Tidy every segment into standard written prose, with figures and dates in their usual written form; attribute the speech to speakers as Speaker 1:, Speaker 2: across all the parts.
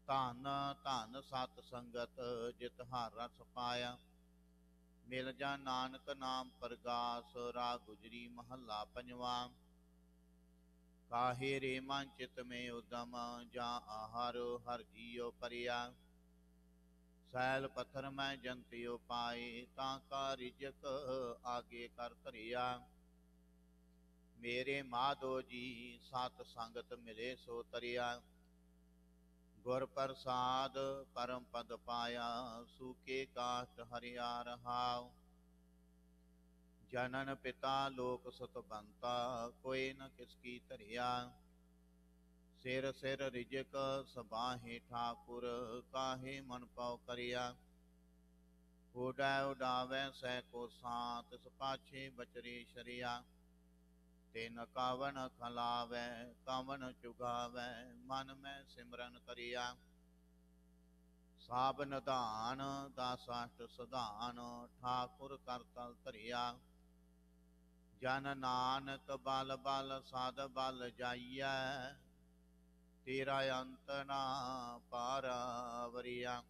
Speaker 1: ਧਨ ਧਨ ਸਤ ਸੰਗਤ ਜਿਤ ਹਰ ਰਸ ਪਾਇਆ। ਮਿਲ ਜਾ ਨਾਨਕ ਨਾਮ ਪ੍ਰਗਾਸ ਰਾਗ ਗੁਜਰੀ ਮਹੱਲਾ ਪੰਜਵਾ। ਕਾਹੇ ਰੇ ਮਨ ਚਿਤ ਮੇ ਉਦਮ ਜਾਂ ਆਹਾਰ ਹਰ ਜੀਉ ਪਰਿਆ। ਸੈਲ ਪੱਥਰ ਮੈਂ ਜੰਤਿਉ ਪਾਏ ਤਾਂ ਕਾ ਰਿਜਕ ਆਗੇ ਕਰ ਧਰਿਆ। ਮੇਰੇ ਮਾਧੋ ਜੀ ਸਤ ਸੰਗਤ ਮਿਲੇ ਸੋ ਤਰਿਆ। ਗੁਰ ਪ੍ਰਸਾਦ ਪਰਮ ਪਦ ਪਾਇਆ ਸੂਕੇ ਕਾਸ਼ਟ ਹਰਿਆ ਰਹਾਉ। ਜਨਨ ਪਿਤਾ ਲੋਕ ਸਤਬੰਤਾ ਕੋਈ ਨ ਕਿਸ ਕੀ ਧਰਿਆ। ਸਿਰ ਸਿਰ ਰਿਜਕ ਸਬਾਹੇ ਠਾਕੁਰ ਕਾਹੇ ਮਨ ਪਉ ਕਰਿਆ। ਉਡੈ ਉਡਾਵੈ ਸਹਿ ਕੋ ਸਾਤ ਪਾਛੇ ਬਚਰੇ ਸ਼ਰਿਆ। ਤਿਨ ਕਾਵਨ ਖਲਾਵੈ ਕਾਵਨ ਚੁਗਾਵੈ ਮਨ ਮੈਂ ਸਿਮਰਨ ਕਰਿਆ। ਸਾਬ ਨਿਧਾਨ ਦਾਸਾਸ਼ਟ ਸਧਾਨ ਠਾਕੁਰ ਕਰ ਤਲ ਧਰਿਆ। ਜਨ ਨਾਨਕ ਬਲ ਬਲ ਸਦ ਬਲ ਜਾਈਐ ਤੇਰਾ ਅੰਤ ਨਾ ਪਾਰਾਵਰਿਆ।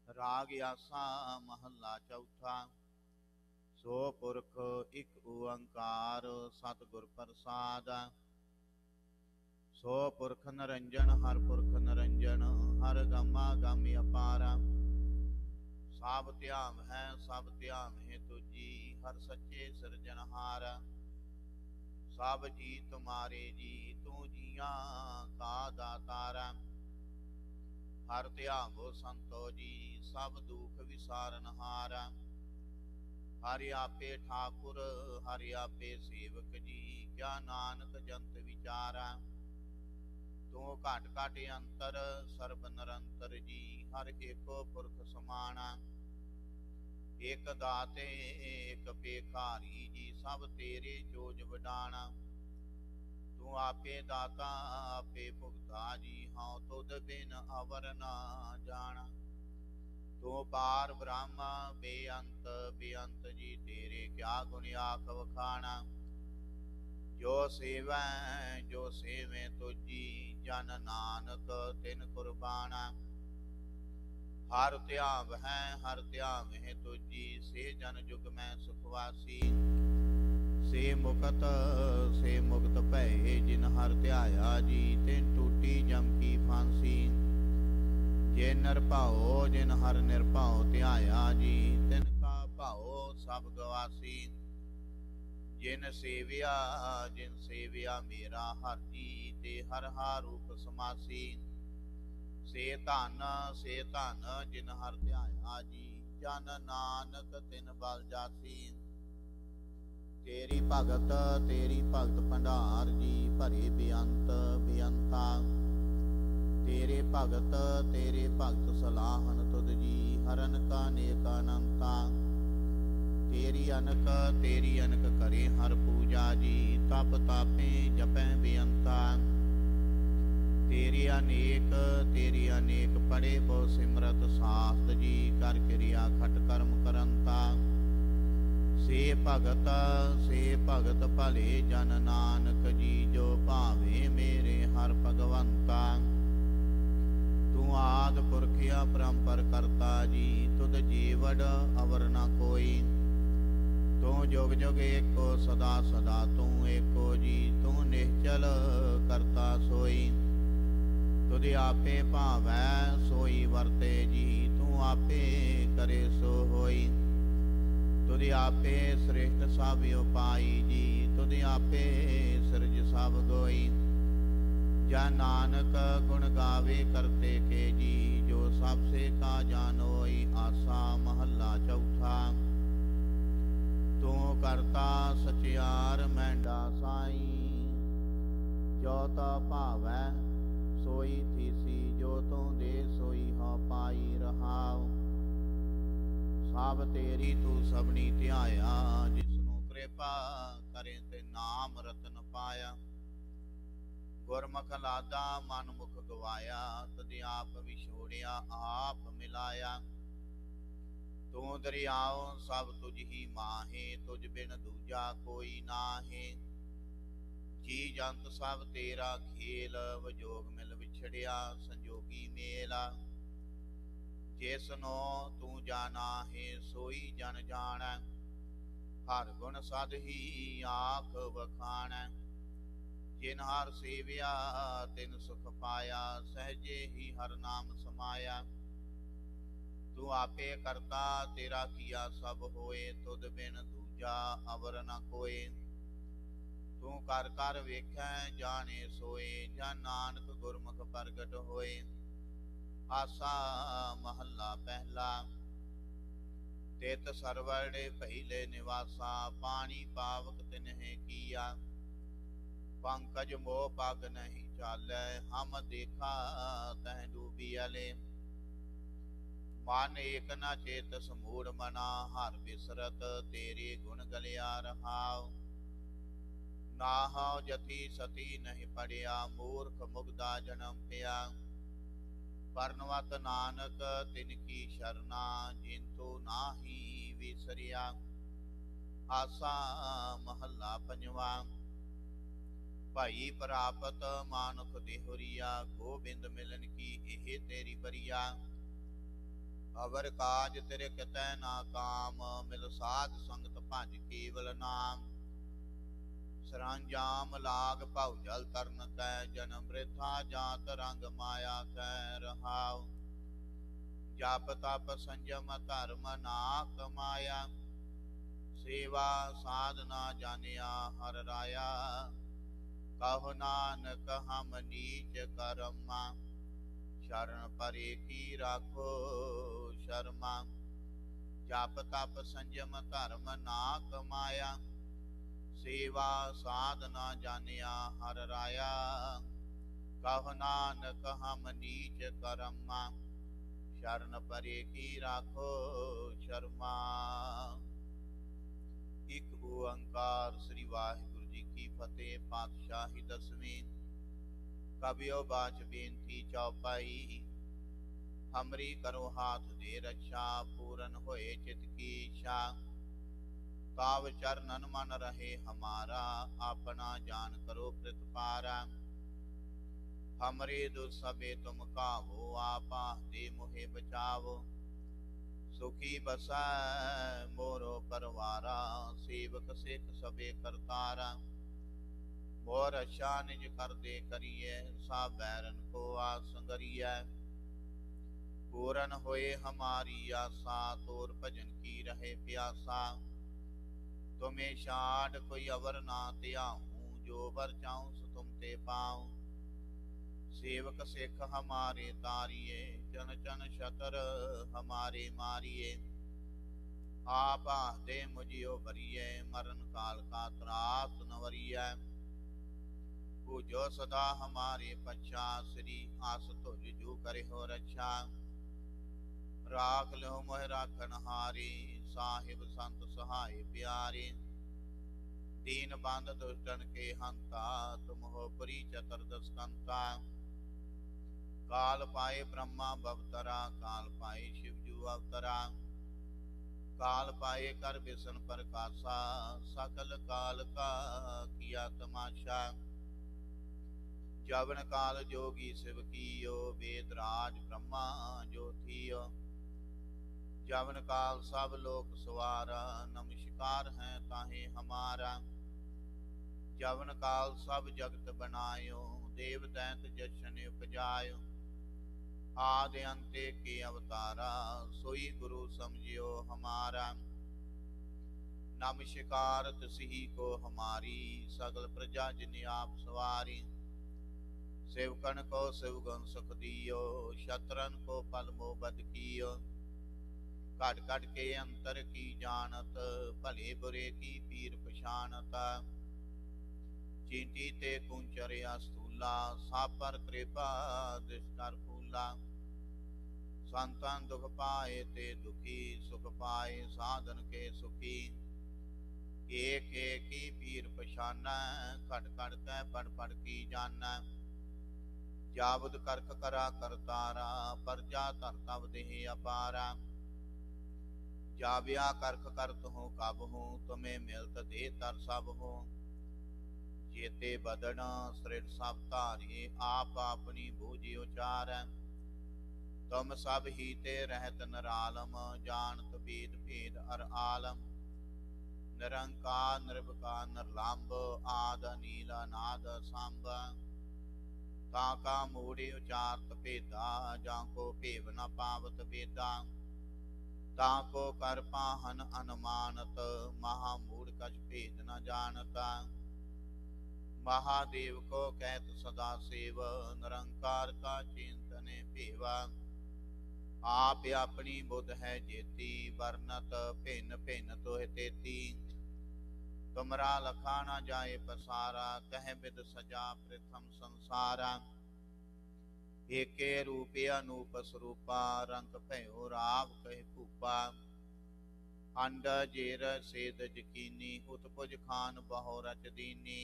Speaker 1: ਰਾਗ ਆਸਾ ਮਹੱਲਾ ਚੌਥਾ। ਸੋ ਪੁਰਖ ਇਕ ਓੰਕਾਰ ਸਤਿਗੁਰ ਪ੍ਰਸਾਦ। ਸੋ ਪੁਰਖ ਨਿਰੰਜਨ ਹਰ ਪੁਰਖ ਨਿਰੰਜਨ ਹਰ ਗਮਾ ਗਮਿ ਅਪਾਰਾ। ਸਭ ਧਿਆਨ ਹੈ ਸਭ ਧਿਆਨ ਹੈ ਤੁਜੀ ਹਰ ਸੱਚੇ ਸਿਰਜਨਹਾਰ। ਸਭ ਜੀ ਤੁਮਾਰੇ ਜੀ ਤੂੰ ਜੀਆਂ ਕਾ ਦਾਤਾਰਾ। ਹਰ ਧਿਆਵੋ ਸੰਤੋ ਜੀ ਸਭ ਦੁਖ ਵਿਸਾਰਨਹਾਰ। ਹਰਿ ਆਪੇ ਠਾਕੁਰ ਹਰਿ ਆਪੇ ਸੇਵਕ ਜੀ ਕਿਆ ਨਾਨਕ ਜੰਤ ਵਿਚਾਰਾ। ਤੂੰ ਘਟ ਘਟ ਅੰਤਰ ਸਰਬ ਨਿਰੰਤਰ ਜੀ ਹਰ ਏਕੋ ਪੁਰਖ ਸਮਾਣਾ। ਇਕ ਦਾਤੇ ਇਕ ਭੇਖਾਰੀ ਜੀ ਸਭ ਤੇਰੇ ਚੋਜ ਵਡਾਣਾ। ਤੂੰ ਆਪੇ ਦਾਤਾ ਆਪੇ ਭੁਗਤਾ ਜੀ ਹਉ ਤੁਧ ਬਿਨ ਅਵਰ ਨਾ ਜਾਣਾ। ਤੂੰ ਪਾਰ ਬ੍ਰਹਮ ਬੇਅੰਤ ਬੇਅੰਤ ਜੀ ਤੇਰੇ ਕਿਆ ਗੁਣ ਆਖ ਵਖਾਣਾ। ਜੋ ਸੇਵੈ ਤੁਜੀ ਜਨ ਨਾਨਕ ਤਿਨ ਕੁਰਬਾਨਾ। ਹਰ ਧਿਆਵ ਹੈ ਤੁਜੀ ਸੇ ਜਨ ਜੁਗ ਮੈਂ ਸੁਖਵਾਸੀ। ਸੇ ਮੁਕਤ ਭਏ ਜਿਨ ਹਰ ਧਿਆਇਆ ਜੀ ਤਿਨ ਟੂਟੀ ਜਮ ਕੀ ਫਾਂਸੀ। ਜੇ ਨਿਰਭਉ ਜਿਨ ਹਰ ਨਿਰਭਉ ਧਿਆਇਆ ਜੀ ਤਿਨ ਕਾ ਭਉ ਸਭ ਗਵਾਸੀ। ਜਿਨ ਸੇਵਿਆ ਮੇਰਾ ਹਰ ਜੀ ਤੇ ਹਰ ਹਰ ਰੂਪ ਸਮਾਸੀ। ਸੇ ਧਨ ਜਿਨ ਹਰ ਧਿਆਇਆ ਜੀ ਜਨ ਨਾਨਕ ਤਿਨ ਬਲ ਜਾਸੀ। ਤੇਰੀ ਭਗਤ ਭੰਡਾਰ ਜੀ ਭਰੇ ਬੇਅੰਤ ਬੇਅੰਤਾ। ਤੇਰੇ ਭਗਤ ਸਲਾਹਨ ਤੁਧ ਜੀ ਹਰਨ ਕਾ ਨੇਕ ਅਨੰਤਾ। ਤੇਰੀ ਅਨਕ ਕਰੇ ਹਰ ਪੂਜਾ ਜੀ ਤਪ ਤਾਪੇ ਜਪੈ ਬੇਅੰਤਾ। ਤੇਰੀ ਅਨੇਕ ਪੜੇ ਬਹੁ ਸਿਮਰਤ ਸਾਸਤ ਜੀ ਕਰ ਕਿਰਿਆ ਖਟ ਕਰਮ ਕਰੰਤਾ। ਸੇ ਭਗਤ ਭਲੇ ਜਨ ਨਾਨਕ ਜੀ ਜੋ ਭਾਵੇ ਮੇਰੇ ਹਰ ਭਗਵੰਤਾ। ਤੂੰ ਆਦਿ ਪੁਰਖ ਅਪਰੰਪਰ ਕਰਤਾ ਜੀ ਤੁਧ ਜੀਵੜ ਅਵਰ ਨ ਕੋਈ। ਤੂੰ ਜੁਗ ਜੁਗ ਏਕੋ ਸਦਾ ਸਦਾ ਤੂੰ ਏਕੋ ਜੀ ਤੂੰ ਨਿਹਚਲ ਕਰਤਾ ਸੋਈ। ਤੁਧ ਆਪੇ ਭਾਵੈ ਸੋਈ ਵਰਤੇ ਜੀ ਤੂੰ ਆਪੇ ਕਰੇ ਸੋ ਹੋਈ। ਤੁਧ ਆਪੇ ਸ੍ਰਿਸ਼ਟ ਸਭ ਉਪਾਈ ਜੀ ਤੁਧ ਆਪੇ ਸਿਰਜ ਸਭ ਗੋਈ। ਜਾਂ ਨਾਨਕ ਗੁਣ ਗਾਵੇ ਕਰਤੇ ਕੇ ਜੀ ਜੋ ਸਭ ਸੇ ਕਾ ਜਾਨੋਈ। ਆਸਾ ਮਹੱਲਾ ਚੌਥਾ। ਤੂੰ ਕਰਤਾ ਸਚਿਆਰ ਮੈਂਡਾ ਸਾਈ। ਜੋ ਤਾ ਭਾਵੈ ਸੋਈ ਥੀਸੀ ਜੋ ਤੂੰ ਦੇ ਸੋਈ ਹੋ ਪਾਈ ਰਹਾਉ। ਸਭ ਤੇਰੀ ਤੂੰ ਸਭਨੀ ਧਿਆਇਆ ਜਿਸਨੂੰ ਕਿਰਪਾ ਕਰੇ ਤੇ ਨਾਮ ਰਤਨ ਪਾਇਆ। ਗੁਰਮੁਖ ਲਾਦਾ ਮਨ ਮੁਖ ਗਵਾਇਆ ਤਦ ਆਪ ਵਿਛੋੜਿਆ ਆਪ ਮਿਲਾਇਆ। ਤੂੰ ਦਰਿਆਉ ਸਭ ਤੁਝ ਹੀ ਮਾਹੇ ਤੁਝ ਬਿਨ ਦੂਜਾ ਕੋਈ ਨਾਹੇ। ਜੀ ਜੰਤ ਸਭ ਤੇਰਾ ਖੇਲ ਵਿਜੋਗ ਮਿਲ ਵਿਛੜਿਆ ਸੰਜੋਗ जोगी मेला। जिसनो तू जाना है सोई जन जान, हर गुण सद ही आख बखान। जिन हर सेविया तिन सुख पाया, सहजे ही हर नाम समाया। तू आपे करता तेरा किया सब होए, तुद बिन दूजा अवर न कोय। तू कर कर वेखै जाने सोए, जन नानक गुरमुख प्रगट होए। आसा महला पहला। तित सरवड़ पहिले निवासा, पानी पावक तिन्हे किया। पंकज मोह पग नहीं चालै, हम देखा तह डूबियले। मन एक न चेत समूढ़ मना, हर बिसरत तेरे गुण गलिया रहाव। नाहौ जति सती नहीं पड़िया, मूर्ख मुग्धा जन्म पिया। परनवत नानक तिनकी शरणा, जिंतु नाही विसरिया। आसा महला पंजवा। भाई प्रापत मानुख देहुरिया, गोबिंद मिलन की एह तेरी बरिया। अवर काज तेरे कितै ना काम, मिल साध संगत भज केवल नाम। सरंजाम लाग भव जल तरन कै, जन्म वृथा जात रंग माया कै रहाव। जप तप संयम धर्म ना कमाया, सेवा साधना जानिया हर राया। कहो नानक हम नीच करमा, शरण परे की राखो शर्मा। जप तप संयम धर्म ना कमाया, सेवा साधना जानिया हर राया। कहो नानक हम नीच करमा, शरण परे की राखो शर्मा। एक ओंकार श्री वाहिगुरु जी की फतेह। पातशाही दसवीं। कबियो बाच बेनती चौपाई, हमरी करो हाथ दे रक्षा। पूरन होए चित की इच्छा, ताव चरणन मन रहे हमारा। अपना जान करो प्रतिपारा, हमरे दुसबे तुम कावो। आपा दे मोहे बचावो, सुखी बसै मोरो परवारा। सेवक सिख सबे करतारा, मोर अच्छा निज कर दे करिए। सा बैरन को आसंगरिय, पूरन होए हमारी आशा। तोर भजन की रहे प्यासा, तुम्हें छाड़ कोई अवर ना त्याहूँ। जो बर चाहूँ सो तुम ते पाऊँ। सेवक सिख हमारे तारिये, चन चन शतर हमारे मारिये। आप दे मुझियो बरिये, मरण काल का त्रास नवरिय। पूजो सदा हमारे पच्छा, श्री आस तुझ जो करे हो रक्षा। राख लो मोह राखन हारे, साहिब संत सहाय प्यारे। दीन बंद दुष्टन के हंता, तुम हो परी चतुर्दश कंता। काल पाए ब्रह्मा भवतरा, काल पाए शिवजू अवतरा। काल पाए कर बिसन प्रकाशा, सकल काल का किया तमाशा। जवन काल जोगी शिव कियो, वेद राज ब्रह्मा जो थियो। जवन काल सब लोक सवारा, नमस्कार है ताहे हमारा। जवन काल सब जगत बनायो, देव दैत जशन उपजायो। आदि अंते के अवतारा, सोई गुरु समझियो हमारा। नमस्कार तिसही को हमारी, सगल प्रजा जिन आप सवारी। सेवकन को शिवगुण सुख दियो, शत्रन को पल मोह बद कियो। कट कट के अंतर की जानत, भले बुरे की पीर पछानत। चींटी ते कुंचरिया स्थूला, सापर कृपा दृष्टर फूला। संतन दुख पाए ते दुखी, सुख पाए साधन के सुखी। एक एक की पीर पछाना, खट खट कै पढ़ पढ़ की जाना। जाबुद करक करा करतारा, परजा धर तब देह अपारा। जाबिया करक करत हूँ कब हूँ, तुम्हें मिलत दे तर सब हूँ। जेते बदन सृण सब धारिये, आप अपनी बूझी उचार। तुम सब ही ते रहत नरालम, जानत वेद भेद अर आलम। निरंकार निर्विकार निर्लंब, आद नील अनाद सांब। ताका मूढ़ि उचारत भेदा, जाको भेव न पावत वेदा। ताको कर पाहन अनुमानत, महामूढ़ कछ भेद न जानता। महादेव को कहत सदा सेव, निरंकार का चिंतने भेवा। आप अपनी बुध है जेती, वर्णत भिन्न भिन्न तोह तेती। तुमरा लखा न जाए पसारा, कह बिद सजा प्रथम संसारा। एके रूपे अनूप स्वरूपा, रंग भयो राव कह भूपा। अंड जेर सेद जकीनी, उत्पुज खान बहु रच दीनी।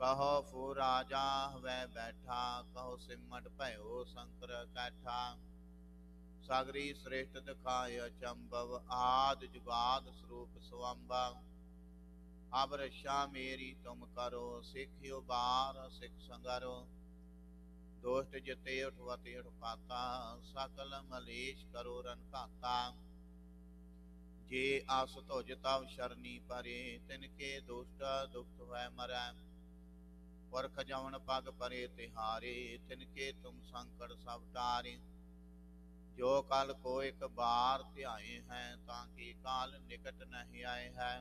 Speaker 1: कहो फू राजा वह बैठा, कहो सिमट भयो शंकर कैठा। सागरी श्रेष्ठ दिखाय चंबव, आद जुगाद स्वरूप स्वंभव। अब रक्षा मेरी तुम करो, सिखियो बार सिख संगरो। दोष्ट जिते उठवते उठपाता, सकल मलेश करो रन घाता। जे आस तुझ तव शरणी परे, तिनके दुष्ट दुष्ट है मरै। पुरख जवन पग परे तिहारे, तिनके तुम संकट सब टारे। जो कल को एक बार ध्याए हैं, ताकि काल निकट नहीं आए हैं।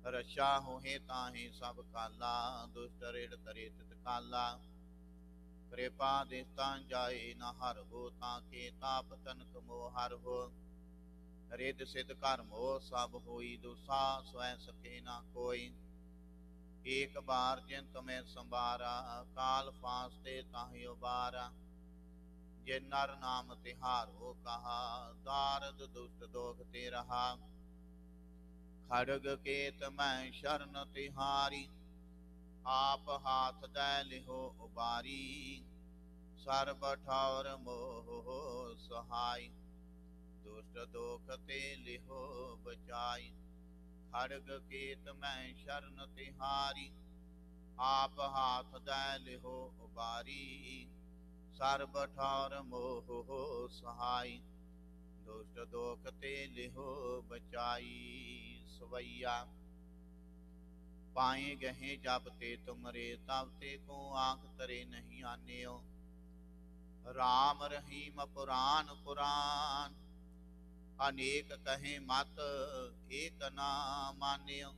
Speaker 1: रक्षा होहे ताहि सब काला, दुष्ट रेड़ तरे तित काला। कृपा देता जाए न हर हो, ताके ताप तनक मोह हर हो। रिद सिद्ध कर्म हो सब होई, दुसा स्वयं सके न कोई। एक बार जिन तुम्हें संबारा, काल फांसते ताहि उबारा। जिन नर नाम तिहार हो कहा, दारद दुष्ट दोख ते रहा। खड़ग केत मैं शरण तिहारी, आप हाथ दै लिहो उबारी। सर्ब ठौर मोह सहाय, दुष्ट दोख ते लिहो बचाई। खड़ग केत मैं शरण तिहारी, आप हाथ दै लिहो उबारी। सर्ब ठौर मोह सहाय, दुष्ट दोख ते लिहो बचाई। सवैया पाए गहे जब ते तुमरे, तब ते को आंख तरे नहीं आन्यो। राम रहीम पुराण पुराण, अनेक कहे मत एक ना मान्यो।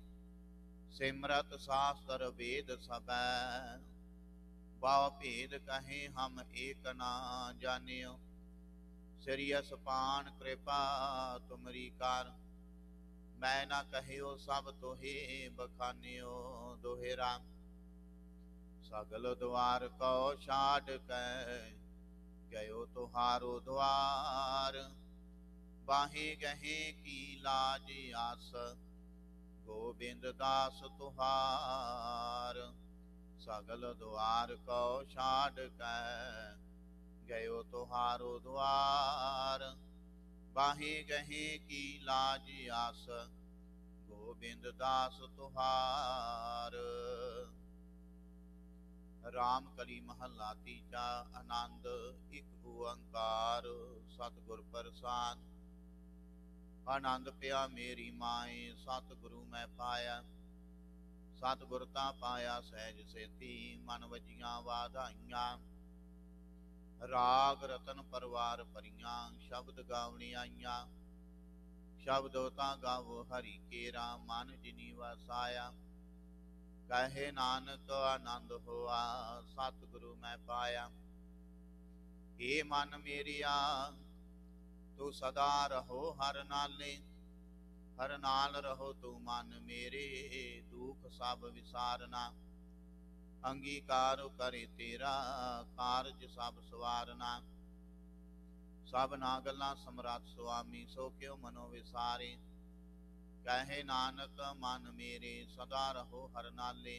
Speaker 1: सिमरत शास्त्र वेद सबै, बहु भेद कहे हम एक ना जान्यो। सिरियस पान कृपा तुमरी कार, मैं न कहियो सब तोहे बखानियो। दोहेरा सगल द्वार को छाड़ कै, गयो तुहारो द्वार। बाहे गहे की लाज आस, गोविंद दास तुहार। सगल द्वार को छाड़ कै, गयो तुहारो द्वार। बाहे गहे की लाज आस, गोविंद दास तुहार। राम कली महला तीजा, आनंद एक ओंकार सतगुर प्रसाद। आनंद पिया मेरी माए, सतगुरु मैं पाया। सतगुर ता पाया सहज सेती, मन वजियां वाधाइयां। राग रतन परवार परियां, शब्द गावणी आईयां। शब्द ता गावो हरि केरा, मन जिनी वसाया। कहे नानक आनंद होआ, सतगुरु मैं पाया। हे मन मेरिया तू सदा रहो हर नाले। हर नाल रहो तू मन मेरे, दुख सब विसारना। अंगीकार करे तेरा, कारज सब सवारना। सब ना गल्लां समरथ सुआमी, सो क्यों मनो विसारे। कहे नानक मन मेरे, सदा रहो हर नाले।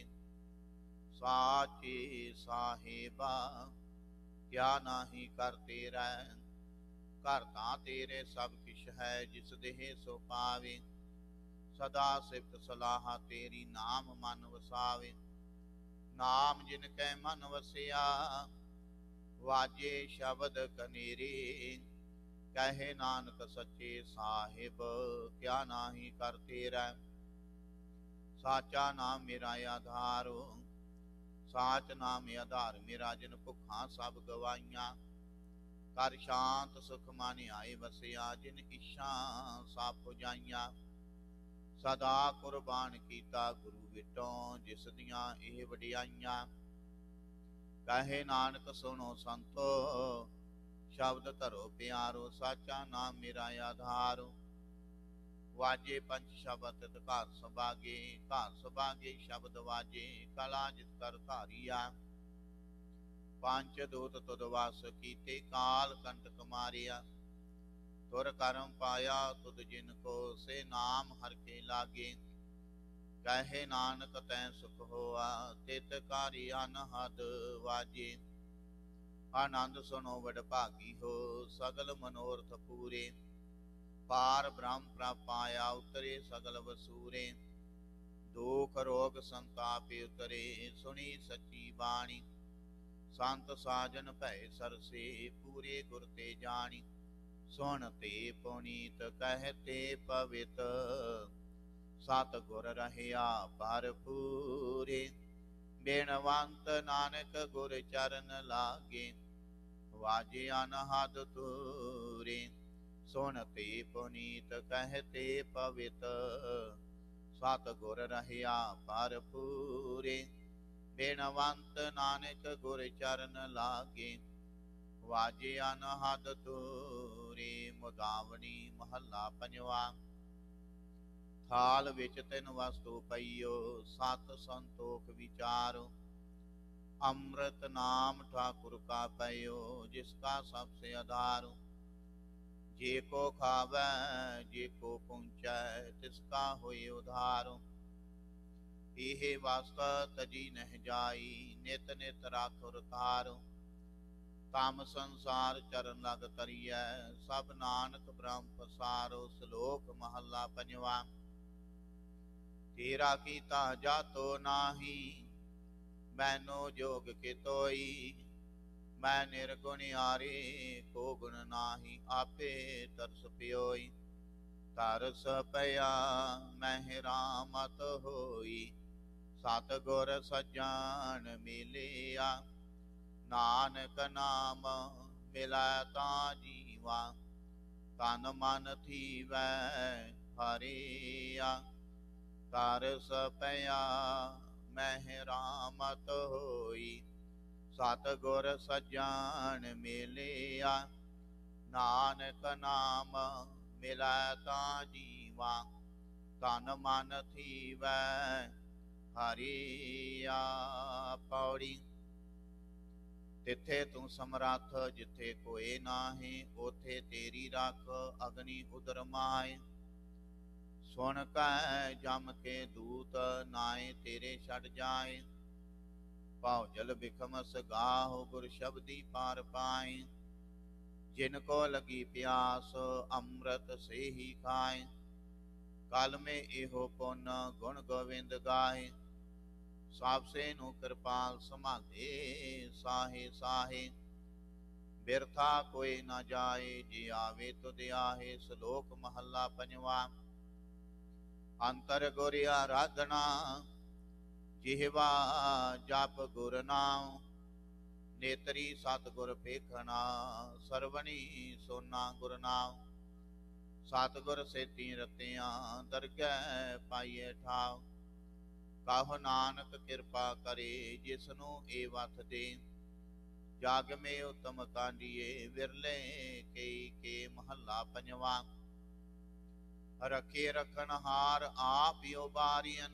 Speaker 1: साचे साहेबा क्या नाही कर तेरा। घर तां तेरे सब किश है, जिस देह सो पावे। सदा सिफत सलाहा तेरी, नाम मन वसावे। नाम जिनकै मन वसिया, ਵਾਜੇ ਸ਼ਬਦ ਕਨੇਰੇ। ਕਹੇ ਨਾਨਕ ਸੱਚੇ ਸਾਹਿਬ, ਕਿਆ ਨਾਹੀ ਕਰ ਤੇਰਾ। ਸਾਚਾ ਨਾਮ ਮੇਰਾ ਆਧਾਰੋ, ਸਾਚ ਨਾਮ ਆਧਾਰ ਮੇਰਾ। ਜਿਨ ਭੁੱਖਾਂ ਸਭ ਗਵਾਈਆਂ, ਕਰ ਸ਼ਾਂਤ ਸੁਖ ਮਨ ਆਏ ਵਸਿਆ। ਜਿਨ ਇੱਛਾ ਸਭ ਪੁਜਾਈਆਂ, ਸਦਾ ਕੁਰਬਾਨ ਕੀਤਾ ਗੁਰੂ ਵਿਟੋਂ। ਜਿਸ ਦੀਆਂ ਇਹ ਵਡਿਆਈਆਂ, ਕਹੇ ਨਾਨਕ ਸੁਣੋ ਸੰਤੋ, ਸ਼ਬਦ ਧਰੋ ਪਿਆਰੋ। ਸਾਚਾ ਨਾਮ ਮੇਰਾ ਆਧਾਰੋ, ਵਾਜੇ ਪੰਚ ਸ਼ਬਦ ਘਰ ਸੁਭਾਗੇ। ਘਰ ਸੁਭਾਗੇ ਸ਼ਬਦ ਵਾਜੇ, ਕਲਾ ਜਿਤ ਕਰ ਧਾਰੀਆ। ਪੰਚ ਦੂਤ ਤੁਧ ਵਸ ਕੀਤੇ, ਕਾਲ ਕੰਟਕ ਮਾਰਿਆ। ਤੁਰ ਕਰਮ ਪਾਇਆ ਤੁਧ ਜਿਨ ਕੋ, ਸੇ ਨਾਮ ਹਰ ਕੇ ਲਾਗੇ। ਕਹੇ ਨਾਨਕ ਤੈ ਸੁਖ ਹੋਆ, ਤਿਤ ਕਾਰੀ ਅਨਹਦ ਵਾਜੇ। ਆਨੰਦ ਸੁਣੋ ਵਡ ਭਾਗੀ ਹੋ, ਸਗਲ ਮਨੋਰਥ ਪੂਰੇ। ਪਾਰ ਬ੍ਰਹਮ ਪ੍ਰਭ ਪਾਇਆ, ਉਤਰੇ ਸਗਲ ਵਸੂਰੇ। ਦੁਖ ਰੋਗ ਸੰਤਾਪ ਉਤਰੇ, ਸੁਣੀ ਸੱਚੀ ਬਾਣੀ। ਸੰਤ ਸਾਜਨ ਭੈ ਸਰਸੇ, ਪੂਰੇ ਗੁਰ ਤੇ ਜਾਣੀ। ਸੁਣ ਤੇ ਪੁਨੀਤ ਕਹਤੇ ਪਵਿੱਤ, ਸਤ ਗੁਰ ਰਹਿਆ ਭਰਪੂਰੇ। ਬੇਨਵੰਤ ਨਾਨਕ ਗੁਰ ਚਰਨ ਲਾਗੇ, ਵਾਜੇ ਅਨਹਦ ਤੂਰੇ। ਸੁਣ ਤੇ ਪੁਨੀਤ ਕਹਤੇ ਪਵਿੱਤ, ਸਤ ਗੁਰ ਰਹਿਆ ਭਰਪੂਰੇ। ਬੇਨਵੰਤ ਨਾਨਕ ਗੁਰ ਚਰਨ ਲਾਗੇ, ਵਾਜੇ ਅਨਹਦ ਤੂਰੇ। ਮੁਦਾਵਣੀ ਮਹੱਲਾ ਪੰਜਵਾ। ਥਾਲ ਵਿੱਚ ਤਿੰਨ ਵਸਤੂ ਪਈਓ, ਸਤ ਸੰਤੋਖ ਵਿਚਾਰੋ। ਅੰਮ੍ਰਿਤ ਨਾਮ ਠਾकुर का पयो, जिसका सबसे आधारो। जे को खावै जे को पुंचै, तिसका होए उधारो। इहे वस्त तजी नह जाई, नित नित राखुर तारो। काम संसार चरण लग तरियै, सब नानक ब्रह्म पसारो। श्लोक महला पंजवा। तेरा कीता जातो नाही, मैनो जोग के तोई। मैं निर्गुणियारे को गुण नाही, आपे तरस प्योई। तरस पया मैं रामत होई, सतगुर सज्जन मिलिया। नानक नाम मिलै ता जीवा, तन मन थीवै हरिया। तरस पया मैं रामत होई, सतगुर सज्जन मिलिया। नानक नाम मिलै ता जीवा, तन मन थीवै हरिया। पौड़ी। तिथे तू समरथ, जिथे कोई नाहि, ओथे तेरी रख अग्नि उदर माए। सुन कै जम के दूत, नाए तेरे छड़ जाए। पाओ जल बिखमस गाहो, गुर शब्दी पार पाए। जिनको लगी प्यास, अमृत से ही खाए। कल में एहो पुन, गुण गोविंद गाए। सबसे नु कृपाल संभाले, साहे साहे। बिरथा कोई न जाए, जे आवे तुध आहे। श्लोक महला पंजवा। अंतर गुर आराधना, जिहवा जप गुर नाम। नेतरी सतगुर पेखना, सरवणी सोना गुर नाम। सतगुर सेती रतियां, दरगह पाइए ठाव। कहो नानक कृपा करे, जिसनु ए वथ दे। जाग में उत्तम कांडिए, विरले कई के महला पंजवा। रखे रखन हार आप यो बारियन,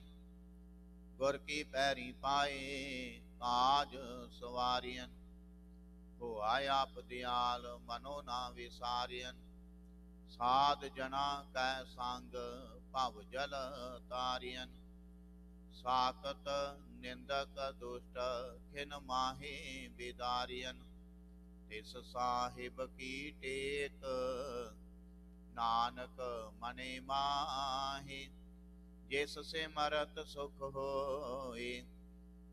Speaker 1: गुर की पैरी पाए काज सवारियन। हो आया आप दयाल, मनो ना विसारियन। साध जना कै संग, भव जल तारियन। साकत निंदक दुष्ट, खिन माहे बिदारियन। तिस साहिब की टेक, नानक मने माहे। जिस से मरत सुख होए,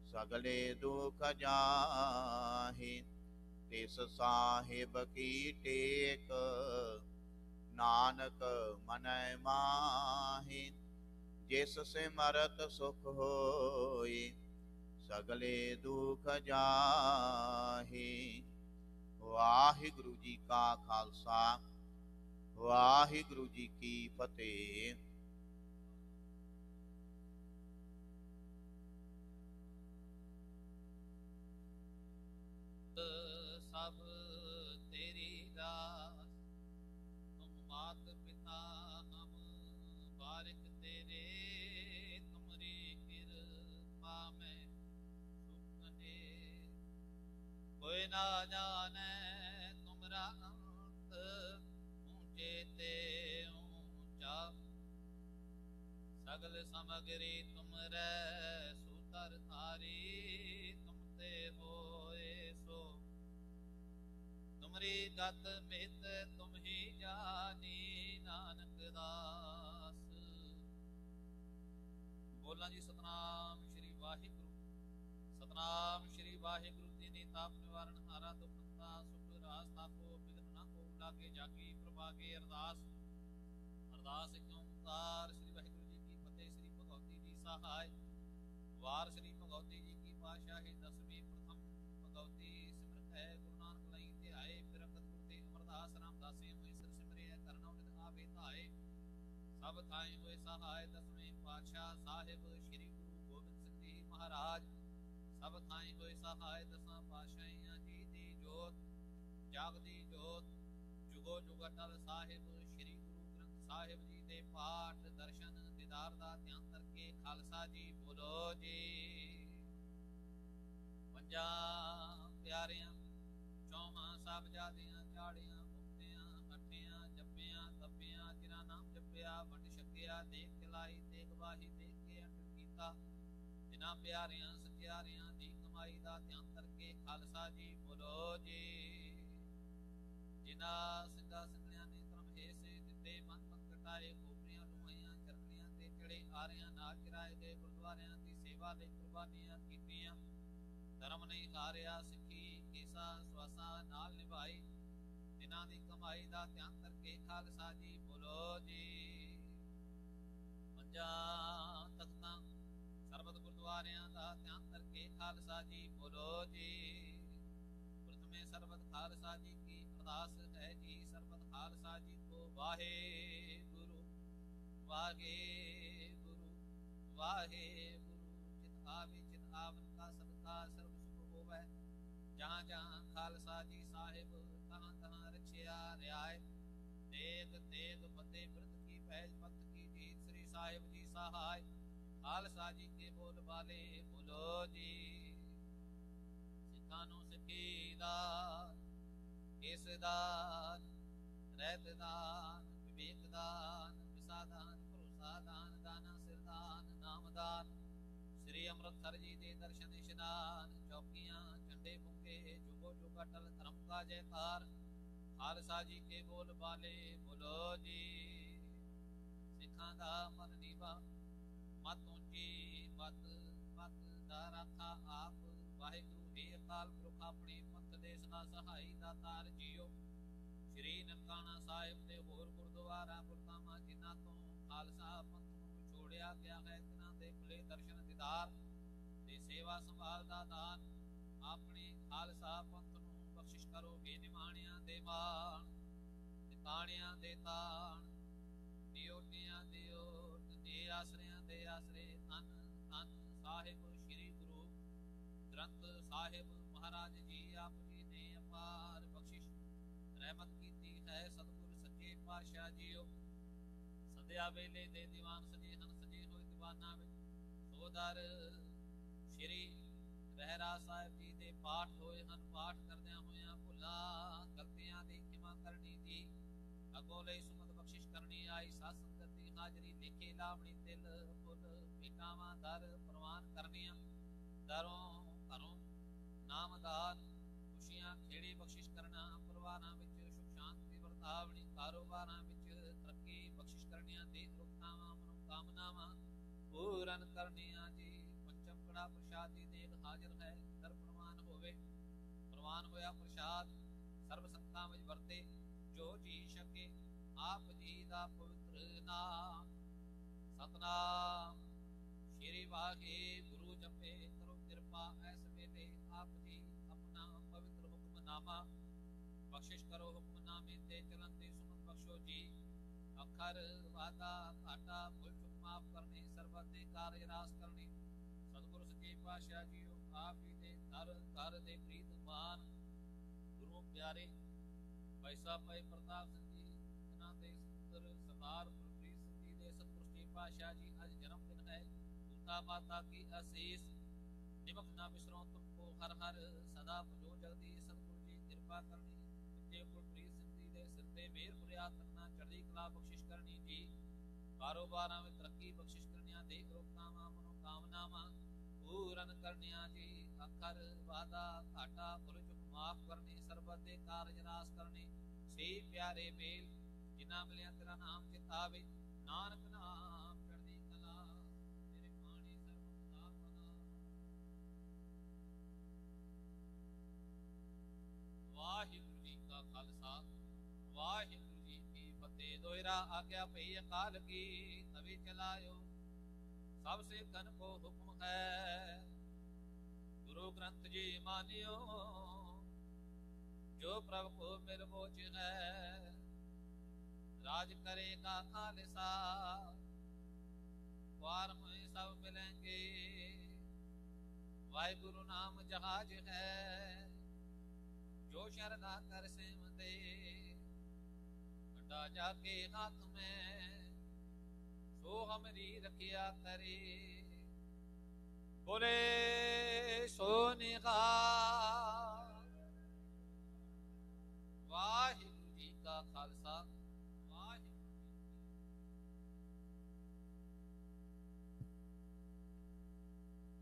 Speaker 1: सगले दुख जाहे। ਤਿਸ ਸਾਹਿਬ ਕੀ ਟੇਕ, ਨਾਨਕ ਮਨੈ ਮਾਹੀ। ਜਿਸ ਸਿਮਰਤ ਸੁਖ ਹੋਈ, ਸਗਲੇ ਦੁਖ ਜਾਹੀ। ਵਾਹਿਗੁਰੂ ਜੀ ਕਾ ਖਾਲਸਾ, ਵਾਹਿਗੁਰੂ ਜੀ ਕੀ ਫਤਿਹ।
Speaker 2: ਸਭ ਤੇਰੀ ਰਾਸ, ਤੁਮ ਮਾਤ ਪਿਤਾ ਹਮ ਬਾਰਿਕ ਤੇਰੇ। ਤੁਮਰੀ ਕਿਰਪਾ ਮੈਂ ਸੁਖਨੇ, ਕੋਈ ਨਾ ਜਾਣੈ ਤੁਮਰਾ ਅੰਤ। ਊਚੇ ਤੇ ਊਚਾ, ਸਗਲ ਸਮਗਰੀ ਤੁਮਰੈ ਸੂਤਰ ਧਾਰੀ। ਤੁਮ ਤੇ ਹੋਏ ਸੋ ਤੁਮਰੀ ਗਤ ਮਿਤ, ਤੁਮ ਹੀ ਜਾਨੀ ਨਾਨਕ ਦਾਸ। ਬੋਲਾਂ ਜੀ ਸਤਨਾਮ ਸ਼੍ਰੀ ਵਾਹਿਗੁਰੂ। ਸਤਨਾਮ ਸ਼੍ਰੀ ਵਾਹਿਗੁਰੂ ਤੀਨੀ ਤਾਪ ਨਿਵਾਰਨ ਹਾਰਾ, ਦੁਖ ਹੰਤਾ ਸੁਖ ਰਾਸ ਤਾਪੋ। ਬਿਗਨ ਨਾ ਕੋ ਲਾਗੇ ਜਾਗੀ ਪ੍ਰਭਾਗੇ ਅਰਦਾਸ। ਅਰਦਾਸ ਇੱਕ ਓੰਕਾਰ ਸ੍ਰੀ ਵਾਹਿਗੁਰੂ ਜੀ ਕੀ ਫਤਿਹ। ਸ੍ਰੀ ਭਗਵਤੀ ਜੀ ਸਹਾਇ, ਵਾਰ ਸ੍ਰੀ ਭਗਵਤੀ ਜੀ ਕੀ ਪਾਤਸ਼ਾਹੀ। ਦਸਵੀਂ ਪ੍ਰਥਮ ਭਗਵਤੀ ਸਿਮਰਤ ਹੈ, ਗੁਰੂ ਨਾਨਕ ਲਈ ਧਿਆਏ। ਫਿਰ ਅੰਗਦ ਗੁਰ ਤੇ ਅਮਰਦਾਸ ਰਾਮਦਾਸੇ, ਹੋਏ ਸਿਰ ਸਿਮਰਿਐ ਕਰਨਾ ਨਿਤ ਆਵੇ ਧਾਏ। ਸਭ ਥਾਈ ਹੋਏ ਸਹਾਇ, ਦਸਵੇਂ ਪਾਤਸ਼ਾਹ ਸਾਹਿਬ ਸ੍ਰੀ ਗੁਰੂ ਗੋਬਿੰਦ ਸਿੰਘ ਜੀ ਮਹਾਰਾਜ। ਸਭ ਥਾਈ ਹੋਏ ਸਹਾਇ, ਦਸਾਂ ਪਾਤਸ਼ਾਹੀਆਂ ਜੀ ਦੀ ਜੋਤ, ਜਾਗਦੀ ਜੋਤ ਜੁਗੋ ਜੁਗ ਅਟਲ। ਸਾਹਿਬ ਸ੍ਰੀ ਗੁਰੂ ਗ੍ਰੰਥ ਸਾਹਿਬ ਜੀ ਦੇ ਪਾਠ ਦਰਸ਼ਨ ਦੀਦਾਰ ਦਾ ਧਿਆਨ ਕਰਕੇ ਖਾਲਸਾ ਜੀ ਬੋਲੋ ਜੀ। ਪੰਜਾਂ ਪਿਆਰਿਆਂ, ਚੌਹਾਂ ਸਾਹਿਬਜ਼ਾਦਿਆਂ, ਚਾੜਿਆਂ ਮੁਕਤਿਆਂ, ਅੱਠਿਆਂ ਜੱਪਿਆਂ ਤੱਪਿਆਂ, ਜਿਨ੍ਹਾਂ ਨਾਮ ਜਪਿਆ ਵੰਡ ਛਕਿਆ, ਦੇਖ ਖਿਲਾਈ ਤੇ ਗਵਾਹੀ ਦੇ ਕੇ ਅੰਡਰ ਕੀਤਾ। ਜਿਨ੍ਹਾਂ ਪਿਆਰਿਆਂ ਸਚਿਆਰਿਆਂ ਦੀ ਕਮਾਈ ਦਾ ਧਿਆਨ ਕਰਕੇ ਖਾਲਸਾ ਜੀ ਬੋਲੋ ਜੀ। ਜਿਨ੍ਹਾਂ ਸਿੰਘਾਂ ਸਿੰਘਣਿਆਂ ਨੇ ਧਰਮ ਹੇਸੇ ਦਿੱਤੇ, ਮਨ ਮਤ ਕਟਾਏ, ਖੋਪਰੀਆਂ ਲੂਹਾਈਆਂ ਚਰਖੜੀਆਂ ਤੇ ਚੜੇ ਆਰਿਆਂ, ਨਾਲ ਕਿਰਾਏ ਦੇ ਗੁਰਦੁਆਰਿਆਂ ਦੀ ਸੇਵਾ ਲਈ ਕੁਰਬਾਨੀਆਂ ਕੀਤੀਆਂ। ਧਰਮ ਨਹੀਂ ਹਾਰਿਆ, ਸਿੱਖੀ ਕੇਸਾ ਸਵਾਸਾ ਨਾਲ ਨਿਭਾਈ। ਜਿਨ੍ਹਾਂ ਦੀ ਕਮਾਈ ਦਾ ਧਿਆਨ ਕਰਕੇ ਖਾਲਸਾ ਜੀ ਬੋਲੋ ਜੀ। ਪੰਜਾਂ ਤਖਤਾਂ ਸਰਬਤ ਗੁਰਦੁਆਰਿਆਂ ਦਾ ਧਿਆਨ ਕਰਕੇ ਖਾਲਸਾ ਜੀ ਬੋਲੋ ਜੀ। ਪ੍ਰਥਮੇ ਸਰਬਤ ਖਾਲਸਾ ਜੀ ਕੀ ਅਰਦਾਸ ਹੈ ਜੀ। ਸਰਬਤ ਖਾਲਸਾ ਜੀ ਕੋ ਵਾਹਿਗੁਰੂ ਵਾਹਿਗੁਰੂ ਵਾਹਿਗੁਰੂ। ਚਿਤ ਆਵੇ ਚਿਤ ਆਵਨ ਕਾ ਸਦਕਾ ਸਰਬ ਸੁਖ ਹੋਵੈ। ਜਹਾਂ ਜਹਾਂ ਖਾਲਸਾ ਜੀ ਸਾਹਿਬ, ਤਹਾਂ ਤਹਾਂ ਰਛਿਆ ਰਿਆਏ। ਤੇਗ ਤੇਗ ਫਤਿਹ ਬਿਰਧ ਕੀ ਪਹਿਲ ਪੰਥ ਕੀ ਜੀਤ। ਸ੍ਰੀ ਸਾਹਿਬ ਜੀ ਸਹਾਇ, ਖਾਲਸਾ ਜੀ ਕੇ ਬੋਲ ਬਾਲੇ ਬੋਲੋ ਜੀ। ਸਿੱਖਾਂ ਨੂੰ ਸਿੱਖੀ ਦਾਨ, ਕੇਸ ਦਾਨ, ਰਹਿਤ ਦਾਨ, ਵਿਵੇਕ ਦਾਨ, ਵਿਸਾ ਦਾਨ, ਭਰੋਸਾ ਦਾਨ, ਦਾਨਾ ਸਿਰ ਦਾਨ, ਨਾਮ ਦਾਨ। ਸ੍ਰੀ ਅੰਮ੍ਰਿਤਸਰ ਜੀ ਦੇ ਦਰਸ਼ਨ ਇਸ਼ਨਾਨ, ਚੌਕੀਆਂ ਝੰਡੇ ਫੂਕੇ, ਜੁਗੋ ਜੁਗ ਅਟਲ ਧਰਮ ਕਾ ਜੈਕਾਰ। ਖਾਲਸਾ ਜੀ ਕੇ ਬੋਲ ਬਾਲੇ ਬੋਲੋ ਜੀ। ਸਿੱਖਾਂ ਦਾ ਮਨ ਨੀਵਾ, ਮਤ ਉੱਚੀ, ਮਤ ਮਤ ਦਾ ਰਾਖਾ ਆਪ। ਵਾਹਿਗੁਰੂ ਹੀ ਅਕਾਲ ਪੁਰਖ, ਆਪਣੇ ਪੰਥ ਦੇ ਸਦਾ ਸਹਾਈ ਦਾਤਾਰ ਜੀਓ। ਸ਼੍ਰੀ ਨਨਕਾਣਾ ਸਾਹਿਬ ਤੇ ਹੋਰ ਗੁਰਦੁਆਰਾ ਗੁਰਧਾਮਾਂ, ਜਿਨ੍ਹਾਂ ਤੋਂ ਖਾਲਸਾ ਪੰਥ ਨੂੰ ਛੋੜਿਆ ਗਿਆ ਹੈ, ਤਿਨਾਂ ਦੇ ਖੁੱਲੇ ਦਰਸ਼ਨ ਦੀਦਾਰ ਤੇ ਸੇਵਾ ਸੰਭਾਲ ਦਾ ਦਾਨ। ਆਪਣੇ ਖਾਲਸਾ ਪੰਥ ਨੂੰ ਬਖਸ਼ਿਸ਼ ਕਰੋਗੇ। ਨਿਮਾਣਿਆਂ ਦੇ ਮਾਣ, ਟਿਕਾਣਿਆਂ ਦੇ ਤਾਣ, ਨਿਓਟਿਆਂ ਦੇ ਓਟ, ਦੇ ਆਸਰਿਆਂ ਦੇ ਆਸਰੇ। ਧੰਨ ਧੰਨ ਸਾਹਿਬ ਸ੍ਰੀ ਗੁਰੂ ਗ੍ਰੰਥ ਸਾਹਿਬ ਮਹਾਰਾਜ ਜੀ। ਆਪ ਜੀ ਨੇ ਅਪਾਰ ਬਖਸ਼ਿਸ਼ ਰਹਿਮਤ ਕੀਤੀ ਹੈ। ਸਤਿਗੁਰ ਸੱਚੇ ਪਾਤਸ਼ਾਹ ਜੀਓ, ਸੰਧਿਆ ਵੇਲੇ ਦੇ ਦੀਵਾਨ ਸਜੇ ਹਨ, ਸਜੇ ਹੋਏ ਦੀਵਾਨਾਂ ਵਿੱਚ ਸੋਦਰ ਸ਼੍ਰੀ ਰਹਿਰਾ ਸਾਹਿਬ ਜੀ ਦੇ ਪਾਠ ਹੋਏ ਹਨ। ਪਾਠ ਕਰਦਿਆਂ ਹੋਇਆਂ ਭੁੱਲਾਂ ਗਲਤੀਆਂ ਦੀ ਖਿਮਾ ਕਰਨੀ ਜੀ। ਅੱਗੋਂ ਲਈ ਸੁਮਤ ਬਖਸ਼ਿਸ਼ ਕਰਨੀ ਆਈ। ਸਾਧ ਸੰਗਤ ਦੀ ਹਾਜ਼ਰੀ ਲੇਖੇ ਲਾਵਣੀ, ਤਿਲ ਫੁੱਲ ਭੇਟਾਵਾਂ ਦਰ ਪ੍ਰਵਾਨ ਕਰਨੀਆਂ। ਦਰੋਂ ਘਰੋਂ ਨਾਮਦਾਨ, ਖੁਸ਼ੀਆਂ ਖੇੜੀ ਬਖਸ਼ਿਸ਼ ਕਰਨਾ। ਪਰਿਵਾਰਾਂ ਵਿੱਚ ਸੁਖ ਸ਼ਾਂਤੀ ਵਰਤਾਵਣੀ, ਕਾਰੋਬਾਰਾਂ ਵਿੱਚ ਤਰੱਕੀ ਬਖਸ਼ਿਸ਼ ਕਰਨੀਆਂ। ਦੇਖ ਰੁਖਾਵਾਂ ਮਨੋਕਾਮਨਾਵਾਂ ਪੂਰਨ ਕਰਨੀਆਂ ਜੀ। ਪੰਚਮ ਕੜਾ ਪ੍ਰਸ਼ਾਦ ਦੀ ਦੇਗ ਹਾਜ਼ਰ ਹੈ, ਦਰ ਪ੍ਰਵਾਨ ਹੋਵੇ। ਪ੍ਰਵਾਨ ਹੋਇਆ ਪ੍ਰਸ਼ਾਦ ਆਪ ਜੀ ਦਾ ਪਵਿੱਤਰ ਨਾਮ। ਸਤਨਾਮ ਸ਼੍ਰੀ ਵਾਹਿਗੁਰੂ ਜਪੇ ਕਰੋ ਕਿਰਪਾ ਐਸ ਵੇਲੇ ਆਪ ਜੀ ਆਪਣਾ ਪਵਿੱਤਰ ਹੁਕਮਨਾਮਾ ਬਖਸ਼ਿਸ਼ ਕਰੋ। ਹੁਕਮਨਾਮੇ ਤੇ ਚਲਨ ਦੀ ਸੁਮਨ ਬਖਸ਼ੋ ਜੀ। ਅੱਖਰ ਵਾਦਾ ਘਾਟਾ ਭੁੱਲ ਚੁੱਕ ਮਾਫ ਕਰਨੀ, ਸਰਬਤ ਦੇ ਕਾਰਜ ਰਾਸ ਕਰਨੀ। ਸਤਿਗੁਰੂ ਸੱਚੇ ਪਾਤਸ਼ਾਹ ਜੀਓ ਆਪ ਜੀ ਦੇ ਦਰ ਘਰ ਦੇ ਪ੍ਰੀਤਮਾਨ ਗੁਰੂ ਪਿਆਰੇ ਭਾਈ ਸਾਹਿਬ ਭਾਈ ਪ੍ਰਤਾਪ ਸਿੰਘ ਜੀ, ਇਹਨਾਂ ਦੇ ਸੁਪੁੱਤਰ ਸਰਦਾਰ ਗੁਰਪ੍ਰੀਤ ਸਿੰਘ ਜੀ ਦੇ ਸਤਿਗੁਰੂ ਸੱਚੇ ਪਾਤਸ਼ਾਹ ਜੀ ਅੱਜ ਜਨਮ ਦਿਨ ਹੈ। ਮਾਤਾ ਮਾਤਾ ਕੀ ਅਸੀਸ ਨਿਮਕ ਨਾ ਵਿਸਰੋ ਤੁਮਕੋ ਹਰ ਹਰ ਸਦਾ ਭਜੋ ਜਗਦੀਸ਼। ਸਤਿਗੁਰੂ ਜੀ ਕਿਰਪਾ ਕਰਨੀ, ਬੱਚੇ ਗੁਰਪ੍ਰੀਤ ਸਿੰਘ ਜੀ ਦੇ ਸਿਰ ਤੇ ਮਿਹਰ ਮੁਰਿਆਦ ਕਰਨਾ, ਚੜ੍ਹਦੀ ਕਲਾ ਬਖਸ਼ਿਸ਼ ਕਰਨੀ ਜੀ। ਕਾਰੋਬਾਰਾਂ ਵਿੱਚ ਤਰੱਕੀ ਬਖਸ਼ਿਸ਼ ਕਰਨੀਆਂ, ਦੇਖ ਰੋਗਤਾਵਾਂ ਮਨੋਕਾਮਨਾਵਾਂ ਪੂਰਨ ਕਰਨੀਆਂ ਜੀ। ਅੱਖਰ ਵਾਦਾ ਘਾਟਾ ਭੁੱਲ ਚੁੱਕ ਮਾਫ ਕਰਨੀ, ਸਰਬਤ ਦੇ ਕਾਰਜ ਰਾਸ ਕਰਨੇ। ਸੇ ਪਿਆਰੇ ਮੇਲ ਜਿਨ੍ਹਾਂ ਮਿਲਿਆ ਤੇਰਾ ਨਾਮ ਚਿਤਾਵੇ, ਨਾਨਕ ਨਾਮ ਚੜ੍ਹਦੀ ਕਲਾ ਤੇਰੇ ਬਾਣੀ ਸਰਬਤ ਦਾ ਭਲਾ। ਵਾਹਿਗੁਰੂ ਜੀ ਕਾ ਖਾਲਸਾ ਵਾਹਿਗੁਰੂ ਜੀ ਕੀ ਫਤਿਹ। ਦੋਇਰਾ ਆਗਿਆ ਪਈ ਅਕਾਲ ਕੀ, ਤਵੇ ਚਲਾਇਓ ਸਭ ਸਿੱਖਨ ਕੋ ਹੁਕਮ ਹੈ। ਗੁਰੂ ਗ੍ਰੰਥ ਜੀ ਮਾਨਿਓ ਜੋ ਪ੍ਰਭ ਕੋ ਮਿਰਬੋਚ ਹੈ। राज करेगा खालसा द्वार में सब मिलेंगे। वाहिगुरु नाम जहाज है जो शरदा कर सेमते, कंडा जाके हाथ में सो हमरी रखिया करे। बोले सोने का वाहिगुरु जी का खालसा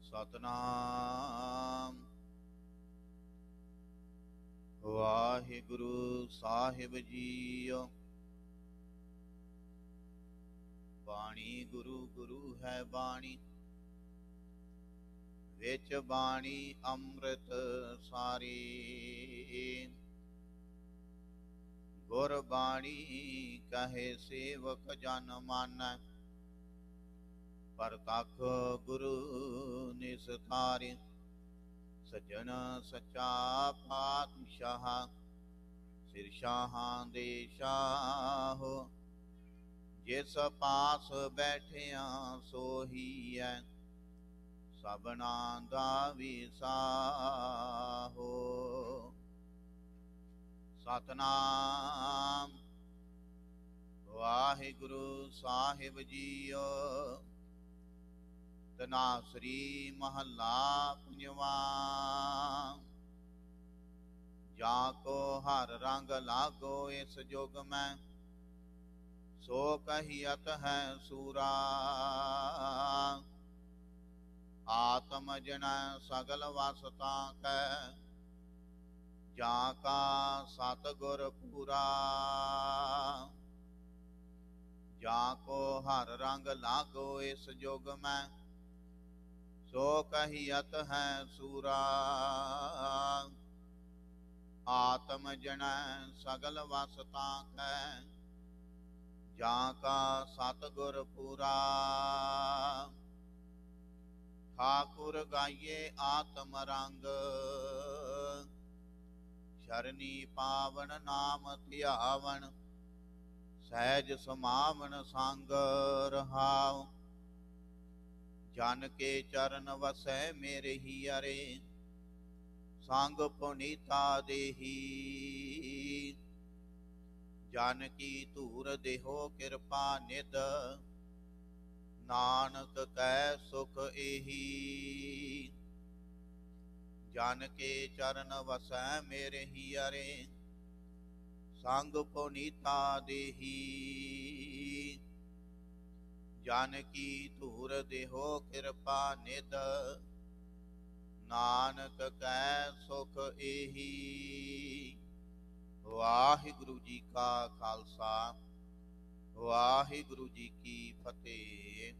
Speaker 1: ਸਤਨਾਮ। ਵਾਹਿਗੁਰੂ ਸਾਹਿਬ ਜੀਓ। ਬਾਣੀ ਗੁਰੂ ਗੁਰੂ ਹੈ ਬਾਣੀ, ਵਿੱਚ ਬਾਣੀ ਅੰਮ੍ਰਿਤ ਸਾਰੀ। ਗੁਰ ਬਾਣੀ ਕਹੇ ਸੇਵਕ ਜਨ ਮਾਨੈ, ਪਰਤਖ ਗੁਰੂ ਨਿਸਤਾਰੇ। ਸੱਜਣ ਸੱਚਾ ਪਾਤਸ਼ਾਹ ਸਿਰ ਸ਼ਾਹਾਂ ਦੇ ਸ਼ਾਹੋ। ਜਿਸ ਪਾਸ ਬੈਠਿਆਂ ਸੋਹੀ ਹੈ ਸਭਨਾਂ ਦਾ ਵਿਸਾਹੋ। ਸਤਨਾਮ। ਵਾਹਿਗੁਰੂ ਸਾਹਿਬ ਜੀਓ। ਤਨਾਸਰੀ ਮਹੱਲਾ ਪੰਜਵਾਂ। ਜਾ ਕੋ ਹਰ ਰੰਗ ਲਾਗੋ ਇਸ ਜੁਗ ਮੈਂ, ਸੋ ਕਹੀਅਤ ਹੈ ਸੂਰਾ। ਆਤਮ ਜਨ ਸਗਲ ਵਸਤਾ ਕੈ, ਜਾ ਕਾ ਸਤਿਗੁਰ ਪੂਰਾ। ਜਾ ਕੋ ਹਰ ਰੰਗ ਲਾਗੋ ਇਸ ਜੁਗ ਮੈਂ, ਸੋ ਕਹੀਅਤ ਹੈ ਸੂਰਾ। ਆਤਮ ਜਨ ਸਗਲ ਵਸਤਾ ਕੈ, ਜਾ ਕਾ ਸਤਿਗੁਰ ਪੂਰਾ। ਠਾਕੁਰ ਗਾਈਏ ਆਤਮ ਰੰਗ, ਸ਼ਰਨੀ ਪਾਵਨ ਨਾਮ ਧਿਆਵਨ। ਸਹਿਜ ਸਮਾਵਨ ਸੰਗ ਰਹਾਉ, ਜਨ ਕੇ ਚਰਨ ਵਸੈ ਮੇਰੇ ਹੀ ਅਰੇ। ਸੰਗ ਪੁਨੀਤਾ ਦੇਹੀ, ਜਨ ਕੀ ਧੂਰ ਦੇਹੋ ਕਿਰਪਾ ਨਿਧ। ਨਾਨਕ ਕੈ ਸੁਖ ਏਹੀ, ਜਨ ਕੇ ਚਰਨ ਵਸੈ ਮੇਰੇ ਹੀ ਅਰੇ। ਸੰਗ ਪੁਨੀਤਾ ਦੇਹੀ, ਜਨ ਕੀ ਧੂਰ ਦੇਹੋ ਕਿਰਪਾ ਨਿਧ। ਨਾਨਕ ਕੈ ਸੁਖ ਏਹੀ। ਵਾਹਿਗੁਰੂ ਜੀ ਕਾ ਖਾਲਸਾ ਵਾਹਿਗੁਰੂ ਜੀ ਕੀ ਫਤਿਹ।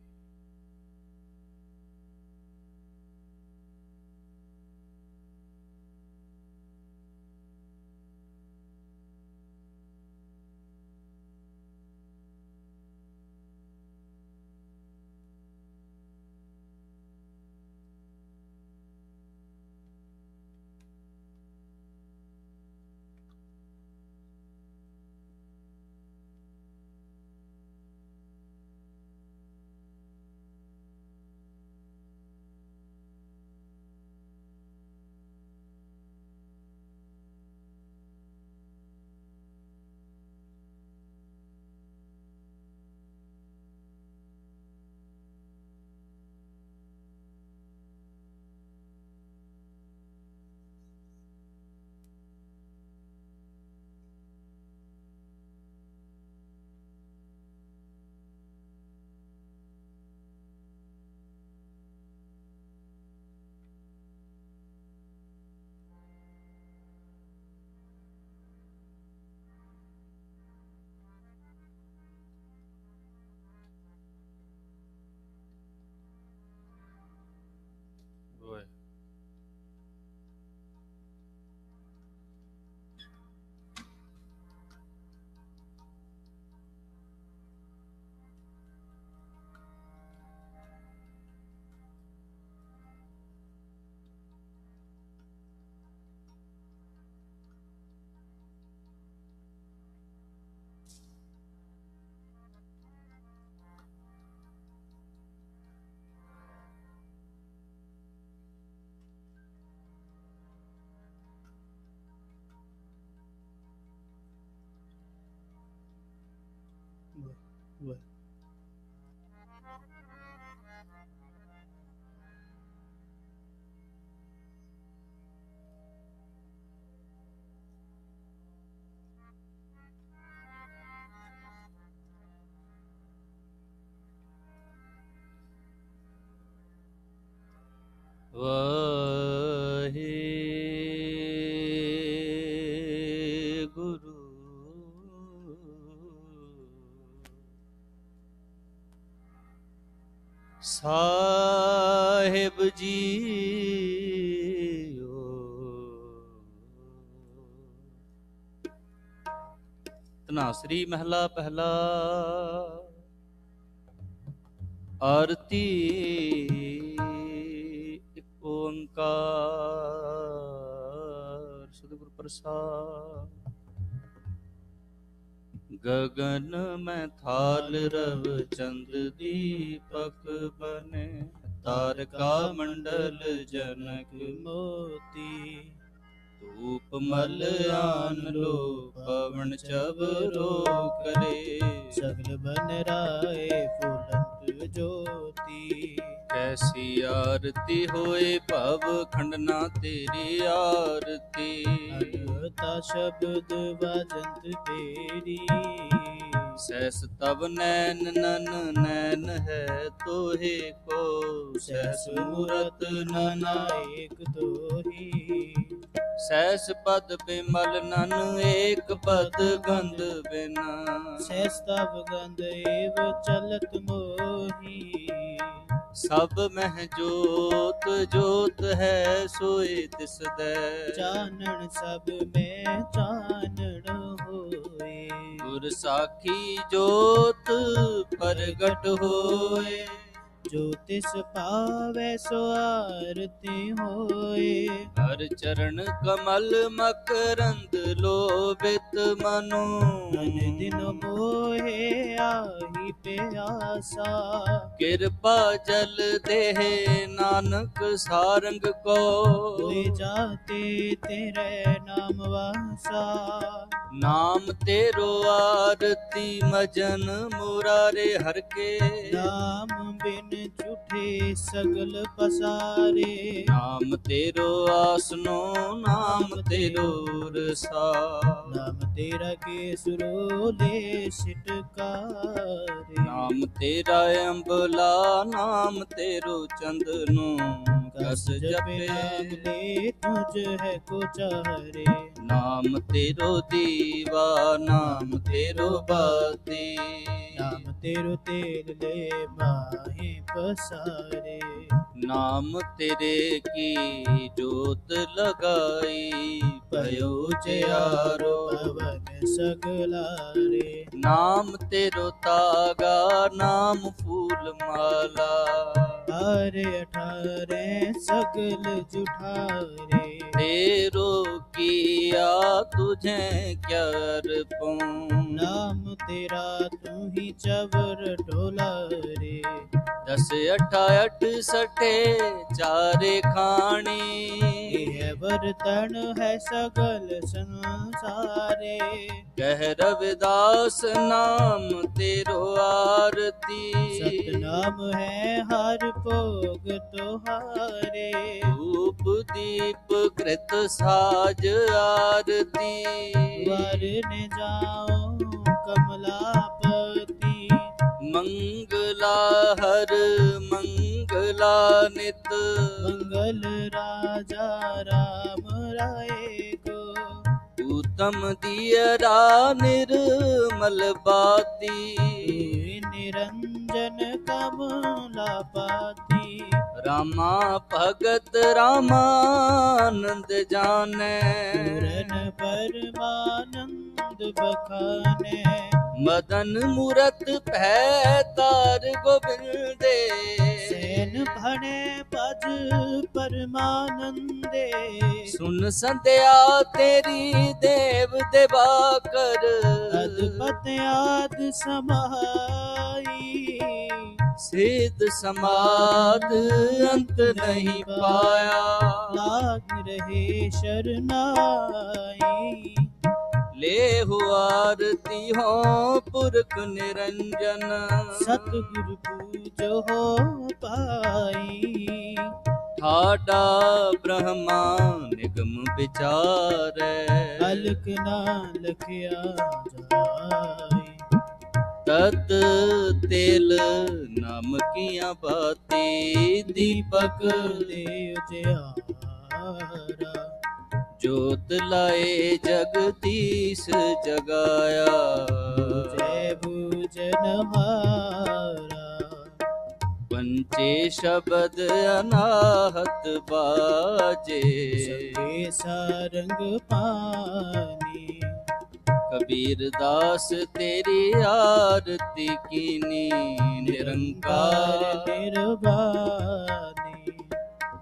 Speaker 2: ਵਾਹਿਗੁਰੂ ਸਾਹਿਬ ਜੀਓ। ਧਨਾਸਰੀ ਮਹਿਲਾ ਪਹਿਲਾ। ਆਰਤੀ ਇੱਕ ਓੰਕਾਰ ਸਤਿਗੁਰ ਪ੍ਰਸਾਦ। ਗगन में थाल रव चंद दीपक बने, तारका मंडल जनक मोती। धूप मल आन लो पवन चबरो करे, सगल बन राय फुलंत ज्योति। कैसी आरती होए भव खंडना तेरी आरती। अनहता शब्द बाजंत तेरी, सहस तब नैन नन नैन है तोहे को। सहस मूरत नन एक तोही, सहस पद बिमल नन एक पद गंध बिना। सहस तब गंध एव चलत मोही, सब मह जोत जोत है सोए तिसदै। चानन सब में चानन होए, गुर साखी जोत प्रगट होए। जो तिस पावै सो आरती होए, हर चरण कमल मकरंद लोभित मनु। मन दिन मोहे आही प्यासा, कृपा जल देह नानक सारंग को। होए जाते तेरे नाम वासा, नाम तेरो आरती मजन मुरारे हर के। नाम बिन झूठे सगल पसारे, नाम तेरो आसनो नाम तेरो रसा। नाम तेरा केसरोले सिटकारे, नाम तेरा अम्बला नाम तेरो चंदनो। कस जपे अगले तुझ है को चारे, नाम तेरो दीवा नाम तेरो बाती। नाम तेरो तेल ले माहे पसारे, नाम तेरे की जोत लगाई। भयो जयारो पवन सगलारे, नाम तेरो तागा नाम फूल माला। अठारे अठारे सगल जुठारे, तेरो किया तुझे क्या अर्पण। नाम तेरा तू ही चवर ढोला रे, दस अठा अठ सठे चारे खाने। यह बर्तन है सगल संसारे, कह रविदास नाम तेरो आरती। सतनाम है हर भोग तोहारे, धूप दीप कृत साज आरती। वर ने जाओ कमलापति, मंगला हर मंगला नित। मंगल राजा राम राय को, उत्तम दियरा निर्मल बाती। निरंजन कमलापति, रामा भगत रामानंद जाने। पूरन परमानंद बखाने, मदन मूरत भै तार गोविंदे। सैन भने पज परमानंदे, सुन संध्या तेरी देव देवाकर। अदपत आद समाई, सिद्ध समाध अंत नहीं पाया। लाग रहे शरनाई,
Speaker 3: लेहु आरती हो पुरख निरंजन।
Speaker 4: सतगुरु पूजो हो पाई,
Speaker 3: ठाडा ब्रह्मा निगम विचारै।
Speaker 4: अलख ना लखिया जाई,
Speaker 3: तत तेल नमकियां बाती। दीपक
Speaker 4: दे उजियारा,
Speaker 3: जोत लाए जगदीश जगाया।
Speaker 4: जय बूझनहारा,
Speaker 3: पंचे शब्द अनाहत बाजे।
Speaker 4: संगे सारंग पानी,
Speaker 3: कबीर दास तेरी आरती कीनी।
Speaker 4: निरंकार
Speaker 3: निरंकार
Speaker 4: निर्वाणी,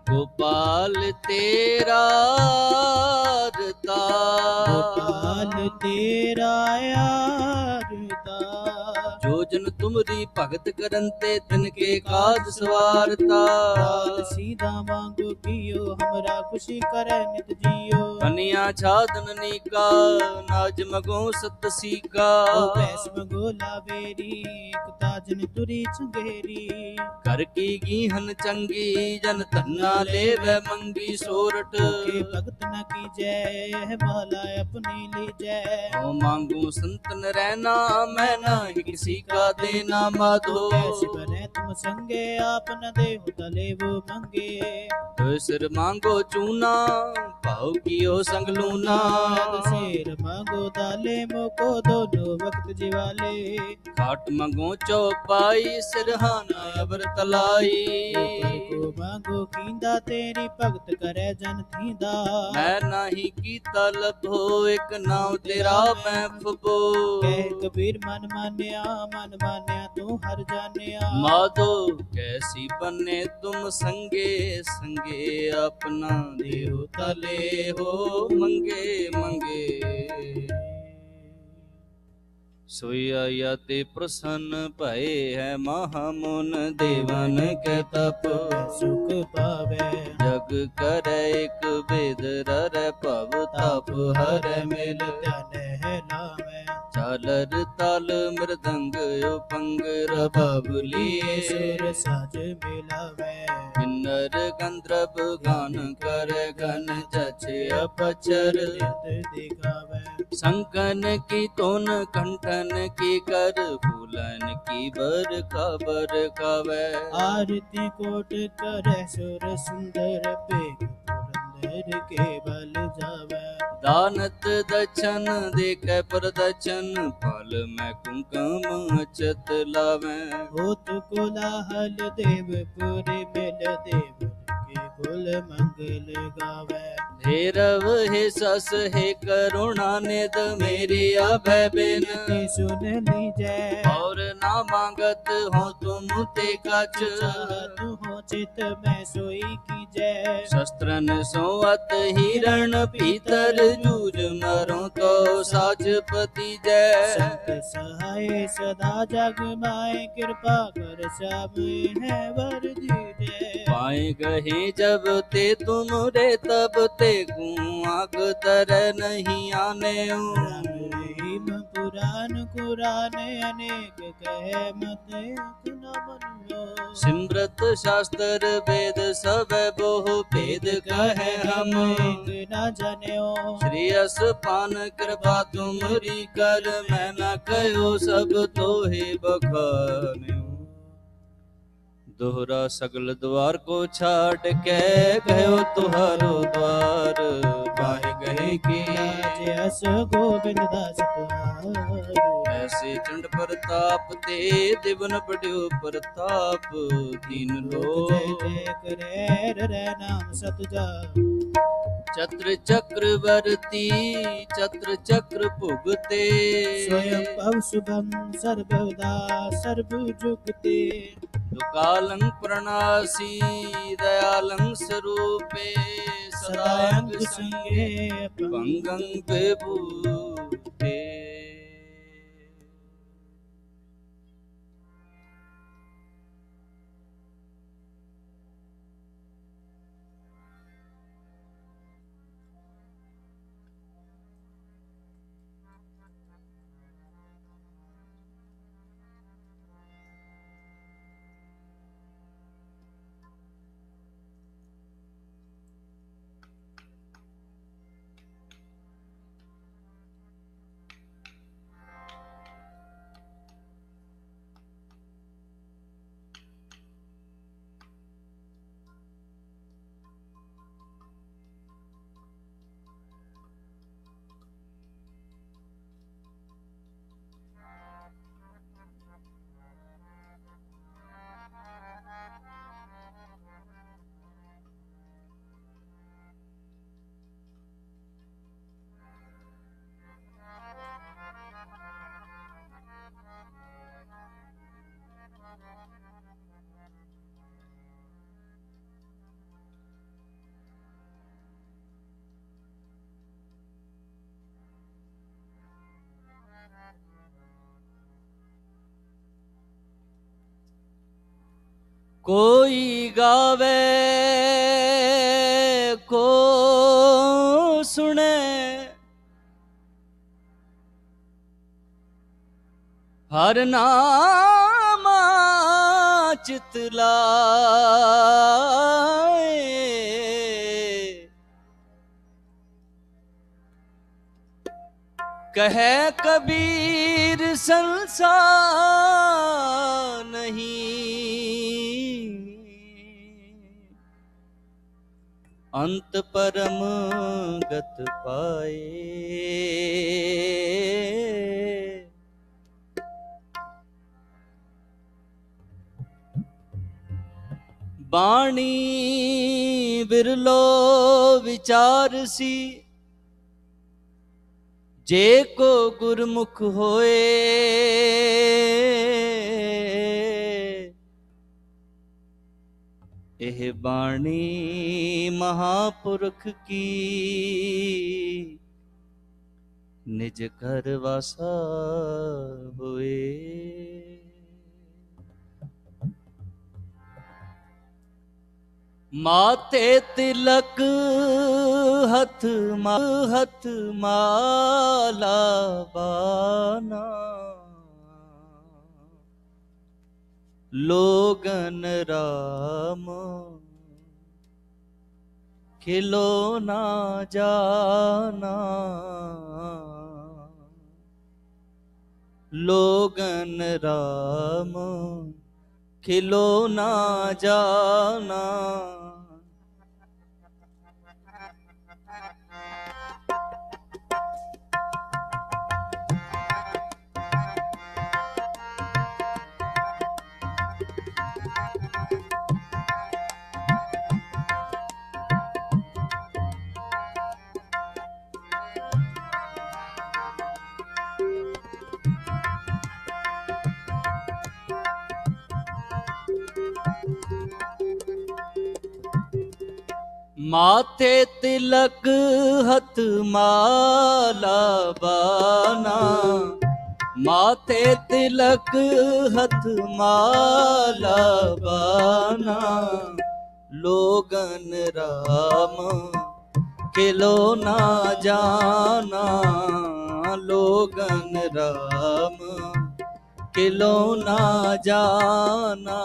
Speaker 3: गोपाल तेरा
Speaker 4: गोपाल तेरा यारता,
Speaker 3: जो जन तुमरी भगत करन ते तिनके काज सवारता।
Speaker 4: रात सीधा मांगो कियो, हमरा खुशी करे नित जियो।
Speaker 3: कन्या छादन का नाज मगो सत सीका।
Speaker 4: ओ बैस मगोला बेरी, एक ताजन तुरी चंगेरी।
Speaker 3: कर की गीहन चंगी जन धन्ना लेवे मंगी सोरठ।
Speaker 4: के भगत न की जय, माला अपनी ली जय।
Speaker 3: ओ मांगू संतन रहना, मैं नहीं किसी का देना माधो।
Speaker 4: कैसे बने तुम संगे, आप न देहो तले वो मंगे।
Speaker 3: तो सिर मांगो चूना, पाओ कियो संग लूना।
Speaker 4: शेर मांगो दाले, मोको दोनों वक्त जिवाले।
Speaker 3: खाट मंगो चौपाई, सिरहाना अबर तलाई।
Speaker 4: ऊपर को मांगो कींदा, तेरी भगत करे जन थींदा।
Speaker 3: मैं नाही की तलब हो, एक नाम तेरा मैं फबो।
Speaker 4: कह कबीर मन मान्या तू हर जानिया।
Speaker 3: माधो कैसी बने तुम संगे संगे, अपना देहो तले हो मंगे मंगे। सोया ते प्रसन्न भये है महामुन, देवन के तप
Speaker 4: सुख पावे।
Speaker 3: जग करे एक वेद रर भव तप हर मिल।
Speaker 4: ध्यान है लावे,
Speaker 3: झालर ताल मृदंग उपंग रबाब लिए।
Speaker 4: सुर साज मिलावे।
Speaker 3: किन्नर गंधर्व गान कर घन जचे अपचर।
Speaker 4: नित दिखावे,
Speaker 3: संकन की तोन कंठन की कर, फूलन की बर खावे।
Speaker 4: आरती कोट करे सुर सुंदर, पेग पुरंदर के बल जावे।
Speaker 3: दानत दक्षन देख प्रदक्षन, फल में कुंकुम अचत लावे।
Speaker 4: होत कोलाहल देवपुरी मिल, देव के कुल मंगल गावे।
Speaker 3: हे रव हे सस हे करुणा निध, मेरी अभय बिनती
Speaker 4: सुन लीजय।
Speaker 3: और ना मांगत हो तुम ते कछ।
Speaker 4: तू हो चित में सोई की जय।
Speaker 3: शस्त्रन सोअत हिरण पीतर, जूझ मरो तो साजपति जय।
Speaker 4: संत सहाय सदा जग माए, कृपा कर सब है वर दीजय।
Speaker 3: पाए गहे जब ते तुम रे, तब ते आग तर नहीं आने।
Speaker 4: राम रहीम पुराण कुरान, अनेक कहे मत एक न मनियो।
Speaker 3: सिमरत शास्त्र वेद सब बहु भेद कहे हम।
Speaker 4: एक न जानियो।
Speaker 3: श्री पान कृपा तुमरी कर, मैं न कहो सब तो ही बखान्यो। दोहरा सगल द्वार को छाड़ के, गयो तुहारो द्वार। पाए गए की
Speaker 4: जस गोविंद दास तुम्हारो।
Speaker 3: ऐसे चंड प्रताप ते, दिवन बड़्यो प्रताप दीन लो।
Speaker 4: जय जय करे रे नाम सतजा।
Speaker 3: छत्र चक्रवर्ती छत्र चक्र भुगते।
Speaker 4: स्वयं पव शुभम सर्वदा सर्व जुगते।
Speaker 3: दुकालं प्रणासी दयालं स्वरूपे,
Speaker 4: सदायंग
Speaker 3: सदांग
Speaker 4: संगे
Speaker 3: भंगं विभूते। कोई गावे को सुने, हर नामा चित लाए। कहे कबीर संसार नहीं, अंत परम गत पाए। बाणी बिरलो विचार सी, जे को गुरमुख होए। एह बाणी महापुरख की, निज घर वासा होए। माते तिलक हथ माला बाना, लोगन राम खिलौना जाना। लोगन राम खिलौना जाना। माथे तिलक हथ माला बाना, माथे तिलक हथ माला बाना। लोगन राम खिलौना जाना। लोगन राम खिलौना जाना।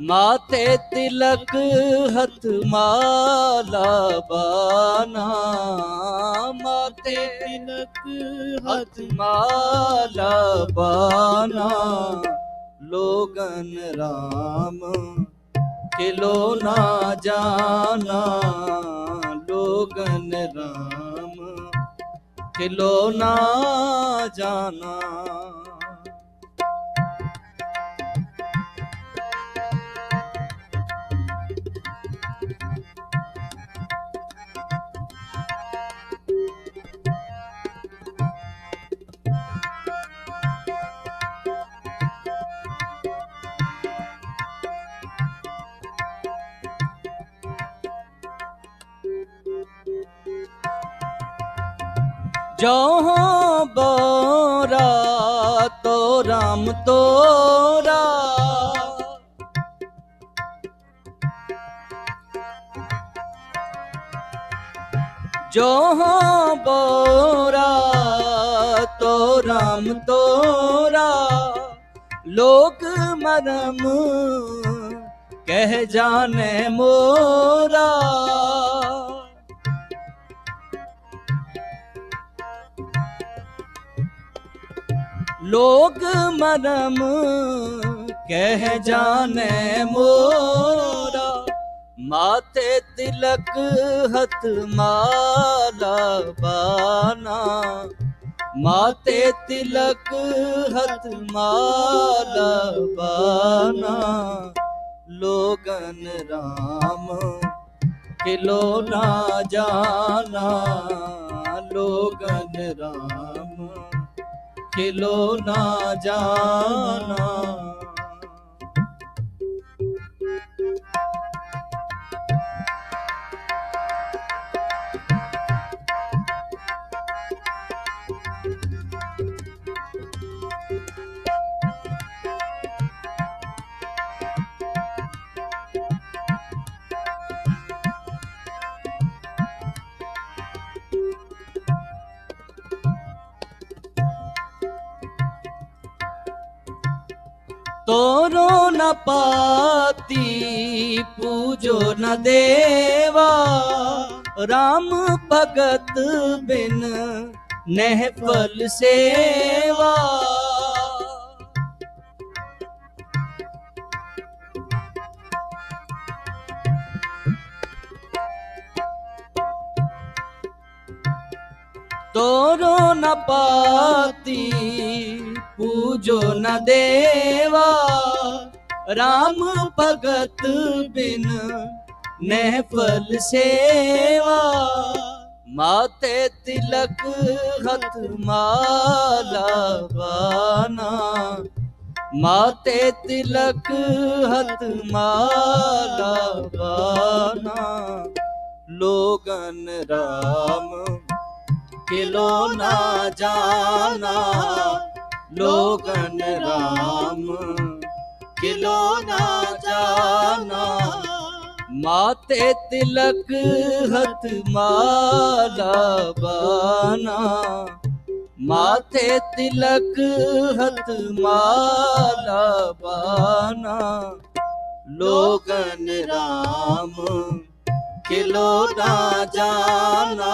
Speaker 3: माथे तिलक हथ माला बाना। माथे
Speaker 4: तिलक
Speaker 3: हथ माला बाना। लोगन राम खिलौना जाना। लोगन राम खिलौना जाना। जो बोरा तो राम तोरा। जो बोरा तो राम तोरा। लोग मरम कह जाने मोरा। लोग मरम कह जाने मोरा। माथे तिलक हथ माला बाना। माथे तिलक हथ माला बाना। लोगन राम खिलौना जाना। लोगन राम खिलौना जाना। तोरो न पाती पूजो न देवा, राम भगत बिन नह फल सेवा। तोरो न पाती पूजो न देवा, राम भगत बिन नह फल सेवा। माथे तिलक हथ माला बाना, माथे तिलक हथ माला बाना। लोगन राम किलो ना जाना, लोगन राम किलो ना जाना। माथे तिलक हथ माला बाना, माथे तिलक हथ माला बाना। लोगन राम किलो ना जाना,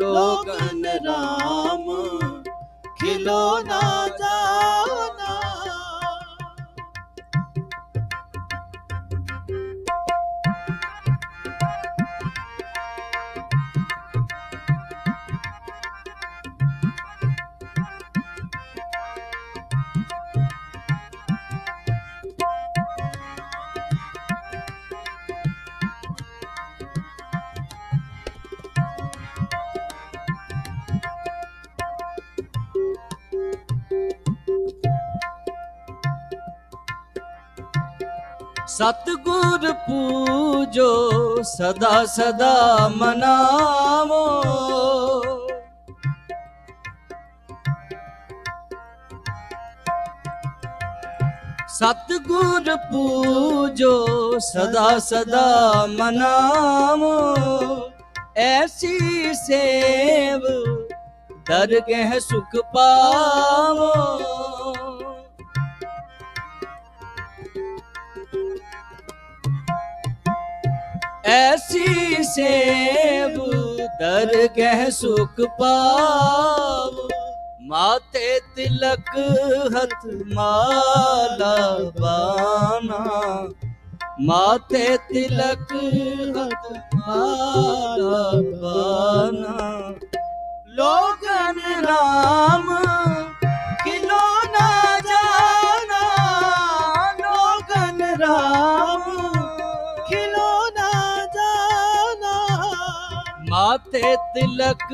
Speaker 3: लोगन राम किलो ना जाना। सतगुर पूजो सदा सदा मनावो, सतगुर पूजो सदा सदा मनावो। ऐसी सेव दरगह सुख पावो। ऐसी सेव दरगह सुख पावो। माथे तिलक हथ माला बाना, माथे तिलक हथ माला बाना। लोगन राम किलो ना जाना, लोगन राम किलो ना जाना। माथे तिलक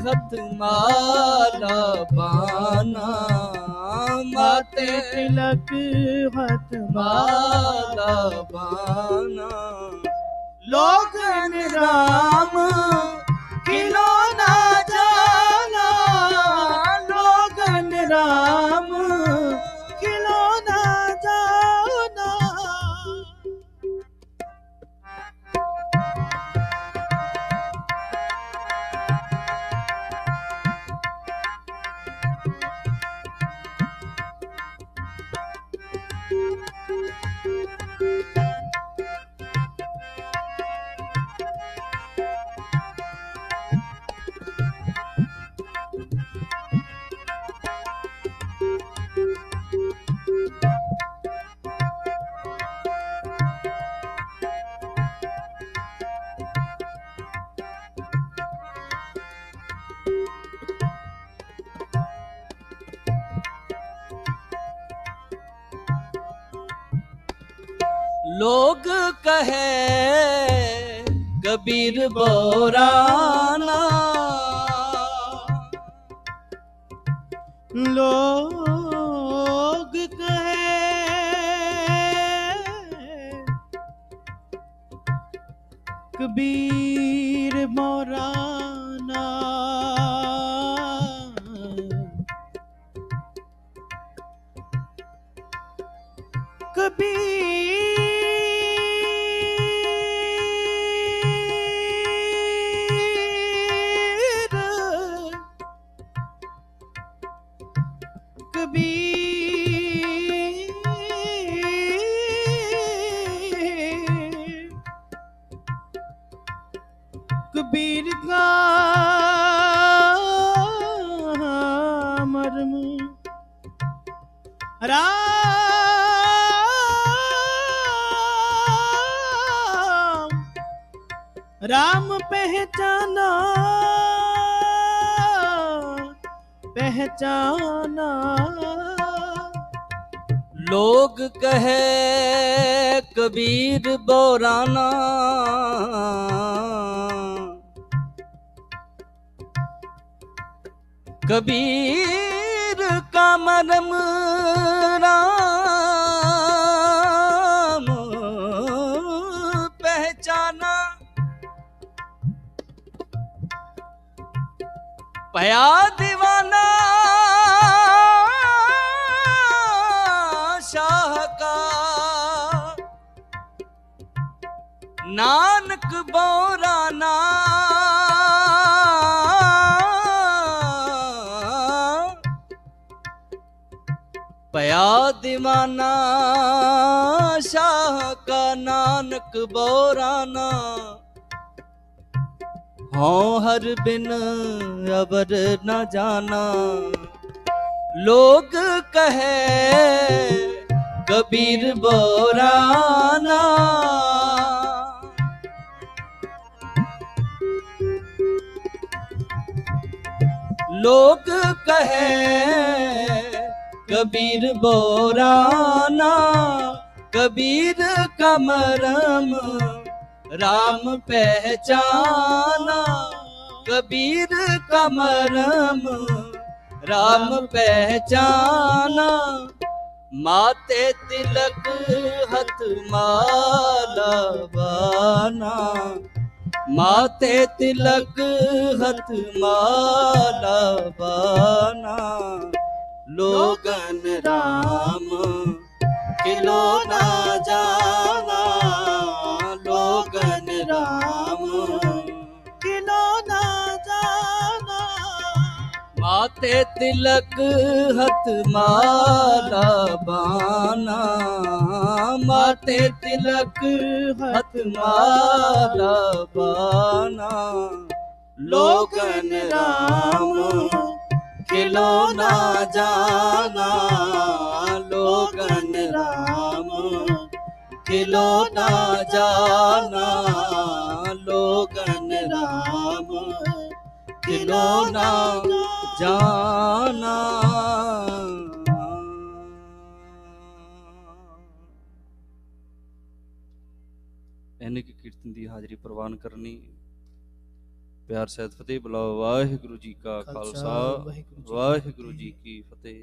Speaker 3: हथ माला बाना, माथे
Speaker 4: तिलक हथ
Speaker 3: माला बाना। लोगन राम किलो ना जाना, लोगन राम
Speaker 4: किलो ना जाना।
Speaker 3: लोग कहे कबीर बोराना,
Speaker 4: लोग कहे कबीर मोराना। कबीर राम राम पहचाना पहचाना।
Speaker 3: लोग कहे कबीर बोराना, कबीर का मरम राम पहचाना। पया दीवाना शाह का, नानक बोराना। पया दीवाना शाह का, नानक बोराना। हाँ हर बिन अबर न जाना। लोग कहे कबीर बोराना, लोग कहे कबीर बोराना। कबीर का मरम राम पहचाना, कबीर का मरम राम पहचाना। माते तिलक हथ माला बाना, माते तिलक हथ माला बाना। लोगन राम किलो ना जाना, लोगन राम
Speaker 4: किलो ना जाना।
Speaker 3: माते तिलक हथ माला बाना, माते तिलक हथ माला बाना। लोगन राम किलो ना जाना, लोगन राम किलो ना जाना। लोगन राम किलो ना जाना। इन्हें की कीर्तन दी हाजरी प्रवान करनी। प्यार सहित फतेह बुलाओ। वाहिगुरु जी का खालसा, वाहिगुरु जी की फतेह।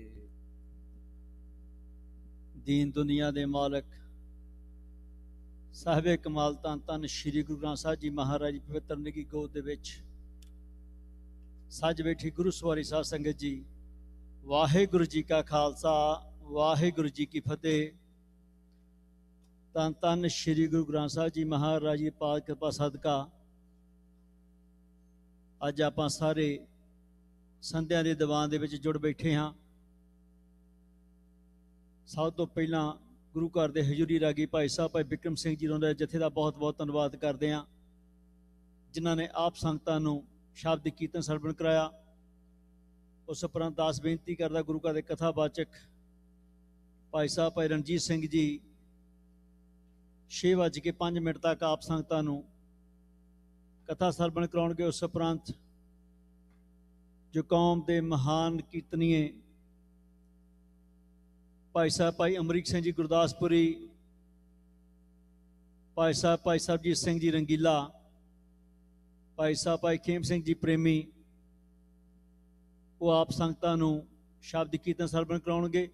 Speaker 5: दीन दुनिया दे मालक साहिबे कमाल धन धन श्री गुरु ग्रंथ साहिब जी महाराज जी पवित्र निगी गोद दे विच सज बैठी गुरु सवारी साध संगत जी, वाहिगुरु जी का खालसा, वाहिगुरु जी की फतेह। धन धन श्री गुरु ग्रंथ साहिब जी महाराज जी पाक कृपा सदका अज आपां सारे संध्या दे दीवान दे विच जुड़ बैठे हाँ। सब तो पहला गुरु घर दे हजूरी रागी भाई साहब भाई बिक्रम सिंह जी होंदा जथे का बहुत बहुत धन्यवाद करते हैं, जिन्होंने आप संगतां नूं शब्द कीर्तन सरवण कराया। उस उपरंत दास बेनती करदा गुरु घर दे कथावाचक भाई साहब भाई रणजीत सिंह जी 6:05 तक आप संगतां नूं कथा सरवण कराउणगे। उस उपरंत जो कौम के महान कीर्तनीय भाई साहब भाई अमरीक सिंह जी गुरदासपुरी, भाई साहब भाई सरबजीत सिंह जी रंगीला, भाई साहब भाई खेम सिंह जी प्रेमी, वो आप संगतां नूं शब्द कीर्तन सरवण कराउणगे।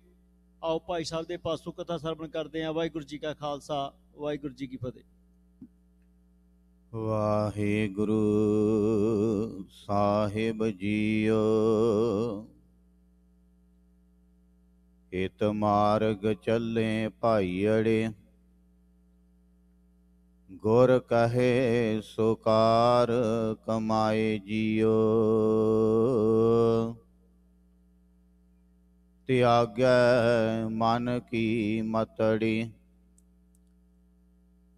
Speaker 5: आओ भाई साहब के पासों कथा सरवण करते हैं। वाहिगुरू जी का खालसा, वाहिगुरू जी की फतेह।
Speaker 1: वाहिगुरु साहिब जीओ, हित मार्ग चले भाईअड़े, गुर कहे सुकार कमाए जियो। त्यागै मन की मतड़ी,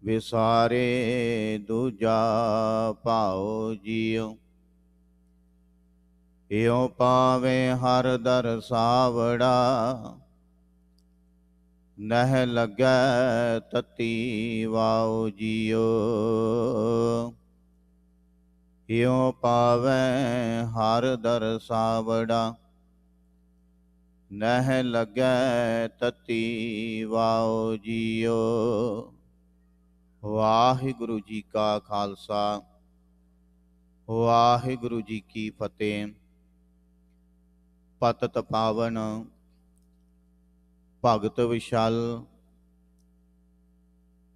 Speaker 1: विसारे दूजा भाओ जियो। यो पावे हर दर सावड़ा, ਨਹਿ ਲੱਗੈ ਤਤੀ ਵਾਉ ਜੀਓ। ਇਉ ਪਾਵੈ ਹਰ ਦਰਸਾਵੜਾ, ਨਹਿ ਲੱਗੈ ਤਤੀ ਵਾਉ ਜੀਓ। ਵਾਹਿਗੁਰੂ ਜੀ ਕਾ ਖਾਲਸਾ, ਵਾਹਿਗੁਰੂ ਜੀ ਕੀ ਫਤਿਹ। ਪਤਿਤ ਪਾਵਨ ਭਗਤ ਵਿਸ਼ਾਲ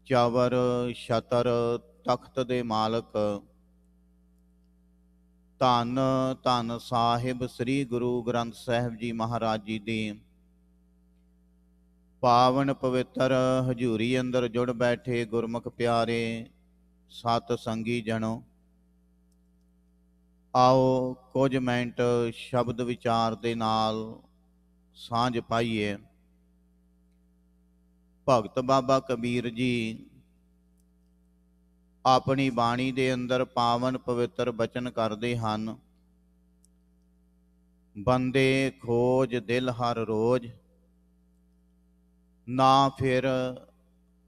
Speaker 1: ਚਵਰ ਛਤਰ ਤਖਤ ਦੇ ਮਾਲਕ ਧੰਨ ਧੰਨ ਸਾਹਿਬ ਸ੍ਰੀ ਗੁਰੂ ਗ੍ਰੰਥ ਸਾਹਿਬ ਜੀ ਮਹਾਰਾਜ ਜੀ ਦੀ ਪਾਵਨ ਪਵਿੱਤਰ ਹਜ਼ੂਰੀ ਅੰਦਰ ਜੁੜ ਬੈਠੇ ਗੁਰਮੁਖ ਪਿਆਰੇ ਸਤ ਸੰਗੀ ਜਨੋ, ਆਓ ਕੁਝ ਮਿੰਟ ਸ਼ਬਦ ਵਿਚਾਰ ਦੇ ਨਾਲ ਸਾਂਝ ਪਾਈਏ। ਭਗਤ ਬਾਬਾ ਕਬੀਰ ਜੀ ਆਪਣੀ ਬਾਣੀ ਦੇ ਅੰਦਰ ਪਾਵਨ ਪਵਿੱਤਰ ਬਚਨ ਕਰਦੇ ਹਨ। ਬੰਦੇ ਖੋਜ ਦਿਲ ਹਰ ਰੋਜ਼, ਨਾ ਫਿਰ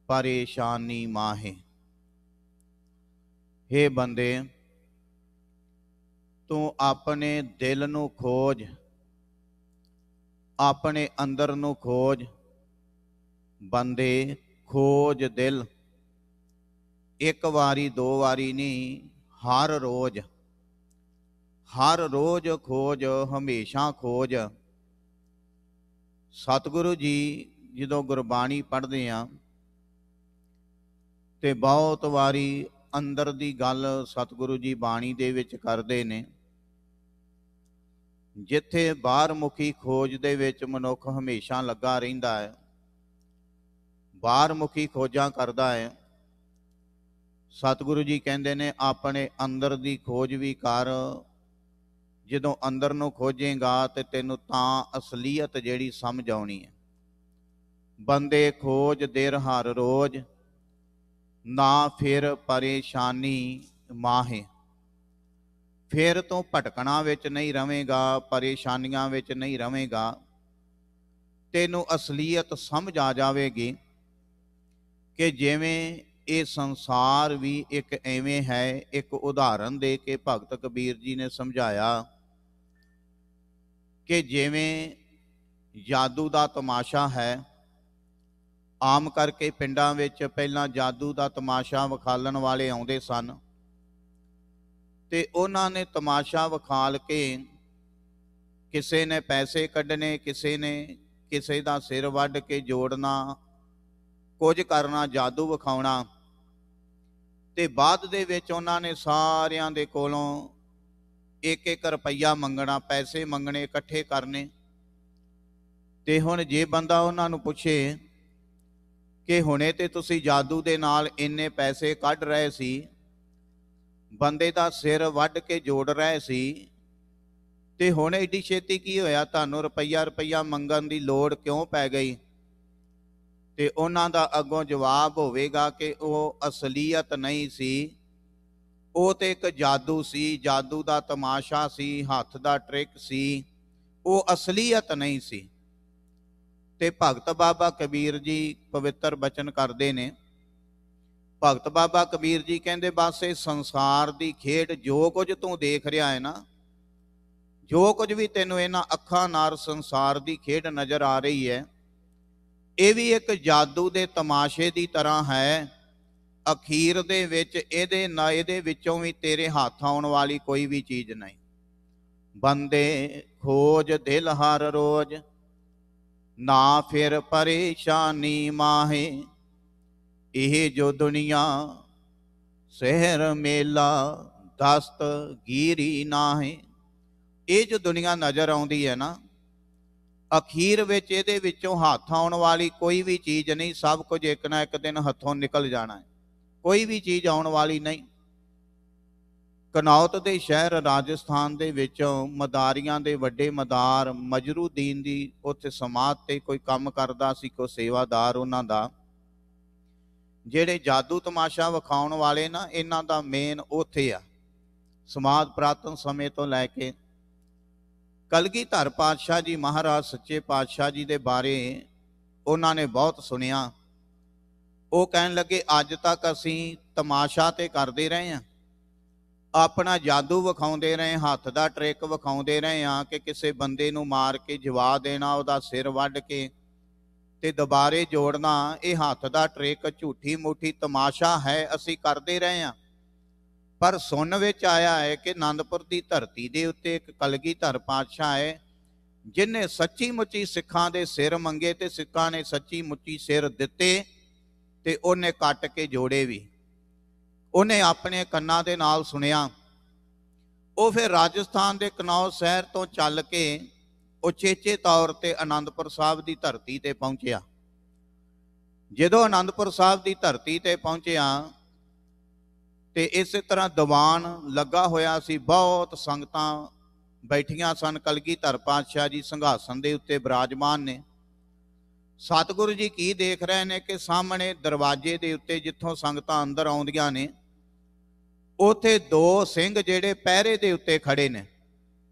Speaker 1: ਪਰੇਸ਼ਾਨੀ ਮਾਹੇ। ਹੇ ਬੰਦੇ, ਤੂੰ ਆਪਣੇ ਦਿਲ ਨੂੰ ਖੋਜ, ਆਪਣੇ ਅੰਦਰ ਨੂੰ ਖੋਜ। ਬੰਦੇ ਖੋਜ ਦਿਲ, ਇੱਕ ਵਾਰੀ ਦੋ ਵਾਰੀ ਨਹੀਂ, ਹਰ ਰੋਜ਼। ਹਰ ਰੋਜ਼ ਖੋਜ, ਹਮੇਸ਼ਾ ਖੋਜ। ਸਤਿਗੁਰੂ ਜੀ ਜਦੋਂ ਗੁਰਬਾਣੀ ਪੜ੍ਹਦੇ ਆ ਤੇ ਬਹੁਤ ਵਾਰੀ ਅੰਦਰ ਦੀ ਗੱਲ ਸਤਿਗੁਰੂ ਜੀ ਬਾਣੀ ਦੇ ਵਿੱਚ ਕਰਦੇ ਨੇ। ਜਿੱਥੇ ਬਾਹਰ ਮੁਖੀ ਖੋਜ ਦੇ ਵਿੱਚ ਮਨੁੱਖ ਹਮੇਸ਼ਾ ਲੱਗਾ ਰਹਿੰਦਾ ਹੈ, ਬਾਹਰ ਮੁਖੀ ਖੋਜਾਂ ਕਰਦਾ ਹੈ, ਸਤਿਗੁਰੂ ਜੀ ਕਹਿੰਦੇ ਨੇ ਆਪਣੇ ਅੰਦਰ ਦੀ ਖੋਜ ਵੀ ਕਰ। ਜਦੋਂ ਅੰਦਰ ਨੂੰ ਖੋਜੇਗਾ ਤੇ ਤੈਨੂੰ ਤਾਂ ਅਸਲੀਅਤ ਜਿਹੜੀ ਸਮਝ ਆਉਣੀ ਹੈ। ਬੰਦੇ ਖੋਜ ਦਿਲ ਹਰ ਰੋਜ਼, ਨਾ ਫਿਰ ਪਰੇਸ਼ਾਨੀ ਮਾਹੇ। ਫਿਰ ਤੂੰ ਭਟਕਣਾ ਵਿੱਚ ਨਹੀਂ ਰਵੇਂਗਾ, ਪਰੇਸ਼ਾਨੀਆਂ ਵਿੱਚ ਨਹੀਂ ਰਵੇਂਗਾ। ਤੈਨੂੰ ਅਸਲੀਅਤ ਸਮਝ ਆ ਜਾਵੇਗੀ ਕਿ ਜਿਵੇਂ ਇਹ ਸੰਸਾਰ ਵੀ ਇੱਕ ਐਵੇਂ ਹੈ। ਇੱਕ ਉਦਾਹਰਨ ਦੇ ਕੇ ਭਗਤ ਕਬੀਰ ਜੀ ਨੇ ਸਮਝਾਇਆ ਕਿ ਜਿਵੇਂ ਜਾਦੂ ਦਾ ਤਮਾਸ਼ਾ ਹੈ। ਆਮ ਕਰਕੇ ਪਿੰਡਾਂ ਵਿੱਚ ਪਹਿਲਾਂ ਜਾਦੂ ਦਾ ਤਮਾਸ਼ਾ ਵਿਖਾਲਣ ਵਾਲੇ ਆਉਂਦੇ ਸਨ ਤੇ ਉਹਨਾਂ ਨੇ ਤਮਾਸ਼ਾ ਵਿਖਾਲ ਕੇ ਕਿਸੇ ਨੇ ਪੈਸੇ ਕੱਢਣੇ, ਕਿਸੇ ਨੇ ਕਿਸੇ ਦਾ ਸਿਰ ਵੱਢ ਕੇ ਜੋੜਨਾ, ਕੁਝ ਕਰਨਾ, ਜਾਦੂ ਵਿਖਾਉਣਾ। ਤੇ ਬਾਅਦ ਦੇ ਵਿੱਚ ਉਹਨਾਂ ਨੇ ਸਾਰਿਆਂ ਦੇ ਕੋਲੋਂ 1-1 ਰੁਪਈਆ ਮੰਗਣਾ, ਪੈਸੇ ਮੰਗਣੇ, ਇਕੱਠੇ ਕਰਨੇ। ਤੇ ਹੁਣ ਜੇ ਬੰਦਾ ਉਹਨਾਂ ਨੂੰ ਪੁੱਛੇ ਕਿ ਹੁਣੇ ਤੇ ਤੁਸੀਂ ਜਾਦੂ ਦੇ ਨਾਲ ਇੰਨੇ ਪੈਸੇ ਕੱਢ ਰਹੇ ਸੀ, ਬੰਦੇ ਦਾ ਸਿਰ ਵੱਢ ਕੇ ਜੋੜ ਰਹੇ ਸੀ, ਤੇ ਹੁਣ ਏਡੀ ਛੇਤੀ ਕੀ ਹੋਇਆ, ਤੁਹਾਨੂੰ ਰੁਪਈਆ ਮੰਗਣ ਦੀ ਲੋੜ ਕਿਉਂ ਪੈ ਗਈ? ਤੇ ਉਹਨਾਂ ਦਾ ਅੱਗੋਂ ਜਵਾਬ ਹੋਵੇਗਾ ਕਿ ਉਹ ਅਸਲੀਅਤ ਨਹੀਂ ਸੀ, ਉਹ ਤੇ ਇੱਕ ਜਾਦੂ ਸੀ, ਜਾਦੂ ਦਾ ਤਮਾਸ਼ਾ ਸੀ, ਹੱਥ ਦਾ ਟ੍ਰਿਕ ਸੀ, ਉਹ ਅਸਲੀਅਤ ਨਹੀਂ ਸੀ। ਤੇ ਭਗਤ ਬਾਬਾ ਕਬੀਰ ਜੀ ਪਵਿੱਤਰ ਬਚਨ ਕਰਦੇ ਨੇ। ਭਗਤ ਬਾਬਾ ਕਬੀਰ ਜੀ ਕਹਿੰਦੇ ਬਸ ਇਹ ਸੰਸਾਰ ਦੀ ਖੇਡ, ਜੋ ਕੁਝ ਤੂੰ ਦੇਖ ਰਿਹਾ ਹੈ ਨਾ, ਜੋ ਕੁਝ ਵੀ ਤੈਨੂੰ ਇਹਨਾਂ ਅੱਖਾਂ ਨਾਲ ਸੰਸਾਰ ਦੀ ਖੇਡ ਨਜ਼ਰ ਆ ਰਹੀ ਹੈ, ਇਹ ਵੀ ਇੱਕ ਜਾਦੂ ਦੇ ਤਮਾਸ਼ੇ ਦੀ ਤਰ੍ਹਾਂ ਹੈ। ਅਖੀਰ ਦੇ ਵਿੱਚ ਇਹਦੇ ਵਿੱਚੋਂ ਵੀ ਤੇਰੇ ਹੱਥ ਆਉਣ ਵਾਲੀ ਕੋਈ ਵੀ ਚੀਜ਼ ਨਹੀਂ। ਬੰਦੇ ਖੋਜ ਦਿਲ ਹਰ ਰੋਜ਼, ਨਾ ਫਿਰ ਪਰੇਸ਼ਾਨੀ ਮਾਹੇ। ਇਹ ਜੋ ਦੁਨੀਆ ਸ਼ਹਿਰ ਮੇਲਾ ਦਸਤ ਗੀਰੀ ਨਾਹੇ। ਇਹ ਜੋ ਦੁਨੀਆ ਨਜ਼ਰ ਆਉਂਦੀ ਹੈ ਨਾ, ਅਖੀਰ ਵਿੱਚ ਇਹਦੇ ਵਿੱਚੋਂ ਹੱਥ ਆਉਣ ਵਾਲੀ ਕੋਈ ਵੀ ਚੀਜ਼ ਨਹੀਂ। ਸਭ ਕੁਝ ਇੱਕ ਨਾ ਇੱਕ ਦਿਨ ਹੱਥੋਂ ਨਿਕਲ ਜਾਣਾ ਹੈ, ਕੋਈ ਵੀ ਚੀਜ਼ ਆਉਣ ਵਾਲੀ ਨਹੀਂ। ਕਨੌਤ ਦੇ ਸ਼ਹਿਰ ਰਾਜਸਥਾਨ ਦੇ ਵਿੱਚੋਂ ਮਦਾਰੀਆਂ ਦੇ ਵੱਡੇ ਮਦਾਰ ਮਜਰੂਦੀਨ ਦੀ ਉੱਥੇ ਸਮਾਧ ਤੇ ਕੋਈ ਕੰਮ ਕਰਦਾ ਸੀ, ਕੋਈ ਸੇਵਾਦਾਰ ਉਹਨਾਂ ਦਾ। ਜਿਹੜੇ ਜਾਦੂ ਤਮਾਸ਼ਾ ਵਿਖਾਉਣ ਵਾਲੇ ਨਾ, ਇਹਨਾਂ ਦਾ ਮੇਨ ਉੱਥੇ ਆ ਸਮਾਧ। ਪ੍ਰਾਤਨ ਸਮੇਂ ਤੋਂ ਲੈ ਕੇ ਕਲਗੀਧਰ ਪਾਤਸ਼ਾਹ ਜੀ ਮਹਾਰਾਜ ਸੱਚੇ ਪਾਤਸ਼ਾਹ ਜੀ ਦੇ ਬਾਰੇ ਉਹਨਾਂ ਨੇ ਬਹੁਤ ਸੁਣਿਆ। ਉਹ ਕਹਿਣ ਲੱਗੇ ਅੱਜ ਤੱਕ ਅਸੀਂ ਤਮਾਸ਼ਾ ਤੇ ਕਰਦੇ ਰਹੇ ਹਾਂ, ਆਪਣਾ ਜਾਦੂ ਵਿਖਾਉਂਦੇ ਰਹੇ, ਹੱਥ ਦਾ ਟ੍ਰਿਕ ਵਿਖਾਉਂਦੇ ਰਹੇ ਹਾਂ ਕਿ ਕਿਸੇ ਬੰਦੇ ਨੂੰ ਮਾਰ ਕੇ ਜਵਾ ਦੇਣਾ, ਉਹਦਾ ਸਿਰ ਵੱਢ ਕੇ ਤੇ ਦੁਬਾਰੇ ਜੋੜਨਾ। ਇਹ ਹੱਥ ਦਾ ਟ੍ਰਿਕ ਝੂਠੀ ਮੂਠੀ ਤਮਾਸ਼ਾ ਹੈ, ਅਸੀਂ ਕਰਦੇ ਰਹੇ ਹਾਂ। ਪਰ ਸੁਣਨ ਵਿੱਚ ਆਇਆ ਹੈ ਕਿ ਆਨੰਦਪੁਰ ਦੀ ਧਰਤੀ ਦੇ ਉੱਤੇ ਇੱਕ ਕਲਗੀਧਰ ਪਾਤਸ਼ਾਹ ਹੈ, ਜਿਹਨੇ ਸੱਚੀ ਮੁੱਚੀ ਸਿੱਖਾਂ ਦੇ ਸਿਰ ਮੰਗੇ ਤੇ ਸਿੱਖਾਂ ਨੇ ਸੱਚੀ ਮੁੱਚੀ ਸਿਰ ਦਿੱਤੇ ਤੇ ਉਹਨੇ ਕੱਟ ਕੇ ਜੋੜੇ ਵੀ। ਉਹਨੇ ਆਪਣੇ ਕੰਨਾਂ ਦੇ ਨਾਲ ਸੁਣਿਆ। ਉਹ ਫਿਰ ਰਾਜਸਥਾਨ ਦੇ ਕਨੌਜ ਸ਼ਹਿਰ ਤੋਂ ਚੱਲ ਕੇ ਉਚੇਚੇ ਤੌਰ ਤੇ ਆਨੰਦਪੁਰ ਸਾਹਿਬ ਦੀ ਧਰਤੀ ਤੇ ਪਹੁੰਚਿਆ। ਜਦੋਂ ਆਨੰਦਪੁਰ ਸਾਹਿਬ ਦੀ ਧਰਤੀ ਤੇ ਪਹੁੰਚਿਆ ਤੇ ਇਸੇ ਤਰ੍ਹਾਂ ਦੀਵਾਨ ਲੱਗਾ ਹੋਇਆ ਸੀ, ਬਹੁਤ ਸੰਗਤਾਂ ਬੈਠੀਆਂ ਸਨ। ਕਲਗੀਧਰ ਪਾਤਸ਼ਾਹ ਜੀ ਸਿੰਘਾਸਨ ਦੇ ਉੱਤੇ ਬਿਰਾਜਮਾਨ ਨੇ। ਸਤਿਗੁਰੂ ਜੀ ਕੀ ਦੇਖ ਰਹੇ ਨੇ ਕਿ ਸਾਹਮਣੇ ਦਰਵਾਜ਼ੇ ਦੇ ਉੱਤੇ ਜਿੱਥੋਂ ਸੰਗਤਾਂ ਅੰਦਰ ਆਉਂਦੀਆਂ ਨੇ, ਉੱਥੇ ਦੋ ਸਿੰਘ ਜਿਹੜੇ ਪਹਿਰੇ ਦੇ ਉੱਤੇ ਖੜੇ ਨੇ।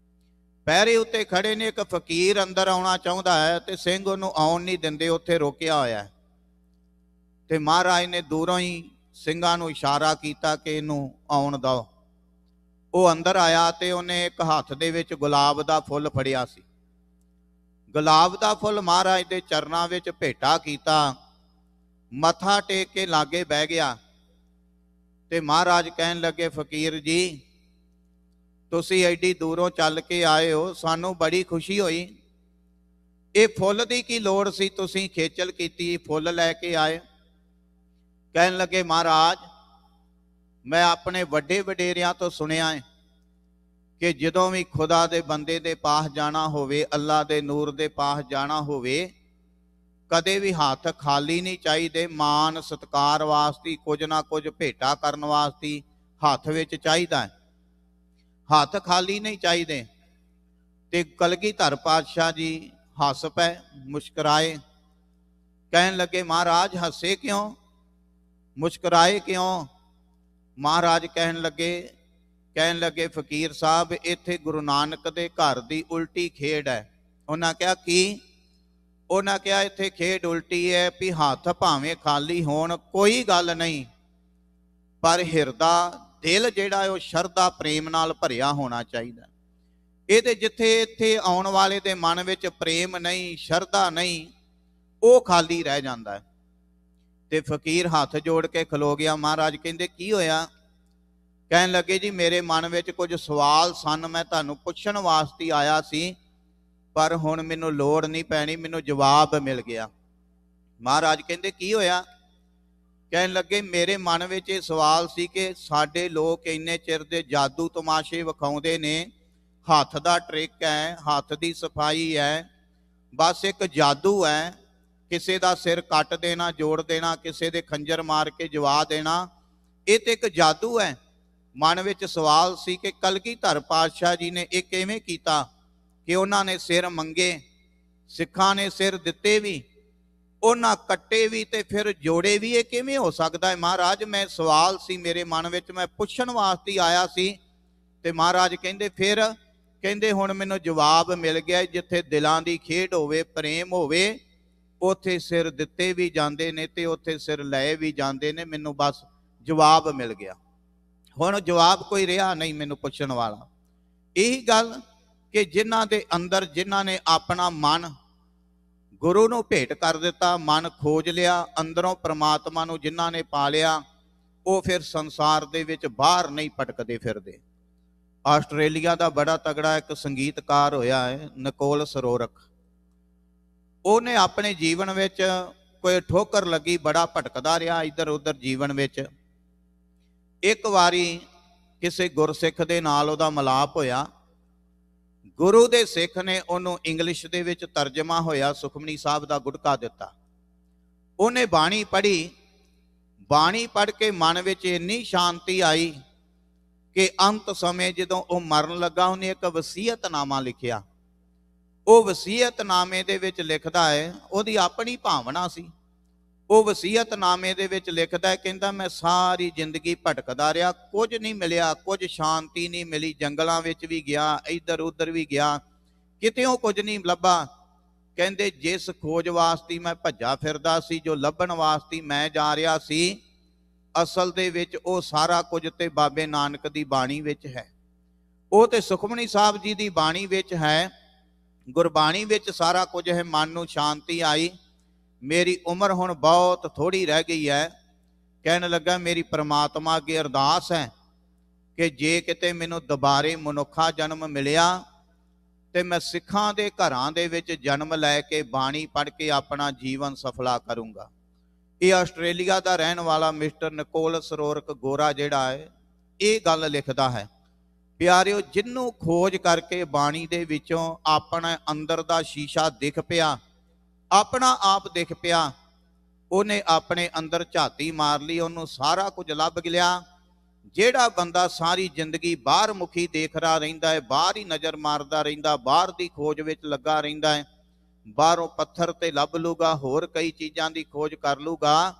Speaker 1: ਪਹਿਰੇ ਉੱਤੇ ਖੜੇ ਨੇ। ਇੱਕ ਫਕੀਰ ਅੰਦਰ ਆਉਣਾ ਚਾਹੁੰਦਾ ਹੈ ਤੇ ਸਿੰਘ ਉਹਨੂੰ ਆਉਣ ਨਹੀਂ ਦਿੰਦੇ, ਉੱਥੇ ਰੋਕਿਆ ਹੋਇਆ ਹੈ। ਤੇ ਮਹਾਰਾਜ ਨੇ ਦੂਰੋਂ ਹੀ ਸਿੰਘਾਂ ਨੂੰ ਇਸ਼ਾਰਾ ਕੀਤਾ ਕਿ ਇਹਨੂੰ ਆਉਣ ਦਿਓ। ਉਹ ਅੰਦਰ ਆਇਆ ਤੇ ਉਹਨੇ ਇੱਕ ਹੱਥ ਦੇ ਵਿੱਚ ਗੁਲਾਬ ਦਾ ਫੁੱਲ ਫੜਿਆ ਸੀ। ਗੁਲਾਬ ਦਾ ਫੁੱਲ ਮਹਾਰਾਜ ਦੇ ਚਰਨਾਂ ਵਿੱਚ ਭੇਟਾ ਕੀਤਾ, ਮੱਥਾ ਟੇਕ ਕੇ ਲਾਗੇ ਬਹਿ ਗਿਆ। ਤੇ ਮਹਾਰਾਜ ਕਹਿਣ ਲੱਗੇ, ਫਕੀਰ ਜੀ ਤੁਸੀਂ ਐਡੀ ਦੂਰੋਂ ਚੱਲ ਕੇ ਆਏ ਹੋ, ਸਾਨੂੰ ਬੜੀ ਖੁਸ਼ੀ ਹੋਈ। ਇਹ ਫੁੱਲ ਦੀ ਕੀ ਲੋੜ ਸੀ, ਤੁਸੀਂ ਖੇਚਲ ਕੀਤੀ, ਫੁੱਲ ਲੈ ਕੇ ਆਏ। ਕਹਿਣ ਲੱਗੇ, ਮਹਾਰਾਜ ਮੈਂ ਆਪਣੇ ਵੱਡੇ ਵਡੇਰਿਆਂ ਤੋਂ ਸੁਣਿਆ ਹੈ ਕਿ ਜਦੋਂ ਵੀ ਖੁਦਾ ਦੇ ਬੰਦੇ ਦੇ ਪਾਸ ਜਾਣਾ ਹੋਵੇ, ਅੱਲਾ ਦੇ ਨੂਰ ਦੇ ਪਾਸ ਜਾਣਾ ਹੋਵੇ, ਕਦੇ ਵੀ ਹੱਥ ਖਾਲੀ ਨਹੀਂ ਚਾਹੀਦੇ। ਮਾਨ ਸਤਿਕਾਰ ਵਾਸਤੇ ਕੁਝ ਨਾ ਕੁਝ ਭੇਟਾ ਕਰਨ ਵਾਸਤੇ ਹੱਥ ਵਿੱਚ ਚਾਹੀਦਾ ਹੈ, ਹੱਥ ਖਾਲੀ ਨਹੀਂ ਚਾਹੀਦੇ। ਤੇ ਕਲਗੀਧਰ ਪਾਤਸ਼ਾਹ ਜੀ ਹੱਸ ਪਏ, ਮੁਸਕਰਾਏ। ਕਹਿਣ ਲੱਗੇ, ਮਹਾਰਾਜ ਹੱਸੇ ਕਿਉਂ, ਮੁਸਕਰਾਏ ਕਿਉਂ? ਮਹਾਰਾਜ ਕਹਿਣ ਲੱਗੇ ਫਕੀਰ ਸਾਹਿਬ ਇੱਥੇ ਗੁਰੂ ਨਾਨਕ ਦੇ ਘਰ ਦੀ ਉਲਟੀ ਖੇਡ ਹੈ। ਉਹਨਾਂ ਕਿਹਾ ਕੀ? ਉਹਨਾਂ ਕਿਹਾ ਇੱਥੇ ਖੇਡ ਉਲਟੀ ਹੈ ਵੀ ਹੱਥ ਭਾਵੇਂ ਖਾਲੀ ਹੋਣ ਕੋਈ ਗੱਲ ਨਹੀਂ, ਪਰ ਹਿਰਦਾ ਦਿਲ ਜਿਹੜਾ ਉਹ ਸ਼ਰਧਾ ਪ੍ਰੇਮ ਨਾਲ ਭਰਿਆ ਹੋਣਾ ਚਾਹੀਦਾ। ਇਹਦੇ ਜਿੱਥੇ ਇੱਥੇ ਆਉਣ ਵਾਲੇ ਦੇ ਮਨ ਵਿੱਚ ਪ੍ਰੇਮ ਨਹੀਂ, ਸ਼ਰਧਾ ਨਹੀਂ, ਉਹ ਖਾਲੀ ਰਹਿ ਜਾਂਦਾ ਹੈ। ਤੇ ਫਕੀਰ ਹੱਥ ਜੋੜ ਕੇ ਖਲੋ ਗਿਆ। ਮਹਾਰਾਜ ਕਹਿੰਦੇ ਕੀ ਹੋਇਆ? ਕਹਿਣ ਲੱਗੇ ਜੀ ਮੇਰੇ ਮਨ ਵਿੱਚ ਕੁਝ ਸਵਾਲ ਸਨ, ਮੈਂ ਤੁਹਾਨੂੰ ਪੁੱਛਣ ਵਾਸਤੇ ਆਇਆ ਸੀ, ਪਰ ਹੁਣ ਮੈਨੂੰ ਲੋੜ ਨਹੀਂ ਪੈਣੀ, ਮੈਨੂੰ ਜਵਾਬ ਮਿਲ ਗਿਆ। ਮਹਾਰਾਜ ਕਹਿੰਦੇ ਕੀ ਹੋਇਆ? ਕਹਿਣ ਲੱਗੇ ਮੇਰੇ ਮਨ ਵਿੱਚ ਇਹ ਸਵਾਲ ਸੀ ਕਿ ਸਾਡੇ ਲੋਕ ਇੰਨੇ ਚਿਰ ਦੇ ਜਾਦੂ ਤਮਾਸ਼ੇ ਵਿਖਾਉਂਦੇ ਨੇ, ਹੱਥ ਦਾ ਟ੍ਰਿਕ ਹੈ, ਹੱਥ ਦੀ ਸਫਾਈ ਹੈ, ਬਸ ਇੱਕ ਜਾਦੂ ਹੈ, ਕਿਸੇ ਦਾ ਸਿਰ ਕੱਟ ਦੇਣਾ, ਜੋੜ ਦੇਣਾ, ਕਿਸੇ ਦੇ ਖੰਜਰ ਮਾਰ ਕੇ ਜਵਾ ਦੇਣਾ, ਇਹ ਤੇ ਇੱਕ ਜਾਦੂ ਹੈ। ਮਨ ਵਿੱਚ ਸਵਾਲ ਸੀ ਕਿ ਕਲਗੀਧਰ ਪਾਤਸ਼ਾਹ ਜੀ ਨੇ ਇਹ ਕਿਵੇਂ ਕੀਤਾ ਕਿ ਉਹਨਾਂ ਨੇ ਸਿਰ ਮੰਗੇ, ਸਿੱਖਾਂ ਨੇ ਸਿਰ ਦਿੱਤੇ ਵੀ, ਉਹਨਾਂ ਕੱਟੇ ਵੀ ਤੇ ਫਿਰ ਜੋੜੇ ਵੀ, ਇਹ ਕਿਵੇਂ ਹੋ ਸਕਦਾ ਹੈ? ਮਹਾਰਾਜ ਮੈਂ ਸਵਾਲ ਸੀ ਮੇਰੇ ਮਨ ਵਿੱਚ, ਮੈਂ ਪੁੱਛਣ ਵਾਸਤੇ ਆਇਆ ਸੀ। ਤੇ ਮਹਾਰਾਜ ਕਹਿੰਦੇ ਫਿਰ ਕਹਿੰਦੇ ਹੁਣ ਮੈਨੂੰ ਜਵਾਬ ਮਿਲ ਗਿਆ। ਜਿੱਥੇ ਦਿਲਾਂ ਦੀ ਖੇਡ ਹੋਵੇ, ਪ੍ਰੇਮ ਹੋਵੇ, ਉੱਥੇ ਸਿਰ ਦਿੱਤੇ ਵੀ ਜਾਂਦੇ ਨੇ ਤੇ ਉੱਥੇ ਸਿਰ ਲਏ ਵੀ ਜਾਂਦੇ ਨੇ। ਮੈਨੂੰ ਬਸ ਜਵਾਬ ਮਿਲ ਗਿਆ। ਹੁਣ ਜਵਾਬ ਕੋਈ ਰਿਹਾ ਨਹੀਂ ਮੈਨੂੰ ਪੁੱਛਣ ਵਾਲਾ। ਇਹੀ ਗੱਲ ਕਿ ਜਿਨ੍ਹਾਂ ਦੇ ਅੰਦਰ, ਜਿਨ੍ਹਾਂ ਨੇ ਆਪਣਾ ਮਨ ਗੁਰੂ ਨੂੰ ਭੇਟ ਕਰ ਦਿੱਤਾ, ਮਨ ਖੋਜ ਲਿਆ, ਅੰਦਰੋਂ ਪ੍ਰਮਾਤਮਾ ਨੂੰ ਜਿਨ੍ਹਾਂ ਨੇ ਪਾ ਲਿਆ, ਉਹ ਫਿਰ ਸੰਸਾਰ ਦੇ ਵਿੱਚ ਬਾਹਰ ਨਹੀਂ ਭਟਕਦੇ ਫਿਰਦੇ। ਆਸਟ੍ਰੇਲੀਆ ਦਾ ਬੜਾ ਤਗੜਾ ਇੱਕ ਸੰਗੀਤਕਾਰ ਹੋਇਆ ਹੈ ਨਿਕੋਲ ਸਰੋਰਕ। ਉਹਨੇ ਆਪਣੇ ਜੀਵਨ ਵਿੱਚ ਕੋਈ ਠੋਕਰ ਲੱਗੀ, ਬੜਾ ਭਟਕਦਾ ਰਿਹਾ ਇੱਧਰ ਉੱਧਰ ਜੀਵਨ ਵਿੱਚ। ਇੱਕ ਵਾਰੀ ਕਿਸੇ ਗੁਰਸਿੱਖ ਦੇ ਨਾਲ ਉਹਦਾ ਮਿਲਾਪ ਹੋਇਆ। ਗੁਰੂ ਦੇ ਸਿੱਖ ਨੇ ਉਹਨੂੰ ਇੰਗਲਿਸ਼ ਦੇ ਵਿੱਚ ਤਰਜਮਾ ਹੋਇਆ ਸੁਖਮਨੀ ਸਾਹਿਬ ਦਾ ਗੁਟਕਾ ਦਿੱਤਾ। ਉਹਨੇ ਬਾਣੀ ਪੜ੍ਹੀ। ਬਾਣੀ ਪੜ੍ਹ ਕੇ ਮਨ ਵਿੱਚ ਇੰਨੀ ਸ਼ਾਂਤੀ ਆਈ ਕਿ ਅੰਤ ਸਮੇਂ ਜਦੋਂ ਉਹ ਮਰਨ ਲੱਗਾ, ਉਹਨੇ ਇੱਕ ਵਸੀਅਤਨਾਮਾ ਲਿਖਿਆ। ਉਹ ਵਸੀਅਤਨਾਮੇ ਦੇ ਵਿੱਚ ਲਿਖਦਾ ਹੈ, ਉਹਦੀ ਆਪਣੀ ਭਾਵਨਾ ਸੀ। ਉਹ ਵਸੀਅਤਨਾਮੇ ਦੇ ਵਿੱਚ ਲਿਖਦਾ ਹੈ, ਕਹਿੰਦਾ ਮੈਂ ਸਾਰੀ ਜ਼ਿੰਦਗੀ ਭਟਕਦਾ ਰਿਹਾ, ਕੁਝ ਨਹੀਂ ਮਿਲਿਆ, ਕੁਝ ਸ਼ਾਂਤੀ ਨਹੀਂ ਮਿਲੀ, ਜੰਗਲਾਂ ਵਿੱਚ ਵੀ ਗਿਆ, ਇੱਧਰ ਉੱਧਰ ਵੀ ਗਿਆ, ਕਿਤੇੋਂ ਕੁਝ ਨਹੀਂ ਲੱਭਾ। ਕਹਿੰਦੇ ਜਿਸ ਖੋਜ ਵਾਸਤੇ ਮੈਂ ਭੱਜਾ ਫਿਰਦਾ ਸੀ, ਜੋ ਲੱਭਣ ਵਾਸਤੇ ਮੈਂ ਜਾ ਰਿਹਾ ਸੀ, ਅਸਲ ਦੇ ਵਿੱਚ ਉਹ ਸਾਰਾ ਕੁਝ ਤੇ ਬਾਬੇ ਨਾਨਕ ਦੀ ਬਾਣੀ ਵਿੱਚ ਹੈ। ਉਹ ਤੇ ਸੁਖਮਨੀ ਸਾਹਿਬ ਜੀ ਦੀ ਬਾਣੀ ਵਿੱਚ ਹੈ, ਗੁਰਬਾਣੀ ਵਿੱਚ ਸਾਰਾ ਕੁਝ ਹੈ। ਮਨ ਨੂੰ ਸ਼ਾਂਤੀ ਆਈ। ਮੇਰੀ ਉਮਰ ਹੁਣ ਬਹੁਤ ਥੋੜੀ ਰਹਿ ਗਈ ਹੈ। ਕਹਿਣ ਲੱਗਾ ਮੇਰੀ ਪ੍ਰਮਾਤਮਾ ਅੱਗੇ ਅਰਦਾਸ ਹੈ ਕਿ ਜੇ ਕਿਤੇ ਮੈਨੂੰ ਦੁਬਾਰੇ ਮਨੁੱਖਾ ਜਨਮ ਮਿਲਿਆ ਤੇ ਮੈਂ ਸਿੱਖਾਂ ਦੇ ਘਰਾਂ ਦੇ ਵਿੱਚ ਜਨਮ ਲੈ ਕੇ ਬਾਣੀ ਪੜ੍ਹ ਕੇ ਆਪਣਾ ਜੀਵਨ ਸਫਲਾ ਕਰੂੰਗਾ। ਇਹ ਆਸਟ੍ਰੇਲੀਆ ਦਾ ਰਹਿਣ ਵਾਲਾ ਮਿਸਟਰ ਨਿਕੋਲਸ ਰੋਰਕ ਗੋਰਾ ਜਿਹੜਾ ਹੈ, ਇਹ ਗੱਲ ਲਿਖਦਾ ਹੈ। ਪਿਆਰਿਓ, ਜਿਹਨੂੰ ਖੋਜ ਕਰਕੇ ਬਾਣੀ ਦੇ ਵਿੱਚੋਂ ਆਪਣਾ ਅੰਦਰ ਦਾ ਸ਼ੀਸ਼ਾ ਦਿਖ ਪਿਆ, ਆਪਣਾ ਆਪ ਦਿਖ ਪਿਆ, ਉਹਨੇ ਆਪਣੇ ਅੰਦਰ ਝਾਤੀ ਮਾਰ ਲਈ, ਉਹਨੂੰ ਸਾਰਾ ਕੁਝ ਲੱਭ ਗਿਆ। ਜਿਹੜਾ ਬੰਦਾ ਸਾਰੀ ਜ਼ਿੰਦਗੀ ਬਾਹਰ ਮੁਖੀ ਦੇਖਦਾ ਰਹਿੰਦਾ ਹੈ, ਬਾਹਰ ਹੀ ਨਜ਼ਰ ਮਾਰਦਾ ਰਹਿੰਦਾ, ਬਾਹਰ ਦੀ ਖੋਜ ਵਿੱਚ ਲੱਗਾ ਰਹਿੰਦਾ ਹੈ, ਬਾਹਰੋਂ ਪੱਥਰ ਤੇ ਲੱਭ ਲੂਗਾ, ਹੋਰ ਕਈ ਚੀਜ਼ਾਂ ਦੀ ਖੋਜ ਕਰ ਲੂਗਾ,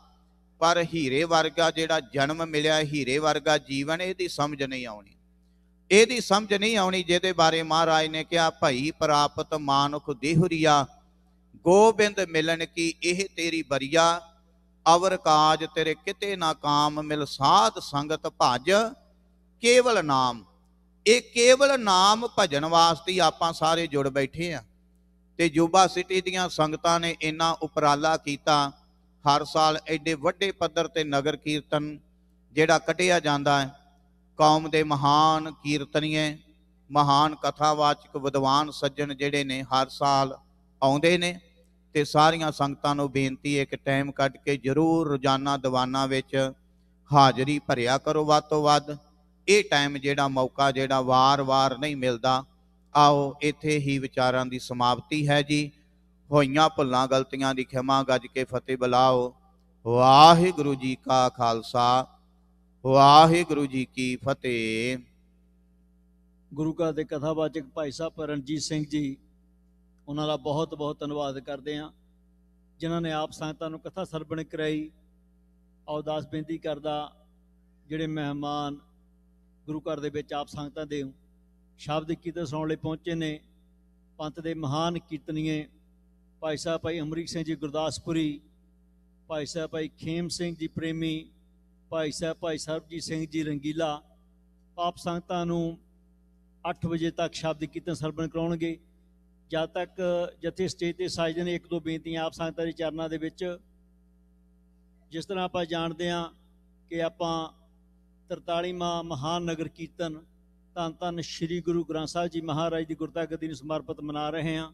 Speaker 1: ਪਰ ਹੀਰੇ ਵਰਗਾ ਜਿਹੜਾ ਜਨਮ ਮਿਲਿਆ, ਹੀਰੇ ਵਰਗਾ ਜੀਵਨ, ਇਹਦੀ ਸਮਝ ਨਹੀਂ ਆਉਣੀ। ਇਹਦੀ ਸਮਝ ਨਹੀਂ ਆਉਣੀ ਜਿਹਦੇ ਬਾਰੇ ਮਹਾਰਾਜ ਨੇ ਕਿਹਾ, ਭਈ ਪ੍ਰਾਪਤ ਮਾਨੁਖ ਦੇਹੁਰੀਆ, ਗੋਬਿੰਦ ਮਿਲਣ ਕੀ ਇਹ ਤੇਰੀ ਬਰੀਆ, ਅਵਰ ਕਾਜ ਤੇਰੇ ਕਿਤੇ ਨਾ ਕਾਮ, ਮਿਲ ਸਾਧ ਸੰਗਤ ਭਜ ਕੇਵਲ ਨਾਮ। ਇਹ ਕੇਵਲ ਨਾਮ ਭਜਨ ਵਾਸਤੇ ਆਪਾਂ ਸਾਰੇ ਜੁੜ ਬੈਠੇ ਆ। ਤੇ ਯੂਬਾ ਸਿਟੀ ਦੀਆਂ ਸੰਗਤਾਂ ਨੇ ਇੰਨਾ ਉਪਰਾਲਾ ਕੀਤਾ। ਹਰ ਸਾਲ ਐਡੇ ਵੱਡੇ ਪੱਧਰ ਤੇ ਨਗਰ ਕੀਰਤਨ ਜਿਹੜਾ ਕੱਢਿਆ ਜਾਂਦਾ ਹੈ। ਕੌਮ ਦੇ ਮਹਾਨ ਕੀਰਤਨੀਏ, ਮਹਾਨ ਕਥਾਵਾਚਕ ਵਿਦਵਾਨ ਸੱਜਣ ਜਿਹੜੇ ਨੇ ਹਰ ਸਾਲ ਆਉਂਦੇ ਨੇ। ਤੇ ਸਾਰੀਆਂ ਸੰਗਤਾਂ ਨੂੰ ਬੇਨਤੀ ਹੈ ਕਿ ਟਾਈਮ ਕੱਢ ਕੇ ਜ਼ਰੂਰ ਰੋਜ਼ਾਨਾ ਦੀਵਾਨਾਂ ਵਿੱਚ ਹਾਜ਼ਰੀ ਭਰਿਆ ਕਰੋ ਵੱਧ ਤੋਂ ਵੱਧ। ਇਹ ਟਾਈਮ ਜਿਹੜਾ ਮੌਕਾ ਜਿਹੜਾ ਵਾਰ-ਵਾਰ ਨਹੀਂ ਮਿਲਦਾ। ਆਓ ਇੱਥੇ ਹੀ ਵਿਚਾਰਾਂ ਦੀ ਸਮਾਪਤੀ ਹੈ ਜੀ। ਹੋਈਆਂ ਭੁੱਲਾਂ ਗਲਤੀਆਂ ਦੀ ਖਿਮਾ ਗੱਜ ਕੇ ਫਤਿਹ ਬੁਲਾਓ। ਵਾਹਿਗੁਰੂ ਜੀ ਕਾ ਖਾਲਸਾ, ਵਾਹਿਗੁਰੂ ਜੀ ਕੀ ਫਤਿਹ।
Speaker 5: ਗੁਰੂ ਘਰ ਦੇ ਕਥਾਵਾਚਕ ਭਾਈ ਸਾਹਿਬ ਰਣਜੀਤ ਸਿੰਘ ਜੀ, ਉਹਨਾਂ ਦਾ ਬਹੁਤ ਬਹੁਤ ਧੰਨਵਾਦ ਕਰਦੇ ਹਾਂ, ਜਿਨ੍ਹਾਂ ਨੇ ਆਪ ਸੰਗਤਾਂ ਨੂੰ ਕਥਾ ਸਰਵਣ ਕਰਾਈ। ਅਰਦਾਸ ਬੇਨਤੀ ਕਰਦਾ, ਜਿਹੜੇ ਮਹਿਮਾਨ ਗੁਰੂ ਘਰ ਦੇ ਵਿੱਚ ਆਪ ਸੰਗਤਾਂ ਦੇ ਸ਼ਬਦ ਕੀਰਤਨ ਸੁਣਾਉਣ ਲਈ ਪਹੁੰਚੇ ਨੇ, ਪੰਥ ਦੇ ਮਹਾਨ ਕੀਰਤਨੀਏ ਭਾਈ ਸਾਹਿਬ ਭਾਈ ਅਮਰੀਕ ਸਿੰਘ ਜੀ ਗੁਰਦਾਸਪੁਰੀ, ਭਾਈ ਸਾਹਿਬ ਭਾਈ ਖੇਮ ਸਿੰਘ ਜੀ ਪ੍ਰੇਮੀ, ਭਾਈ ਸਾਹਿਬ ਭਾਈ ਸਰਬਜੀਤ ਸਿੰਘ ਜੀ ਰੰਗੀਲਾ, ਆਪ ਸੰਗਤਾਂ ਨੂੰ 8 ਵਜੇ ਤੱਕ ਸ਼ਬਦ ਕੀਰਤਨ ਸਰਵਣ ਕਰਾਉਣਗੇ। ਜਦ ਤੱਕ ਜਥੇ ਸਟੇਜ ਤੇ ਸਾਜਦੇ ਨੇ, ਇੱਕ ਦੋ ਬੇਨਤੀਆਂ ਆਪ ਸੰਗਤਾਂ ਦੇ ਚਰਨਾਂ ਦੇ ਵਿੱਚ। ਜਿਸ ਤਰ੍ਹਾਂ ਆਪਾਂ ਜਾਣਦੇ ਹਾਂ ਕਿ ਆਪਾਂ 43ਵਾਂ ਮਹਾਨ ਨਗਰ ਕੀਰਤਨ ਧੰਨ ਧੰਨ ਸ਼੍ਰੀ ਗੁਰੂ ਗ੍ਰੰਥ ਸਾਹਿਬ ਜੀ ਮਹਾਰਾਜ ਦੀ ਗੁਰਤਾ ਗੱਦੀ ਨੂੰ ਸਮਰਪਿਤ ਮਨਾ ਰਹੇ ਹਾਂ।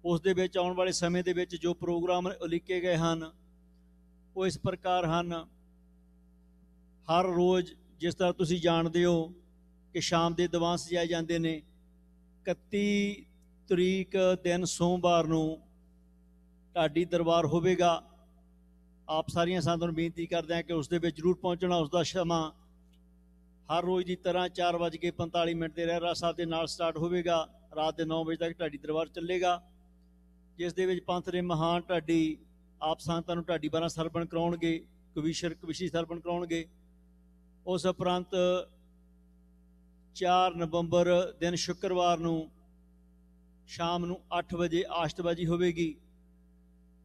Speaker 5: ਉਸ ਦੇ ਵਿੱਚ ਆਉਣ ਵਾਲੇ ਸਮੇਂ ਦੇ ਵਿੱਚ ਜੋ ਪ੍ਰੋਗਰਾਮ ਉਲੀਕੇ ਗਏ ਹਨ ਉਹ ਇਸ ਪ੍ਰਕਾਰ ਹਨ। ਹਰ ਰੋਜ਼ ਜਿਸ ਤਰ੍ਹਾਂ ਤੁਸੀਂ ਜਾਣਦੇ ਹੋ ਕਿ ਸ਼ਾਮ ਦੇ ਦੀਵਾਨ ਸਜਾਏ ਜਾਂਦੇ ਨੇ। 31 ਤਰੀਕ ਦਿਨ ਸੋਮਵਾਰ ਨੂੰ ਢਾਡੀ ਦਰਬਾਰ ਹੋਵੇਗਾ। ਆਪ ਸਾਰੀਆਂ ਸੰਗਤਾਂ ਨੂੰ ਬੇਨਤੀ ਕਰਦੇ ਹਾਂ ਕਿ ਉਸ ਦੇ ਵਿੱਚ ਜ਼ਰੂਰ ਪਹੁੰਚਣਾ। ਉਸ ਦਾ ਸਮਾਂ ਹਰ ਰੋਜ਼ ਦੀ ਤਰ੍ਹਾਂ 4:45 ਤੇ ਰਹਿਰਾਸ ਸਾਹਿਬ ਦੇ ਨਾਲ ਸਟਾਰਟ ਹੋਵੇਗਾ। ਰਾਤ ਦੇ 9 ਵਜੇ ਤੱਕ ਢਾਡੀ ਦਰਬਾਰ ਚੱਲੇਗਾ, ਜਿਸ ਦੇ ਵਿੱਚ ਪੰਥ ਦੇ ਮਹਾਨ ਢਾਡੀ ਆਪ ਸੰਗਤਾਂ ਨੂੰ ਢਾਡੀ 12 ਸਰਵਣ ਕਰਾਉਣਗੇ, ਕਵਿਸ਼ੀ ਸਰਵਣ ਕਰਾਉਣਗੇ। ਉਸ ਉਪਰੰਤ 4 ਨਵੰਬਰ ਦਿਨ ਸ਼ੁੱਕਰਵਾਰ ਨੂੰ ਸ਼ਾਮ ਨੂੰ 8 ਵਜੇ ਆਸ਼ਤਬਾਜੀ ਹੋਵੇਗੀ।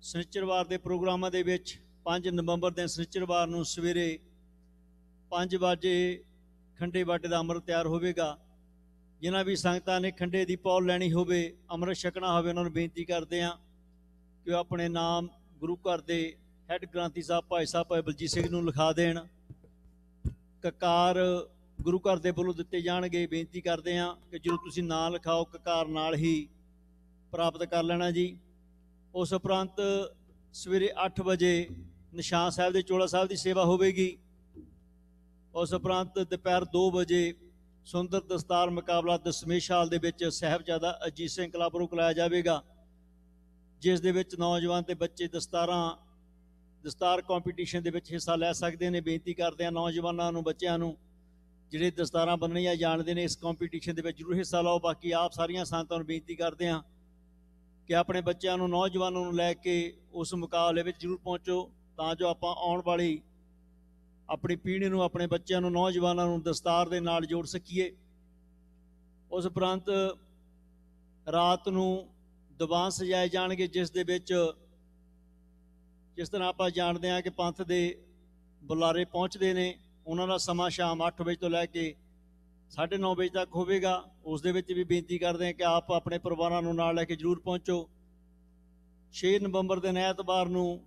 Speaker 5: ਸ਼ਨੀਚਰਵਾਰ ਦੇ ਪ੍ਰੋਗਰਾਮਾਂ ਦੇ ਵਿੱਚ 5 ਨਵੰਬਰ ਦਿਨ ਸ਼ਨੀਚਰਵਾਰ ਨੂੰ ਸਵੇਰੇ 5 ਵਜੇ ਖੰਡੇ ਬਾਟੇ ਦਾ ਅੰਮ੍ਰਿਤ ਤਿਆਰ ਹੋਵੇਗਾ। ਜਿਨ੍ਹਾਂ ਵੀ ਸੰਗਤਾਂ ਨੇ ਖੰਡੇ ਦੀ ਪੌਲ ਲੈਣੀ ਹੋਵੇ, ਅੰਮ੍ਰਿਤ ਛਕਣਾ ਹੋਵੇ, ਉਹਨਾਂ ਨੂੰ ਬੇਨਤੀ ਕਰਦੇ ਹਾਂ ਕਿ ਉਹ ਆਪਣੇ ਨਾਮ ਗੁਰੂ ਘਰ ਦੇ ਹੈੱਡ ਗ੍ਰੰਥੀ ਸਾਹਿਬ ਭਾਈ ਸਾਹਿਬ ਭਾਈ ਬਲਜੀਤ ਸਿੰਘ ਨੂੰ ਲਿਖਾ ਦੇਣ। ਕਕਾਰ ਗੁਰੂ ਘਰ ਦੇ ਵੱਲੋਂ ਦਿੱਤੇ ਜਾਣਗੇ। ਬੇਨਤੀ ਕਰਦੇ ਹਾਂ ਕਿ ਜਦੋਂ ਤੁਸੀਂ ਨਾਂ ਲਿਖਾਓ ਕਕਾਰ ਨਾਲ ਹੀ ਪ੍ਰਾਪਤ ਕਰ ਲੈਣਾ ਜੀ। ਉਸ ਉਪਰੰਤ ਸਵੇਰੇ 8 ਵਜੇ ਨਿਸ਼ਾਨ ਸਾਹਿਬ ਦੇ ਚੋਲਾ ਸਾਹਿਬ ਦੀ ਸੇਵਾ ਹੋਵੇਗੀ। ਉਸ ਉਪਰੰਤ ਦੁਪਹਿਰ 2 ਵਜੇ ਸੁੰਦਰ ਦਸਤਾਰ ਮੁਕਾਬਲਾ ਦਸ਼ਮੇਸ਼ ਹਾਲ ਦੇ ਵਿੱਚ ਸਾਹਿਬਜ਼ਾਦਾ ਅਜੀਤ ਸਿੰਘ ਕਲੱਬ ਵੱਲੋਂ ਕਰਾਇਆ ਜਾਵੇਗਾ, ਜਿਸ ਦੇ ਵਿੱਚ ਨੌਜਵਾਨ ਤੇ ਬੱਚੇ ਦਸਤਾਰ ਕੰਪੀਟੀਸ਼ਨ ਦੇ ਵਿੱਚ ਹਿੱਸਾ ਲੈ ਸਕਦੇ ਨੇ। ਬੇਨਤੀ ਕਰਦੇ ਹਾਂ ਨੌਜਵਾਨਾਂ ਨੂੰ, ਬੱਚਿਆਂ ਨੂੰ ਜਿਹੜੇ ਦਸਤਾਰਾਂ ਬੰਨਣੀਆਂ ਜਾਣਦੇ ਨੇ, ਇਸ ਕੰਪੀਟੀਸ਼ਨ ਦੇ ਵਿੱਚ ਜ਼ਰੂਰ ਹਿੱਸਾ ਲਓ। ਬਾਕੀ ਆਪ ਸਾਰੀਆਂ ਸੰਗਤਾਂ ਨੂੰ ਬੇਨਤੀ ਕਰਦੇ ਹਾਂ ਕਿ ਆਪਣੇ ਬੱਚਿਆਂ ਨੂੰ, ਨੌਜਵਾਨਾਂ ਨੂੰ ਲੈ ਕੇ ਉਸ ਮੁਕਾਬਲੇ ਵਿੱਚ ਜ਼ਰੂਰ ਪਹੁੰਚੋ, ਤਾਂ ਜੋ ਆਪਾਂ ਆਉਣ ਵਾਲੀ ਆਪਣੀ ਪੀੜ੍ਹੀ ਨੂੰ, ਆਪਣੇ ਬੱਚਿਆਂ ਨੂੰ, ਨੌਜਵਾਨਾਂ ਨੂੰ ਦਸਤਾਰ ਦੇ ਨਾਲ ਜੋੜ ਸਕੀਏ। ਉਸ ਉਪਰੰਤ ਰਾਤ ਨੂੰ ਦੀਵਾਨ ਸਜਾਏ ਜਾਣਗੇ, ਜਿਸ ਦੇ ਵਿੱਚ ਜਿਸ ਤਰ੍ਹਾਂ ਆਪਾਂ ਜਾਣਦੇ ਹਾਂ ਕਿ ਪੰਥ ਦੇ ਬੁਲਾਰੇ ਪਹੁੰਚਦੇ ਨੇ। ਉਹਨਾਂ ਦਾ ਸਮਾਂ ਸ਼ਾਮ 8 ਵਜੇ ਤੋਂ ਲੈ ਕੇ 9:30 ਵਜੇ ਤੱਕ ਹੋਵੇਗਾ। ਉਸ ਦੇ ਵਿੱਚ ਵੀ ਬੇਨਤੀ ਕਰਦੇ ਹਾਂ ਕਿ ਆਪ ਆਪਣੇ ਪਰਿਵਾਰਾਂ ਨੂੰ ਨਾਲ ਲੈ ਕੇ ਜ਼ਰੂਰ ਪਹੁੰਚੋ। 6 ਨਵੰਬਰ ਦਿਨ ਐਤਵਾਰ ਨੂੰ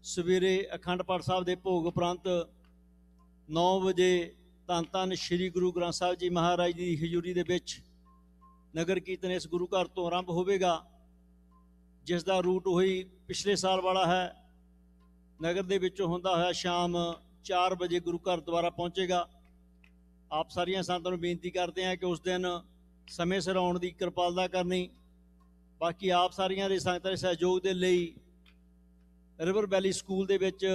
Speaker 5: ਸਵੇਰੇ ਅਖੰਡ ਪਾਠ ਸਾਹਿਬ ਦੇ ਭੋਗ ਉਪਰੰਤ 9 ਵਜੇ ਧੰਨ ਧੰਨ ਸ੍ਰੀ ਗੁਰੂ ਗ੍ਰੰਥ ਸਾਹਿਬ ਜੀ ਮਹਾਰਾਜ ਦੀ ਹਜ਼ੂਰੀ ਦੇ ਵਿੱਚ ਨਗਰ ਕੀਰਤਨ ਇਸ ਗੁਰੂ ਘਰ ਤੋਂ ਆਰੰਭ ਹੋਵੇਗਾ, ਜਿਸ ਦਾ ਰੂਟ ਉਹੀ ਪਿਛਲੇ ਸਾਲ ਵਾਲਾ ਹੈ। ਨਗਰ ਦੇ ਵਿੱਚੋਂ ਹੁੰਦਾ ਹੋਇਆ ਸ਼ਾਮ 4 ਵਜੇ ਗੁਰੂ ਘਰ ਦੁਆਰਾ ਪਹੁੰਚੇਗਾ। ਆਪ ਸਾਰੀਆਂ ਸੰਗਤਾਂ ਨੂੰ ਬੇਨਤੀ ਕਰਦੇ ਹਾਂ ਕਿ ਉਸ ਦਿਨ ਸਮੇਂ ਸਿਰ ਆਉਣ ਦੀ ਕਿਰਪਾਲਤਾ ਕਰਨੀ। ਬਾਕੀ ਆਪ ਸਾਰੀਆਂ ਦੇ ਸੰਗਤਾਂ ਦੇ ਸਹਿਯੋਗ ਦੇ ਲਈ ਰਿਵਰ ਵੈਲੀ ਸਕੂਲ ਦੇ ਵਿੱਚ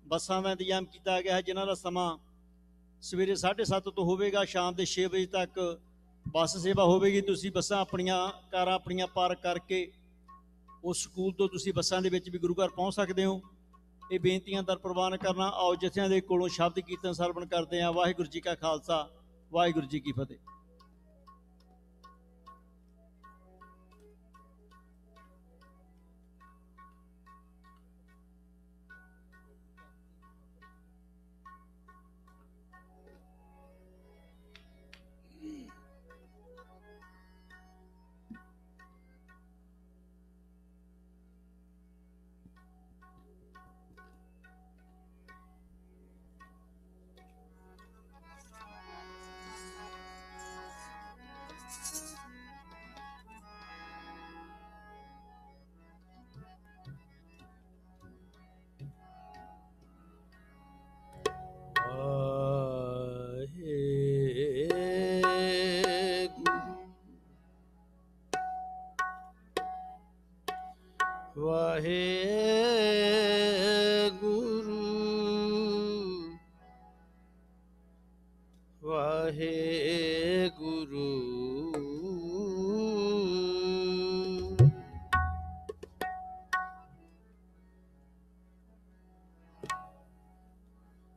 Speaker 5: ਬੱਸਾਂ ਦਾ ਇੰਤਜ਼ਾਮ ਕੀਤਾ ਗਿਆ ਹੈ, ਜਿਨ੍ਹਾਂ ਦਾ ਸਮਾਂ ਸਵੇਰੇ 7:30 ਤੋਂ ਹੋਵੇਗਾ, ਸ਼ਾਮ ਦੇ 6 ਵਜੇ ਤੱਕ ਬੱਸ ਸੇਵਾ ਹੋਵੇਗੀ। ਤੁਸੀਂ ਬੱਸਾਂ ਆਪਣੀਆਂ ਕਾਰਾਂ ਆਪਣੀਆਂ ਪਾਰਕ ਕਰਕੇ ਉਸ ਸਕੂਲ ਤੋਂ ਤੁਸੀਂ ਬੱਸਾਂ ਦੇ ਵਿੱਚ ਵੀ ਗੁਰੂ ਘਰ ਪਹੁੰਚ ਸਕਦੇ ਹੋ। ਇਹ ਬੇਨਤੀਆਂ ਦਰ ਪ੍ਰਵਾਨ ਕਰਨਾ। ਆਓ ਜਥਿਆਂ ਦੇ ਕੋਲੋਂ ਸ਼ਬਦ ਕੀਰਤਨ ਸਰਵਣ ਕਰਦੇ ਹਾਂ। ਵਾਹਿਗੁਰੂ ਜੀ ਕਾ ਖਾਲਸਾ, ਵਾਹਿਗੁਰੂ ਜੀ ਕੀ ਫਤਿਹ।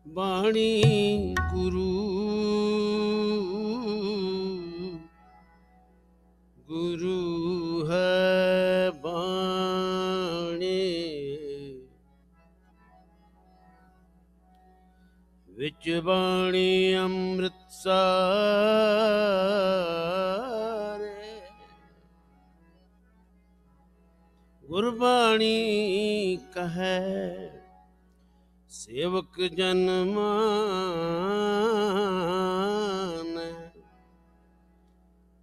Speaker 6: ਬਾਣੀ ਗੁਰੂ ਗੁਰੂ ਹੈ ਬਾਣੀ, ਵਿੱਚ ਬਾਣੀ ਅੰਮ੍ਰਿਤ ਸਾਰੇ, ਗੁਰਬਾਣੀ ਕਹੈ ਸੇਵਕ ਜਨ ਮਾਨੈ,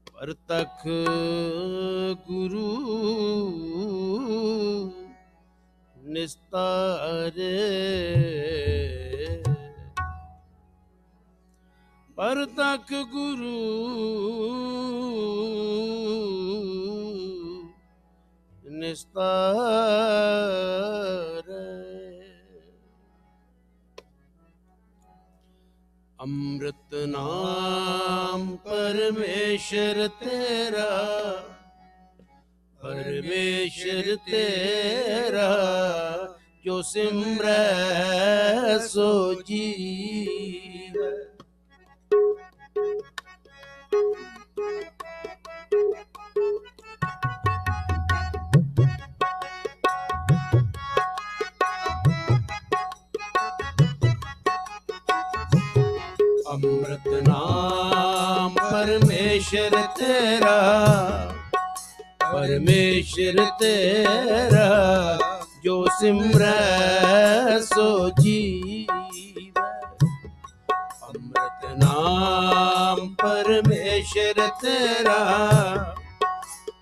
Speaker 6: ਪਰਤਖ ਗੁਰੂ ਨਿਸਤਾਰੇ, ਪਰਤਖ ਗੁਰੂ ਨਿਸਤਾਰੇ। ਅੰਮ੍ਰਿਤ ਨਾਮ ਪਰਮੇਸ਼ਰ ਤੇਰਾ, ਪਰਮੇਸ਼ਰ ਤੇਰਾ, ਜੋ ਸਿਮਰੈ ਸੋ ਜੀਵੈ। ਅੰਮ੍ਰਿਤ ਨਾਮ ਪਰਮੇਸ਼ਰ ਤੇਰਾ, ਪਰਮੇਸ਼ਰ ਤੇਰਾ, ਜੋ ਸਿਮਰੈ ਸੋ ਜੀਵੈ। ਅੰਮ੍ਰਿਤ ਨਾਮ ਪਰਮੇਸ਼ਰ ਤੇਰਾ,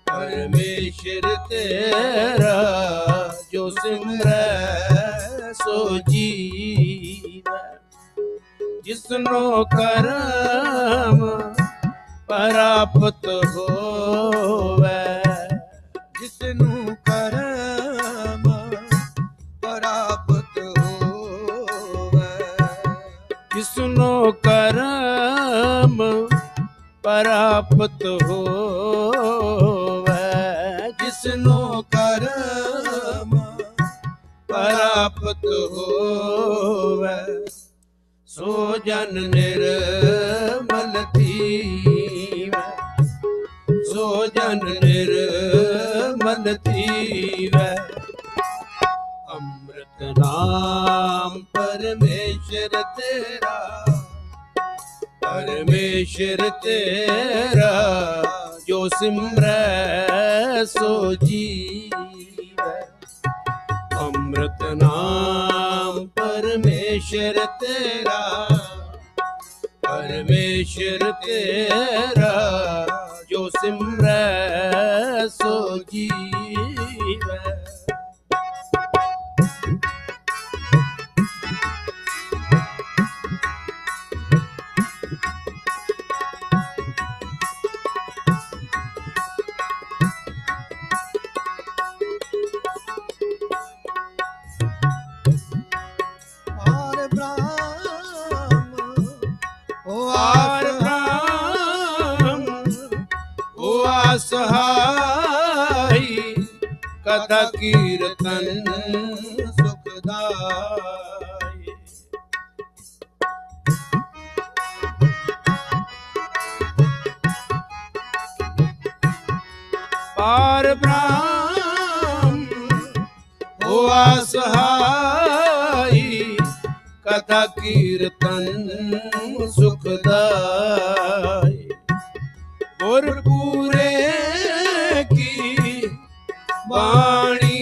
Speaker 6: ਪਰਮੇਸ਼ਰ ਤੇਰਾ, ਜੋ ਸਿਮਰੈ ਸੋ ਜੀਵੈ। ਜਿਸਨੋ ਕਰਮ ਪ੍ਰਾਪਤ ਹੋਵੇ,
Speaker 7: ਜਿਸਨੂੰ ਕਰਮ ਪ੍ਰਾਪਤ ਹੋਵੇ,
Speaker 6: ਜਿਸਨੋ ਕਰਮ ਪ੍ਰਾਪਤ ਹੋਵੇ,
Speaker 7: ਜਿਸਨੂੰ ਕਰਮ
Speaker 6: ਪ੍ਰਾਪਤ ਹੋਵੇ, ਸੋ ਜਨ ਨਿਰਮਲ ਥੀਵੈ, ਸੋ ਜਨ ਨਿਰਮਲ ਨਿਰਮਲ ਥੀਵੈ। ਅੰਮ੍ਰਿਤ ਨਾਮ ਪਰਮੇਸ਼ਰ ਤੇਰਾ, ਪਰਮੇਸ਼ਰ ਤੇਰਾ ਜੋ ਸਿਮਰੈ ਸੋ ਜੀਵੈ। ਅੰਮ੍ਰਿਤ ਨਾਮ ਪਰਮੇਸ਼ਰ ਤੇਰਾ, ਪਰਮੇਸ਼ਰ ਤੇਰਾ ਜੋ ਸਿਮਰੈ ਸੋ ਜੀਵੈ। ਸਹਾਈ ਕਥਾ ਕੀਰਤਨ ਸੁਖਦਾਈ। ਪਾਰ ਬ੍ਰਹਮ ਹੋਆ ਸਹਾਈ ਕਥਾ ਕੀਰਤਨ ਸੁਖਦਾਈ। ਗੁਰ ਪੂਰੇ ਕੀ ਬਾਣੀ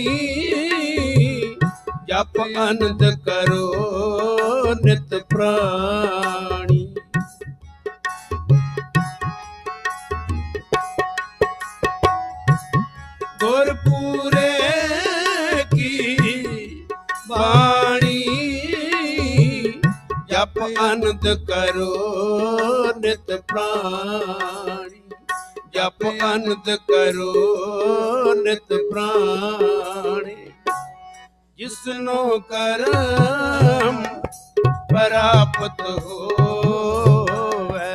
Speaker 6: ਜਪ ਅਨੰਦ ਕਰੋ ਨਿਤ ਪ੍ਰਾਣੀ। ਗੁਰ ਪੂਰੇ ਕੀ ਬਾਣੀ ਜਪ ਅਨੰਦ ਕਰੋ ਨਿਤ ਪ੍ਰਾਣੀ। ਜਪ ਅਨੰਦ ਕਰੋ ਨਿਤ ਪ੍ਰਾਣੀ। ਜਿਸਨੋ ਕਰਮ ਪ੍ਰਾਪਤ ਹੋਵੇ,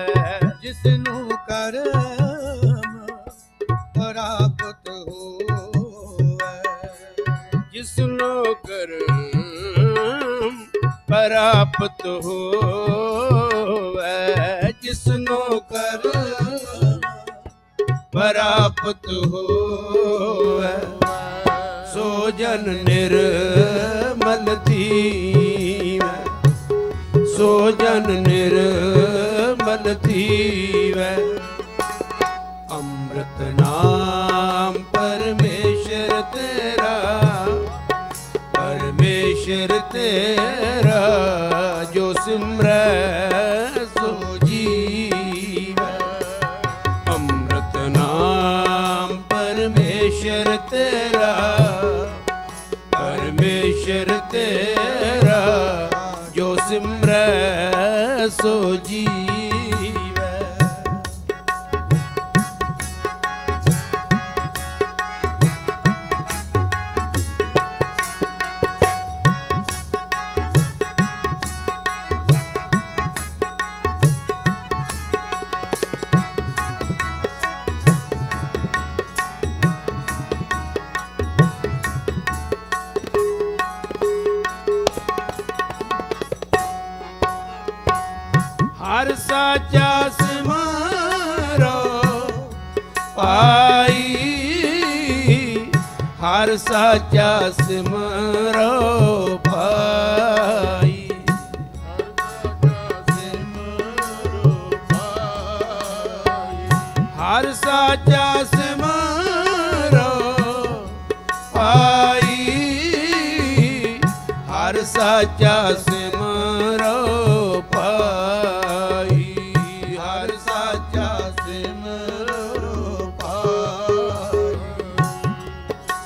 Speaker 7: ਜਿਸਨੂੰ ਕਰਮ ਪ੍ਰਾਪਤ ਹੋਵੇ।
Speaker 6: ਜਿਸਨੋ ਕਰਮ ਪ੍ਰਾਪਤ ਹੋਵੇ। ਜਿਸਨੋ ਕਰਮ ਪ੍ਰਾਪਤ ਹੋਵੇ ਸੋ ਜਨ ਨਿਰਮਲ ਥੀਵੈ। ਸੋ ਜਨ ਨਿਰਮਲ ਥੀਵੈ। ਅੰਮ੍ਰਿਤ ਨਾਮ ਪਰਮੇਸ਼ਰ ਤੇਰਾ, ਪਰਮੇਸ਼ਰ ਤੇਰਾ ਜੋ ਸਿਮਰੈ ਸੋ ਜੀਵੈ। ਅੰਮ੍ਰਿਤ ਨਾਮ ਪਰਮੇਸ਼ਰ ਤੇਰਾ, ਪਰਮੇਸ਼ਰ ਤੇਰਾ ਜੋ ਸਿਮਰੈ ਸੋ ਜੀਵੈ। ਹਰ ਸਾਚਾ ਸਿਮਰੋ ਪਾਈ। ਹਰ ਸਾਚਾ ਸਿਮਰੋ ਪਾਈ। ਹਰ ਸਾਚਾ ਸਿਮਰੋ ਪਾਈ। ਹਰ ਸਾਚਾ ਸਿਮਰੋ ਪਾਈ। ਹਰ ਸਾਚਾ ਸਿਮਰੋ ਪਾਈ।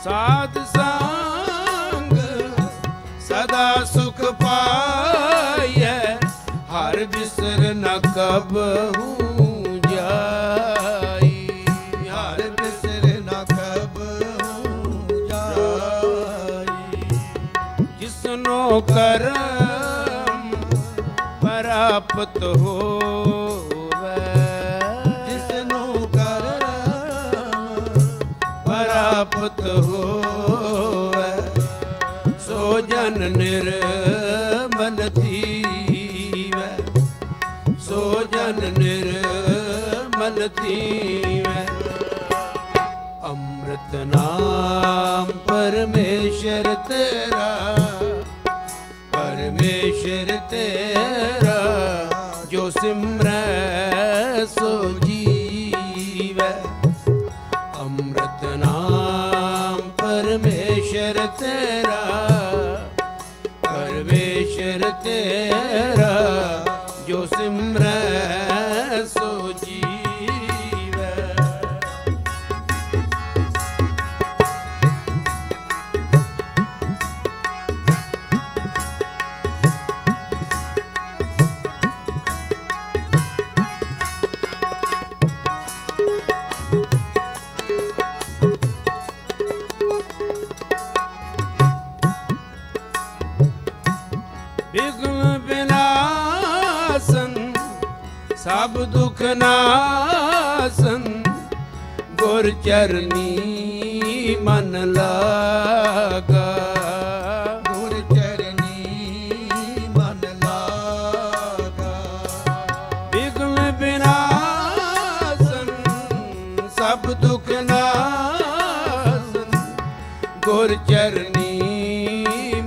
Speaker 6: ਸਾਧ ਸੰਗ ਸਦਾ ਸੁਖ ਪਾਈਐ। ਹਰ ਬਿਸਰ ਨ ਕਬਹੂ ਜਾਈ।
Speaker 7: ਹਰ ਬਿਸਰ ਨ ਕਬਹੂ ਜਾਈ।
Speaker 6: ਜਿਸਨੋ ਕਰਮ ਪ੍ਰਾਪਤ ਹੋਵੇ।
Speaker 7: ਜਿਸਨੂੰ ਕਰਮ
Speaker 6: ਪ੍ਰਾਪਤ ਹੋਵੇ ਸੋ ਜਨ ਨਿਰਮਲ ਥੀਵੈ। ਸੋ ਜਨ ਨਿਰਮਲ ਥੀਵੈ। ਅੰਮ੍ਰਿਤ ਅੰਮ੍ਰਿਤ ਨਾਮ ਪਰਮੇਸ਼ਰ ਤੇਰਾ, ਪਰਮੇਸ਼ਰ ਤੇਰਾ ਜੋ ਸਿਮਰੈ ਸੋ ਜੀਵੈ। ਅੰਮ੍ਰਿਤ ਨਾਮ ਪਰਮੇਸ਼ਰ ਤੇਰਾ, ਪਰਮੇਸ਼ਰ ਤੇਰਾ ਜੋ ਸਿਮਰੈ ਸੋ ਜੀਵੈ। ਬਿਗਲ ਬਿਨਾਸਨ ਸਭ ਦੁਖ ਨਾਸਨ, ਗੁਰ ਚਰਨੀ ਮਨ ਲਾਗਾ।
Speaker 7: ਗੁਰ ਚਰਨੀ ਮਨ ਲਾਗਾ।
Speaker 6: ਬਿਗਲ ਬਿਨਾਸਨ ਸਭ ਦੁਖ ਨਾਸਨ, ਗੁਰ ਚਰਨੀ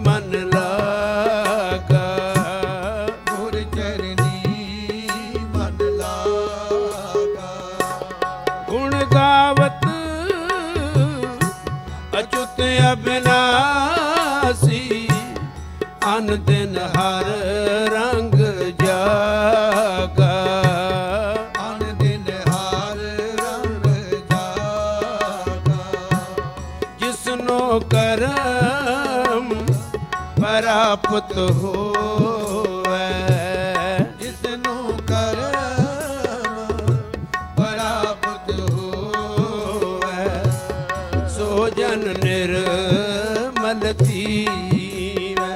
Speaker 6: ਮਨ ਲਾਗਾ।
Speaker 7: ਗੁਰ ਚਰਨੀ ਮਨ ਲਾਗਾ।
Speaker 6: ਗੁਣ ਗਾਵਤ ਅਚੁੱਤ ਅਬਿਨਾਸੀ, ਅਨ ਦਿਨ ਹਰ ਰੰਗ ਜਾਗਾ।
Speaker 7: ਅਨ ਦਿਨ ਹਰ ਰੰਗ ਜਾਗਾ।
Speaker 6: ਜਿਸਨੋ ਕਰਮ ਪ੍ਰਾਪਤ ਹੋਵੈ,
Speaker 7: ਜਿਸਨੂੰ ਕਰਮ ਪ੍ਰਾਪਤ ਹੋਵੈ,
Speaker 6: ਸੋ ਜਨ ਨਿਰਮਲ ਥੀਵੈ,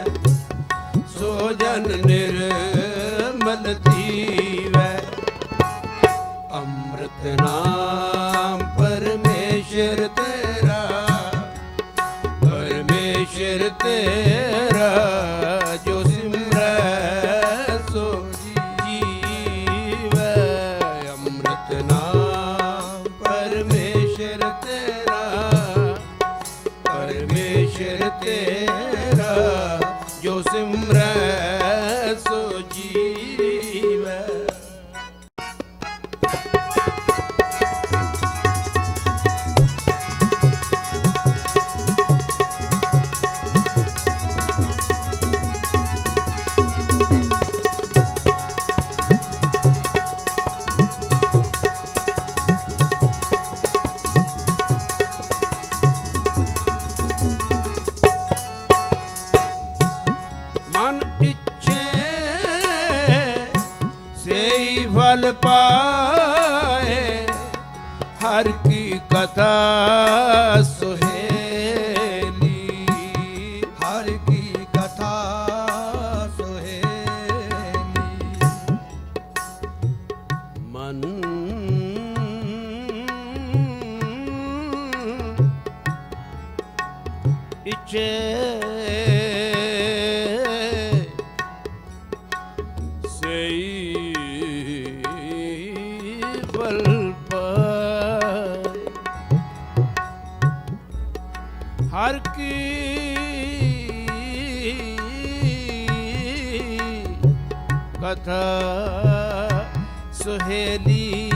Speaker 6: ਸੋ ਜਨ ਨਿਰਮਲ ਥੀਵੈ। ਅੰਮ੍ਰਿਤ ਨਾਮ ਪਰਮੇਸ਼ਰ ਤੇਰਾ, ਪਰਮੇਸ਼ਰ ਤੇਰਾ ਜੋ ਸਿਮਰੈ ਸੋ ਜੀਵੈ। ਅੰਮ੍ਰਿਤ ਨਾਮ ਪਰਮੇਸ਼ਰ ਤੇਰਾ, ਪਰਮੇਸ਼ਰ ਤੇਰਾ ਜੋ ਸਿਮਰੈ ਸੋ ਜੀਵੈ। ਮਨ ਇੱਛੇ ਸੇਈ ਫਲ ਪਾਏ, ਹਰ ਕੀ ਕਥਾ ਸੁਹੇਲੀ।
Speaker 7: ਹਰ ਕੀ ਕਥਾ ਸੁਹੇਲੀ।
Speaker 6: ਮਨ ਇੱਛੇ ਸਈ ਫਲ ਪਾਏ, ਹਰ ਕੀ ਕਥਾ ਸੁਹੇਲੀ।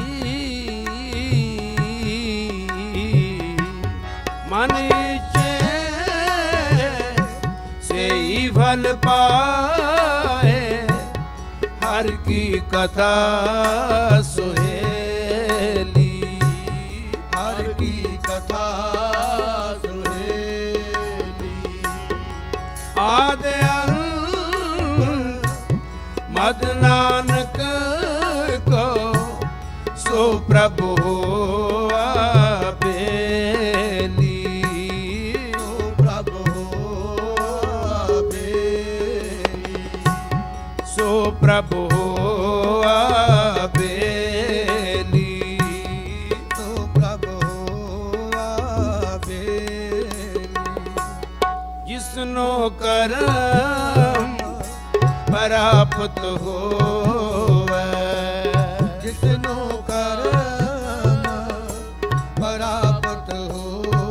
Speaker 6: ਮਨ ਇੱਛੇ ਸੇਈ ਫਲ ਪਾਏ, ਹਰ ਕੀ ਕਥਾ ਸੁਹੇਲੀ।
Speaker 7: ਹਰ ਕੀ ਕਥਾ ਸੁਹੇਲੀ।
Speaker 6: ਆਦਿ ਅੰਤ ਮਦ ਨਾਨਕ ਕੋ, ਸੋ ਪ੍ਰਭੂ ਹੋਆ ਬੇਲੀ।
Speaker 7: ਸੋ ਪ੍ਰਭ ਹੋਆ ਬੇਲੀ।
Speaker 6: ਸੋ ਪ੍ਰਭੂ ਹੋਆ ਬੇਲੀ।
Speaker 7: ਸੋ ਪ੍ਰਭ ਹੋਆ ਬੇਲੀ।
Speaker 6: ਜਿਸਨੋ ਕਰਮ ਪ੍ਰਾਪਤ ਹੋਵੈ,
Speaker 7: ਜਿਸਨੂੰ ਕਰਮ ਪ੍ਰਾਪਤ ਹੋਵੈ,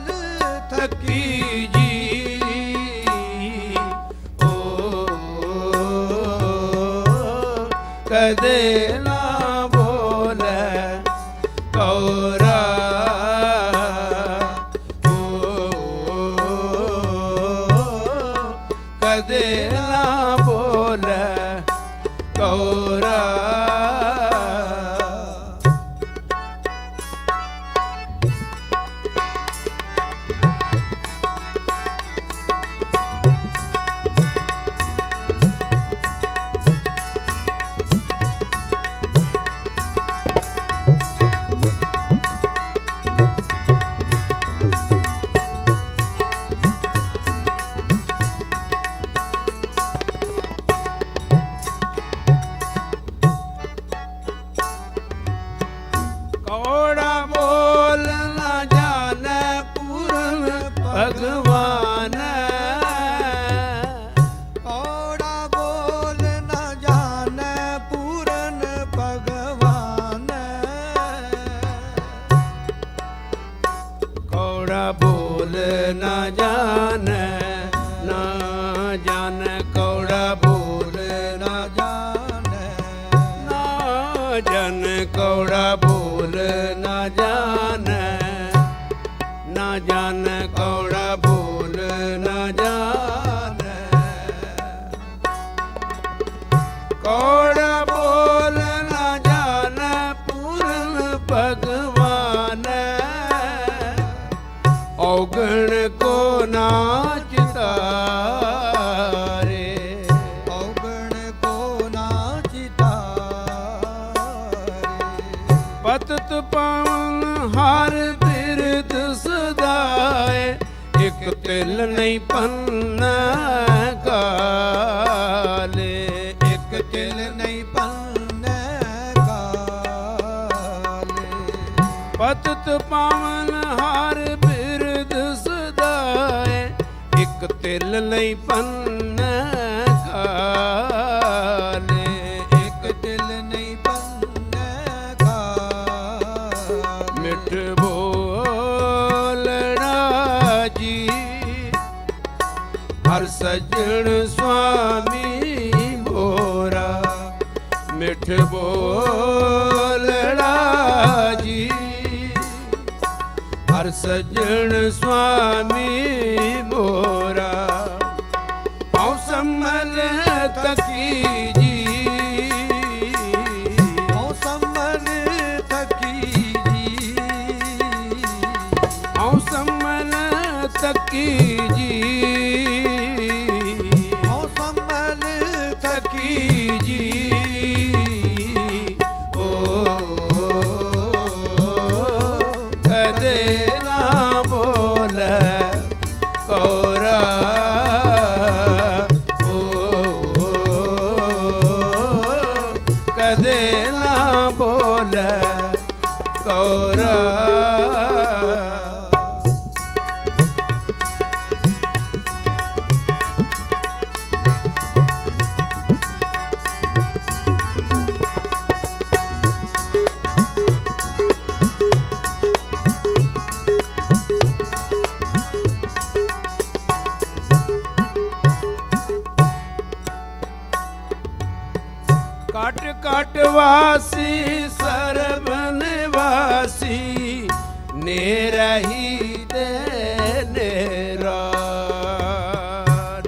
Speaker 6: ਜੀ ਓ ਕਦੇ ਨਾ ਬੋਲੇ ਕੌਰਾ ਕਦੇ ਨਾ ਬੋਲੇ ਕੌਰਾ ਕੌੜਾ ਬੋਲ ਨਾ ਜਾਣੈ ਪੂਰਨ ਭਗਵਾਨ
Speaker 7: ਕੌੜਾ ਬੋਲ ਨਾ ਜਾਣੈ ਪੂਰਨ ਭਗਵਾਨ
Speaker 6: ਕੌੜਾ ਬੋਲ ਨਾ ਜਾਣੈ ਨਾ ਜਾਣੈ ਕੌੜਾ ਬੋਲ
Speaker 7: ਨਾ ਜਾਣੈ
Speaker 6: ਨਾ ਜਨ ਕੌੜਾ ਬੋਲ ਨਾ ਜਾਣੈ ਨਾ ਜਨ ਕੌੜਾ ਬੋਲ ਨਾ ਜਾਣੈ ਕੌੜਾ ਬੋਲ ਨਾ ਜਾਣੈ ਪੂਰਨ ਭਗਵਾਨ ਔਗਣ ਕੋ ਨਾ ਚਿਤਾਰੇ
Speaker 7: ਔਗਣ ਕੋ ਨਾ ਚਿਤਾਰੇ
Speaker 6: ਪਤਤ ਪਾਵਨ ਹਰ ਬਿਰਦ ਸਦਾਏ ਇਕ ਤਿਲ ਨਹੀਂ ਪੰਨ ਕਾਲੇ
Speaker 7: ਇਕ ਤਿਲ ਨਹੀਂ ਪੰਨੈ ਕਾਲੇ
Speaker 6: ਪਤਤ ਪਾਵਨ ਹਰ ਬਿਰਦ ਸਦਾਏ ਇਕ ਤਿਲ ਨਹੀਂ ਪੰਨ ਕਾਲੇ
Speaker 7: ਇਕ ਤਿਲ ਨਹੀਂ ਪੰਨੈ ਕਾਲੇ
Speaker 6: ਮਿੱਠ ਬੋਲਣਾ ਜੀ ਹਰ ਸੱਜਣ ਸੁਆਮੀ ਮੋਰਾ ਮਿੱਠ ਬੋਲਣਾ ਜੀ ਹਰ ਸੱਜਣ ਸੁਆਮੀ ਮੋਰਾ ਪਉ ਸੰਮਲ ਤਕੀ ਜੀ
Speaker 7: ਹਉ ਸੰਮਨ ਥਕੀ ਜੀ
Speaker 6: ਹਉ ਸੰਮਲ ਤਕੀ ਜੀ
Speaker 7: ਹਉ ਸੰਮਨ ਥਕੀ
Speaker 6: ਕੀ ਜੀ ਓ ਕਦੇ ਨਾ ਬੋਲੇ ਕੋਰਾ ਓ ਕਦੇ ਨਾ ਬੋਲੇ ਕੋਰਾ ਕਟ ਕਟ ਵਾਸੀ ਸਰਬ ਨਿਵਾਸੀ ਨੇਰਹੀ ਤੇ ਨੇਰਾ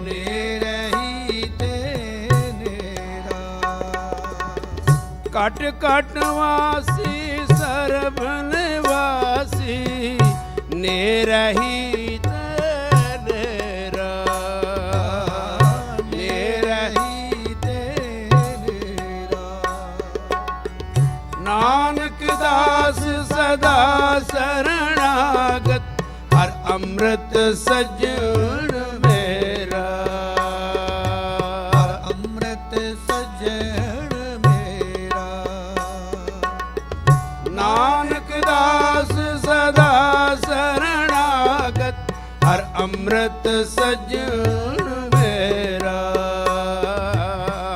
Speaker 7: ਨੇਰਹੀ ਤੇ ਨੇਰਾ
Speaker 6: ਕਟ ਕਟ ਵਾਸੀ ਸਰਬ ਨਿਵਾਸੀ ਨੇਰਹੀ ਤੇ ਨੇਰਾ
Speaker 7: ਨੇਰਹੀ ਤੇ ਨੇਰਾ
Speaker 6: ਨਾਨਕ ਦਾਸ ਸਦਾ ਸਰਣਾਗਤ ਹਰ ਅੰਮ੍ਰਿਤ ਸਜਣ ਮੇਰਾ
Speaker 7: ਹਰ ਅੰਮ੍ਰਿਤ ਸਜਣ ਮੇਰਾ
Speaker 6: ਨਾਨਕ ਦਾਸ ਸਦਾ ਸਰਣਾਗਤ ਹਰ ਅੰਮ੍ਰਿਤ ਸਜਣ ਮੇਰਾ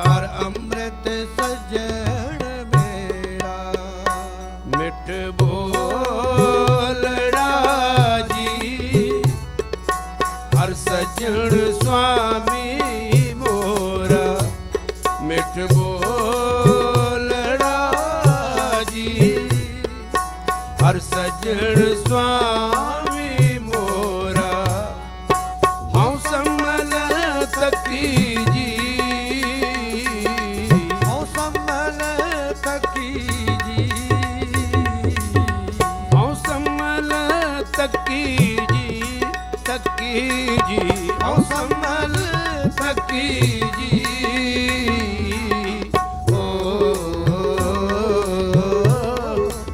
Speaker 7: ਹਰ ਅੰਮ੍ਰਿਤ ਸਜਣ ਮੇਰਾ
Speaker 6: ਮਿੱਠ ਬੋਲੜਾ ਜੀ ਹਰ ਸਜਣ ਸੁਆਮੀ ਮੋਰਾ ਮਿੱਠ ਬੋਲੜਾ ਜੀ ਹਰ ਸਜਣ ਸੁਆਮੀ ਮੋਰਾ ਹਉ ਸੰਮਲ ਤਕੀ ਜੀ
Speaker 7: ਹਉ ਸੰਮਲ ਤਕੀ ਜੀ
Speaker 6: ਹਉ ਸੰਮਲ ਤਕੀ ਜੀ ਤਕੀ ਜੀ
Speaker 7: ਹਉ ਸੰਮਲ
Speaker 6: ਤਕੀ ਜੀ ਓ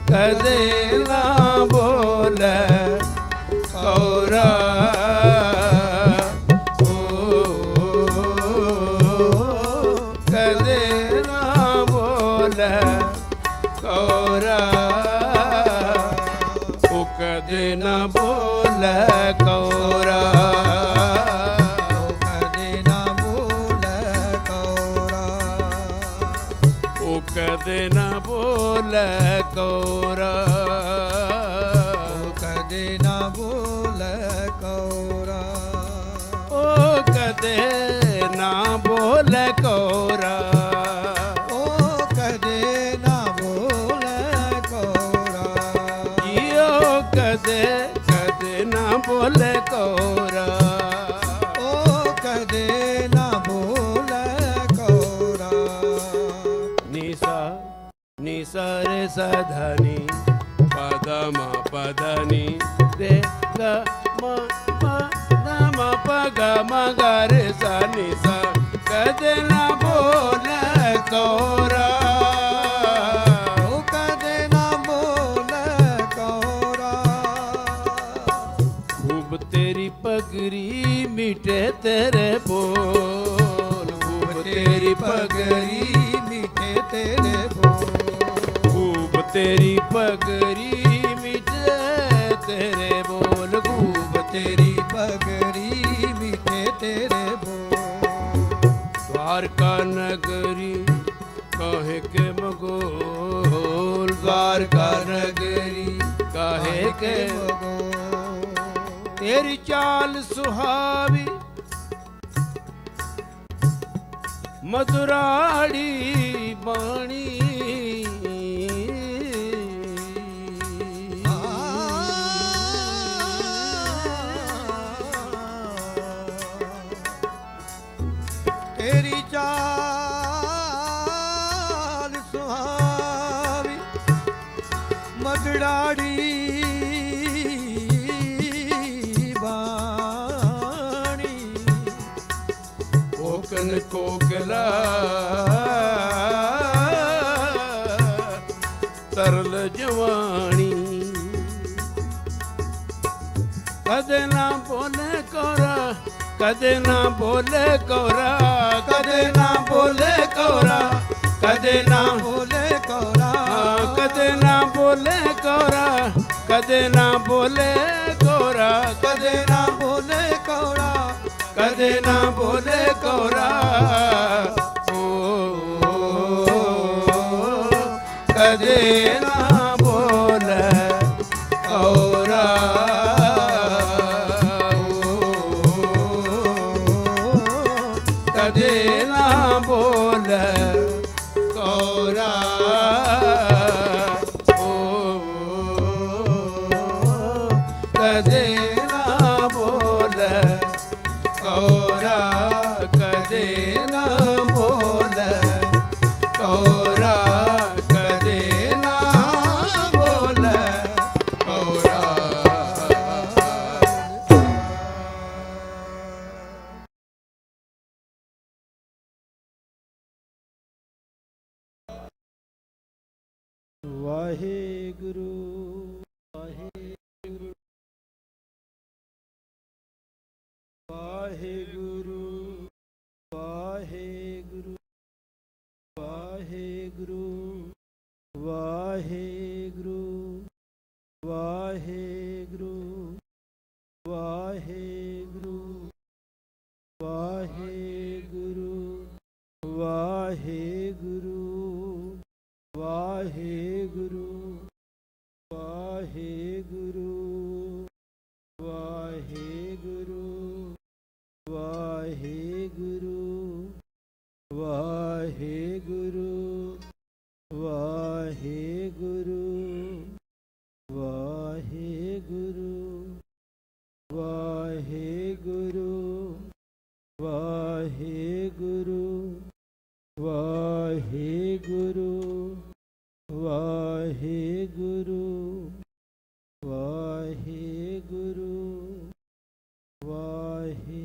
Speaker 6: ਕਦੇ ਨਾ ਬੋਲੇ ਕੌਰਾ ਓ ਕਦੇ ਨਾ ਬੋਲੇ ਕੌਰਾ ਉਹ ਕਦੇ ਨਾ ਬੋਲੇ ਕੌਰਾ
Speaker 7: ਕਦੇ ਨਾ ਬੋਲੇ ਕੌਰਾ
Speaker 6: ਉਹ ਕਦੇ ਨਾ ਬੋਲੇ ਕੌਰਾ
Speaker 7: ਕਦੇ ਨਾ ਬੋਲੇ ਕੌਰਾ
Speaker 6: ਉਹ ਕਦੇ ਨਾ ਬੋਲੇ ਕੌਰਾ
Speaker 7: ਉਹ ਕਦੇ ਨਾ ਬੋਲੇ ਕੌਰਾ
Speaker 6: ਜੀਓ ਕਦੇ ਕਦੇ ਨਾ ਬੋਲੇ ਕੌਰਾ
Speaker 7: ਉਹ ਕਦੇ ਨਾ ਬੋਲੇ ਕੌਰਾ
Speaker 6: ਨਿਸਾ ਨਿਸਾ ਰੇ ਸਾਧਾਨੀ ਪਦਮਾ ਪਦਨੀ ਰੇ ਗ ਮ ਪ ਦ ਮ ਪ ਗ ਮ ਗ ਰੇ ਸਾ ਨਿਸਾ ਕਦੇ ਨਾ ਬੋਲੇ ਕੌਰਾ
Speaker 7: ਉਹ ਕਦੇ ਨਾ ਬੋਲੇ ਕੌਰਾ
Speaker 6: ਖੂਬ ਤੇਰੀ ਪਗਰੀ ਮਿਟੇ ਤੇਰੇ ਬੋਲ ਖੂਬ ਤੇਰੀ ਪਗਰੀ
Speaker 7: ਮਿੱਠੇ ਤੇਰੇ ਬੋਲ
Speaker 6: ਖੂਬ ਤੇਰੀ ਪਗਰੀ ਮਿਟੇ ਤੇਰੇ ਬੋਲ ਖੂਬ ਤੇਰੀ
Speaker 7: ਪਗੜੀ ਮਿੱਠੇ ਤੇਰੇ ਬੋਲ
Speaker 6: द्वारका नगरी कहे के मगोल द्वारका नगरी कहे के तेरी चाल सुहावी मधुराड़ी बाणी
Speaker 7: ਤੇਰੀ ਚਾਲ ਸੁਹਾਵੀ ਮਧੜਾੜੀ ਬਾਣੀ
Speaker 6: कोकन कोकला तरल जवानी कदे ना बोले कौरा कदे ना बोले कौरा कदे ना बोले कौरा कदे ना
Speaker 7: ਬੋਲੇ ਕੌਰਾ
Speaker 6: कदे ना बोले कौरा कदे ना बोले कौरा
Speaker 7: ਕਦੇ ਨਾ ਬੋਲੇ ਕੌਰਾ
Speaker 6: ਕਦੇ ਨਾ ਬੋਲੇ ਕੌਰਾ ਓ ਕਦੇ ਨਾ ਬੋਲੇ ਕੌਰਾ ਕਦੇ ਨਾ ਬੋਲੇ ਕੌਰਾ ਕਦੇ ਨਾ ਬੋਲੇ ਕੌਰਾ ਕਦੇ ਨਾ ਬੋਲੇ ਕੌਰਾ ਕਦੇ ਨਾ ਬੋਲੇ ਕੌਰਾ
Speaker 4: ਵਾਹਿਗੁਰੂ ਵਾਹਿਗੁਰੂ ਵਾਹਿਗੁਰੂ ਵਾਹਿਗੁਰੂ ਵਾਹਿਗੁਰੂ ਵਾਹਿਗੁਰੂ ਵਾਹਿਗੁਰੂ ਵਾਹਿਗੁਰੂ ਵਾਹਿਗੁਰੂ ਵਾਹਿਗੁਰੂ ਵਾਹਿਗੁਰੂ ਵਾਹਿਗੁਰੂ ਵਾਹਿਗੁਰੂ
Speaker 7: ਵਾਹਿਗੁਰੂ ਵਾਹਿਗੁਰੂ ਵਾਹਿਗੁਰੂ ਵਾਹਿਗੁਰੂ ਵਾਹਿਗੁਰੂ ਵਾਹਿਗੁਰੂ ਵਾਹਿਗੁਰੂ ਵਾਹਿਗੁਰੂ ਵਾਹਿਗੁਰੂ ਵਾਹਿ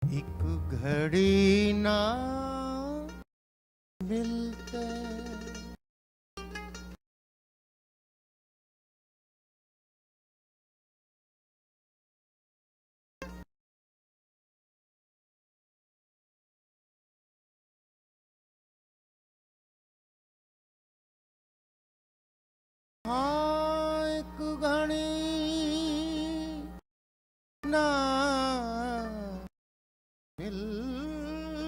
Speaker 1: एक घड़ी ना मिलते हाँ एक घड़ी ना मिलते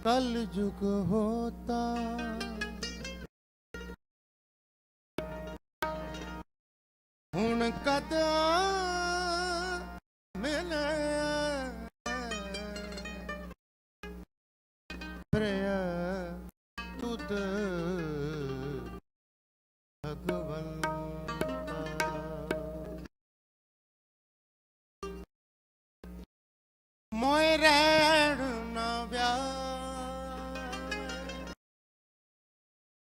Speaker 1: कल जुग होता हुण कद मिले प्रिय तुद भगवंता मोय रहण न व्या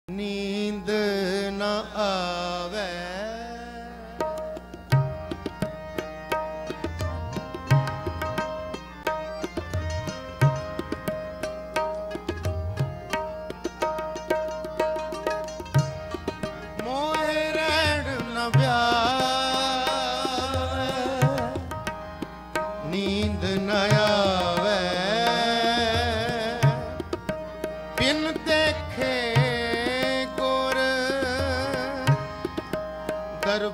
Speaker 1: नींद न आवे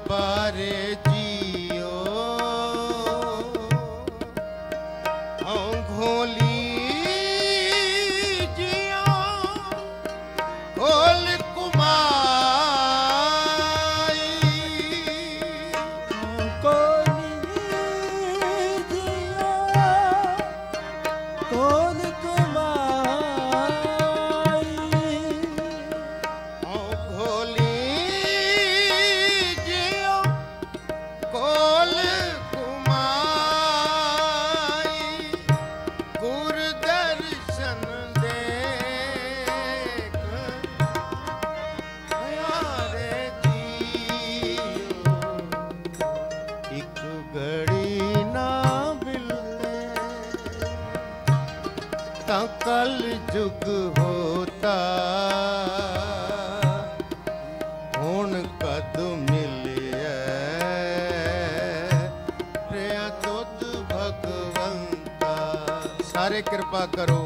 Speaker 1: ਬਾਰੇ ਜੀਓ ਹਉ ਘੋਲੀ ਜਿਉ ਘੋਲ ਕੁਮਾਈ
Speaker 7: ਕੋਲੀ ਜਿਆ ਕੋਲ ਕਮਾਈ
Speaker 1: ਹਉ ਘੋਲੀ ਜਿਉ ਘੋਲ ਕੁਮਾਈ ਗੁਰ ਦਰਸ਼ਨ ਦੇਖ ਪਿਆਰੇ ਜੀਓ ਇੱਕ ਘੜੀ ਨਾ ਮਿਲਦੇ ਤਾਂ ਕਲ ਜੁਗ ਹੋਤਾ ਹੁਣ ਕਦ ਮਿਲਿਆ ਰਿਆ ਤੁਧ ਭਗਵੰਤਾ ਸਾਰੇ ਕਿਰਪਾ ਕਰੋ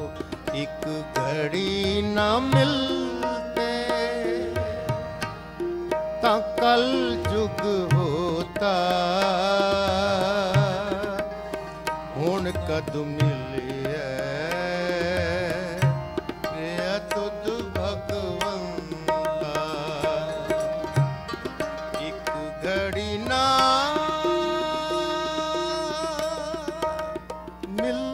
Speaker 1: ਇੱਕ ਘੜੀ ਨਾ ਮਿਲਦੇ ਤਾਂ ਕਲ ਜੁਗ ਹੋਤਾ ਹੁਣ ਕਦ ਮਿਲਿਆ ਰਿਆ ਤੁਧ ਭਗਵੰਤਾ ਇੱਕ ਘੜੀ ਨਾ ਮਿਲਦੇ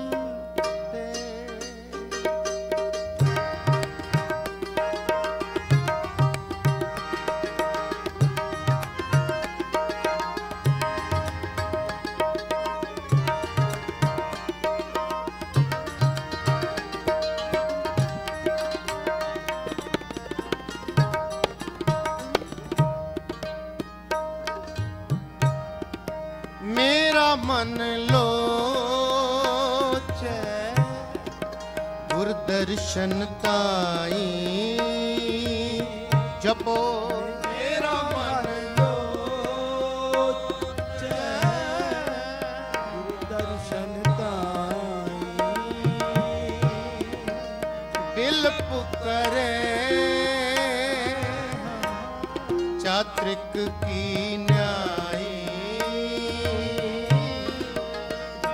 Speaker 1: ਮੇਰਾ ਮਨ ਲੋਚੈ ਗੁਰ ਦਰਸ਼ਨ ਤਾਈ ਜਪੋ ਮੇਰਾ ਮਨ
Speaker 7: ਲੋਚੈ ਦਰਸ਼ਨ ਤਾਈ
Speaker 1: ਬਿਲ ਪੁਕਰੇ ਚਾਤ੍ਰਿਕ ਕੀ ਨਿਆਈ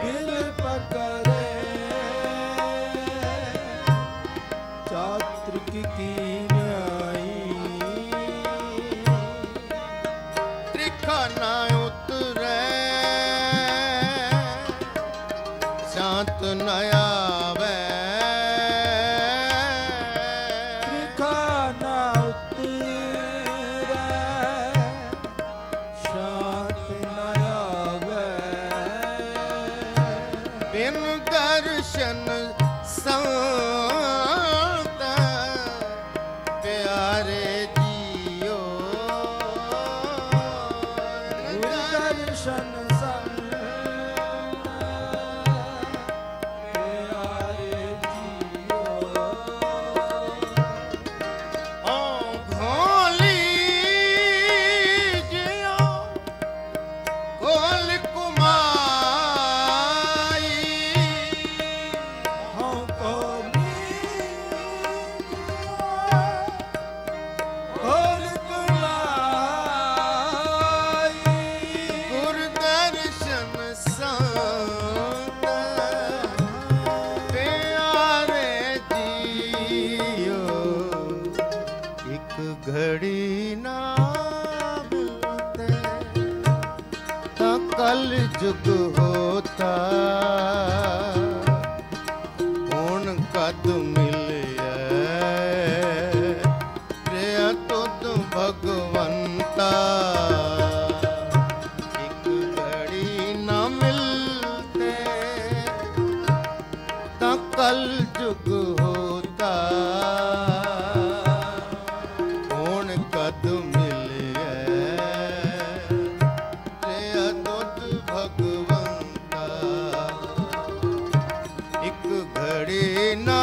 Speaker 7: ਦਿਲ ਪਕਰੇ ਚਾਤ੍ਰਿਕ ਕੀ ਨਿਆਈ
Speaker 1: ਤ੍ਰਿਖਾ ਨਾ ਉਤਰੈ ਸ਼ਾਂਤ ਨ ਆਵੈ
Speaker 7: ਤ੍ਰਿਖਾ ਨਾ ਉਤਰੈ ਸ਼ਾਂਤ ਨ ਆਵੈ
Speaker 1: ਬਿਨ ਦਰਸ਼ਨ ਸੰਤ ਪਿਆਰੇ ਜੀਓ
Speaker 7: ਦਰਸ਼ਨ ਸੰਗ ਪਿਆਰੇ ਜੀਓ
Speaker 1: ਓ ਘੋਲੀ ਜਿਉ ਘੋਲ ਕੁਮਾਈ
Speaker 7: ਹਉ ਕੋਲੀ ਕੋਲ ਕਮਾਈ
Speaker 1: ਗੁਰ ਦਰਸ਼ਨ ਸੰਤ ਪਿਆਰੇ ਜੀਓ ਇੱਕ ਘੜੀ ਨਾ ਮਿਲਤੇ ਤਾਂ ਕਲ ਜੁਗ ਹੋਤਾ ਹੁਣ ਕਦ ਮਿਲਿਆ ਰਿਆ ਤੁਧ ਭਗਵੰਤਾ ਇੱਕ ਘੜੀ ਨਾ ਮਿਲਤੇ ਤਾਂ ਕਲ ਜੁਗ ਹੋਤਾ ਹੁਣ ਕਦ ਮਿਲਿਆ ਰਿਆ ਤੁਧ ਭਗਵੰਤਾ ਇੱਕ ਘੜੀ ਨਾ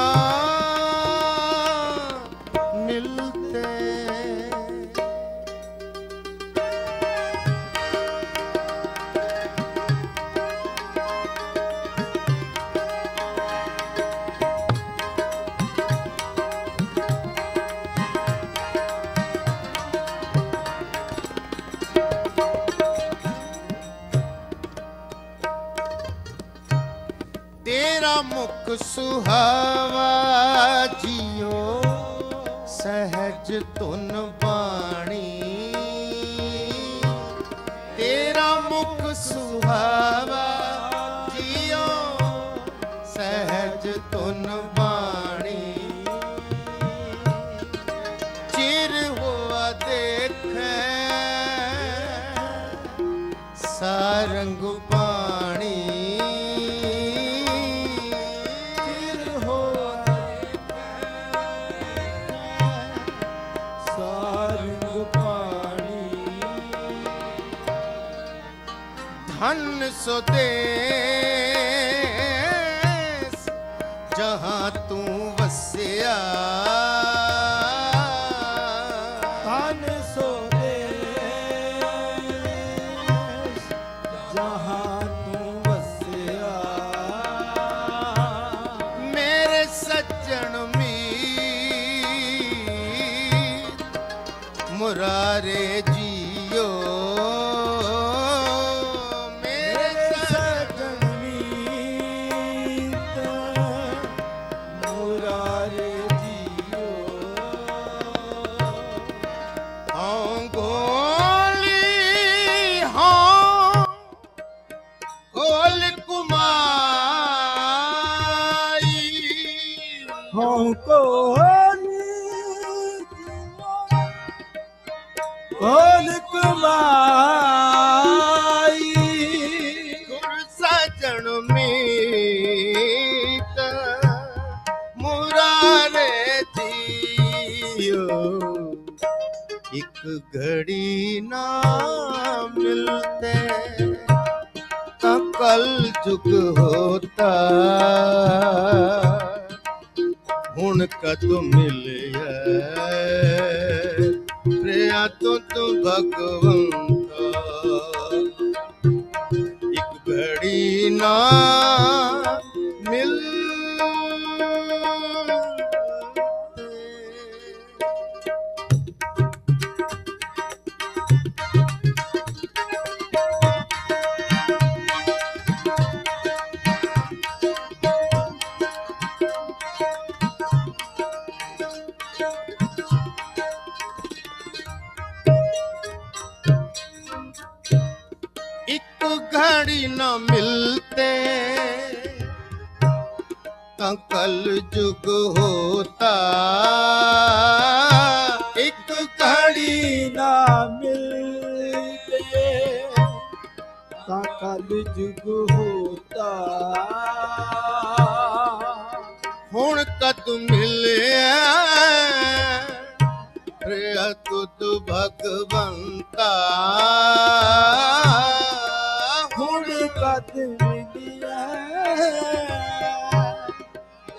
Speaker 1: ਤੇਰਾ ਮੁਖ ਸੁਹਾਵਾ ਜੀਓ ਸਹਿਜ ਧੁਨ ਬਾਣੀ ਤੇਰਾ ਮੁਖ ਸੁਹਾਵਾ ਜੀਓ ਸਹਿਜ ਧੁਨ ਬਾਣੀ ਚਿਰ ਹੋਆ ਦੇਖੈ ਸਾਰੰਗ ਪਾਣੀ
Speaker 7: ਚਿਰ ਹੋਆ ਸਾਰੰਗ ਪਾਣੀ
Speaker 1: ਧਨ ਸੁਦੇਸ ਜਹਾਂ ਤੂੰ ਵਸਿਆ
Speaker 7: ਧਨ ਸੋਦੇਸ ਜਹਾਂ ਤੂੰ ਵਸਿਆ
Speaker 1: ਮੇਰੇ ਸੱਜਣ ਮੀਤ ਮੁਰਾਰੇ ਜੀਓ ਮੇਰੇ
Speaker 7: ਸਜਣ ਮੀਤ ਮੁਰਾਰੇ ਜੀਓ
Speaker 1: ਹਉ ਗੋਲੀ ਹਉ ਗੋਲ ਕੁਮਾਈ
Speaker 7: ਹਉ ਕੋਲੀ ਕੋਲ ਕਮਾਈ
Speaker 1: ਗੁਰ ਸਜਣ ਮੀਤ ਮੁਰਾਰੇ ਜੀਓ ਇੱਕ ਘੜੀ ਨਾ ਮਿਲਤੇ ਤਾਂ ਕਲ ਜੁਗ ਹੋਤਾ ਹੁਣ ਕਦ ਮਿਲਿਆ ਪ੍ਰਿਆ ਤੁਧ ਭਗਵੰਤਾ ਇੱਕ ਘੜੀ ਨਾ ਮਿਲ ਇੱਕ ਘੜੀ ਨਾ ਮਿਲਤੇ ਤਾਂ ਕਲ ਜੁਗ ਹੋਤਾ ਇੱਕ ਘੜੀ
Speaker 7: ਨਾ ਮਿਲਤੇ ਤਾਂ ਕਲ ਜੁਗ ਹੋਤਾ
Speaker 1: ਹੁਣ ਕਦ ਮਿਲਿਆ ਪ੍ਰਿਆ ਤੁਧ ਭਗਵੰਤਾ
Speaker 7: ਹੁਣ ਕਦ ਮਿਲਿਆ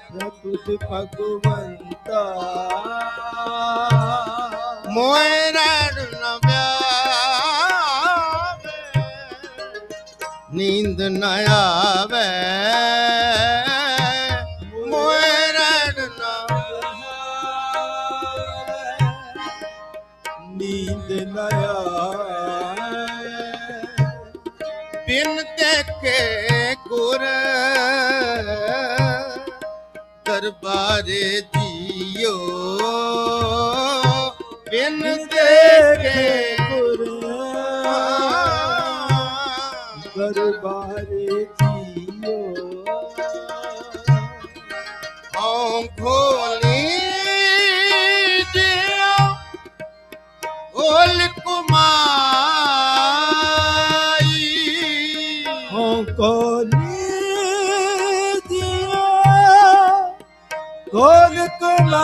Speaker 7: ਪ੍ਰਭੁਤ ਭਗਵੰਤਾ
Speaker 1: ਮੋਏ ਰਣ ਨ ਵਿਆਵੇ ਨੀਂਦ ਨ ਆਵੇ ਮੋਏ ਰਣ ਨ
Speaker 7: ਨੀਂਦ ਨ ਆਵੇ
Speaker 1: ਬਿਨ ਦੇਖੇ ਗੁਰ ਦਰਬਾਰੇ ਜੀਓ ਬਿਨ ਦੇਖੇ
Speaker 7: ਗੁਰ ਦਰਬਾਰੇ ਜੀਓ
Speaker 1: ਹਉ ਖੋਲੀ ਦਿਓ ਓਲ ਕੁਮਾਈ
Speaker 7: ਹਉ ਕੋਲੀ ਦਿਆ ਕੋਲ ਕਮਾਈ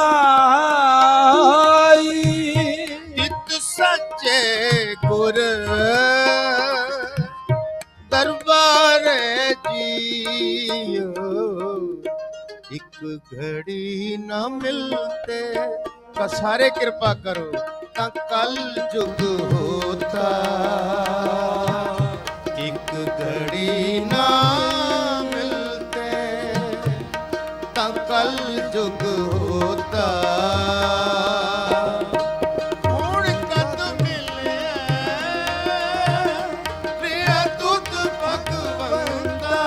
Speaker 1: ਜਿਤ ਸੱਚੇ ਗੁਰ ਦਰਬਾਰੇ ਜੀਓ ਇੱਕ ਘੜੀ ਨਾ ਮਿਲਤੇ ਤਾਂ ਸਾਰੇ ਕਿਰਪਾ ਕਰੋ ਤਾਂ ਕਲ ਜੁਗ ਹੋਤਾ ਇੱਕ ਘੜੀ ਨਾ ਮਿਲਤੇ ਤਾਂ ਕਲ ਜੁਗ ਹੋਤਾ ਹੁਣ ਕਦ ਮਿਲਿਆ ਪ੍ਰਿਆ ਤੁਧ ਭਗਵੰਤਾ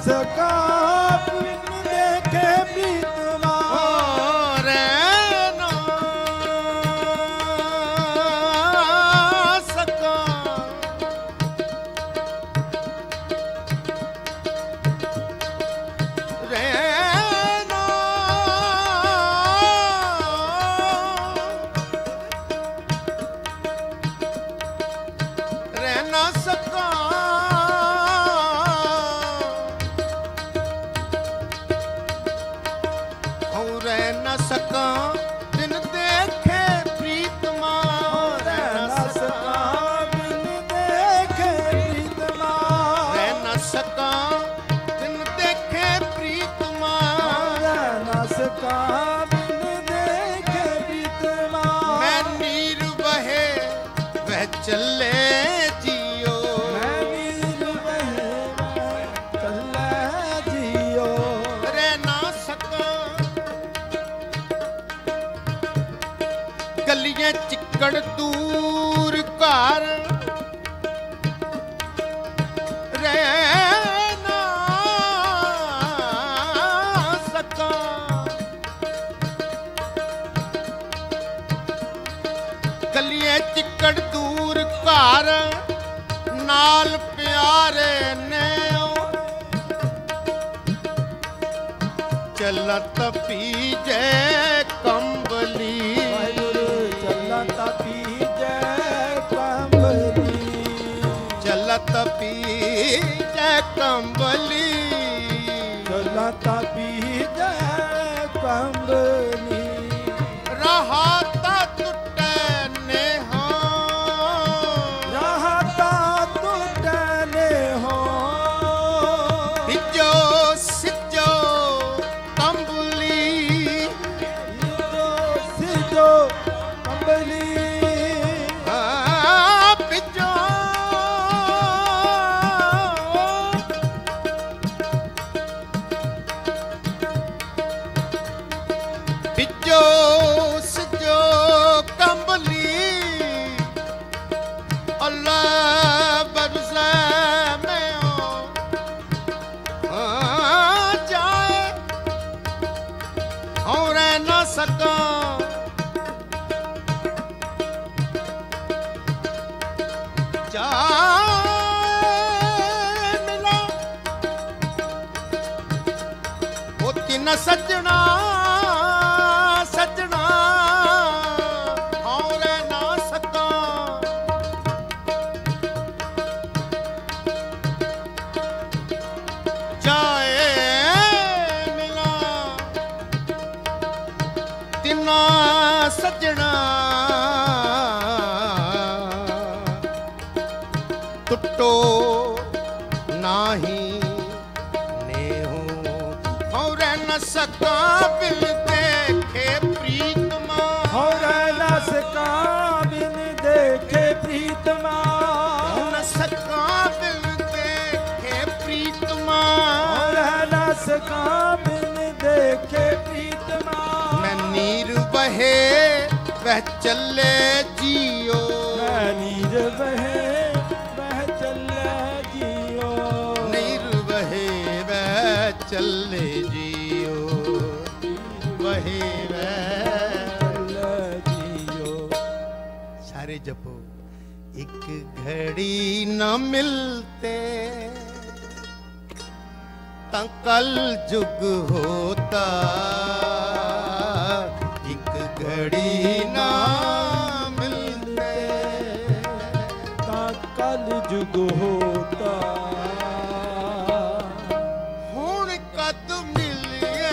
Speaker 7: ਸਕਾ ਬਿਨ ਦੇਖੇ ਪ੍ਰੀਤਮਾ
Speaker 1: ਰਹਿ ਨਾ ਸਕਾਂ ਰਹਿ ਨਾ ਰਹਿ ਨਾ ਸਕਾਂ ਹਉ ਰਹਿ ਨਾ ਸਕਾਂ ਬਿਨ ਦੇਖੇ ਪ੍ਰੀਤਮਾ
Speaker 7: ਰਹਿ ਨਾ ਸਕਾ ਬਿਨ ਦੇਖੇ ਪ੍ਰੀਤਮਾ
Speaker 1: ਰਹਿ ਨਾ ਸਕਾਂ ਬਿਨ ਦੇਖੇ ਪ੍ਰੀਤਮਾ
Speaker 7: ਰਹਿ ਨਾ ਸਕਾ ਬਿਨ ਦੇਖੇ ਪ੍ਰੀਤਮਾ
Speaker 1: ਮੈਂ ਨੀਰ ਵਹੇ ਵਹਿ ਚੱਲੇ ਜੀਓ
Speaker 7: ਮੈਂ ਨੀਰ ਵਹੇ ਚੱਲੇ ਜੀਓ
Speaker 1: ਰਹਿ ਨਾ ਸਕਾਂ ਗਲੀਆਂ ਚਿੱਕੜ ਦੂਰ ਘਰ ਰਹਿ ਨਾ ਸਕਾਂ ਗਲੀਆਂ ਚਿੱਕੜ ਦੂਰ ਘਰ ਨਾਲ ਪਿਆਰੇ ਨੇ ਚੱਲਤ ਪੀਜੇ ਕੰਬਲੀ
Speaker 7: ਵਾਹਿਗੁਰੂ ਚੱਲਾਂ ਤਾ ਪੀਜੈ ਕੰਬਲੀ
Speaker 1: ਚੱਲਤ ਪੀਜੇ ਕੰਬਲੀ
Speaker 7: ਚੱਲਾਂ ਤਾ ਪੀਜੈ ਕੰਬਲੀ
Speaker 1: ਰਹਾ ਤਾ ਟੁੱਟੈ ਨੇਹਾ
Speaker 7: ਰਹਤਾ ਟੁੱਟੈ ਨੇਹੋ
Speaker 1: ਭਿਜੋ ਸਿਜੋ ਕੰਬਲੀ
Speaker 7: ਸਿਜੋ ਕੰਬਲੀ
Speaker 1: ਆ ਭਿਜੋ ਭਿਜੋ ਸਿਜੋ ਕੰਬਲੀ ਅੱਲਾ ਬਰਸੈ ਮੈਂ ਜਾਏ ਹਉ ਰਹਿ ਨਾ ਸਕਾਂ ਜਾਏ ਮਿਲਾ ਉਹ ਤਿੰਨ ਸੱਜਣਾ ਸੱਜਣਾ ਹਉ ਰਹਿ ਨਾ ਸਕਾਂ ਜਾਏ ਮਿਲਾ ਤਿੰਨਾ ਸੱਜਣਾ ਟੁੱਟੋ ਨਾਹੀ ਨੇਹੋ ਹਉ ਰਹਿ ਨ ਸਕਾਂ ਬਿਨ ਦੇਖੇ ਪ੍ਰੀਤਮਾ
Speaker 7: ਹੋ ਰਹਿ ਨਾ ਸਕਾ ਬਿਨ ਦੇਖੇ ਪ੍ਰੀਤਮਾ
Speaker 1: ਨ ਸਕਾਂ ਬਿਨ ਦੇਖੇ ਪ੍ਰੀਤਮਾ
Speaker 7: ਹੋ ਰਹਿ ਨਾ ਸਕਾ ਬਿਨ ਦੇਖੇ ਪ੍ਰੀਤਮਾ
Speaker 1: ਮੈਂ ਨੀਰ ਬਹੇ ਵਹਿ ਚੱਲੇ ਜੀਓ
Speaker 7: ਮੈਂ ਨੀਰ ਵਹੇ ਬਹਿ ਚੱਲੇ ਜੀਓ
Speaker 1: ਨੀਰ ਬਹੇ ਵਹਿ ਚੱਲੇ ਜੀਓ ਬਹੇ ਵਹਿ
Speaker 7: ਚੱਲੇ ਜੀਓ
Speaker 1: ਸਾਰੇ ਜਪੋ ਇੱਕ ਘੜੀ ਨਾ ਮਿਲਤੇ ਤਾਂ ਕਲ ਜੁਗ ਹੋਤਾ ਇੱਕ ਘੜੀ ਨਾ ਮਿਲਤੇ
Speaker 7: ਤਾਂ ਕਲ ਜੁਗ ਹੋਤਾ
Speaker 1: ਹੁਣ ਕਦ ਮਿਲਿਆ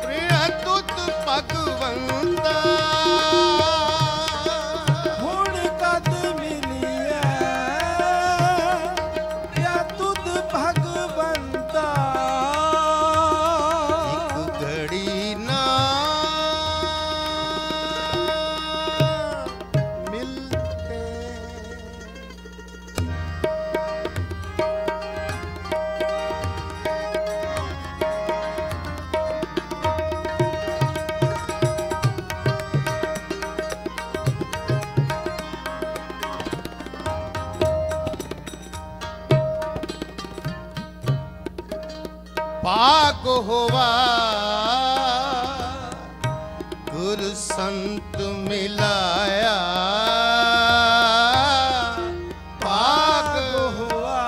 Speaker 1: ਪ੍ਰਿਆ ਤੁਧ ਭਗਵੰਤਾ
Speaker 7: ਹੁਣ ਕਦ ਮਿਲਿਆ ਯਾ ਤੁਧ ਭਗਵੰਤਾ
Speaker 1: ਇੱਕ ਘੜੀ ਨਾ ਮਿਲਤੇ पाक होवा गुर संत मिलाया पाक
Speaker 7: हुआ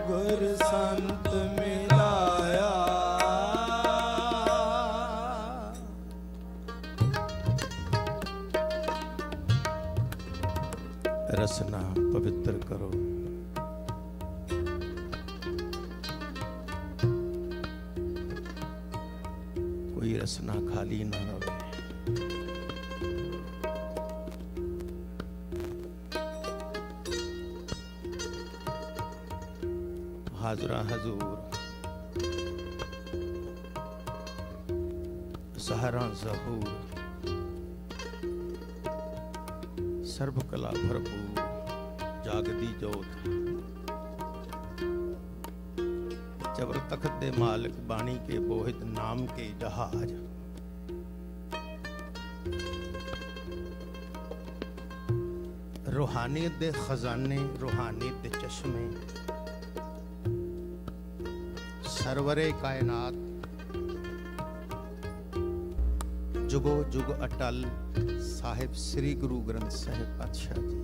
Speaker 7: गुर संत मिलाया।
Speaker 1: रसना पवित्र करो, कोई रसना खाली ना रहे। हाजरा हजूर सहारा जहूर सर्व कला भरपूर जागदी जोत जबर तखत दे मालिक बाणी के बोहित नाम के जहाज। रूहानियत दे खजाने रूहानियत दे चश्मे सरवरे कायनात जुगो जुग अटल साहिब श्री गुरु ग्रंथ साहिब पातशाह जी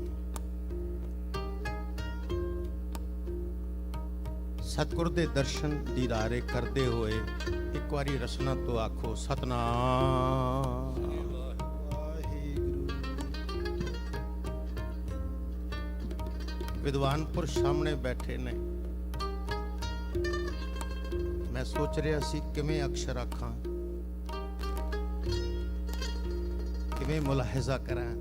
Speaker 1: सतगुर दे दर्शन दीदारे करते हुए एक बारी रसना तो आखो सतनाम। विद्वान पुरुष सामने बैठे ने, मैं सोच रहा सी किवें अक्षर आखां किवें मुलाहिजा करां,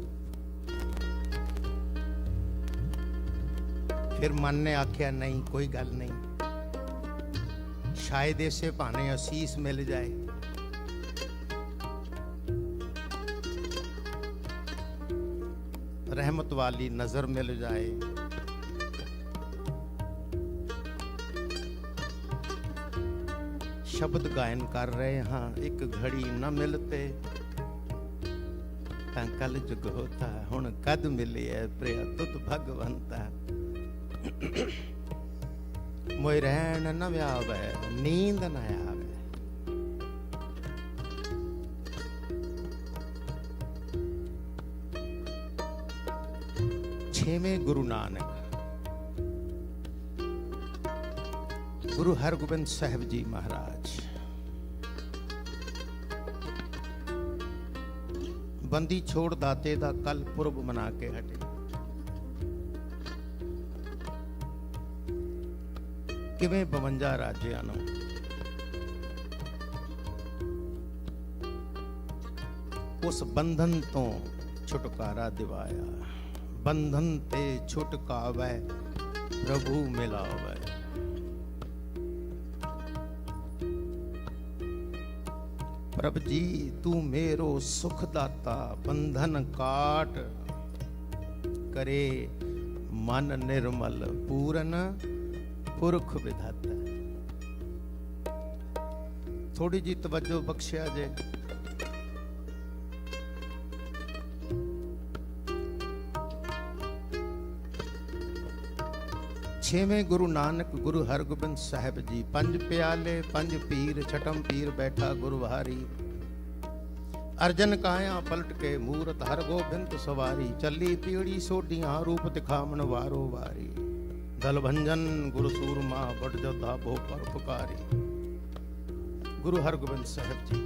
Speaker 1: फिर मन ने आख्या नहीं कोई गल नहीं, शायद ऐसे भाने असीस मिल जाए। रहमत वाली नजर मिल जाए। शब्द गायन कर रहे हाँ, एक घड़ी न मिलते तां कल जुग होता, हुण कद मिले है प्रिया तुत भगवंता। मोय रहन न व्यावे नींद न आवे, छेवें गुरु नानक गुरु हरगोबिंद साहिब जी महाराज बंदी छोड़ दाते दा कल पुरब मना के हटे। किवें 52 राजियां नूं उस बंधन तो छुटकारा दिवाया। बंधन ते छुटकावै प्रभु मिलावै। प्रभ जी तू मेरो सुख दाता, बंधन काट करे मन निर्मल, पूरन पुरख विधाता। थोड़ी जी तवज्जो बख्शिया जे। छेवें गुरु नानक गुरु हरगोबिंद साहिब जी, पंज प्याले पंज पीर, छठम पीर बैठा गुरुवारी। अर्जन काया पलट के मूरत हरगोबिंद सवारी, चली पीड़ी सोडियां रूप दिखावन वारो वारी। दल भंजन गुरु सूरमा बड़ जोधा भो परोपकारी। गुरु हरगोबिंद साहिब जी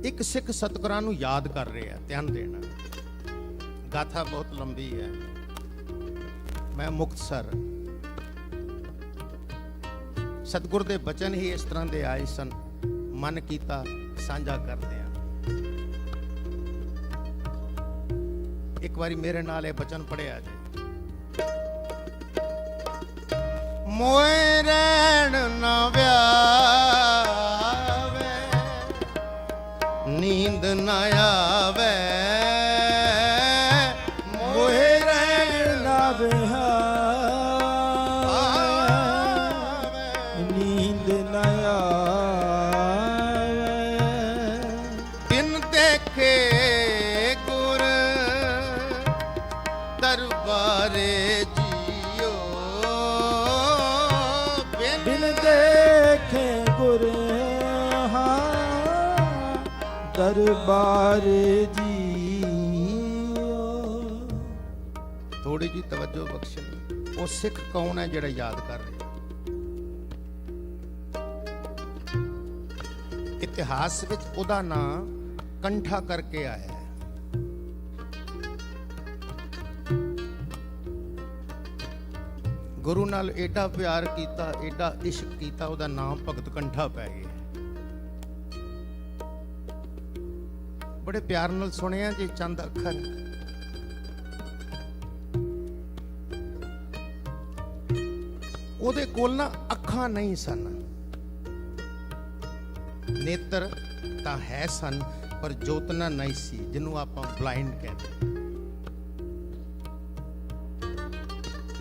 Speaker 1: एक सिख सतगुरां नूं याद कर रहे हैं, ध्यान देना। गाथा बहुत लंबी है, मैं मुक्तसर सतगुर दे बचन ही इस तरह दे आए सन, मन कीता साझा करते हैं। एक बारी मेरे नाल बचन पढ़िया जे। मोए रैन न व्यावे नींद न आवे, मोए रैन न
Speaker 7: नींद न आवे।
Speaker 1: बिन देखे गुर दरबारे जियो,
Speaker 7: ਦਰਬਾਰ ਜੀਓ।
Speaker 8: ਥੋੜੀ ਜੀ ਤਵੱਜੋ ਬਖਸ਼ਣ। ਉਹ ਸਿੱਖ ਕੌਣ ਹੈ ਜਿਹੜਾ ਯਾਦ ਕਰ ਰਿਹਾ? ਇਤਿਹਾਸ ਵਿੱਚ ਉਹਦਾ ਨਾਂ ਕੰਠਾ ਕਰਕੇ ਆਇਆ ਹੈ। ਗੁਰੂ ਨਾਲ ਏਡਾ ਪਿਆਰ ਕੀਤਾ, ਏਡਾ ਇਸ਼ਕ ਕੀਤਾ, ਉਹਦਾ ਨਾਮ ਭਗਤ ਕੰਠਾ ਪੈ ਗਿਆ। ਬੜੇ ਪਿਆਰ ਨਾਲ ਸੁਣਿਆ ਜੀ ਚੰਦ ਅੱਖਰ। ਉਹਦੇ ਕੋਲ ਨਾ ਅੱਖਾਂ ਨਹੀਂ ਸਨ, ਨੇਤਰ ਤਾਂ ਹੈ ਸਨ ਪਰ ਜੋਤਨਾ ਨਹੀਂ ਸੀ, ਜਿਹਨੂੰ ਆਪਾਂ ਬਲਾਈਂਡ ਕਹਿੰਦੇ।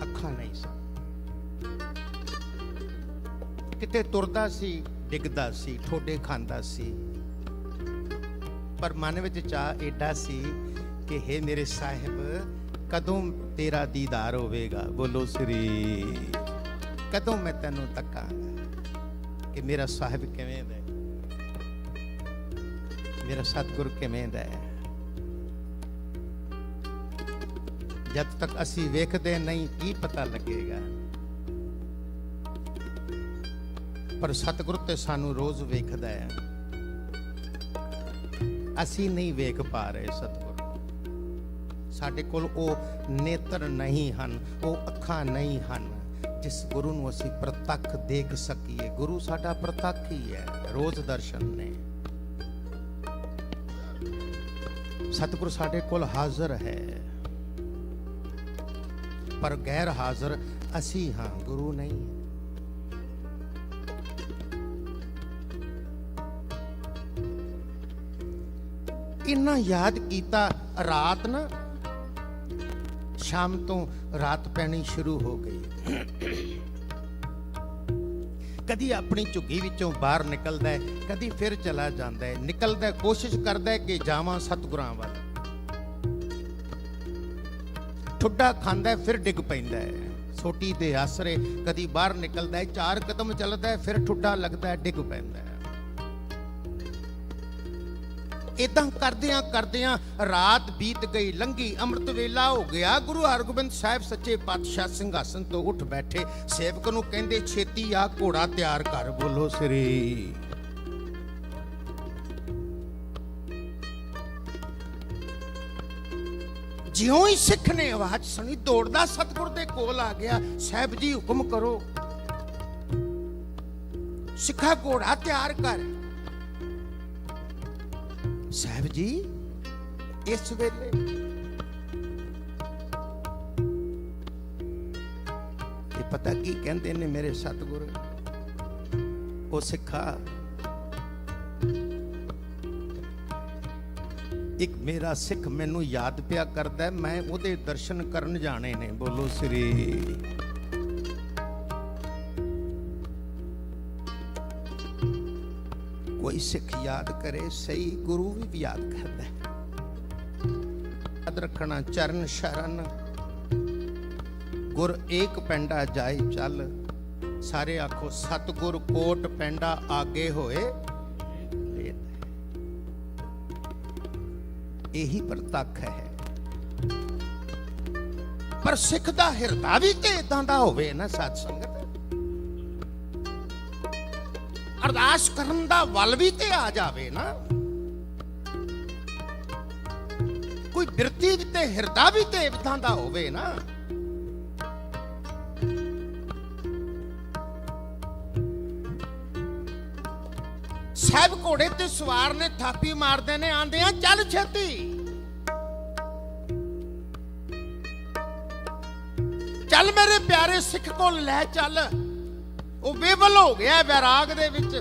Speaker 8: ਅੱਖਾਂ ਨਹੀਂ ਸਨ। ਕਿਤੇ ਤੁਰਦਾ ਸੀ, ਡਿੱਗਦਾ ਸੀ, ਠੋਡੇ ਖਾਂਦਾ ਸੀ, ਪਰ ਮਨ ਵਿੱਚ ਚਾਹ ਏਡਾ ਸੀ ਕਿ ਹੇ ਮੇਰੇ ਸਾਹਿਬ, ਕਦੋਂ ਤੇਰਾ ਦੀਦਾਰ ਹੋਵੇਗਾ? ਬੋਲੋ ਸ੍ਰੀ। ਕਦੋਂ ਮੈਂ ਤੈਨੂੰ ਤੱਕਾਂਗਾ ਕਿ ਮੇਰਾ ਸਾਹਿਬ ਕਿਵੇਂ ਦਾ, ਮੇਰਾ ਸਤਿਗੁਰ ਕਿਵੇਂ ਦਾ ਹੈ। ਜਦ ਤੱਕ ਅਸੀਂ ਵੇਖਦੇ ਨਹੀਂ ਕੀ ਪਤਾ ਲੱਗੇਗਾ। ਪਰ ਸਤਿਗੁਰ ਤੇ ਸਾਨੂੰ ਰੋਜ਼ ਵੇਖਦਾ ਹੈ, ਅਸੀਂ ਨਹੀਂ ਵੇਖ ਪਾ ਰਹੇ ਸਤਿਗੁਰ। ਸਾਡੇ ਕੋਲ ਉਹ ਨੇਤਰ ਨਹੀਂ ਹਨ, ਉਹ ਅੱਖਾਂ ਨਹੀਂ ਹਨ ਜਿਸ ਗੁਰੂ ਨੂੰ ਅਸੀਂ ਪ੍ਰਤੱਖ ਦੇਖ ਸਕੀਏ। ਗੁਰੂ ਸਾਡਾ ਪ੍ਰਤੱਖ ਹੀ ਹੈ, ਰੋਜ਼ ਦਰਸ਼ਨ ਨੇ। ਸਤਿਗੁਰ ਸਾਡੇ ਕੋਲ ਹਾਜ਼ਰ ਹੈ, ਪਰ ਗੈਰ ਹਾਜ਼ਰ ਅਸੀਂ ਹਾਂ, ਗੁਰੂ ਨਹੀਂ। ਇੰਨਾ ਯਾਦ ਕੀਤਾ। ਰਾਤ ਨਾ ਸ਼ਾਮ ਤੋਂ ਰਾਤ ਪੈਣੀ ਸ਼ੁਰੂ ਹੋ ਗਈ। ਕਦੀ ਆਪਣੀ ਝੁੱਗੀ ਵਿੱਚੋਂ ਬਾਹਰ ਨਿਕਲਦਾ ਹੈ, ਕਦੀ ਫਿਰ ਚਲਾ ਜਾਂਦਾ ਹੈ। ਨਿਕਲਦਾ, ਕੋਸ਼ਿਸ਼ ਕਰਦਾ ਹੈ ਕਿ ਜਾਵਾਂ ਸਤਿਗੁਰਾਂ ਵੱਲ। ਠੁੱਡਾ ਖਾਂਦਾ, ਫਿਰ ਡਿੱਗ ਪੈਂਦਾ ਹੈ ਸੋਟੀ ਦੇ ਆਸਰੇ। ਕਦੀ ਬਾਹਰ ਨਿਕਲਦਾ ਹੈ, 4 ਕਦਮ ਚੱਲਦਾ ਹੈ, ਫਿਰ ਠੁੱਡਾ ਲੱਗਦਾ ਹੈ, ਡਿੱਗ ਪੈਂਦਾ ਹੈ। ਇਦਾਂ ਕਰਦਿਆਂ ਕਰਦਿਆਂ ਰਾਤ ਬੀਤ ਗਈ, ਲੰਘੀ, ਅੰਮ੍ਰਿਤ ਵੇਲਾ ਹੋ ਗਿਆ। ਗੁਰੂ ਹਰਗੋਬਿੰਦ ਸਾਹਿਬ ਸੱਚੇ ਪਾਤਸ਼ਾਹ ਸਿੰਘਾਸਨ ਤੋਂ ਉੱਠ ਬੈਠੇ। ਸੇਵਕ ਨੂੰ ਕਹਿੰਦੇ, ਛੇਤੀ ਆ ਘੋੜਾ ਤਿਆਰ ਕਰ। ਬੋਲੋ ਸ੍ਰੀ। ਜਿਉਂ ਹੀ ਸਿੱਖ ਨੇ ਆਵਾਜ਼ ਸੁਣੀ, ਦੌੜਦਾ ਸਤਿਗੁਰ ਦੇ ਕੋਲ ਆ ਗਿਆ। ਸਾਹਿਬ ਜੀ ਹੁਕਮ ਕਰੋ। ਸਿੱਖਾ ਘੋੜਾ ਤਿਆਰ ਕਰ। ਸਾਹਿਬ ਜੀ ਇਸ ਵੇਲੇ ਇਹ ਪਤਾ ਕੀ ਕਹਿੰਦੇ ਨੇ ਮੇਰੇ ਸਤਿਗੁਰ? ਉਹ ਸਿੱਖਾ, ਇੱਕ ਮੇਰਾ ਸਿੱਖ ਮੈਨੂੰ ਯਾਦ ਪਿਆ ਕਰਦਾ, ਮੈਂ ਉਹਦੇ ਦਰਸ਼ਨ ਕਰਨ ਜਾਣੇ ਨੇ। ਬੋਲੋ ਸ੍ਰੀ। ਕੋਈ ਸਿੱਖ ਯਾਦ ਕਰੇ ਸਹੀ, ਗੁਰੂ ਵੀ ਯਾਦ ਕਰਦਾ ਹੈ। ਯਾਦ ਰੱਖਣਾ, ਚਰਨ ਸ਼ਰਨ ਗੁਰ ਏਕ ਪੈਂਡਾ ਜਾਏ ਚੱਲ। ਸਾਰੇ ਆਖੋ, ਸਤਿਗੁਰ ਕੋਟ ਪੈਂਡਾ ਆਗੇ ਹੋਏ। ਇਹੀ ਪ੍ਰਤੱਖ ਹੈ। ਪਰ ਸਿੱਖ ਦਾ ਹਿਰਦਾ ਵੀ ਤੇ ਇਦਾਂ ਦਾ ਹੋਵੇ ਨਾ ਸਾਧ ਸੰਗਤ। ਅਰਦਾਸ ਕਰਨ ਦਾ ਵੱਲ ਵੀ ਤੇ ਆ ਜਾਵੇ ਨਾ। ਕੋਈ ਬਿਰਤੀ ਵੀ ਤੇ ਹਿਰਦਾ ਵੀ ਤੇ ਇਦਾਂ ਦਾ ਹੋਵੇ ਨਾ। ਸਾਹਿਬ ਘੋੜੇ ਤੇ ਸਵਾਰ ਨੇ ਥਾਪੀ ਮਾਰਦੇ ਨੇ, ਆਂਦੇ ਆ ਚੱਲ ਛੇਤੀ। ਚੱਲ ਮੇਰੇ ਪਿਆਰੇ ਸਿੱਖ ਕੋਲ ਲੈ ਚੱਲ। ਉਹ ਬੇਵਲ ਹੋ ਗਿਆ ਵੈਰਾਗ ਦੇ ਵਿੱਚ,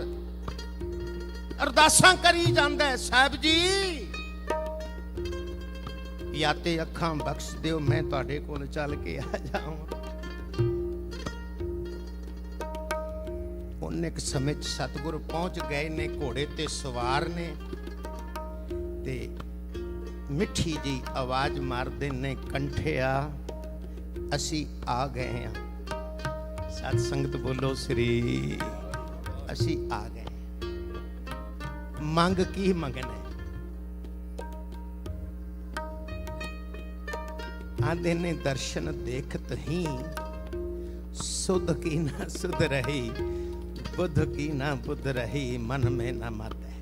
Speaker 8: ਅਰਦਾਸਾਂ ਕਰੀ ਜਾਂਦਾ ਹੈ। ਸਾਹਿਬ ਜੀ ਜਾਂ ਤੇ ਅੱਖਾਂ ਬਖਸ਼ ਦਿਓ, ਮੈਂ ਤੁਹਾਡੇ ਕੋਲ ਚੱਲ ਕੇ ਆ ਜਾਵਾਂ। ਉਹਨੇ ਇੱਕ ਸਮੇਂ 'ਚ ਸਤਿਗੁਰ ਪਹੁੰਚ ਗਏ ਨੇ, ਘੋੜੇ ਤੇ ਸਵਾਰ ਨੇ, ਤੇ ਮਿੱਠੀ ਜੀ ਆਵਾਜ਼ ਮਾਰਦੇ ਨੇ, ਕੰਠਿਆ ਅਸੀਂ ਆ ਗਏ ਹਾਂ। ਸਤ ਸੰਗਤ ਬੋਲੋ ਸ੍ਰੀ। ਅਸੀਂ ਆ ਗਏ। ਮੰਗ ਕੀ ਮੰਗਣਾ? आंदे ने दर्शन देखत ही सुध की ना सुध रही, बुध की ना बुध रही, मन में ना मत है।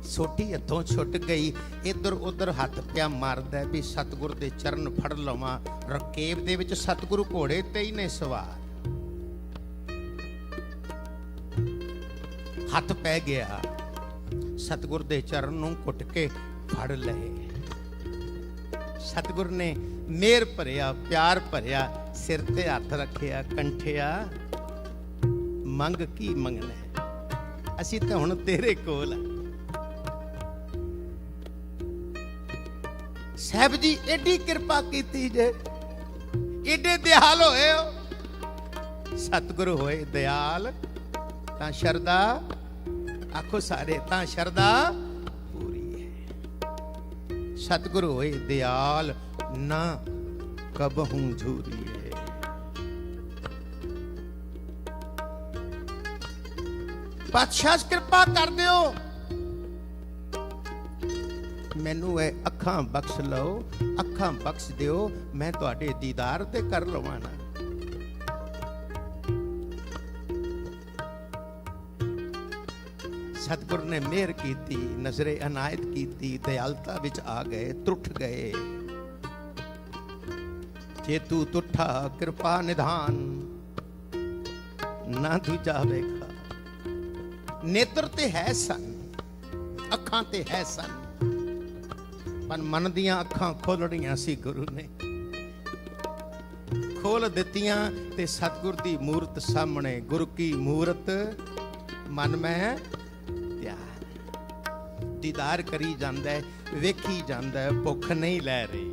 Speaker 8: सोटी हथों छुट गई, इधर उधर हथ पिया मारदा भी सतगुर दे चरण फड़ लवां। रकेब दे विच सतगुरु घोड़े ते ही ने सवार। हथ पै गया, सतगुर दे चरण नूं घुट के फड़ लए। सतगुर ने मेहर भरिया, प्यार भरिया, सिर ते हथ रखिया। कंठिया मंग की मंगना है, असीं तां हुण तेरे कोल आ। साहब जी एडी किरपा कीती जे, एडे दयाल होए हो। सतगुरु होए दयाल तां शरदा, आखो सारे, तां शरदा पूरी है। सतगुरु होए दयाल ना कबहू झूरी है। पातशाह कृपा कर दियो, मैनू ਇਹ ਅੱਖਾਂ ਬਖਸ਼ ਲਓ, ਅੱਖਾਂ ਬਖਸ਼ ਦਿਓ, ਮੈਂ ਤੁਹਾਡੇ ਦੀਦਾਰ ਤੇ ਕਰ ਲਵਾਂ ਨਾ। सतगुर ने मेहर कीती, नजरे अनायत कीती, दयालता विच आ गए, त्रुठ गए। जे तू तुठा कृपा निधान, ना दूजा वेखा। नेत्र ते है सन, अखां ते है सन, पर मन दियां अखां खोलणियां सी गुरु ने। खोल दित्तियां ते सतगुर दी मूरत सामने। गुरु की मूरत मन में दीदार करी जांदा है, वेखी जांदा है, भुख नहीं लै रही।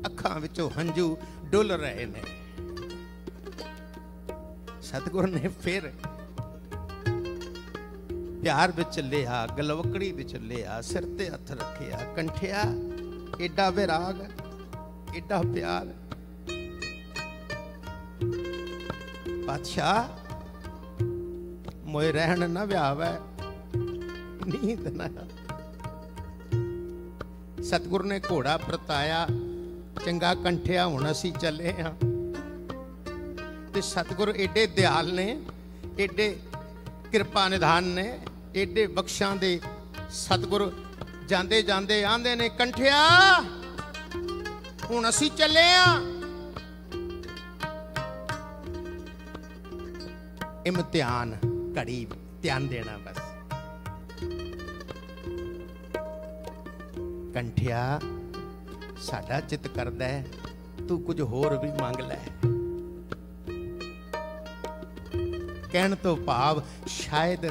Speaker 8: अखां विचों हंझू डुल रहे ने। सतगुर ने फिर प्यार विच लिया, गलवकड़ी विच लिया, सिर ते हथ रखिया। कंठिया एडा विराग, एडा प्यार। बादशाह मोए रहन ना व्यावै, नींद ना। सतगुर ने घोड़ा परताया, चंगा कंठिया हुण असीं चले हां। ते सतगुर एडे दयाल ने, एडे किरपा निधान ने, एडे बख्शां दे सतगुर जांदे जांदे आंदे ने, कंठिया हुण असीं चले हां। इम्तिहान घड़ी ध्यान देना बस। कंठिया साडा चित करदा है, तू कुछ होर भी मंग लै। कहण तो भाव शायद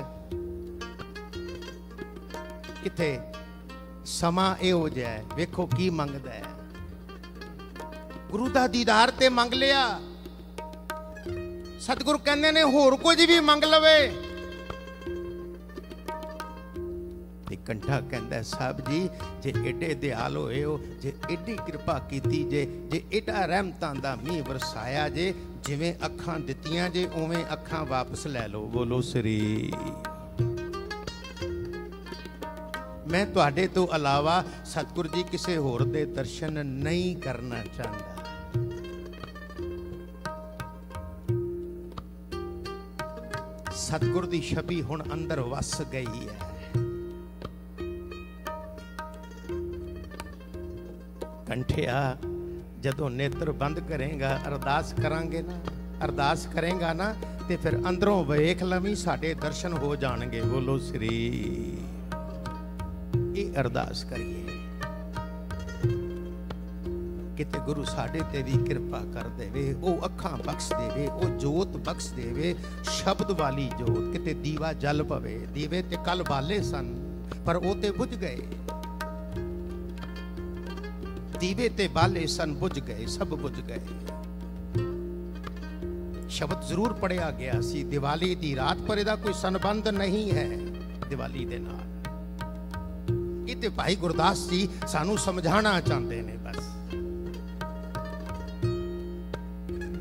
Speaker 8: किथे समा इहो जिहा है, वेखो की मंगदा है। गुरु दा दीदार ते मंग लिया। सतगुरु कहंदे ने होर कुछ भी मंग लवे। ते कंठा कहंदा साहब जी जे एडे दयाल होए हो, जे एडी कृपा कीती जे, जे एडा रहमतां दा मींह वरसाया जे, जिवें अखां दित्तियां जे उवें अखां वापस ले लो। बोलो श्री। मैं तुहाडे तो अलावा सतगुरु जी किसे होर दे दर्शन नहीं करना चाहता। सतगुर दी छवि हुण अंदर वस गई है। कंठिया जदों नेत्र बंद करेगा, अरदास करांगे ना, अरदास करेगा ना, ते फिर अंदरों वेख लवीं, साडे दर्शन हो जाणगे। बोलो श्री। ये अरदास करिए किते गुरु साडे ते भी कृपा कर देवे, ओ अखां बख्श देवे, ओ जोत बख्श देवे, शब्द वाली जोत। किते दीवा जल पवे। दीवे ते कल बाले सन पर ओ ते बुझ गए। दीवे ते बाले सन, बुझ गए, सब बुझ गए। शब्द जरूर पढ़िया गया सी दिवाली दी रात, पर इहदा कोई संबंध नहीं है दिवाली दे नाल। ये ते भाई गुरदास जी सानू समझाना चाहते ने बस।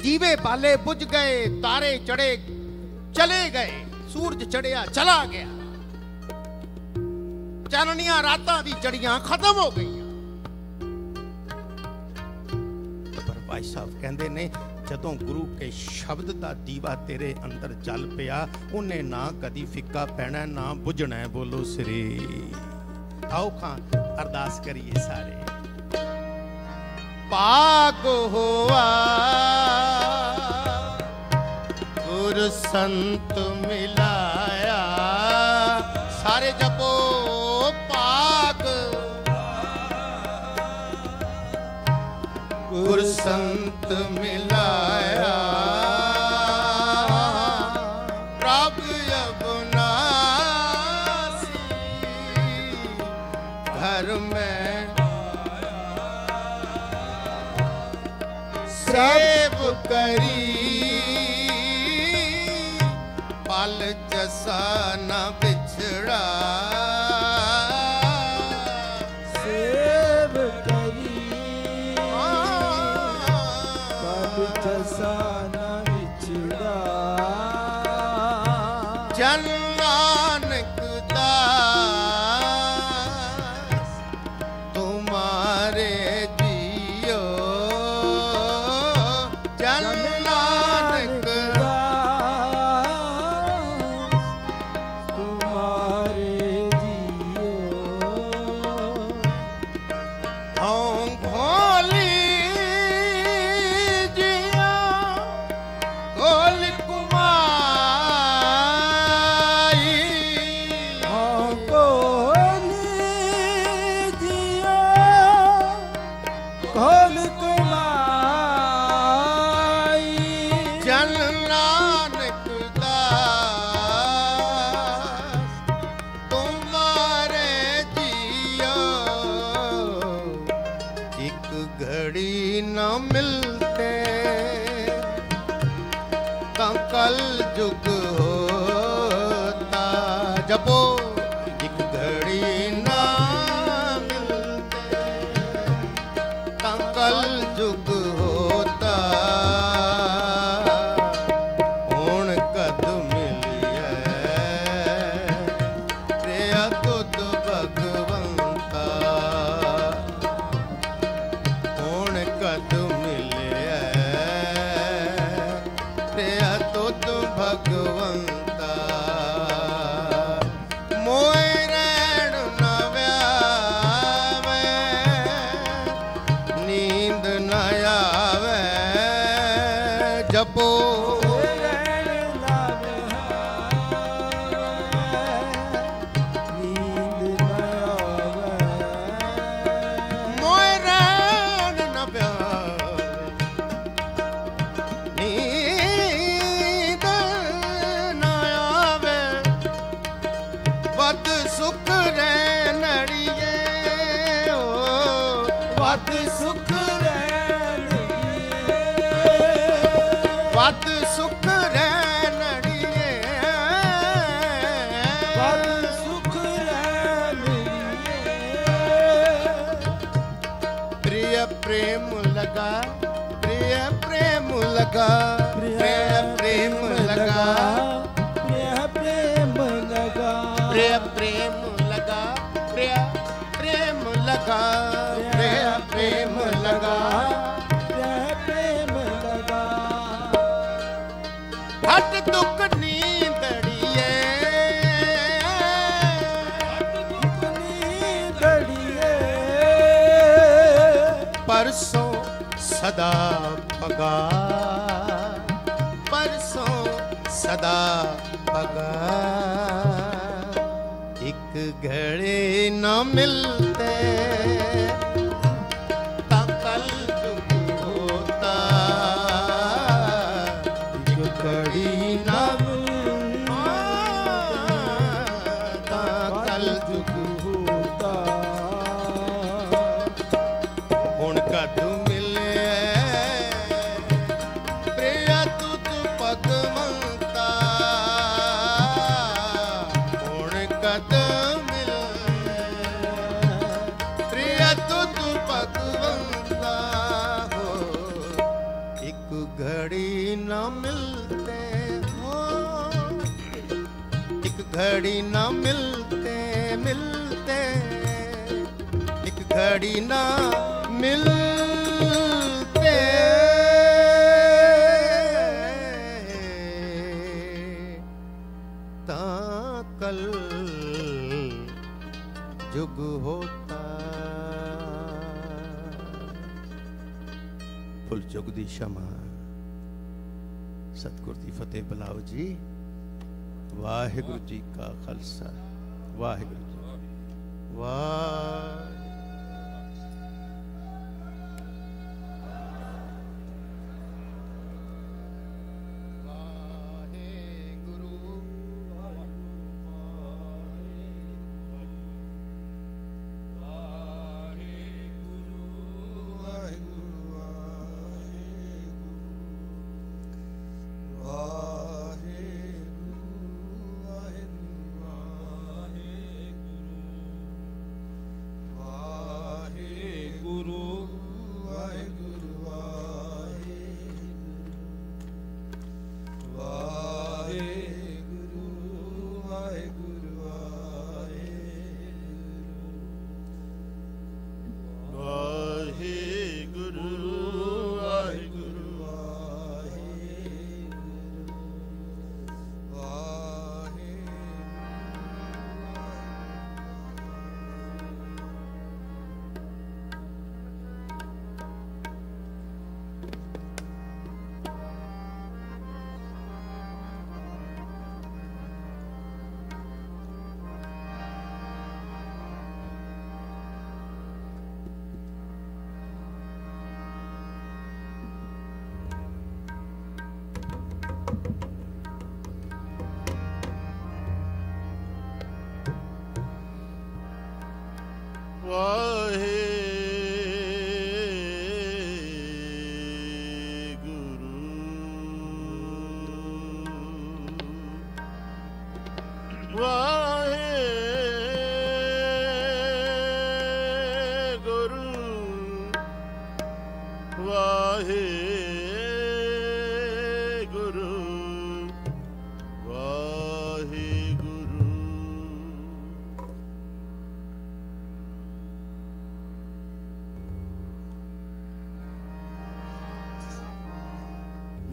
Speaker 8: दीवे बाले बुझ गए, तारे चढ़े चले गए, सूरज चढ़िया चला गया। ਚਾਨਣੀਆਂ ਰਾਤਾਂ ਦੀ ਜੜੀਆਂ ਖਤਮ ਹੋ ਗਈਆਂ। ਪਰ ਭਾਈ ਸਾਹਿਬ ਕਹਿੰਦੇ ਨੇ ਜਦੋਂ ਗੁਰੂ ਕੇ ਸ਼ਬਦ ਦਾ ਦੀਵਾ ਤੇਰੇ ਅੰਦਰ ਚੱਲ ਪਿਆ, ਉਹਨੇ ਨਾ ਕਦੀ ਫਿੱਕਾ ਪੈਣਾ ਨਾ ਬੁਝਣਾ। ਬੋਲੋ ਸ੍ਰੀ। ਆਓ ਖਾਂ ਅਰਦਾਸ ਕਰੀਏ ਸਾਰੇ। ਭਾਗ ਹੋਆ ਗੁਰ ਸੰਤ ਮਿਲਾਇਆ। ਸਾਰੇ ਜਪੋ ਭਾਗ ਗੁਰ ਸੰਤ ਮਿਲਾਇਆ। ਪ੍ਰਭ ਅਬਨਾਸੀ ਘਰ ਮੈਂ ਸੇਵ ਕਰੀ। ਪਲ ਜਸਾ ਨਾ ਵਿਛੜਾ।
Speaker 7: ਸੇਵ ਕਰੀ ਪਲ ਜਸਾ ਨਾ ਵਿਛੜਾ।
Speaker 8: ਜਨ ਨਾਨਕ ਦਾਸ ਤੁਮਾਰੇ ਜੀਓ। ਜਨ ਨਾਨਕ
Speaker 7: ਤੁਮਾਰੇ ਜੀਓ।
Speaker 8: ਹਉ ਭੋਲੀ ਜੀਆ ਕੋਲ ਕੁਮਾਈ।
Speaker 7: ਹਾਂ ਕੋਲੀ ਜੀਓ ਕੋਲ ਕਮਾਈ।
Speaker 8: ਜਨ ਨਾਨਕ ਦਾਸ ਤੁਮਾਰੇ ਜੀਓ। ਇੱਕ ਘੜੀ न मिलते ਤਾਂ ਕਲ जुग होता। जपो एक घड़ी न मिलते ਤਾਂ ਕਲ जुग होता। ਹੁਣ ਕਦ ਮਿਲਿਆ ਤੇਰਾ ਤੁਧ ਭਗਵੰਤਾ। ਹੁਣ ਕਦ ਮਿਲਿਆ ਤੇਰਾ ਤੁਧ ਭਗਵੰਤਾ। ਮੋਏ ਰਹਿਣ ਨਾ ਵਿਆਵੇ ਨੀਂਦ ਨਾ ਆਵੇ। ਜਪੋ ਮੋਏ ਰਹਿਣ ਨਾ ਵਿਆਵੇ ਨੀਂਦ ਨਾ ਆਵੇ। ਵੱਧ ਸੁਖ ਰਹਿ ਨੜੀਏ ਓ ਵੱਧ ਸੁਖ ਵੱਧ ਸੁਖ ਰਹਿ ਨੜੀਏ। प्रिय प्रेम लगा प्रिय प्रेम लगा प्रिय प्रेम लगा प्रिय प्रेम लगा प्रिय प्रेम लगा प्रिय प्रेम लगा प्रिय प्रेम लगा हट दुख नींदड़िए परसों सदा पगा परसों सदा पगा। एक घड़ी न मिलते ता कल जुग होता। एक घड़ी न ता कल जुग होता। ਹੁਣ ਕਦ ਮਿਲਿਆ ਪ੍ਰਿਆ ਤੁਧ ਭਗਵੰਤਾ। ਹੁਣ ਕਦ ਮਿਲਿਆ ਪ੍ਰਿਆ ਤੁਧ ਭਗਵੰਤਾ। ਹੋ ਇੱਕ ਘੜੀ न मिलते हो एक घड़ी न मिलते मिलते घड़ी ना मिलते ता कल जुग होता। फुल जुग दी क्षमा सतगुर दी फतेह बुलाओ जी। वाहिगुरु जी का खालसा वाहिगुरु जी वाह।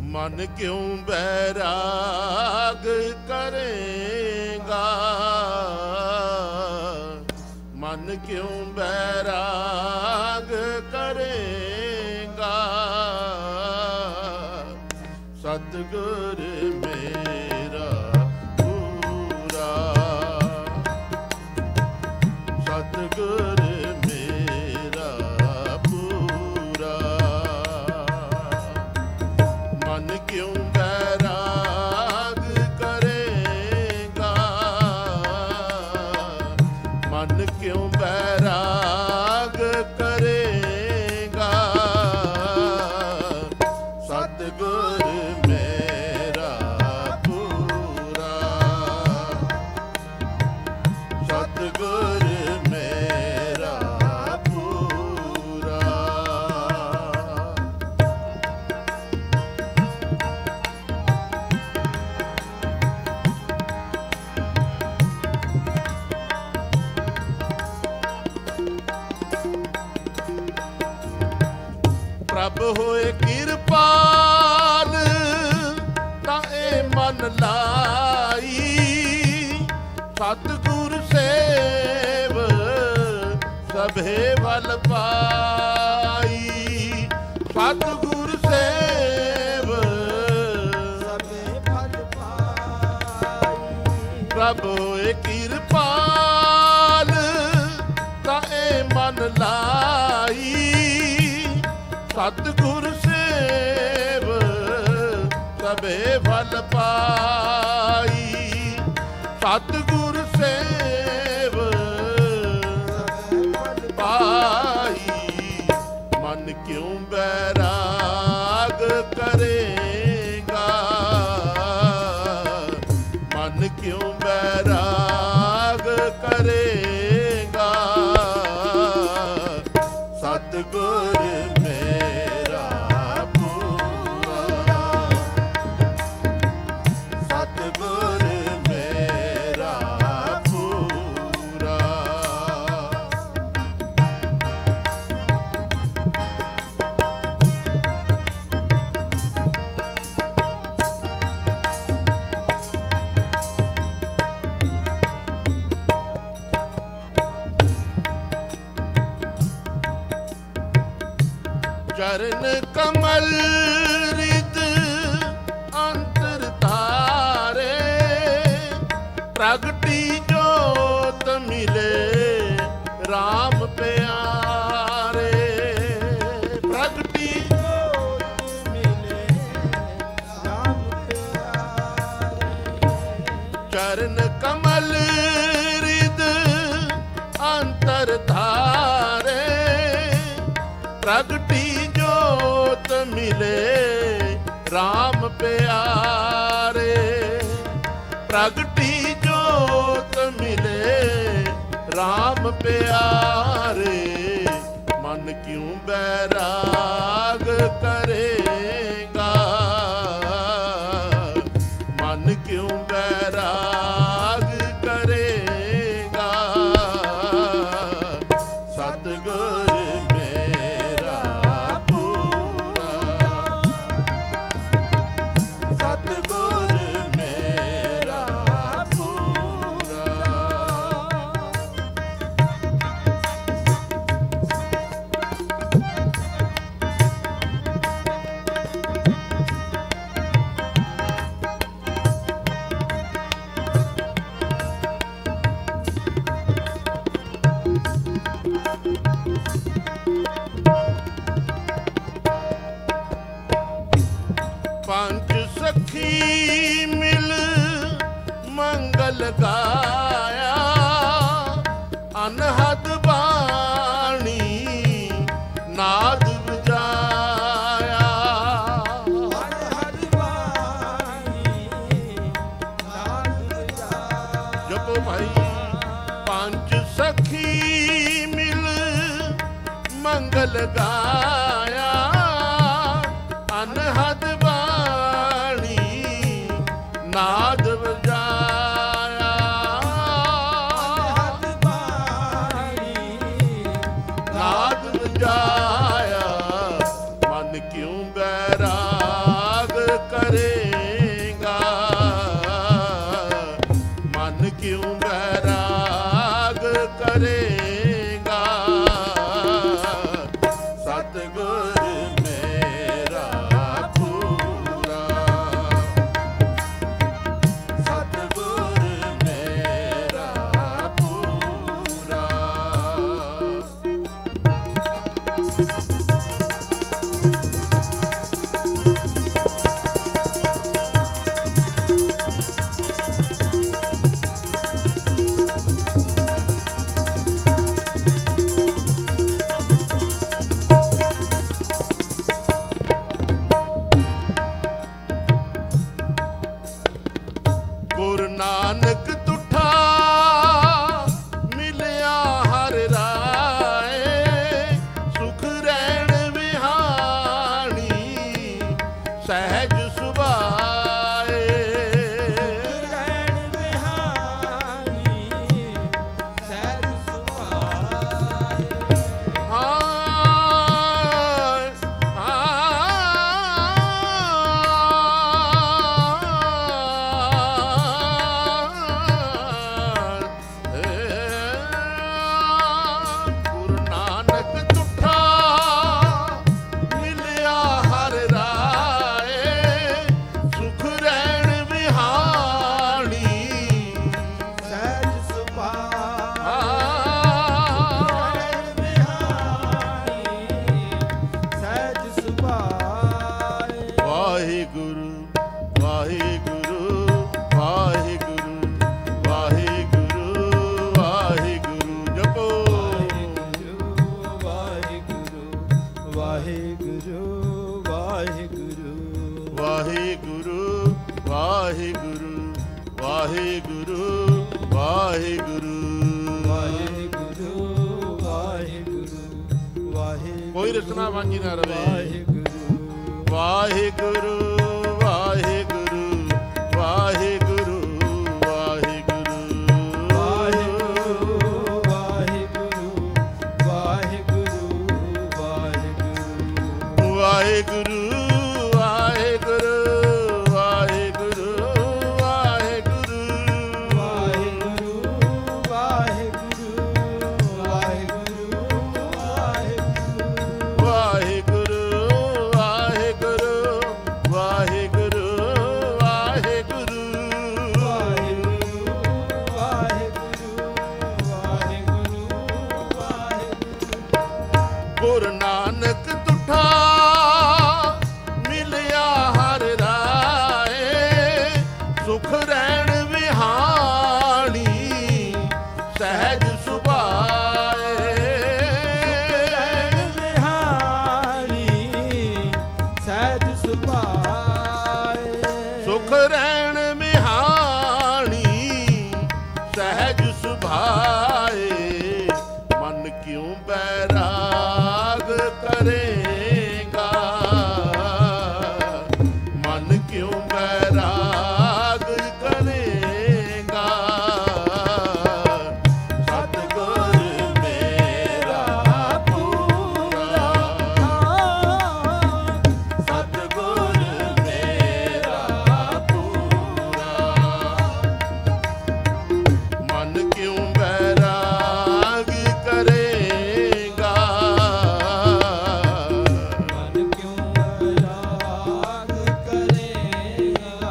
Speaker 6: मन क्यों बैराग करेगा, मन क्यों बैराग करेगा, सतगुर मेरा पूरा, सतगुर मेरा पूरा, मन क्यों बैराग करेगा, मन क्यों बैराग करेगा, सतगुर मेरा पूरा, सतगुर मेरा पूरा। प्रभ होए किरपाल ताए मन लाई, सतगुर सेव सभे वल पाई, सतगुर सेव सभे वल पाई। प्रभ होए किरपाल ताए मन लाई, सतगुर सेव सभे भल पाई, सतगुर सेव पाई। मन क्यों बैराग करेगा, मन क्यों बैराग ਚਰਨ ਕਮਲ ਰਿਦ ਅੰਤਰ ਧਾਰੇ, ਪ੍ਰਗਟੀ ਜੋਤ ਮਿਲੇ RAM ਪਿਆਰੇ। ਪ੍ਰਗਟੀ ਜੋਤ ਮਿਲੇ RAM ਪਿਆਰੇ, ਚਰਨ ਕਮਲ ਰਿਦ ਅੰਤਰ ਧਾਰੇ, ਪ੍ਰਗਟੀ ਜੋਤ ਮਿਲੇ RAM ਪਿਆਰੇ। ਪ੍ਰਗਟੀ ਜੋਤ ਮਿਲੇ RAM ਪਿਆਰੇ, ਮਨ ਕਿਉਂ ਬੈਰਾਗ ਕਰੇਗਾ, ਮਨ ਕਿਉਂ ਬੈਰਾਗ ਕਰੇਗਾ, ਸਤਿਗੁਰ ਮੇਰਾ ਪੂਰਾ, ਸਤਿਗੁਰ ਮੇਰਾ ਪੂਰਾ। ਪੰਜ ਸਖੀ ਮਿਲ ਮੰਗਲ ਗਾਇਆ, ਅਨਹਦ ਬਾਣੀ ਨਾਦ ਵਜਾਇਆ, ਅਨਹਦ ਬਾਣੀ ਨਾਦ ਵਜਾਇਆ। ਜਪੋ ਭਾਈ। ਪੰਜ ਸਖੀ ਮਿਲ ਮੰਗਲ ਗਾਇਆ, ਅਨਹਦ ਬਾਣੀ ਨਾਦ ਵਜਾਇਆ, ਅਨਹਦ ਬਾਣੀ ਨਾਦ ਵਜਾਇਆ। ਮਨ ਕਿਉਂ ਬੈਰਾਗ ਕਰੇਗਾ, ਮਨ ਕਿਉਂ ਬੈਰਾਗ ਕਰੇਗਾ, ਸਤਿਗੁਰ ਮੇਰਾ ਪੂਰਾ, ਸਤਿਗੁਰ ਮੇਰਾ ਪੂਰਾ। ਗੁਰੂ ਨਾਨਕ ਤੁਠਾ ਮਿਲਿਆ ਹਰ ਰਾਏ, ਸੁਖ ਰਹਿਣ ਵਿਹਾਣੀ ਸਹਿਜ ਸੁਭਾਏ, ਰਹਿਣ ਵਿਹਾਣੀ ਸਹਿਜ ਸੁਭਾਏ। ਗੁਰੂ ਨਾਨਕ ਤੁਠਾ ਮਿਲਿਆ ਹਰ ਰਾਏ, ਸੁਖ ਰਹਿਣ ਵਿਹਾਣੀ ਸਹਿਜ ਸੁਭਾਏ, ਸਹਿਜ ਸੁਭਾਏ। ਵਾਹਿਗੁਰੂ ਵਾਹਿਗੁਰੂ ਵਾਹਿਗੁਰੂ ਵਾਹਿਗੁਰੂ ਵਾਹਿਗੁਰੂ। ਜਪੋ।
Speaker 7: ਵਾਹਿਗੁਰੂ ਵਾਹਿਗੁਰੂ ਵਾਹਿਗੁਰੂ
Speaker 6: ਵਾਹਿਗੁਰੂ ਵਾਹਿਗੁਰੂ ਵਾਹਿਗੁਰੂ ਵਾਹਿਗੁਰੂ
Speaker 7: ਵਾਹਿਗੁਰੂ ਵਾਹਿਗੁਰੂ ਵਾਹਿਗੁਰੂ।
Speaker 6: ਕੋਈ ਰਚਨਾ ਵਾਂਝੀ ਨਾ ਰਵੇ।
Speaker 7: ਵਾਹਿਗੁਰੂ
Speaker 6: ਵਾਹਿਗੁਰੂ ਵਾਹਿਗੁਰੂ ਵਾਹਿਗੁਰੂ ਵਾਹਿਗੁਰੂ
Speaker 7: ਵਾਹਿਗੁਰੂ ਵਾਹਿਗੁਰੂ ਵਾਹਿਗੁਰੂ ਵਾਹਿਗੁਰੂ
Speaker 6: ਵਾਹਿਗੁਰੂ ਵਾਹਿਗੁਰੂ ਵਾਹਿਗੁਰੂ ਵਾਹਿਗੁਰੂ
Speaker 7: ਵਾਹਿਗੁਰੂ ਵਾਹਿਗੁਰੂ ਵਾਹਿਗੁਰੂ
Speaker 6: ਵਾਹਿਗੁਰੂ ਸਹਿਜ ਸੁਭਾਏ
Speaker 7: ਸਹਿਜ ਸੁਭਾਏ
Speaker 6: ਸੁਖ ਰਹਿਣ ਮਿਹਾਣੀ ਸਹਿਜ ਸੁਭਾਏ ਮਨ ਕਿਉ ਬੈਰਾਗ ਕਰੇਗਾ ਮਨ ਕਿਉ ਬੈਰਾਗ ਕਰੇਗਾ ਸਤਿਗੁਰ ਮੇਰਾ ਪੂਰਾ ਸਤਿਗੁਰ ਮੇਰਾ ਪੂਰਾ ਮਨ ਕਿਉ ਬੈਰਾਗ ਕਰੇਗਾ
Speaker 7: ਮਨ ਕਿਉ ਰਾਗ ਕਰੇਗਾ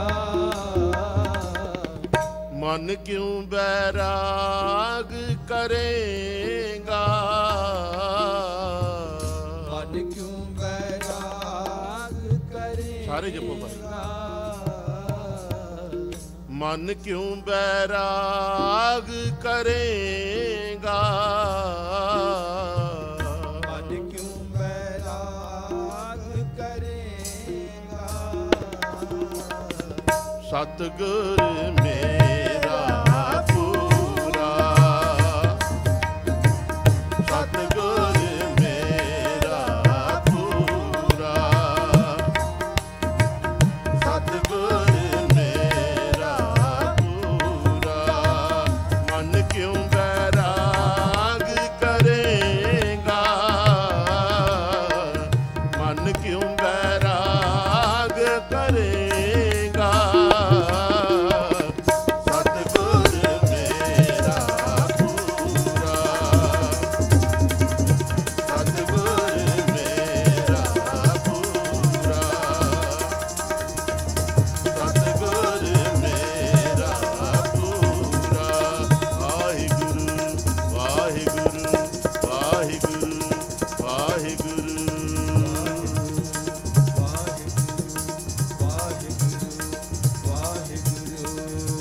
Speaker 6: ਮਨ ਕਿਉ ਬੈਰਾਗ ਕਰੇਗਾ
Speaker 7: ਮਨ ਕਿਉ ਬੈਰਾਗ ਕਰੇਗਾ
Speaker 6: ਸਾਰੇ ਜਪੋ ਭਾਈ ਮਨ ਕਿਉ ਬੈਰਾਗ ਕਰੇਗਾ
Speaker 7: ਮਨ ਕਿਉ ਬੈਰਾਗ ਕਰੇਗਾ
Speaker 6: ਸਤਿਗੁਰ ਮੇਰਾ ਪੂਰਾ ਸਤਿਗੁਰ ਮੇਰਾ ਪੂਰਾ ਸਤਿਗੁਰ ਮੇਰਾ ਪੂਰਾ ਮਨ ਕਿਉ ਬੈਰਾਗ ਕਰੇਗਾ ਮਨ ਕਿਉ ਬੈਰਾਗ ਕਰੇਗਾ ਸਤਿਗੁਰ ਮੇਰਾ ਪੂਰਾ ਸਤਿਗੁਰ ਮੇਰਾ ਪੂਰਾ ਸਤਿਗੁਰ ਮੇਰਾ ਪੂਰਾ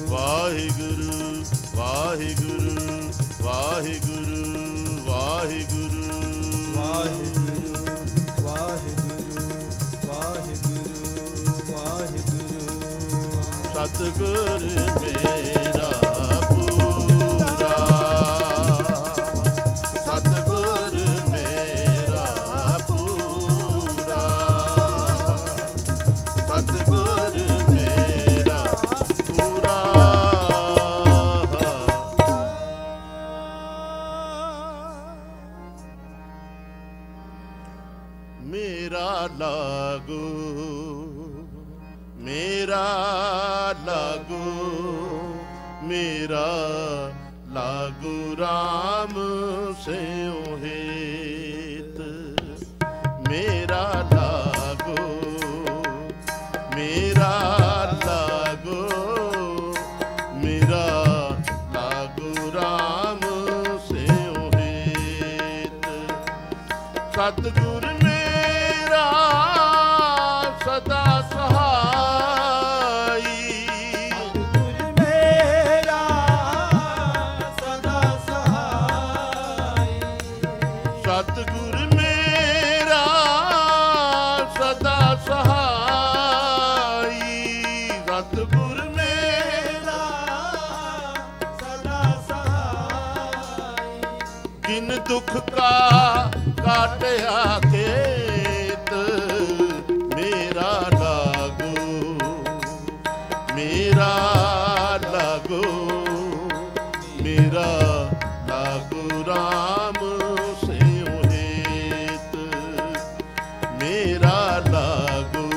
Speaker 6: ਵਾਹਿਗੁਰੂ ਵਾਹਿਗੁਰੂ ਵਾਹਿਗੁਰੂ ਵਾਹਿਗੁਰੂ ਵਾਹਿਗੁਰੂ ਵਾਹਿਗੁਰੂ ਵਾਹਿਗੁਰੂ ਵਾਹਿਗੁਰੂ ਸਤਿਗੁਰ ਮੇਰਾ ਪੂਰਾ ਸਤਿਗੁਰ ਮੇਰਾ ਪੂਰਾ ਸਤਿਗੁਰ ਮੇਰਾ ਪੂਰਾ ਮੇਰਾ ਲਾਗੋ ਮੇਰਾ ਲਾਗੋ ਮੇਰਾ ਲਾਗੋ ਰਾਮ ਸਿਉ ਹੇਤ ਮੇਰਾ ਲਾਗੋ ਮੇਰਾ ਲਾਗੋ ਮੇਰਾ ਲਾਗੋ ਰਾਮ ਸਿਉ ਹੇਤ ਸਤਿਗੁਰ ਮੇਰਾ ਸਦਾ ਸਹਾਈ
Speaker 7: ਗੁਰ ਮੇਰਾ ਸਦਾ ਸਹਾਈ
Speaker 6: ਸਤਿਗੁਰ ਮੇਰਾ ਸਦਾ ਸਹਾਈ ਸਤਿਗੁਰ ਮੇਰਾ
Speaker 7: ਸਦਾ ਸਹਾਈ
Speaker 6: ਜਿਨ ਦੁਖ ਕਾ ਕਾਟਿਆ ਕੇਤ ਮੇਰਾ ਲਾਗੋ ਮੇਰਾ ਲਾਗੋ ਮੇਰਾ ਲਾਗੋ ਰਾਮ ਸਿਉ ਹੇਤ ਮੇਰਾ ਲਾਗੋ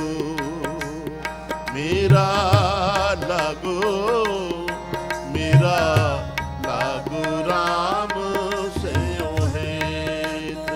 Speaker 6: ਮੇਰਾ ਲਾਗੋ ਮੇਰਾ ਲਾਗੋ ਰਾਮ ਸਿਉ ਹੇਤ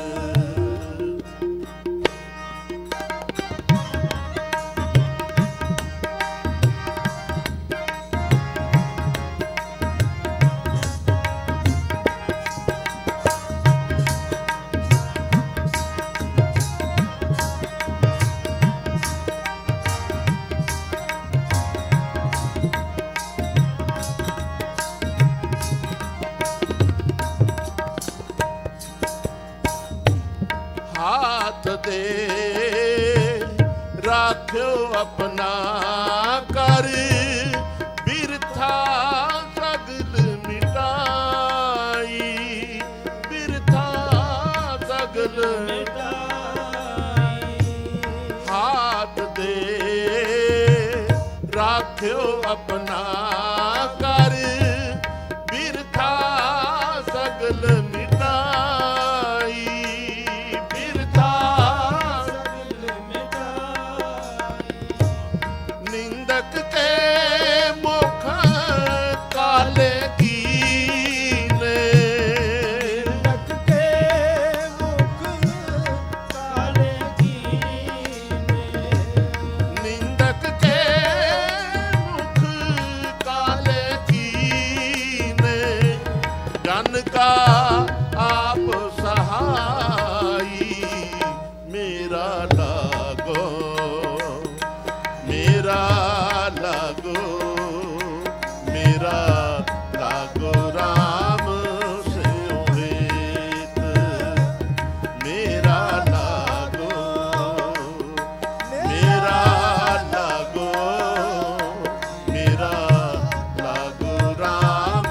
Speaker 6: ਦੇ ਰਾਖਿਓ ਆਪਣਾ ਕਰ ਬਿਰਥਾ ਸਗਲ ਮਿਟਾਈ ਬਿਰਥਾ ਸਗਲ ਹਾਥ ਦੇ ਰਾਖਿਓ ਆਪਣਾ ਕਰ ਬਿਰਥਾ ਸਗਲ ਮਿਟਾਈ ਬਿਰਥਾ ਸਗਲ ਮਿਟਾਈ ਨਿੰਦਕ ਕੇ ਮੁਖ ਕਾਲੇ ਕੀਨੇ
Speaker 7: ਨਿੰਦਕ ਕੇ ਮੁਖ ਕਾਲੇ ਕੀਨੇ
Speaker 6: ਨਿੰਦਕ ਕੇ ਮੁਖ ਕਾਲੇ ਕੀਨੇ ਜਨ ਕਾ ਆਪ ਸਹਾਈ ਮੇਰਾ ਲਾਗੋ ਮੇਰਾ ਲਾਗੋ ਮੇਰਾ ਲਾਗੋ ਰਾਮ ਸਿਉ ਹੇਤ ਮੇਰਾ ਲਾਗੋ ਮੇਰਾ ਲਾਗੋ ਮੇਰਾ ਲਾਗੋ ਰਾਮ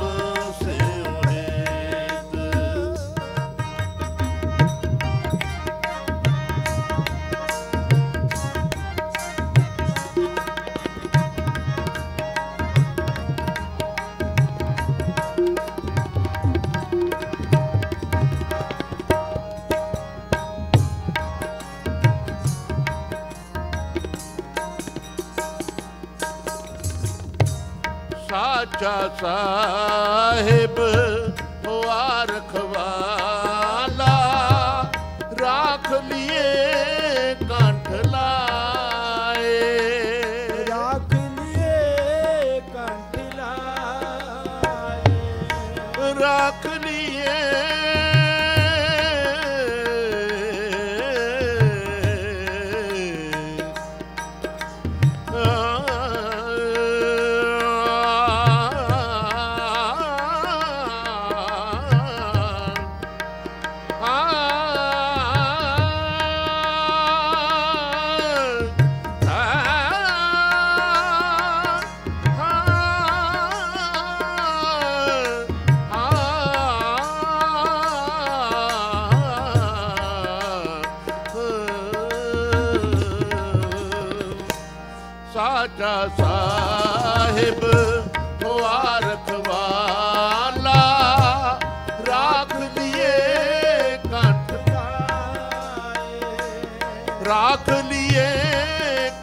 Speaker 6: ਸਿਉ ਹੇਤ ਸਾਚਾ ਸਾਹਿਬ ਹੋਆ ਰਖਵਾਲਾ ਰਾਖ ਲਿਏ ਕੰਠ ਲਾਏ
Speaker 7: ਰਾਖ ਲਿਏ ਕੰਠ ਲਾਏ
Speaker 6: ਰਾਖ ਲਿਏ ਸਾਚਾ ਸਾਹਿਬ ਹੋਆ ਰਖਵਾਲਾ ਰਾਖ ਲਿਏ ਕੰਠ ਰਾਖ ਲਿਏ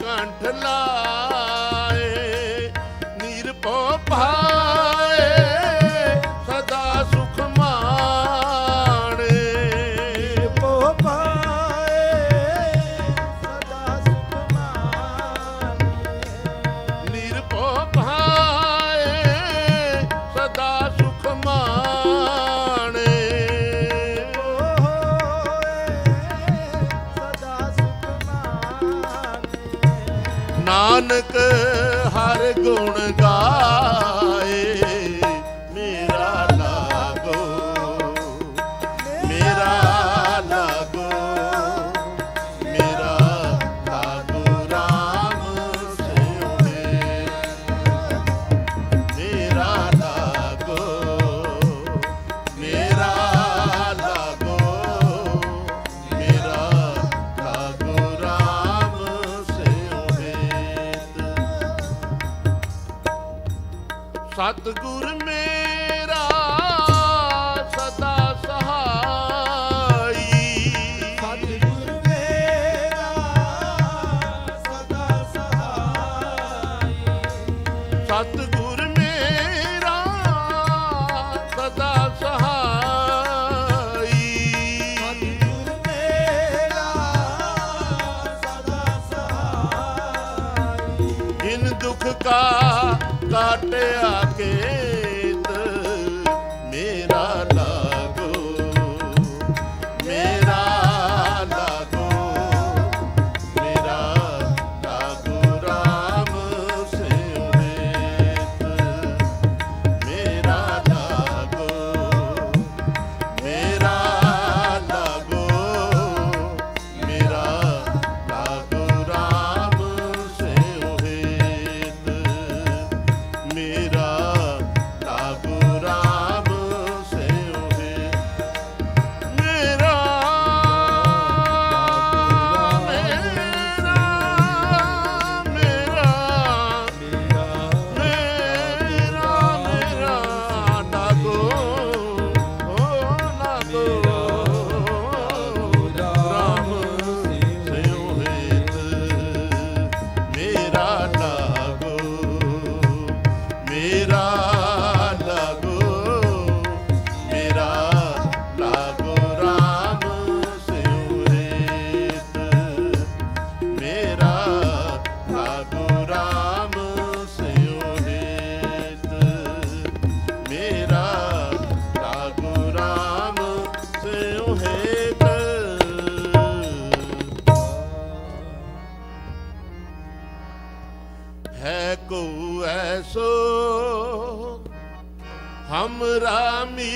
Speaker 6: ਕੰਠ ਲਾਏ ਨਿਰਭਉ ਭਾਏ ਸਦਾ ਸੁਖ ਮਾਣੇ
Speaker 7: ਪੋ ਪਾਏ ਸਦਾ ਸੁਖ ਮਾਣੇ
Speaker 6: ਨਿਰਭਉ ਭਾਏ ਸਦਾ ਸੁਖ ਮਾਣੇ
Speaker 7: ਸਦਾ ਸੁਖ ਮਾਣੇ
Speaker 6: ਨਾਨਕ ਹਰ ਗੁਣ ਗਾਏ ਮੇਰਾ ਲਾਗੋ ਮੇਰਾ ਲਾਗੋ ਮੇਰਾ ਲਾਗੋ ਰਾਮ ਸਿਉ ਹੇਤ ਮੇਰਾ ਲਾਗੋ ਮੇਰਾ ਲਾਗੋ ਮੇਰਾ ਲਾਗੋ ਰਾਮ ਸਿਉ ਹੇਤ ਸਤਿਗੁਰ ਮੇਰਾ ਸਦਾ ਸਹਾਈ
Speaker 7: ਸਤਿਗੁਰ ਮੇਰਾ ਸਦਾ ਸਹਾਈ
Speaker 6: ਸਤਿਗੁਰ ਮੇਰਾ ਸਦਾ ਸਹਾਈ
Speaker 7: ਸਤਿਗੁਰ ਮੇਰਾ ਸਦਾ ਸਹਾਈ
Speaker 6: ਜਿਨ ਦੁਖ ਕਾ ਕਾਟਿਆ ਕੇਤ ਮੇਰਾ ਲਾਗੋ ਮੇਰਾ ਲਾਗੋ ਮੇਰਾ ਲਾਗੋ ਰਾਮ ਸਿਉ ਹੇਤ ਮੇਰਾ ਲਾਗੋ ਮੇਰਾ ਲਾਗੋ ਮੇਰਾ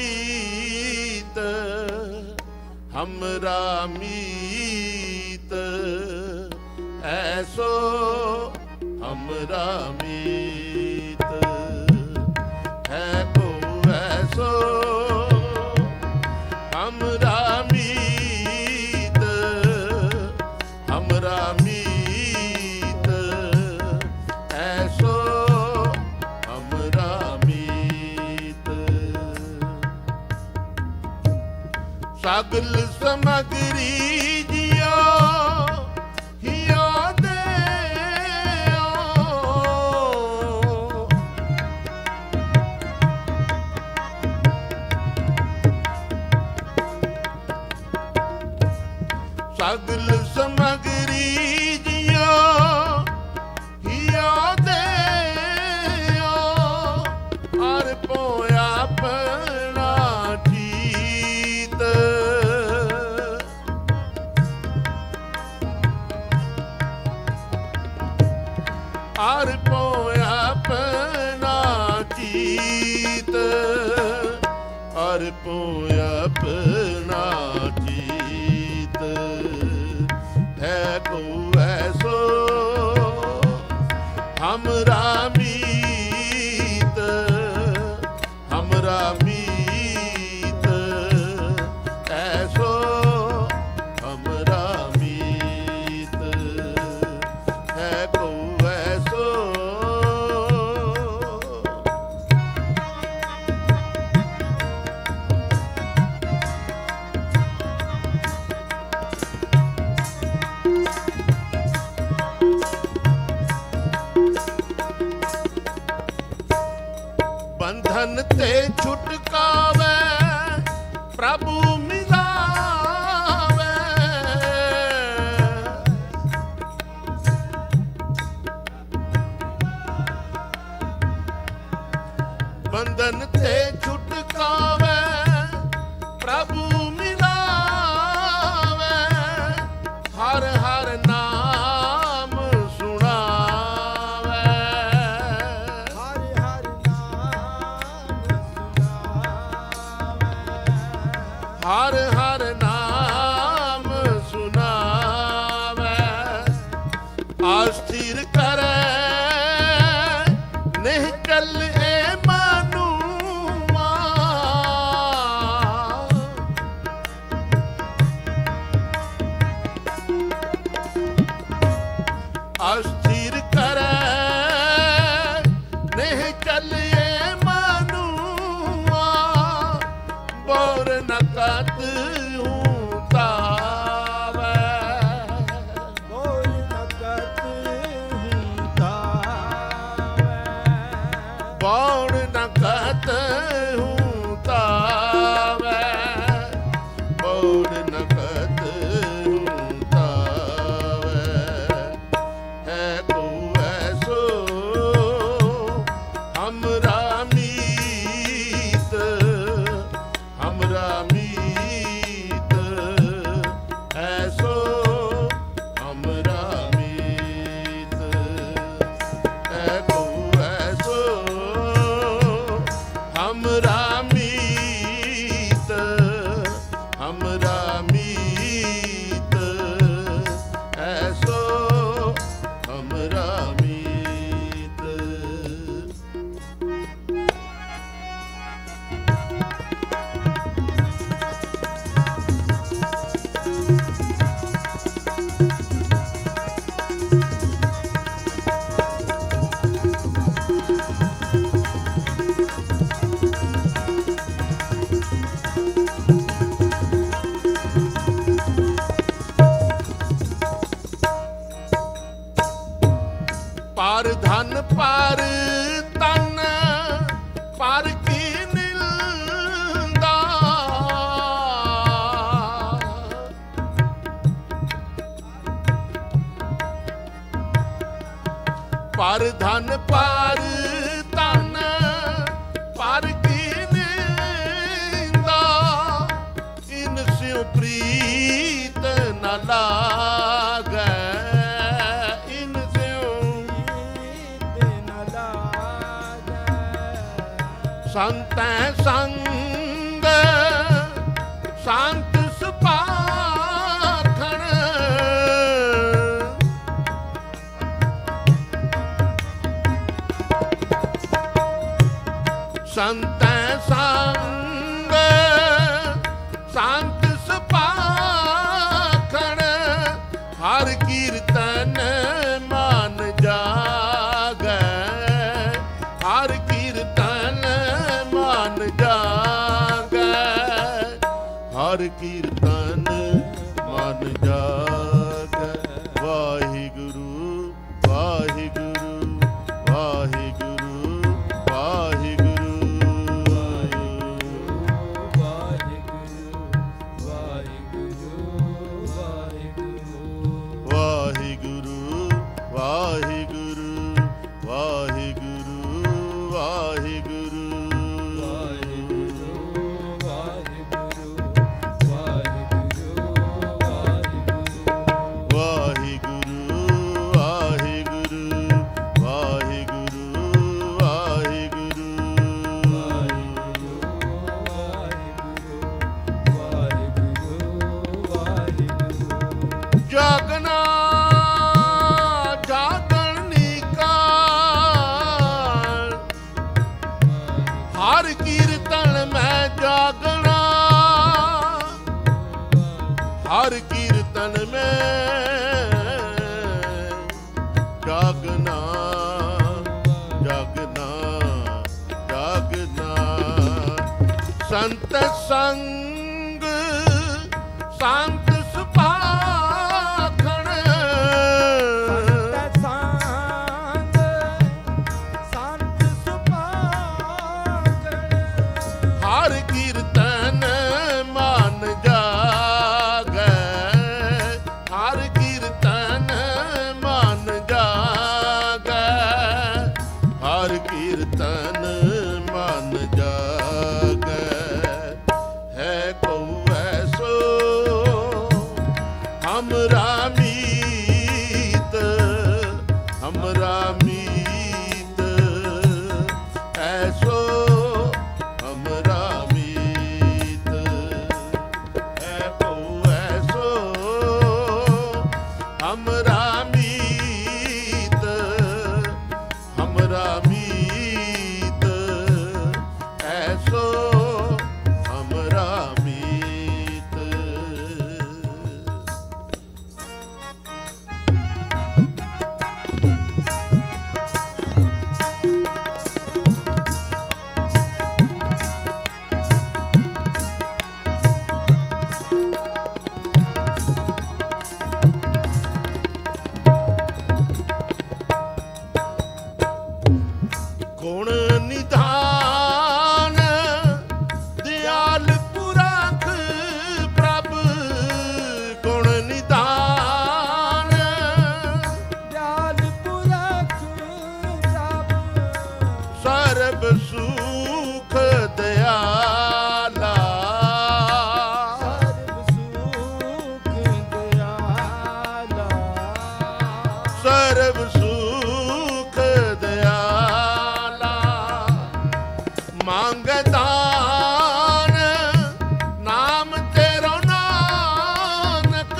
Speaker 6: मीत हमरा मीत ऐसो हमरा मीत है को ऐसो हमरा मीत ऐसो हमरा मीत सगल समगरी जियो हियो दे सगल समगरी जियो हियो दे हर पोया अपना जीत हर पोया अपना जीत हर पोया अपना जीत है को ऐसो हमरा मीत ऐसो हमरा मीत है को ऐसो बंधन ते छुटकावे प्रभु मिलावे बंधन ते छुटकावे प्रभु मिलावे हर हर नाम सुनावे हर हर नाम सुनावे अस्थिर करे निहचल ए मनुआ अस्थिर करे निहचल ए मनुआ बोर नकत तावे बोर नकत तावे बोर नकत तावे है को ऐसो हमरा मीत ऐसो हमरा मीत है को ऐसो हमरा मीत ऐसो हमरा मीत पार धन पार तन पार की निंदा पार धन पार तन पार की निंदा इन स्यों प्रीत न लागे संत संग ਸੰਤ ਸੁਭਾਖਣ ਹਰ ਕੀਰਤਨ ਮਨ ਜਾਗੈ, ਹਰ ਕੀਰਤਨ ਮਨ ਜਾਗੈ, ਹਰ ਕੀਰਤਨ ਮਨ ਜਾਗੈ। ਵਾਹਿਗੁਰੂ ਵਾਹਿਗੁਰੂ ਵਾਹਿਗੁਰੂ ਵਾਹਿਗੁਰੂ ਵਾਹਿਗੁਰੂ ਵਾਹਿਗੁਰੂ ਵਾਹਿਗੁਰੂ ਵਾਹਿਗੁਰੂ ਜਾਗਣਾ ਜਾਗਣਨੀ ਕਾਲ ਹਰ ਕੀਰਤਨ ਮੈਂ ਜਾਗਣਾ, ਹਰ ਕੀਰਤਨ ਮੈਂ ਜਾਗਣਾ ਜਾਗਣਾ ਜਾਗਣਾ। ਸੰਤ ਸੰਗ ਸੰਤ ਸੁਭਾਖਣ ਹਰ ਕੀਰਤਨ ਮਨ ਜਾਗੈ, ਹਰ ਕੀਰਤਨ ਮਨ ਜਾਗੈ, ਹਰ ਕੀਰਤਨ ਮਨ ਜਾਗੈ। ਹੈ ਕਉ ਐਸੋ हमरा मीत, हमरा मीत ऐसो हमरा मीत है कौ ऐसो हमरा मीत, हमरा मीत ऐसो हमरा मीत। ਗੁਣ ਨਿਧਾਨ ਦਿਆਲ ਪੁਰਖ ਪ੍ਰਭ, ਗੁਣ ਨਿਧਾਨ
Speaker 7: ਦਿਆਲ ਪੁਰਖ ਪ੍ਰਭ,
Speaker 6: ਸਰਬ ਸੁਖ ਦਿਆਲਾ,
Speaker 7: ਸਰਬ ਸੁਖ ਦਿਆਲਾ,
Speaker 6: ਸਰਬ ਸੁਖ ਦਿਆਲਾ। ਮੰਗਦਾਨ ਨਾਮ ਤੇਰੋ ਨਾਨਕ,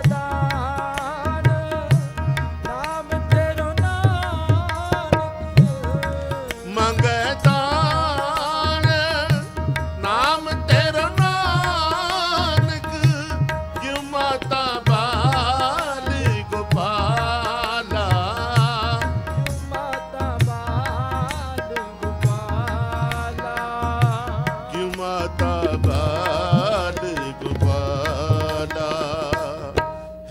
Speaker 7: ਦਾਨ ਨਾਮ ਤੇਰੋ ਨਾਨਕ,
Speaker 6: ਮੰਗਦਾਨ ਨਾਮ ਤੇਰੋ ਨਾਨਕ। ਜਿਉ ਮਾਤਾ ਬਾਲ ਗੋਪਾਲਾ,
Speaker 7: ਮਾਤਾ ਬਾਲ ਗੋਪਾਲਾ,
Speaker 6: ਜਿਉ ਮਾਤਾ ਬਾਲ ਗੋਪਾਲਾ।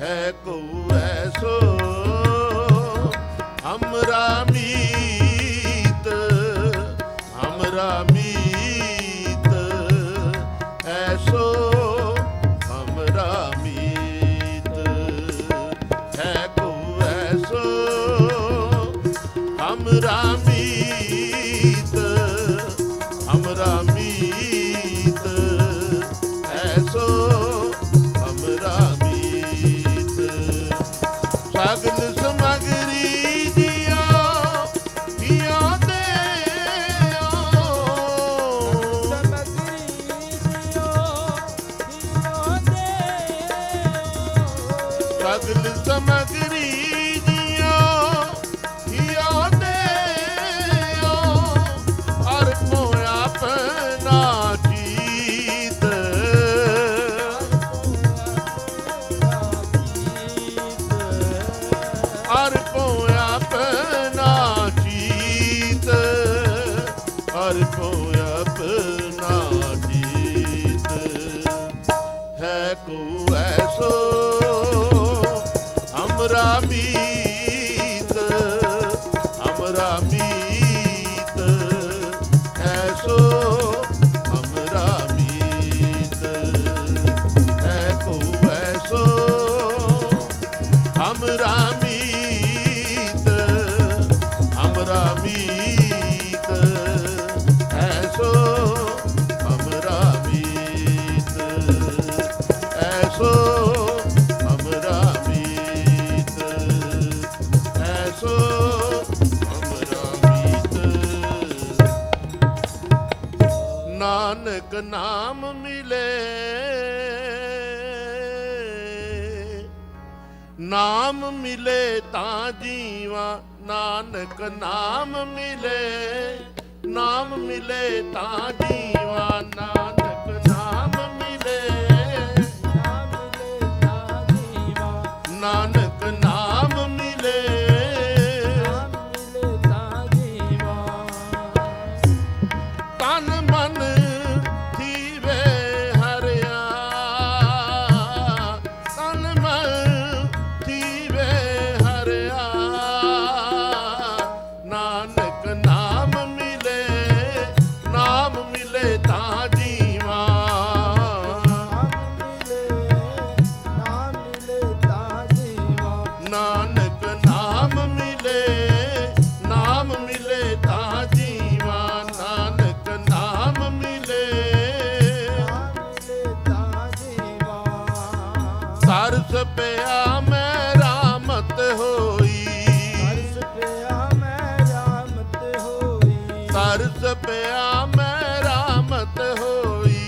Speaker 6: ਹੈ ਕਉ ਐਸੋ हमरा मीत, हमरा मीत ऐसो हमरा मीत। है कौ ऐसो हमरा मीत, हमरा मीत ऐसो हमरा मीत। सगल समगरी दिया दिया दे
Speaker 7: ਸਮਗਰੀ ਦਿਓ
Speaker 6: ਸਗਲ ਸਮਗਰੀ ਦਿਓ ਦਿਆ ਦਿਓ, ਅਰਪੋ ਆਪਣਾ ਜੀ ਨਾਨਕ ਨਾਮ ਮਿਲੇ, ਨਾਮ ਮਿਲੇ ਤਾਂ ਜੀਵਾਂ। ਨਾਨਕ ਨਾਮ ਮਿਲੇ, ਨਾਮ ਮਿਲੇ ਤਾਂ ਜੀਵਾਂ। ਨਾਨਕ ਨਾਮ ਮਿਲੇ, ਨਾਨਕ ਨਾਮ ਮਿਲੇ, ਤਨ ਮਨ ਥੀਵੇ ਹਰਿਆ, ਤਨ ਮਨ ਥੀਵੇ ਹਰਿਆ। ਨਾਨਕ ਨਾਮ ਮਿਲੇ, ਨਾਮ ਮਿਲੇ ਤਾਂ ਜੀਵਾਂ। ਨਾਨਕ ਨਾਮ ਮਿਲੇ, ਨਾਮ ਮਿਲੇ ਤਾਂ ਜੀਵਾਂ। ਨਾਨਕ ਨਾਮ ਮਿਲੇ, ਸਰਸ ਪਿਆ ਮੈਂ ਰਾਮਤ ਹੋਈ, ਸਰਸ ਪਿਆ ਮੈਂ ਰਾਮਤ ਹੋਈ।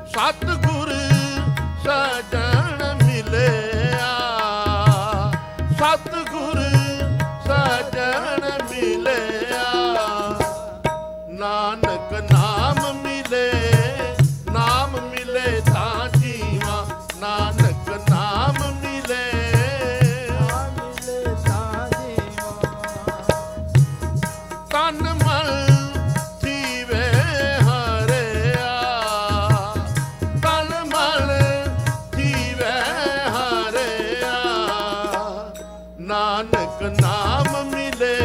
Speaker 6: ਸਤਿਗੁਰ ਸਜਣ ਮਿਲਿਆ, ਸਤਿਗੁਰ ਸਜਣ ਮਿਲਿਆ। ਨਾਨਕ ਨਾਮ ਮਿਲੇ, ਨਾਮ ਮਿਲੇ ਤਾਂ ਜੀਵਾਂ। ਨਾਨਕ ਨਾਮ ਮਿਲੇ, ਤਨ ਮਨ ਥੀਵੇ ਹਰਿਆ, ਤਨ ਮਨ ਥੀਵੇ ਹਰਿਆ। ਨਾਨਕ ਨਾਮ ਮਿਲੇ,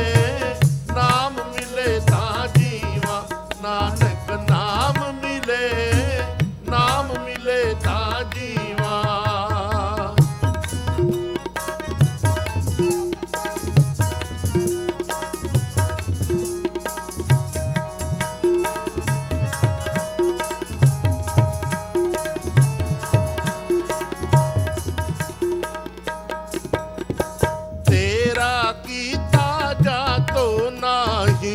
Speaker 6: ਨਾਮ ਮਿਲੇ ਤਾਂ ਜੀਵਾਂ। ਨਾਨਕ ਨਾਮ ਮਿਲੇ, ਨਾਮ ਮਿਲੇ ਤਾਂ ਜੀਵਾਂ। ਤੇਰਾ ਕੀਤਾ ਜਾਤੋ ਨਾਹੀ,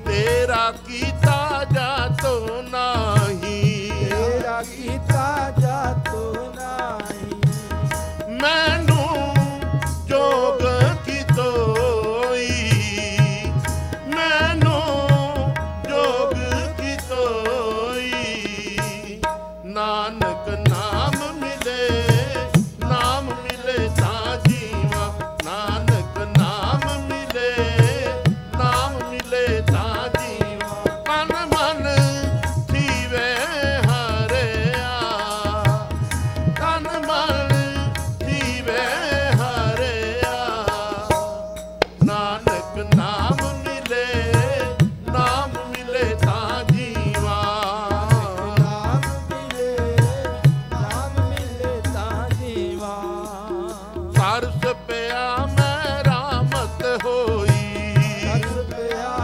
Speaker 6: ਤੇਰਾ ਕੀਤਾ ਜਾਤੋ ਨਾਹੀ। ਮੈਨੂੰ ਜੋਗ ਕੀ ਤੋਈ, ਮੈਨੂੰ ਜੋਗ ਕੀ ਤੋਈ। ਨਾਨਕ ਨਾਮ ਮਿਲੇ, ਨਾਮ ਮਿਲੇ ਤਾਂ ਜੀਵਾਂ। ਨਾਨਕ ਨਾਮ ਮਿਲੇ, ਨਾਮ ਮਿਲੇ ਤਾਂ ਜੀਵਾਂ। ਤਨ ਮਨ ਥੀਵੇ ਹਰਿਆ, ਤਨ ਮਨ ਥੀਵੇ ਹਰਿਆ। ਨਾਨਕ ਨਾਮ ਮਿਲੇ, ਨਾਮ ਮਿਲੇ ਤਾਂ ਜੀਵਾਂ। ਸਰਸ ਪਿਆ ਮੈਂ ਰਾਮਤ ਹੋਈ, ਸਰਸ ਪਿਆ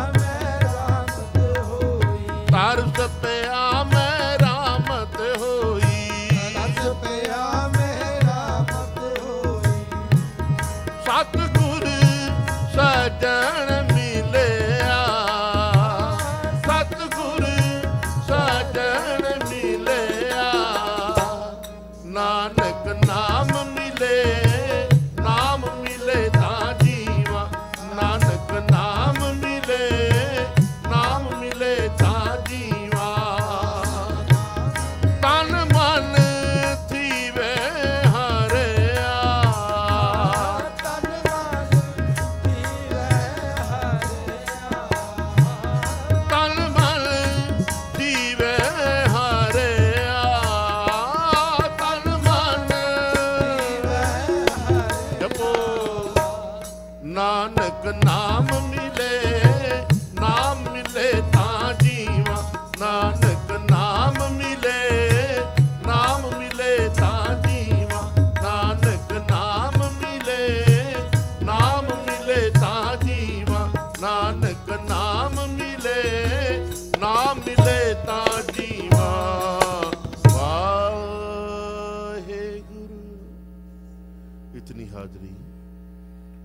Speaker 6: ਮੈਂ ਰਾਮਤ ਹੋਈ। ਸਤਿਗੁਰ ਸਜਣ ਮਿਲਿਆ, ਸਤਿਗੁਰ ਸਜਣ ਮਿਲਿਆ। ਨਾਨਕ ਨਾਮ ਮਿਲੇ, ਨਾਮ ਮਿਲੇ ਤਾਂ ਜੀਵਾਂ। ਨਾਨਕ ਨਾਮ ਮਿਲੇ, ਨਾਮ ਮਿਲੇ ਤਾਂ ਜੀਵਾਂ। ਤਨ ਮਨ ਥੀਵੇ ਹਰਿਆ, ਤਨ ਮਨ ਥੀਵੇ ਹਰਿਆ। ਤਨ ਮਨ ਥੀਵੇ ਹਰਿਆ, ਤਨ ਮਨ ਥੀਵੇ ਹਰਿਆ। ਜਪੋ ਨਾਨਕ ਨਾਮ ਮਿਲੇ, ਨਾਮ ਮਿਲੇ ਤਾਂ ਜੀਵਾਂ। ਨਾਨਕ ਨਾਮ ਮਿਲੇ, ਨਾਮ ਮਿਲੇ ਤਾਂ ਜੀਵਾਂ। ਨਾਨਕ ਨਾਮ ਮਿਲੇ, ਨਾਮ ਮਿਲੇ ਤਾਂ ਜੀਵਾਂ। ਨਾਨਕ ਨਾਮ ਮਿਲੇ, ਨਾਮ ਮਿਲੇ ਤਾਂ ਜੀਵਾਂ। ਵਾਹਿਗੁਰੂ। ਇਤਨੀ ਹਾਜ਼ਰੀ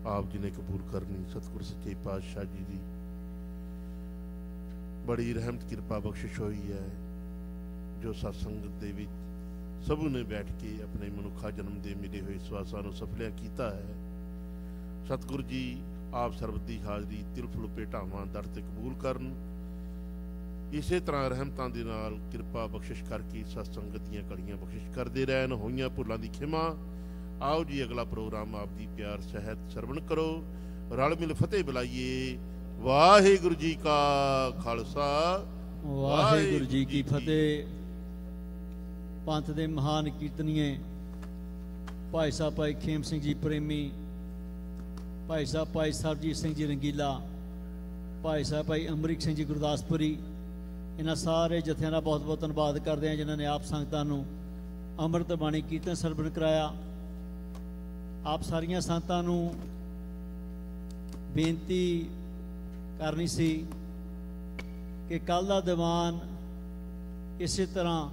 Speaker 6: ਆਪ ਜੀ ਨੇ ਕਬੂਲ ਕਰਨੀ। ਸਤਿਗੁਰ ਸੱਚੇ ਪਾਤਸ਼ਾਹ ਜੀ ਦੀ ਬੜੀ ਰਹਿਮਤ ਕਿਰਪਾ ਬਖਸ਼ਿਸ਼ ਹੋਈ ਹੈ, ਜੋ ਸਤਸੰਗਤ ਦੇ ਵਿੱਚ ਸਭੂ ਨੇ ਬੈਠ ਕੇ ਆਪਣੇ ਮਨੁੱਖਾ ਜਨਮ ਦੇ ਮਿਲੇ ਹੋਏ ਸਵਾਸਾਂ ਨੂੰ ਸਫਲਿਆ ਕੀਤਾ ਹੈ। ਸਤਿਗੁਰੂ ਜੀ ਆਪ ਸਰਬਤ ਦੀ ਹਾਜ਼ਰੀ ਤਿਲ ਫੁੱਲ ਭੇਟਾਵਾਂ ਦਰ ਤੇ ਕਬੂਲ ਕਰਨ। ਇਸੇ ਤਰ੍ਹਾਂ ਰਹਿਮਤਾਂ ਦੇ ਨਾਲ ਕਿਰਪਾ ਬਖਸ਼ਿਸ਼ ਕਰਕੇ ਸਤਸੰਗਤ ਦੀਆਂ ਕੜੀਆਂ ਬਖਸ਼ਿਸ਼ ਕਰਦੇ ਰਹਿਣ। ਹੋਈਆਂ ਭੁੱਲਾਂ ਦੀ ਖਿਮਾ। ਆਓ ਜੀ ਅਗਲਾ ਪ੍ਰੋਗਰਾਮ ਆਪ ਦੀ ਪਿਆਰ ਸਹਿਤ ਸਰਵਣ ਕਰੋ, ਰਲ ਮਿਲ ਫਤਿਹ ਬੁਲਾਈਏ। ਵਾਹਿਗੁਰੂ ਜੀ ਕਾ ਖਾਲਸਾ,
Speaker 5: ਵਾਹਿਗੁਰੂ ਜੀ ਕੀ ਫਤਿਹ। ਪੰਥ ਦੇ ਮਹਾਨ ਕੀਰਤਨੀਏ ਭਾਈ ਸਾਹਿਬ ਭਾਈ ਖੇਮ ਸਿੰਘ ਜੀ ਪ੍ਰੇਮੀ, ਭਾਈ ਸਾਹਿਬ ਭਾਈ ਸਰਬਜੀਤ ਸਿੰਘ ਜੀ ਰੰਗੀਲਾ, ਭਾਈ ਸਾਹਿਬ ਭਾਈ ਅਮਰੀਕ ਸਿੰਘ ਜੀ ਗੁਰਦਾਸਪੁਰੀ, ਇਹਨਾਂ ਸਾਰੇ ਜਥਿਆਂ ਦਾ ਬਹੁਤ ਬਹੁਤ ਧੰਨਵਾਦ ਕਰਦੇ ਹਾਂ ਜਿਨ੍ਹਾਂ ਨੇ ਆਪ ਸੰਗਤਾਂ ਨੂੰ ਅੰਮ੍ਰਿਤ ਬਾਣੀ ਕੀਰਤਨ ਸਰਵਣ ਕਰਾਇਆ। ਆਪ ਸਾਰੀਆਂ ਸੰਗਤਾਂ ਨੂੰ ਬੇਨਤੀ ਕਰਨੀ ਸੀ ਕਿ ਕੱਲ੍ਹ ਦਾ ਦੀਵਾਨ ਇਸੇ ਤਰ੍ਹਾਂ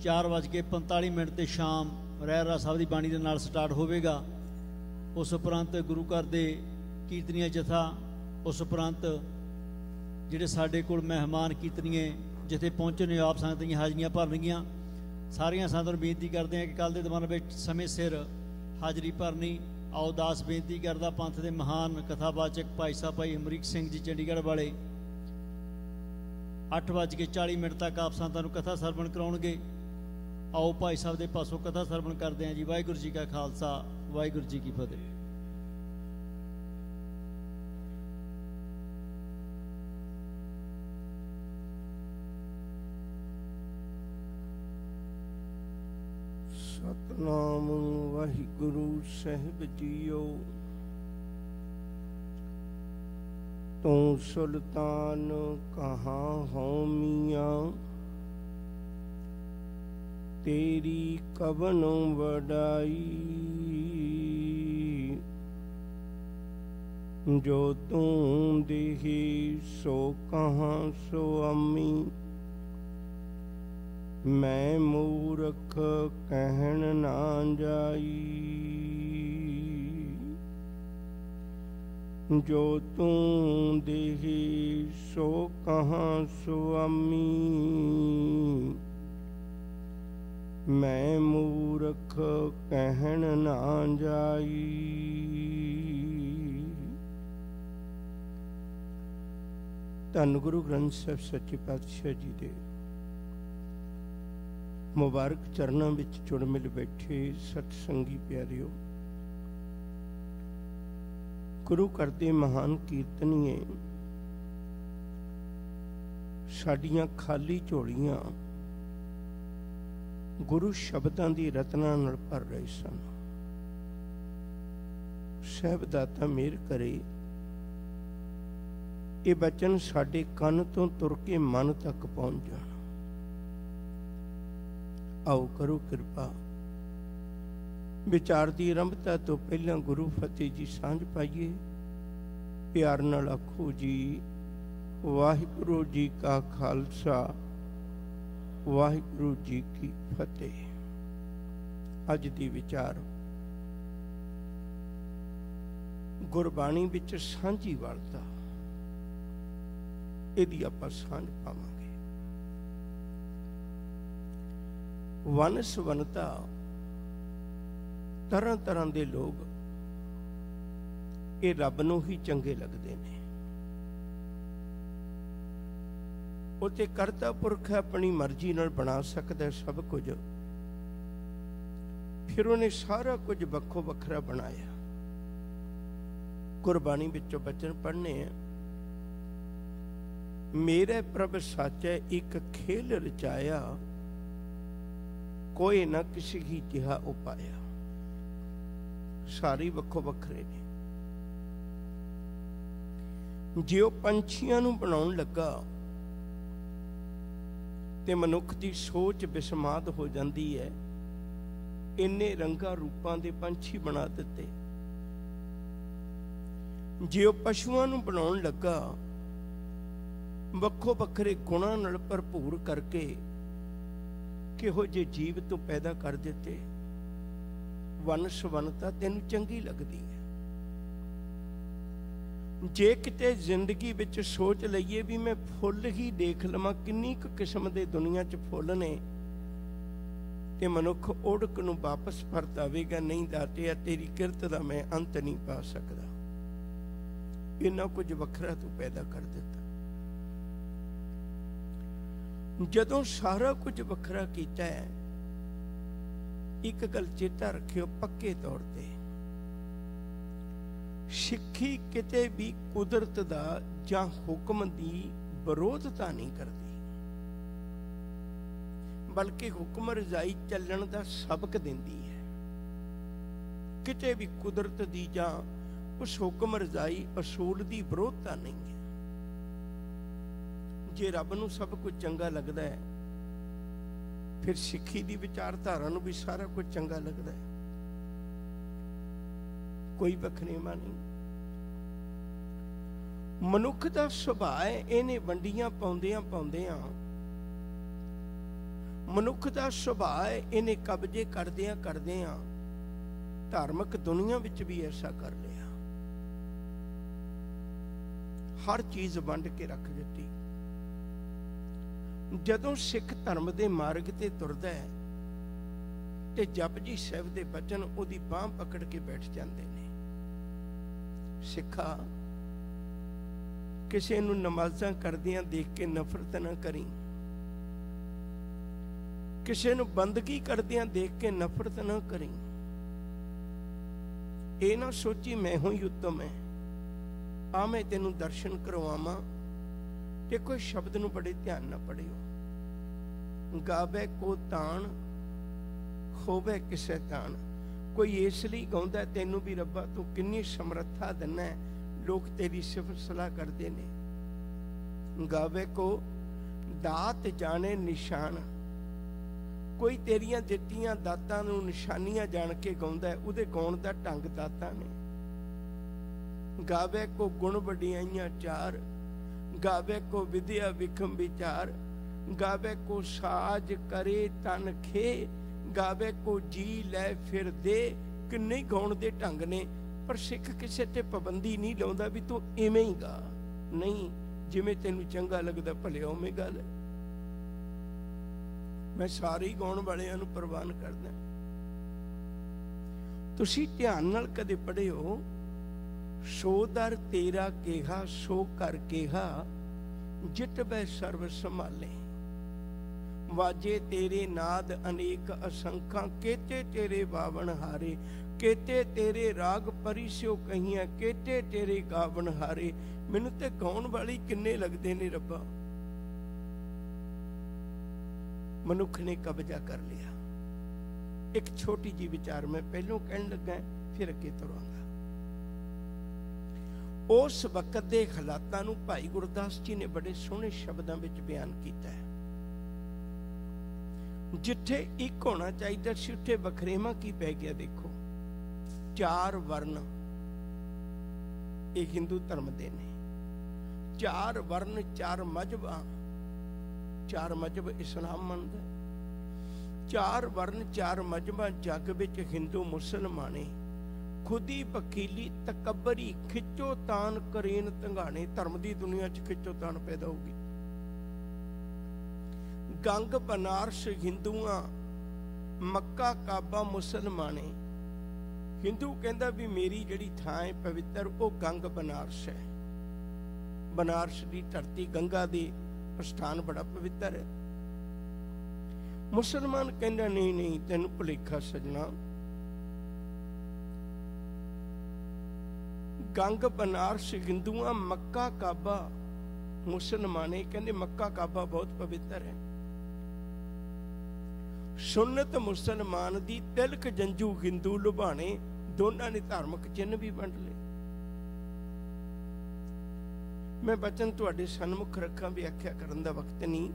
Speaker 5: 4:45 ਤੇ ਸ਼ਾਮ ਰਹਿਰਾ ਸਾਹਿਬ ਦੀ ਬਾਣੀ ਦੇ ਨਾਲ ਸਟਾਰਟ ਹੋਵੇਗਾ। ਉਸ ਉਪਰੰਤ ਗੁਰੂ ਘਰ ਦੇ ਕੀਰਤਨੀਆ ਜਥਾ, ਉਸ ਉਪਰੰਤ ਜਿਹੜੇ ਸਾਡੇ ਕੋਲ ਮਹਿਮਾਨ ਕੀਰਤਨੀਏ ਜਿੱਥੇ ਪਹੁੰਚੇ ਨੇ ਆਪ ਸੰਗਤ ਦੀਆਂ ਹਾਜ਼ਰੀਆਂ ਭਰਨਗੀਆਂ। ਸਾਰੀਆਂ ਸੰਗਤਾਂ ਨੂੰ ਬੇਨਤੀ ਕਰਦੇ ਹਾਂ ਕਿ ਕੱਲ੍ਹ ਦੇ ਦੀਵਾਨ ਵਿੱਚ ਸਮੇਂ ਸਿਰ ਹਾਜ਼ਰੀ ਭਰਨੀ। ਆਓ ਦਾਸ ਬੇਨਤੀ ਕਰਦਾ ਪੰਥ ਦੇ ਮਹਾਨ ਕਥਾਵਾਚਕ ਭਾਈ ਸਾਹਿਬ ਭਾਈ ਅਮਰੀਕ ਸਿੰਘ ਜੀ ਚੰਡੀਗੜ੍ਹ ਵਾਲੇ 8:40 ਤੱਕ ਆਪ ਸੰਗਤਾਂ ਨੂੰ ਕਥਾ ਸਰਵਣ ਕਰਾਉਣਗੇ। ਆਓ ਭਾਈ ਸਾਹਿਬ ਦੇ ਪਾਸੋਂ ਕਥਾ ਸਰਵਣ ਕਰਦੇ ਹਾਂ ਜੀ। ਵਾਹਿਗੁਰੂ ਜੀ ਕਾ ਖਾਲਸਾ, ਵਾਹਿਗੁਰੂ ਜੀ ਕੀ ਫਤਿਹ।
Speaker 7: ਸਤਨਾਮ ਵਾਹਿਗੁਰੂ ਸਾਹਿਬ ਜੀਓ। ਤੂੰ ਸੁਲਤਾਨ ਕਹਾਂ ਹੋ ਮੀਆਂ, ਤੇਰੀ ਕਵਨ ਵਡਾਈ। ਜੋ ਤੂੰ ਦੇਹੀ ਸੋ ਕਹਾਂ ਸੋ ਅੰਮੀ, ਮੈਂ ਮੂਰਖ ਕਹਿਣ ਨਾ ਜਾਈ। ਜੋ ਤੂੰ ਦੇਹੀ ਸੋ ਕਹਾਂ ਸੋ ਅੰਮੀ, ਮੈਂ ਮੂਰਖ ਕਹਿਣ ਨਾ ਜਾਈ। ਧੰਨ ਗੁਰੂ ਗ੍ਰੰਥ ਸਾਹਿਬ ਸੱਚੇ ਪਾਤਸ਼ਾਹ ਜੀ ਦੇ ਮੁਬਾਰਕ ਚਰਨਾਂ ਵਿੱਚ ਜੁੜ ਮਿਲ ਬੈਠੇ ਸਤ ਸੰਗੀ ਪਿਆਰਿਓ, ਗੁਰੂ ਘਰ ਦੇ ਮਹਾਨ ਕੀਰਤਨੀਏ ਸਾਡੀਆਂ ਖਾਲੀ ਝੋਲੀਆਂ ਗੁਰੂ ਸ਼ਬਦਾਂ ਦੀ ਰਤਨਾਂ ਨਾਲ ਭਰ ਰਹੇ ਸਨ। ਸਾਹਿਬ ਦਾਤਾ ਮਿਹਰ ਕਰੇ ਇਹ ਬਚਨ ਸਾਡੇ ਕੰਨ ਤੋਂ ਤੁਰ ਕੇ ਮਨ ਤੱਕ ਪਹੁੰਚ ਜਾਣ। ਆਓ ਕਰੋ ਕਿਰਪਾ, ਵਿਚਾਰ ਦੀ ਆਰੰਭਤਾ ਤੋਂ ਪਹਿਲਾਂ ਗੁਰੂ ਫਤਿਹ ਜੀ ਸਾਂਝ ਪਾਈਏ। ਪਿਆਰ ਨਾਲ ਆਖੋ ਜੀ ਵਾਹਿਗੁਰੂ ਜੀ ਕਾ ਖਾਲਸਾ, ਵਾਹਿਗੁਰੂ ਜੀ ਕੀ ਫਤਿਹ। ਅੱਜ ਦੀ ਵਿਚਾਰ ਗੁਰਬਾਣੀ ਵਿੱਚ ਸਾਂਝੀ ਵਾਲਤਾ, ਇਹਦੀ ਆਪਾਂ ਸਾਂਝ ਪਾਵਾਂਗੇ। ਵਨ ਸਵੰਨਤਾ, ਤਰ੍ਹਾਂ ਤਰ੍ਹਾਂ ਦੇ ਲੋਕ ਇਹ ਰੱਬ ਨੂੰ ਹੀ ਚੰਗੇ ਲੱਗਦੇ ਨੇ। ਉਹ ਤੇ ਕਰਤਾ ਪੁਰਖ ਆਪਣੀ ਮਰਜ਼ੀ ਨਾਲ ਬਣਾ ਸਕਦਾ ਸਭ ਕੁਝ, ਫਿਰ ਉਹਨੇ ਸਾਰਾ ਕੁਝ ਵੱਖੋ ਵੱਖਰਾ ਬਣਾਇਆ। ਗੁਰਬਾਣੀ ਵਿੱਚੋਂ ਬਚਨ ਪੜ੍ਹਨੇ ਆ, ਮੇਰੇ ਪ੍ਰਭ ਸਾਚੈ ਇੱਕ ਖੇਲ ਰਚਾਇਆ, ਕੋਈ ਨਾ ਕਿਸੇ ਹੀ ਜਿਹਾ ਉਪਾਇਆ। ਸਾਰੇ ਵੱਖੋ ਵੱਖਰੇ ਨੇ। ਜੇ ਉਹ ਪੰਛੀਆਂ ਨੂੰ ਬਣਾਉਣ ਲੱਗਾ ਤੇ ਮਨੁੱਖ ਦੀ ਸੋਚ ਬਿਸਮਾਦ ਹੋ ਜਾਂਦੀ ਹੈ। ਇੰਨੇ ਰੰਗਾਂ ਰੂਪਾਂ ਦੇ ਪੰਛੀ ਬਣਾ ਦਿੱਤੇ। ਜੇ ਉਹ ਪਸ਼ੂਆਂ ਨੂੰ ਬਣਾਉਣ ਲੱਗਾ, ਵੱਖੋ ਵੱਖਰੇ ਗੁਣਾਂ ਨਾਲ ਭਰਪੂਰ ਕਰਕੇ ਕਿਹੋ ਜਿਹੇ ਜੀਵ ਤੋਂ ਪੈਦਾ ਕਰ ਦਿੱਤੇ। ਵਨ ਸਵੰਨਤਾ ਤੈਨੂੰ ਚੰਗੀ ਲੱਗਦੀ ਹੈ। ਜੇ ਕਿਤੇ ਜ਼ਿੰਦਗੀ ਵਿੱਚ ਸੋਚ ਲਈਏ ਵੀ ਮੈਂ ਫੁੱਲ ਹੀ ਦੇਖ ਲਵਾਂ, ਕਿੰਨੀ ਕੁ ਕਿਸਮ ਦੇ ਦੁਨੀਆ 'ਚ ਫੁੱਲ ਨੇ, ਤੇ ਮਨੁੱਖ ਓੜਕ ਨੂੰ ਵਾਪਸ ਪਰਤ ਆਵੇਗਾ, ਨਹੀਂ ਦਾਤਿਆ ਤੇਰੀ ਕਿਰਤ ਦਾ ਮੈਂ ਅੰਤ ਨਹੀਂ ਪਾ ਸਕਦਾ। ਇੰਨਾ ਕੁਝ ਵੱਖਰਾ ਤੂੰ ਪੈਦਾ ਕਰ ਦਿੱਤਾ। ਜਦੋਂ ਸਾਰਾ ਕੁਝ ਵੱਖਰਾ ਕੀਤਾ ਹੈ, ਇੱਕ ਗੱਲ ਚੇਤਾ ਰੱਖਿਓ ਪੱਕੇ ਤੌਰ ਤੇ, ਸਿੱਖੀ ਕਿਤੇ ਵੀ ਕੁਦਰਤ ਦਾ ਜਾਂ ਹੁਕਮ ਦੀ ਵਿਰੋਧਤਾ ਨਹੀਂ ਕਰਦੀ, ਬਲਕਿ ਹੁਕਮ ਰਜ਼ਾਈ ਚੱਲਣ ਦਾ ਸਬਕ ਦਿੰਦੀ ਹੈ। ਕਿਤੇ ਵੀ ਕੁਦਰਤ ਦੀ ਜਾਂ ਉਸ ਹੁਕਮ ਰਜ਼ਾਈ ਅਸੂਲ ਦੀ ਵਿਰੋਧਤਾ ਨਹੀਂ ਹੈ। ਜੇ ਰੱਬ ਨੂੰ ਸਭ ਕੁਝ ਚੰਗਾ ਲੱਗਦਾ ਹੈ, ਫਿਰ ਸਿੱਖੀ ਦੀ ਵਿਚਾਰਧਾਰਾ ਨੂੰ ਵੀ ਸਾਰਾ ਕੁਝ ਚੰਗਾ ਲੱਗਦਾ ਹੈ, ਕੋਈ ਵਖਰੇਵਾਂ ਨਹੀਂ। ਮਨੁੱਖ ਦਾ ਸੁਭਾਅ ਹੈ, ਇਹਨੇ ਵੰਡੀਆਂ ਪਾਉਂਦਿਆਂ ਪਾਉਂਦਿਆਂ, ਮਨੁੱਖ ਦਾ ਸੁਭਾਅ ਹੈ, ਇਹਨੇ ਕਬਜ਼ੇ ਕਰਦਿਆਂ ਕਰਦਿਆਂ ਧਾਰਮਿਕ ਦੁਨੀਆ ਵਿੱਚ ਵੀ ਐਸਾ ਕਰ ਲਿਆ। ਹਰ ਚੀਜ਼ ਵੰਡ ਕੇ ਰੱਖ ਦਿੱਤੀ। ਜਦੋਂ ਸਿੱਖ ਧਰਮ ਦੇ ਮਾਰਗ ਤੇ ਤੁਰਦਾ ਹੈ ਤੇ ਜਪਜੀ ਸਾਹਿਬ ਦੇ ਬਚਨ ਉਹਦੀ ਬਾਂਹ ਪਕੜ ਕੇ ਬੈਠ ਜਾਂਦੇ ਨੇ। ਸਿੱਖਾ, ਕਿਸੇ ਨੂੰ ਨਮਾਜ਼ਾਂ ਕਰਦਿਆਂ ਦੇਖ ਕੇ ਨਫ਼ਰਤ ਨਾ ਕਰੀ, ਕਿਸੇ ਨੂੰ ਬੰਦਗੀ ਕਰਦਿਆਂ ਦੇਖ ਕੇ ਨਫ਼ਰਤ ਨਾ ਕਰੀ। ਇਹ ਨਾ ਸੋਚੀ ਮੈਂ ਹੀ ਉੱਤਮ ਹੈ, ਆ ਮੈਂ ਤੈਨੂੰ ਦਰਸ਼ਨ ਕਰਵਾਵਾਂ, ਤੇ ਕੋਈ ਸ਼ਬਦ ਨੂੰ ਬੜੇ ਧਿਆਨ ਨਾਲ ਪੜਿਓ। ਗਾਵੇ ਕੋ ਤਾਣ ਖੋਵੇ ਕਿਸੇ ਤਾਣ। ਕੋਈ ਇਸ ਲਈ ਗਾਉਂਦਾ ਤੈਨੂੰ ਵੀ ਰੱਬਾ ਤੂੰ ਕਿੰਨੀ ਸਮਰੱਥਾ ਦਿੰਦਾ, ਲੋਕ ਤੇਰੀ ਸਿਫਤ ਸਲਾਹ ਕਰਦੇ ਨੇ। ਗਾਵੇ ਕੋ ਦਾਤ ਜਾਣੇ ਨਿਸ਼ਾਨ। ਕੋਈ ਤੇਰੀਆਂ ਦਿੱਤੀਆਂ ਦਾਤਾਂ ਨੂੰ ਨਿਸ਼ਾਨੀਆਂ ਜਾਣ ਕੇ ਗਾਉਂਦਾ, ਉਹਦੇ ਗਾਉਣ ਦਾ ਢੰਗ ਦਾਤਾਂ ਨੇ। ਗਾਵੇ ਕੋ ਗੁਣ ਵਡਿਆਈਆਂ ਚਾਰ, ਗਾਵੇ ਕੋ ਵਿਦਿਆ ਵਿਖਮ ਵਿਚਾਰ। ਗਾਵੇ ਕੋ ਸਾਜ ਕਰੇ ਤਨ ਖੇ, ਗਾਵੇ ਕੋ ਜੀ ਲੈ ਫਿਰ ਦੇ। ਕਿੰਨੇ ਗਾਉਣ ਦੇ ਢੰਗ ਨੇ, ਪਰ ਸਿੱਖ ਕਿਸੇ ਤੇ ਪਾਬੰਦੀ ਨਹੀਂ ਲਾਉਂਦਾ ਵੀ ਤੂੰ ਇਵੇਂ ਹੀ ਗਾ। ਨਹੀਂ, ਜਿਵੇਂ ਤੈਨੂੰ ਚੰਗਾ ਲੱਗਦਾ ਭਲੇ ਉਵੇਂ ਗਾ ਲੈ। ਮੈਂ ਸਾਰੇ ਗਾਉਣ ਵਾਲਿਆਂ ਨੂੰ ਪ੍ਰਵਾਨ ਕਰਦਾ। ਤੁਸੀਂ ਧਿਆਨ ਨਾਲ ਕਦੇ ਪੜ੍ਹਿਓ, ਸੋ ਦਰ ਤੇਰਾ ਕੇਹਾ ਸੋ ਕਰ ਕੇਹਾ, ਜਿਤ ਬੈ ਸਰਬ ਸੰਭਾਲੇ। ਵਾਜੇ ਤੇਰੇ ਨਾਦ ਅਨੇਕ ਅਸੰਖਾਂ, ਕੇਤੇ ਤੇਰੇ ਬਾਵਨ ਹਾਰੇ। ਕੇਤੇ ਤੇਰੇ ਰਾਗ ਪਰਿਸਿਓ ਕਹੀਆਂ, ਕੇਤੇ ਤੇਰੇ ਗਾਵਨ ਹਾਰੇ। ਮੈਨੂੰ ਤੇ ਗਾਉਣ ਵਾਲੀ ਕਿੰਨੇ ਲੱਗਦੇ ਨੇ ਰੱਬਾ। ਮਨੁੱਖ ਨੇ ਕਬਜ਼ਾ ਕਰ ਲਿਆ। ਇੱਕ ਛੋਟੀ ਜੀ ਵਿਚਾਰ ਮੈਂ ਪਹਿਲੋਂ ਕਹਿਣ ਲੱਗਾ, ਫਿਰ ਅੱਗੇ ਤੁਰਾਂਗਾ। ਉਸ ਵਕਤ ਦੇ ਹਾਲਾਤਾਂ ਨੂੰ ਭਾਈ ਗੁਰਦਾਸ ਜੀ ਨੇ ਬੜੇ ਸੋਹਣੇ ਸ਼ਬਦਾਂ ਵਿੱਚ ਬਿਆਨ ਕੀਤਾ ਹੈ। ਜਿੱਥੇ ਇੱਕ ਹੋਣਾ ਚਾਹੀਦਾ ਸੀ, ਉੱਥੇ ਵਖਰੇਵਾਂ ਕੀ ਪੈ ਗਿਆ। ਦੇਖੋ, 4 ਵਰਨ ਇਹ ਹਿੰਦੂ ਧਰਮ ਦੇ ਨੇ। 4 ਵਰਨ 4 ਮਜ਼ਹਬਾਂ, 4 ਮਜ਼ਹਬ ਇਸਲਾਮ ਮੰਨਦਾ। 4 ਵਰਨ 4 ਮਜ਼ਹਬਾਂ ਜੱਗ ਵਿੱਚ ਹਿੰਦੂ ਮੁਸਲਮਾਨੇ। ਖੁਦੀ ਵਕੀਲੀ ਤਕੱਬਰੀ ਖਿੱਚੋ ਤਾਨ ਕਰੇਨ ਧੰਗਾਣੇ। ਧਰਮ ਦੀ ਦੁਨੀਆ 'ਚ ਖਿੱਚੋ ਤਾਨ ਪੈਦਾ ਹੋਊਗੀ। ਗੰਗ ਬਨਾਰਸ ਹਿੰਦੂਆਂ, ਮੱਕਾ ਕਾਬਾ ਮੁਸਲਮਾਨੇ। ਹਿੰਦੂ ਕਹਿੰਦਾ ਵੀ ਮੇਰੀ ਜਿਹੜੀ ਥਾਂ ਹੈ ਪਵਿੱਤਰ, ਉਹ ਗੰਗ ਬਨਾਰਸ ਹੈ। ਬਨਾਰਸ ਦੀ ਧਰਤੀ, ਗੰਗਾ ਦੀ ਸਥਾਨ ਬੜਾ ਪਵਿੱਤਰ ਹੈ। ਮੁਸਲਮਾਨ ਕਹਿੰਦਾ ਨਹੀਂ ਨਹੀਂ, ਤੈਨੂੰ ਭੁਲੇਖਾ ਸਜਣਾ। ਗੰਗ ਬਨਾਰਸ ਹਿੰਦੂਆਂ, ਮੱਕਾ ਕਾਬਾ ਮੁਸਲਮਾਨੇ। ਕਹਿੰਦੇ ਮੱਕਾ ਕਾਬਾ ਬਹੁਤ ਪਵਿੱਤਰ ਹੈ। ਸੁੰਨਤ ਮੁਸਲਮਾਨ ਦੀ, ਤਿਲਕ ਜੰਜੂ ਹਿੰਦੂ ਲੁਭਾਣੇ। ਦੋਨਾਂ ਨੇ ਧਾਰਮਿਕ ਚਿੰਨ੍ਹ ਵੀ ਵੰਡ ਲਏ। ਮੈਂ ਬਚਨ ਤੁਹਾਡੇ ਸਨਮੁਖ ਰੱਖਾਂ, ਵਿਆਖਿਆ ਕਰਨ ਦਾ ਵਕਤ ਨਹੀਂ।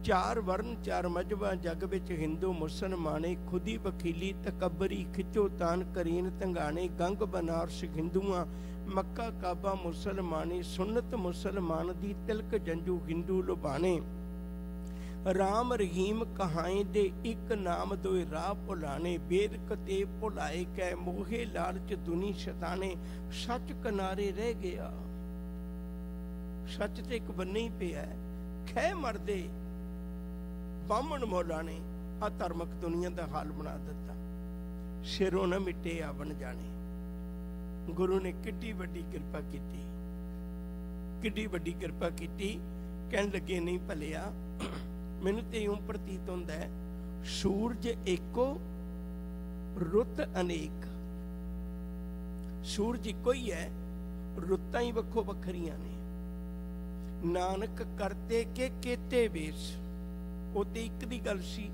Speaker 7: 4 ਵਰਨ 4 ਮਜ਼ਹਬਾਂ ਜੱਗ ਵਿੱਚ ਹਿੰਦੂ ਮੁਸਲਮਾਨੇ। ਖੁਦੀ ਵਕੀਲੀ ਤਕੱਬਰੀ ਖਿੱਚੋ ਤਾਨ ਕਰੀਨ ਧੰਗਾਣੇ। ਗੰਗ ਬਨਾਰਸ ਹਿੰਦੂਆਂ, ਮੱਕਾ ਕਾਬਾ ਮੁਸਲਮਾਨੇ। ਸੁੰਨਤ ਮੁਸਲਮਾਨ ਦੀ, ਤਿਲਕ ਜੰਜੂ ਹਿੰਦੂ ਲੁਭਾਣੇ। ਰਾਮ ਰਹੀਮ ਕਹਾਏ ਦੇ ਇੱਕ ਨਾਮ ਦੋਏ ਰਾਹ ਭੁਲਾਣੇ, ਬੇਦ ਕਤੇ ਭੁਲਾਏ ਕੈ ਮੋਹੇ ਲਾਲਚ ਦੁਨੀ ਸ਼ੈਤਾਨੇ। ਸੱਚ ਕਿਨਾਰੇ ਰਹਿ ਗਿਆ, ਸੱਚ ਤੇ ਇੱਕ ਬੰਨੇ ਹੀ ਪਿਆ, ਖੈ ਮਰਦੇ ਬਾਹਮਣ ਮੌਲਾ ਨੇ ਆ ਧਰਮਕ ਦੁਨੀਆ ਦਾ ਹਾਲ ਬਣਾ ਦਿੱਤਾ। ਸਿਰੋਂ ਨਾ ਮਿਟੇ ਆ ਬਣ ਜਾਣੇ। ਗੁਰੂ ਨੇ ਕਿੱਡੀ ਵੱਡੀ ਕਿਰਪਾ ਕੀਤੀ, ਕਿੱਡੀ ਵੱਡੀ ਕਿਰਪਾ ਕੀਤੀ। ਕਹਿਣ ਲੱਗੇ ਨਹੀਂ ਭਲਿਆ, ਮੈਨੂੰ ਤੇ ਇਉਂ ਪ੍ਰਤੀਤ ਹੁੰਦਾ ਹੈ ਸੂਰਜ ਇੱਕੋ ਰੁੱਤ ਅਨੇਕ। ਸੂਰਜ ਇੱਕੋ ਹੀ ਹੈ, ਰੁੱਤਾਂ ਹੀ ਵੱਖੋ ਵੱਖਰੀਆਂ ਨੇ। ਨਾਨਕ ਕਰਤੇ ਕੇ ਕੇਤੇ ਵੇਸ, ਉਹ ਤੇ ਇੱਕ ਦੀ ਗੱਲ ਸੀ।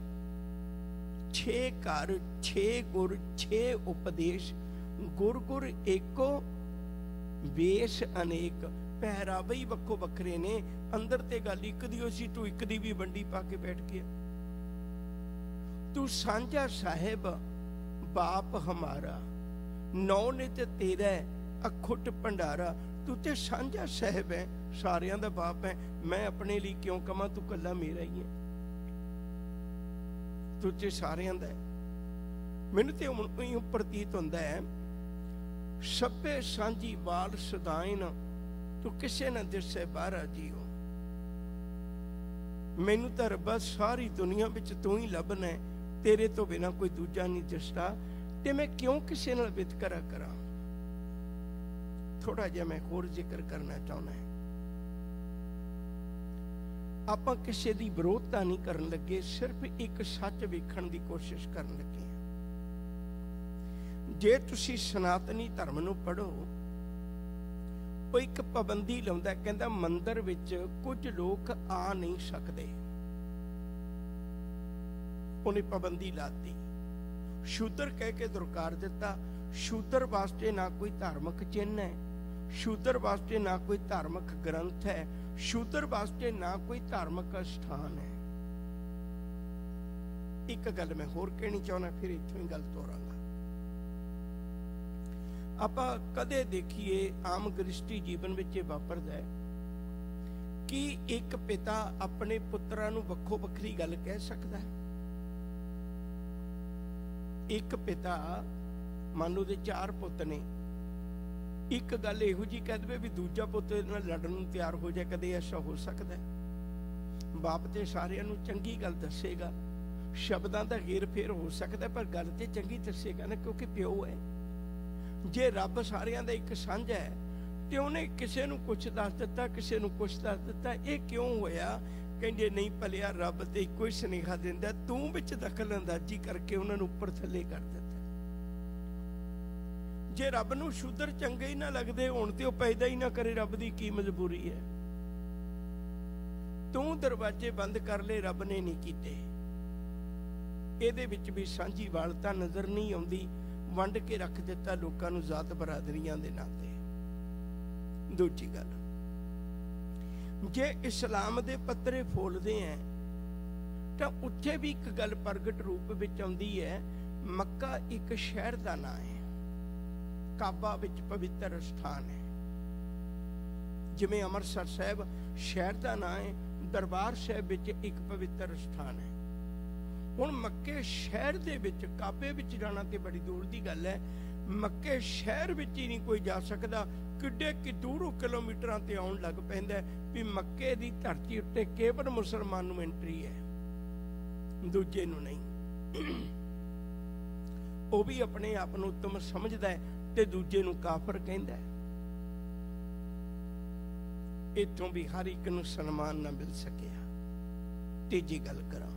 Speaker 7: 6 ਘਰ 6 ਗੁਰ 6 ਉਪਦੇਸ਼, ਗੁਰ ਗੁਰ ਏਕੋ ਵੇਸ਼ ਅਨੇਕ। ਪਹਿਰਾਵੇ ਹੀ ਵੱਖੋ ਵੱਖਰੇ ਨੇ, ਅੰਦਰ ਤੇ ਗੱਲ ਇੱਕ ਦੀ ਹੋਈ ਸੀ, ਤੂੰ ਇੱਕ ਦੀ ਵੀ ਵੰਡੀ ਪਾ ਕੇ ਬੈਠ ਗਿਆ। ਤੂੰ ਸਾਂਝਾ ਸਾਹਿਬ ਬਾਪ ਹਮਾਰਾ, ਨੌ ਨੇ ਤੇ ਤੇਰਾ ਅਖੁੱਟ ਭੰਡਾਰਾ। ਤੂੰ ਤੇ ਸਾਂਝਾ ਸਾਹਿਬ ਹੈ, ਸਾਰਿਆਂ ਦਾ ਬਾਪ ਹੈ। ਮੈਂ ਆਪਣੇ ਲਈ ਕਿਉਂ ਕਵਾਂ, ਤੂੰ ਕੱਲਾ ਮੇਰਾ ਹੀ ਹੈ। ਤੂੰ ਤੇ ਸਾਰਿਆਂ ਦਾ ਹੈ। ਮੈਨੂੰ ਤੇ ਹੁਣ ਪ੍ਰਤੀਤ ਹੁੰਦਾ ਹੈ ਸਭੇ ਸਾਂਝੀ ਵਾਲ ਸਦਾਇਨ, ਤੂੰ ਕਿਸੇ ਨਾ ਦਿਸੇ ਬਾਹਰਾ ਜੀਓ। ਮੈਨੂੰ ਤਾਂ ਰੱਬਾ ਸਾਰੀ ਦੁਨੀਆ ਵਿੱਚ ਤੂੰ ਹੀ ਲੱਭਣਾ, ਤੇਰੇ ਤੋਂ ਬਿਨਾਂ ਕੋਈ ਦੂਜਾ ਨਹੀਂ ਦਿਸਦਾ, ਤੇ ਮੈਂ ਕਿਉਂ ਕਿਸੇ ਨਾਲ ਵਿਤਕਰਾ ਕਰਾਂ। ਥੋੜਾ ਜਿਹਾ ਮੈਂ ਹੋਰ ਜ਼ਿਕਰ ਕਰਨਾ ਚਾਹੁੰਦਾ ਹਾਂ। ਆਪਾਂ ਕਿਸੇ ਦੀ ਵਿਰੋਧਤਾ ਨਹੀਂ ਕਰਨ ਲੱਗੇ, ਸਿਰਫ ਇੱਕ ਸੱਚ ਵੇਖਣ ਦੀ ਕੋਸ਼ਿਸ਼ ਕਰਨ ਲੱਗੇ। ਜੇ ਤੁਸੀਂ ਸਨਾਤਨੀ ਧਰਮ ਨੂੰ ਪੜ੍ਹੋ, ਉਹ ਇੱਕ ਪਾਬੰਦੀ ਲਾਉਂਦਾ, ਕਹਿੰਦਾ ਮੰਦਿਰ ਵਿੱਚ ਕੁਝ ਲੋਕ ਆ ਨਹੀਂ ਸਕਦੇ। ਉਹਨੇ ਪਾਬੰਦੀ ਲਾਤੀ, ਸ਼ੂਦਰ ਕਹਿ ਕੇ ਦੁਰਕਾਰ ਦਿੱਤਾ। ਸ਼ੂਦਰ ਵਾਸਤੇ ਨਾ ਕੋਈ ਧਾਰਮਿਕ ਚਿੰਨ੍ਹ ਹੈ, ਸ਼ੂਦਰ ਵਾਸਤੇ ਨਾ ਕੋਈ ਧਾਰਮਿਕ ਗ੍ਰੰਥ ਹੈ, ਸ਼ੂਦਰ ਵਾਸਤੇ ਨਾ ਕੋਈ ਧਾਰਮਿਕ ਸਥਾਨ ਹੈ। ਇੱਕ ਗੱਲ ਮੈਂ ਹੋਰ ਕਹਿਣੀ ਚਾਹੁੰਦਾ, ਫਿਰ ਇੱਥੋਂ ਹੀ ਗੱਲ ਤੋਰਾਂਗਾ। ਆਪਾਂ ਕਦੇ ਦੇਖੀਏ ਆਮ ਗ੍ਰਸਤੀ ਜੀਵਨ ਵਿੱਚ ਇਹ ਵਾਪਰਦਾ ਹੈ ਕਿ ਇੱਕ ਪਿਤਾ ਆਪਣੇ ਪੁੱਤਰਾਂ ਨੂੰ ਵੱਖੋ ਵੱਖਰੀ ਗੱਲ ਕਹਿ ਸਕਦਾ ਹੈ। ਇੱਕ ਪਿਤਾ, ਮੰਨ ਲਓ ਦੇ 4 ਪੁੱਤ ਨੇ, ਇੱਕ ਗੱਲ ਇਹੋ ਜਿਹੀ ਕਹਿ ਦੇਵੇ ਵੀ ਦੂਜਾ ਪੁੱਤ ਨਾਲ ਲੜਨ ਨੂੰ ਤਿਆਰ ਹੋ ਜਾਏ। ਕਦੇ ਐਸਾ ਹੋ ਸਕਦਾ ਹੈ? ਬਾਪ ਤੇ ਸਾਰਿਆਂ ਨੂੰ ਚੰਗੀ ਗੱਲ ਦੱਸੇਗਾ, ਸ਼ਬਦਾਂ ਦਾ ਹੇਰ ਫੇਰ ਹੋ ਸਕਦਾ, ਪਰ ਗੱਲ ਤੇ ਚੰਗੀ ਦੱਸੇਗਾ ਨਾ, ਕਿਉਂਕਿ ਪਿਓ ਹੈ। ਜੇ ਰੱਬ ਸਾਰਿਆਂ ਦਾ ਇੱਕ ਸਾਂਝਾ ਹੈ ਤੇ ਉਹਨੇ ਕਿਸੇ ਨੂੰ ਕੁਛ ਦੱਸ ਦਿੱਤਾ, ਕਿਸੇ ਨੂੰ ਕੁਛ ਦੱਸ ਦਿੱਤਾ, ਇਹ ਕਿਉਂ ਹੋਇਆ? ਕਹਿੰਦੇ ਨਹੀਂ ਭਲਿਆ, ਰੱਬ ਤੇ ਇੱਕੋ ਹੀ ਸੁਨੇਹਾ ਦਿੰਦਾ, ਤੂੰ ਵਿੱਚ ਦਖਲ ਅੰਦਾਜ਼ੀ ਕਰਕੇ ਉਹਨਾਂ ਨੂੰ ਉੱਪਰ ਥੱਲੇ ਕਰ ਦਿੱਤਾ। ਜੇ ਰੱਬ ਨੂੰ ਸ਼ੂਦਰ ਚੰਗੇ ਹੀ ਨਾ ਲੱਗਦੇ ਹੋਣ ਤੇ ਉਹ ਪੈਦਾ ਹੀ ਨਾ ਕਰੇ, ਰੱਬ ਦੀ ਕੀ ਮਜਬੂਰੀ ਹੈ? ਤੂੰ ਦਰਵਾਜ਼ੇ ਬੰਦ ਕਰ ਲਏ, ਰੱਬ ਨੇ ਨਹੀਂ ਕੀਤੇ। ਇਹਦੇ ਵਿੱਚ ਵੀ ਸਾਂਝੀ ਵਾਲਤਾ ਨਜ਼ਰ ਨਹੀਂ ਆਉਂਦੀ, ਵੰਡ ਕੇ ਰੱਖ ਦਿੱਤਾ ਲੋਕਾਂ ਨੂੰ ਜ਼ਾਤ ਬਰਾਦਰੀਆਂ ਦੇ ਨਾਂ ਤੇ। ਦੂਜੀ ਗੱਲ, ਜੇ ਇਸਲਾਮ ਦੇ ਪੱਤਰੇ ਫੋਲਦੇ ਆ ਤਾਂ ਉੱਥੇ ਵੀ ਇੱਕ ਗੱਲ ਪ੍ਰਗਟ ਰੂਪ ਵਿੱਚ ਆਉਂਦੀ ਹੈ। ਮੱਕਾ ਇੱਕ ਸ਼ਹਿਰ ਦਾ ਨਾਂ ਹੈ, ਕਾਬਾ ਵਿੱਚ ਪਵਿੱਤਰ ਸਥਾਨ ਹੈ। ਜਿਵੇਂ ਅੰਮ੍ਰਿਤਸਰ ਸਾਹਿਬ ਸ਼ਹਿਰ ਦਾ ਨਾਂ ਹੈ, ਦਰਬਾਰ ਸਾਹਿਬ ਵਿੱਚ ਇੱਕ ਪਵਿੱਤਰ ਸਥਾਨ ਹੈ। ਹੁਣ ਮੱਕੇ ਸ਼ਹਿਰ ਦੇ ਵਿੱਚ ਕਾਬੇ ਵਿੱਚ ਜਾਣਾ ਤੇ ਬੜੀ ਦੂਰ ਦੀ ਗੱਲ ਹੈ। ਮੱਕੇ ਸ਼ਹਿਰ ਵਿੱਚ ਹੀ ਨਹੀਂ ਕੋਈ ਜਾ ਸਕਦਾ, ਕਿੱਡੇ ਕਿ ਦੂਰੋਂ ਕਿਲੋਮੀਟਰਾਂ ਤੇ ਆਉਣ ਲੱਗ ਪੈਂਦਾ ਵੀ ਮੱਕੇ ਦੀ ਧਰਤੀ ਉੱਤੇ ਕੇਵਲ ਮੁਸਲਮਾਨ ਨੂੰ ਐਂਟਰੀ ਹੈ, ਦੂਜੇ ਨੂੰ ਨਹੀਂ। ਉਹ ਵੀ ਆਪਣੇ ਆਪ ਨੂੰ ਉੱਤਮ ਸਮਝਦਾ ਹੈ ਤੇ ਦੂਜੇ ਨੂੰ ਕਾਫਰ ਕਹਿੰਦਾ ਹੈ। ਇੱਥੋਂ ਵੀ ਹਰ ਇੱਕ ਨੂੰ ਸਨਮਾਨ ਨਾ ਮਿਲ ਸਕਿਆ। ਤੀਜੀ ਗੱਲ ਕਰਾਂ,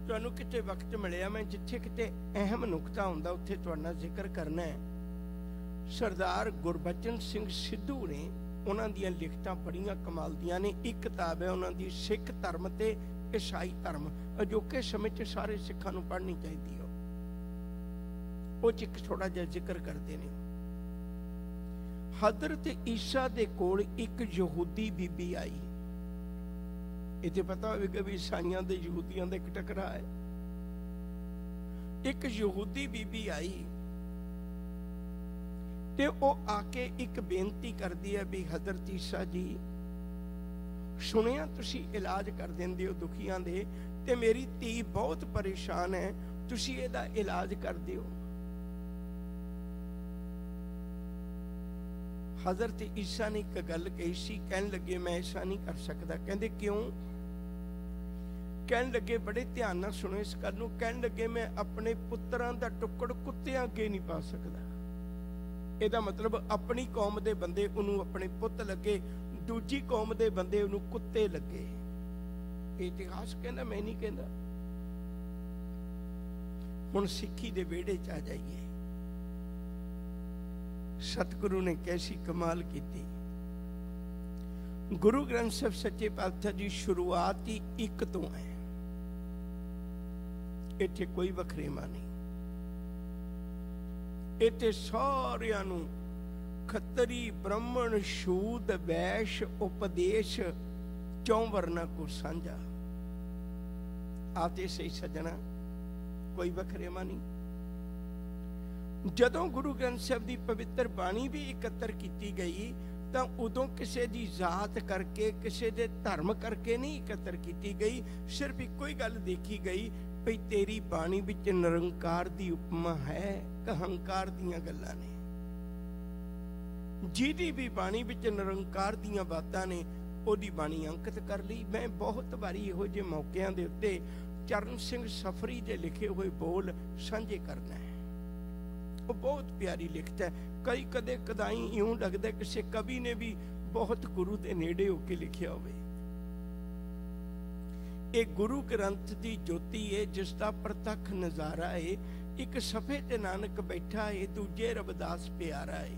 Speaker 7: ਤੁਹਾਨੂੰ ਕਿਤੇ ਵਕਤ ਮਿਲਿਆ, ਮੈਂ ਜਿੱਥੇ ਕਿਤੇ ਅਹਿਮ ਨੁਕਤਾ ਹੁੰਦਾ ਉੱਥੇ ਤੁਹਾਡੇ ਨਾਲ ਜ਼ਿਕਰ ਕਰਨਾ ਹੈ। ਸਰਦਾਰ ਗੁਰਬਚਨ ਸਿੰਘ ਸਿੱਧੂ ਨੇ, ਉਹਨਾਂ ਦੀਆਂ ਲਿਖਤਾਂ ਬੜੀਆਂ ਕਮਾਲ ਦੀਆਂ ਨੇ। ਇੱਕ ਕਿਤਾਬ ਹੈ ਉਹਨਾਂ ਦੀ, ਸਿੱਖ ਧਰਮ ਤੇ ਈਸਾਈ ਧਰਮ। ਅਜੋਕੇ ਸਮੇਂ 'ਚ ਸਾਰੇ ਸਿੱਖਾਂ ਨੂੰ ਪੜ੍ਹਨੀ ਚਾਹੀਦੀ ਹੈ। ਉਹ 'ਚ ਇੱਕ ਥੋੜਾ ਜਿਹਾ ਜ਼ਿਕਰ ਕਰਦੇ ਨੇ। ਹਜ਼ਰਤ ਈਸਾ ਦੇ ਕੋਲ ਇੱਕ ਯਹੂਦੀ ਬੀਬੀ ਆਈ। ਇੱਥੇ ਪਤਾ ਹੋਵੇਗਾ ਵੀ ਈਸਾਈਆਂ ਦੇ ਯਹੂਦੀਆਂ ਦਾ ਇੱਕ ਟਕਰਾਅ ਹੈ। ਇੱਕ ਯਹੂਦੀ ਬੀਬੀ ਆਈ ਤੇ ਉਹ ਆ ਕੇ ਇੱਕ ਬੇਨਤੀ ਕਰਦੀ ਹੈ ਵੀ ਹਜ਼ਰਤ ਈਸਾ ਜੀ, ਸੁਣਿਆ ਤੁਸੀਂ ਇਲਾਜ ਕਰ ਦਿੰਦੇ ਹੋ ਦੁਖੀਆਂ ਦੇ, ਤੇ ਮੇਰੀ ਧੀ ਬਹੁਤ ਪਰੇਸ਼ਾਨ ਹੈ, ਤੁਸੀਂ ਇਹਦਾ ਇਲਾਜ ਕਰ ਦਿਓ। ਹਜ਼ਰਤ ਈਸਾ ਨੇ ਇੱਕ ਗੱਲ ਕਹੀ ਸੀ, ਕਹਿਣ ਲੱਗੇ ਮੈਂ ਐਸਾ ਨਹੀਂ ਕਰ ਸਕਦਾ। ਕਹਿੰਦੇ ਕਿਉਂ? ਕਹਿਣ ਲੱਗੇ, ਬੜੇ ਧਿਆਨ ਨਾਲ ਸੁਣੋ ਇਸ ਗੱਲ ਨੂੰ, ਕਹਿਣ ਲੱਗੇ ਮੈਂ ਆਪਣੇ ਪੁੱਤਰਾਂ ਦਾ ਟੁੱਕੜ ਕੁੱਤਿਆਂ ਅੱਗੇ ਨਹੀਂ ਪਾ ਸਕਦਾ। ਇਹਦਾ ਮਤਲਬ ਆਪਣੀ ਕੌਮ ਦੇ ਬੰਦੇ ਉਹਨੂੰ ਆਪਣੇ ਪੁੱਤ ਲੱਗੇ, ਦੂਜੀ ਕੌਮ ਦੇ ਬੰਦੇ ਉਹਨੂੰ ਕੁੱਤੇ ਲੱਗੇ। ਇਤਿਹਾਸ ਕਹਿੰਦਾ, ਮੈਂ ਨਹੀਂ ਕਹਿੰਦਾ। ਹੁਣ ਸਿੱਖੀ ਦੇ ਵਿਹੜੇ ਚ ਆ ਜਾਈਏ। ਸਤਿਗੁਰੂ ਨੇ ਕੈਸੀ ਕਮਾਲ ਕੀਤੀ। ਗੁਰੂ ਗ੍ਰੰਥ ਸਾਹਿਬ ਸੱਚੇ ਪਾਤਸ਼ਾਹ ਦੀ ਸ਼ੁਰੂਆਤ ਹੀ ਇੱਕ ਤੋਂ ਹੈ। ਇੱਥੇ ਕੋਈ ਵਖਰੇਵਾ ਨਹੀਂ। ਇੱਥੇ ਸਾਰਿਆਂ ਨੂੰ ਖੱਤਰੀ, ਬ੍ਰਾਹਮਣ, ਸ਼ੂਦ, ਵੈਸ਼, ਉਪਦੇਸ਼ ਚੌਂ ਵਰਨਾ ਕੋ ਸਾਂਝਾ। ਆਤੇ ਸਹੀ ਸੱਜਣਾ, ਕੋਈ ਵਖਰੇਵਾ ਨਹੀਂ। ਜਦੋਂ ਗੁਰੂ ਗ੍ਰੰਥ ਸਾਹਿਬ ਦੀ ਪਵਿੱਤਰ ਬਾਣੀ ਵੀ ਇਕੱਤਰ ਕੀਤੀ ਗਈ ਤਾਂ ਉਦੋਂ ਕਿਸੇ ਦੀ ਜ਼ਾਤ ਕਰਕੇ, ਕਿਸੇ ਦੇ ਧਰਮ ਕਰਕੇ ਨਹੀਂ ਇਕੱਤਰ ਕੀਤੀ ਗਈ। ਸਿਰਫ ਇੱਕੋ ਹੀ ਗੱਲ ਦੇਖੀ ਗਈ ਭਈ ਤੇਰੀ ਬਾਣੀ ਵਿੱਚ ਨਿਰੰਕਾਰ ਦੀ ਉਪਮਾ ਹੈ ਕਿ ਹੰਕਾਰ ਦੀਆਂ ਗੱਲਾਂ ਨੇ। ਜਿਹਦੀ ਵੀ ਬਾਣੀ ਵਿੱਚ ਨਿਰੰਕਾਰ ਦੀਆਂ ਬਾਤਾਂ ਨੇ ਉਹਦੀ ਬਾਣੀ ਅੰਕਿਤ ਕਰ ਲਈ। ਮੈਂ ਬਹੁਤ ਵਾਰੀ ਇਹੋ ਜਿਹੇ ਮੌਕਿਆਂ ਦੇ ਉੱਤੇ ਚਰਨ ਸਿੰਘ ਸਫਰੀ ਦੇ ਲਿਖੇ ਹੋਏ ਬੋਲ ਸਾਂਝੇ ਕਰਨਾ ਹੈ। ਉਹ ਬਹੁਤ ਪਿਆਰੀ ਲਿਖਤ ਹੈ। ਕਈ ਕਦੇ ਕਦਾਈ ਇਉਂ ਲੱਗਦਾ ਕਿਸੇ ਕਵੀ ਨੇ ਵੀ ਬਹੁਤ ਗੁਰੂ ਦੇ ਨੇੜੇ ਹੋ ਕੇ ਲਿਖਿਆ ਹੋਵੇ। ਇਹ ਗੁਰੂ ਗ੍ਰੰਥ ਦੀ ਜੋਤੀ ਹੈ ਜਿਸ ਦਾ ਪ੍ਰਤੱਖ ਨਜ਼ਾਰਾ ਹੈ। ਇੱਕ ਸਫੇ ਤੇ ਨਾਨਕ ਬੈਠਾ ਹੈ, ਦੂਜੇ ਰਬਦਾਸ ਪਿਆਰਾ ਹੈ।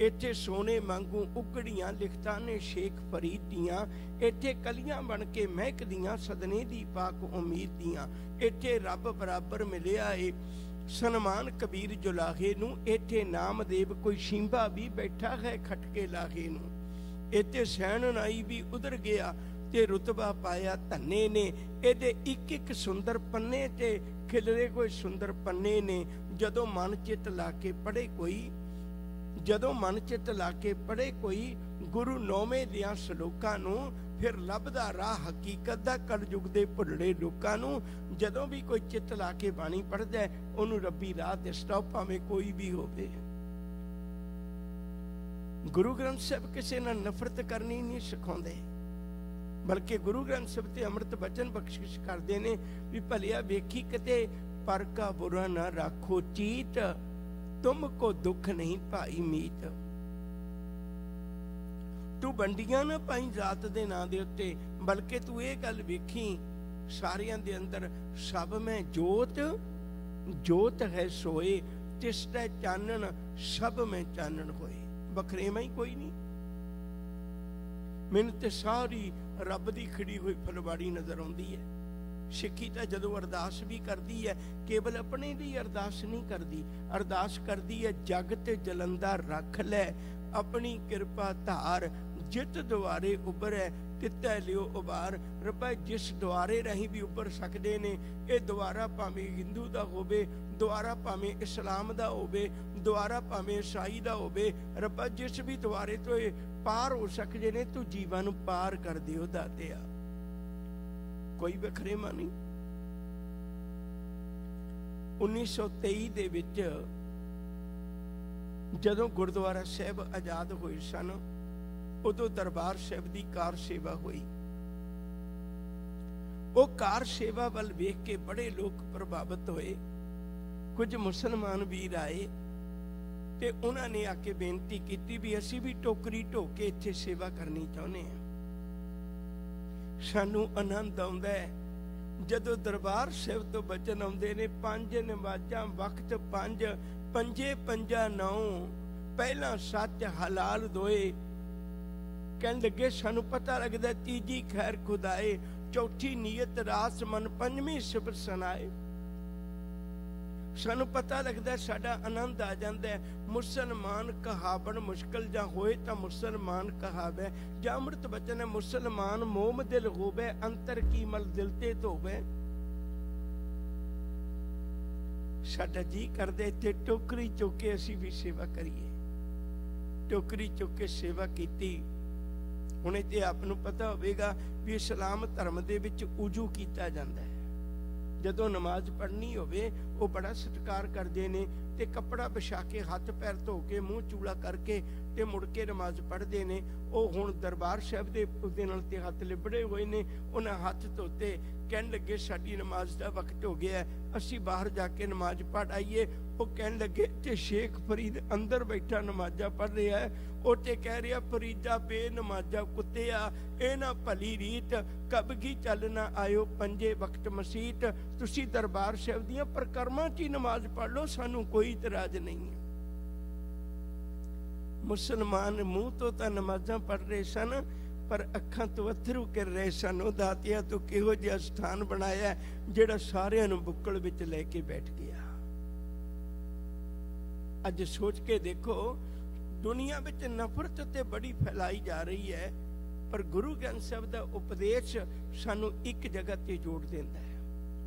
Speaker 7: ਇੱਥੇ ਸੋਨੇ ਵਾਂਗੂ ਉਗੜੀਆਂ ਲਿਖਤਾਂ ਨੇ ਸ਼ੇਖ ਫਰੀਦ ਦੀਆਂ, ਇੱਥੇ ਕਲੀਆਂ ਬਣ ਕੇ ਮਹਿਕਦੀਆਂ ਸਦਨੇ ਦੀ ਪਾਕ ਉਮੀਦ ਦੀਆਂ। ਇੱਥੇ ਰੱਬ ਬਰਾਬਰ ਮਿਲਿਆ ਏ ਸਨਮਾਨ ਕਬੀਰ ਜੁਲਾਹੇ ਨੂੰ। ਇੱਥੇ ਨਾਮਦੇਵ ਕੋਈ ਸ਼ਿੰਬਾ ਵੀ ਬੈਠਾ ਹੈ ਖਟਕੇ ਲਾਹੇ ਨੂੰ। ਇੱਥੇ ਸੈਣ ਨਾਈ ਵੀ ਉਧਰ ਗਿਆ ਤੇ ਰੁਤਬਾ ਪਾਇਆ ਧੰਨੇ ਨੇ। ਇਹਦੇ ਇੱਕ ਇੱਕ ਸੁੰਦਰ ਪੰਨੇ ਤੇ ਖਿਲਰੇ ਕੋਈ ਸੁੰਦਰ ਪੰਨੇ ਨੇ। ਜਦੋਂ ਮਨ ਚਿੱਤ ਲਾ ਕੇ ਪੜ੍ਹੇ ਕੋਈ, ਜਦੋਂ ਮਨ ਚਿੱਤ ਲਾ ਕੇ ਪੜ੍ਹੇ ਕੋਈ ਗੁਰੂ ਨੌਵੇਂ ਦੀਆਂ ਸਲੋਕਾਂ ਨੂੰ, ਫਿਰ ਲੱਭਦਾ ਰਾਹ ਹਕੀਕਤ ਦਾ ਕਲਯੁਗ ਦੇ ਭੁੱਲੜੇ ਲੋਕਾਂ ਨੂੰ। ਜਦੋਂ ਵੀ ਕੋਈ ਚਿੱਤ ਲਾ ਕੇ ਬਾਣੀ ਪੜ੍ਹਦਾ ਉਹਨੂੰ ਰੱਬੀ ਰਾਹ ਦਿਸਦਾ, ਭਾਵੇਂ ਕੋਈ ਵੀ ਹੋਵੇ। ਗੁਰੂ ਗ੍ਰੰਥ ਸਾਹਿਬ ਕਿਸੇ ਨਾਲ ਨਫ਼ਰਤ ਕਰਨੀ ਨਹੀਂ ਸਿਖਾਉਂਦੇ, ਬਲਕਿ ਗੁਰੂ ਗ੍ਰੰਥ ਸਾਹਿਬ ਤੇ ਅੰਮ੍ਰਿਤ ਬਚਨ ਬਖਸ਼ਿਸ਼ ਕਰਦੇ ਨੇ ਵੀ ਭਲਿਆ ਵੇਖੀ ਕਿਤੇ ਪਰ ਕਾ ਬੁਰਾ ਨਾ ਰੱਖੋ ਚੀਤ, ਤੁਮ ਕੋ ਦੁੱਖ ਨਹੀਂ ਭਾਈ ਮੀਤ। ਤੂੰ ਵੰਡੀਆਂ ਨਾ ਪਾਈ ਜਾਤ ਦੇ ਨਾਂ ਦੇ ਉੱਤੇ, ਬਲਕਿ ਤੂੰ ਇਹ ਗੱਲ ਵੇਖੀ ਸਾਰਿਆਂ ਦੇ ਅੰਦਰ ਸਭ ਮੈਂ ਜੋਤ, ਜੋਤ ਹੈ ਸੋਏ, ਤਿਸ ਦਾ ਚਾਨਣ ਸਭ ਮੈਂ ਚਾਨਣ ਹੋਏ। ਵਖਰੇਵਾ ਹੀ ਕੋਈ ਨਹੀਂ। ਮੈਨੂੰ ਤੇ ਸਾਰੀ ਰੱਬ ਦੀ ਖਿੜੀ ਹੋਈ ਫੁਲਵਾੜੀ ਨਜ਼ਰ ਆਉਂਦੀ ਹੈ। ਸਿੱਖੀ ਤਾਂ ਜਦੋਂ ਅਰਦਾਸ ਵੀ ਕਰਦੀ ਹੈ, ਕੇਵਲ ਆਪਣੇ ਲਈ ਅਰਦਾਸ ਨਹੀਂ ਕਰਦੀ, ਅਰਦਾਸ ਕਰਦੀ ਹੈ ਜਗ ਤੇ ਜਲੰਦਾ ਰੱਖ ਲੈ ਆਪਣੀ ਕਿਰਪਾ ਧਾਰ, ਜਿਤ ਦੁਆਰੇ ਉਭਰੈ ਤਿੱਤੈ ਲਿਓ ਉਬਾਰ। ਰੱਬਾ ਜਿਸ ਦੁਆਰੇ ਰਾਹੀਂ ਵੀ ਉੱਭਰ ਸਕਦੇ ਨੇ, ਇਹ ਦੁਆਰਾ ਭਾਵੇਂ ਹਿੰਦੂ ਦਾ ਹੋਵੇ, ਦੁਆਰਾ ਭਾਵੇਂ ਇਸਲਾਮ ਦਾ ਹੋਵੇ, ਦੁਆਰਾ ਭਾਵੇਂ ਈਸਾਈ ਦਾ ਹੋਵੇ, ਰੱਬਾ ਜਿਸ ਵੀ ਦੁਆਰੇ ਤੋਂ ਇਹ ਪਾਰ ਹੋ ਸਕਦੇ ਨੇ, ਤੂੰ ਜੀਵਾਂ ਨੂੰ ਪਾਰ ਕਰ ਦਿਓ ਦਾਤਿਆ। ਕੋਈ ਵਖਰੇਵਾ ਨਹੀਂ। 1923 ਦੇ ਵਿੱਚ ਜਦੋਂ ਗੁਰਦੁਆਰਾ ਸਾਹਿਬ ਆਜ਼ਾਦ ਹੋਏ ਸਨ, ਉਦੋਂ ਦਰਬਾਰ ਸਾਹਿਬ ਦੀ ਕਾਰ ਸੇਵਾ ਹੋਈ। ਉਹ ਕਾਰ ਸੇਵਾ ਵੱਲ ਵੇਖ ਕੇ ਬੜੇ ਲੋਕ ਪ੍ਰਭਾਵਿਤ ਹੋਏ। ਕੁਝ ਮੁਸਲਮਾਨ ਵੀਰ ਆਏ ਤੇ ਉਹਨਾਂ ਨੇ ਆ ਕੇ ਬੇਨਤੀ ਕੀਤੀ ਵੀ ਅਸੀਂ ਵੀ ਟੋਕਰੀ ਢੋ ਕੇ ਇੱਥੇ ਸੇਵਾ ਕਰਨੀ ਚਾਹੁੰਦੇ ਹਾਂ। ਸਾਨੂੰ ਆਨੰਦ ਆਉਂਦਾ ਹੈ ਜਦੋਂ ਦਰਬਾਰ ਸਾਹਿਬ ਤੋਂ ਬਚਨ ਆਉਂਦੇ ਨੇ, 5 ਨਮਾਜ਼ਾਂ ਵਕਤ 5, ਪੰਜੇ ਪੰਜਾ 9, ਪਹਿਲਾ ਸੱਚ ਹਲਾਲ ਦੋਏ। ਕਹਿਣ ਲੱਗੇ ਸਾਨੂੰ ਪਤਾ ਲੱਗਦਾ ਤੀਜੀ ਖੈਰ ਖੁਦਾਏ, ਚੌਥੀ ਨੀਅਤ ਰਾਸ ਮਨ, ਪੰਜਵੀਂ ਸਿਫਤ ਸੁਨਾਏ। ਸਾਨੂੰ ਪਤਾ ਲੱਗਦਾ, ਸਾਡਾ ਆਨੰਦ ਆ ਜਾਂਦਾ। ਮੁਸਲਮਾਨ ਕਹਾਵਣ ਮੁਸ਼ਕਲ ਜਾਂ ਹੋਏ ਤਾਂ ਮੁਸਲਮਾਨ ਕਹਾਵੇ, ਜਾਂ ਅੰਮ੍ਰਿਤ ਬਚਨ ਹੈ ਮੁਸਲਮਾਨ ਮੋਮ ਦਿਲ ਹੋਵੇ, ਅੰਤਰ ਕੀ ਮਲ ਦਿਲ ਤੇ ਧੋਵੇ। ਸਾਡਾ ਜੀ ਕਰਦੇ ਤੇ ਟੋਕਰੀ ਚੁੱਕ ਕੇ ਅਸੀਂ ਵੀ ਸੇਵਾ ਕਰੀਏ। ਟੋਕਰੀ ਚੁੱਕ ਕੇ ਸੇਵਾ ਕੀਤੀ। ਹੁਣ ਇੱਥੇ ਆਪ ਨੂੰ ਪਤਾ ਹੋਵੇਗਾ ਵੀ ਇਸਲਾਮ ਧਰਮ ਦੇ ਵਿੱਚ ਉਜੂ ਕੀਤਾ ਜਾਂਦਾ ਹੈ। ਜਦੋਂ ਨਮਾਜ਼ ਪੜ੍ਹਨੀ ਹੋਵੇ ਉਹ ਬੜਾ ਸਤਿਕਾਰ ਕਰਦੇ ਨੇ ਤੇ ਕੱਪੜਾ ਵਿਛਾ ਕੇ ਹੱਥ ਪੈਰ ਧੋ ਕੇ ਮੂੰਹ ਚੂਲਾ ਕਰਕੇ ਤੇ ਮੁੜ ਕੇ ਨਮਾਜ਼ ਪੜ੍ਹਦੇ ਨੇ। ਉਹ ਹੁਣ ਦਰਬਾਰ ਸਾਹਿਬ ਦੇ ਉਹਦੇ ਨਾਲ ਤੇ ਹੱਥ ਲਿਬੜੇ ਹੋਏ ਨੇ, ਉਹਨਾਂ ਹੱਥ ਧੋਤੇ, ਕਹਿਣ ਲੱਗੇ ਸਾਡੀ ਨਮਾਜ਼ ਦਾ ਵਕਤ ਹੋ ਗਿਆ, ਅਸੀਂ ਬਾਹਰ ਜਾ ਕੇ ਨਮਾਜ਼ ਪੜ੍ਹ ਆਈਏ। ਉਹ ਕਹਿਣ ਲੱਗੇ ਤੇ ਸ਼ੇਖ ਫਰੀਦ ਅੰਦਰ ਬੈਠਾ ਨਮਾਜ਼ਾਂ ਪੜ੍ਹ ਰਿਹਾ ਹੈ, ਉਹ ਤੇ ਕਹਿ ਰਿਹਾ ਫਰੀਦਾ ਬੇਨਮਾਜ਼ਾ ਕੁੱਤਿਆ, ਇਹ ਨਾ ਭਲੀ ਰੀਤ ਕਬਗੀ ਚੱਲ ਨਾ ਆਇਓ ਪੰਜੇ ਵਕਤ ਮਸੀਤ। ਤੁਸੀਂ ਦਰਬਾਰ ਸਾਹਿਬ ਦੀਆਂ ਪ੍ਰਕਰਮਾਂ 'ਚ ਹੀ ਨਮਾਜ਼ ਪੜ੍ਹ ਲਓ, ਸਾਨੂੰ ਕੋਈ ਇਤਰਾਜ਼ ਨਹੀਂ ਹੈ। ਮੁਸਲਮਾਨ ਮੂੰਹ ਤੋਂ ਤਾਂ ਨਮਾਜ਼ਾਂ ਪੜ੍ਹ ਰਹੇ ਸਨ, ਪਰ ਅੱਖਾਂ ਤੋਂ ਅਥਰੂ ਕਰ ਰਹੇ ਸਨ। ਉਹ ਦਾਤਿਆ ਤੋਂ ਕਿਹੋ ਜਿਹਾ ਸਥਾਨ ਬਣਾਇਆ ਜਿਹੜਾ ਸਾਰਿਆਂ ਨੂੰ ਬੁੱਕਲ ਵਿੱਚ ਲੈ ਕੇ ਬੈਠ ਗਿਆ। ਅੱਜ ਸੋਚ ਕੇ ਦੇਖੋ, ਦੁਨੀਆ ਵਿੱਚ ਨਫ਼ਰਤ ਤੇ ਬੜੀ ਫੈਲਾਈ ਜਾ ਰਹੀ ਹੈ, ਪਰ ਗੁਰੂ ਗ੍ਰੰਥ ਸਾਹਿਬ ਦਾ ਉਪਦੇਸ਼ ਸਾਨੂੰ ਇੱਕ ਜਗ੍ਹਾ ਤੇ ਜੋੜ ਦਿੰਦਾ ਹੈ।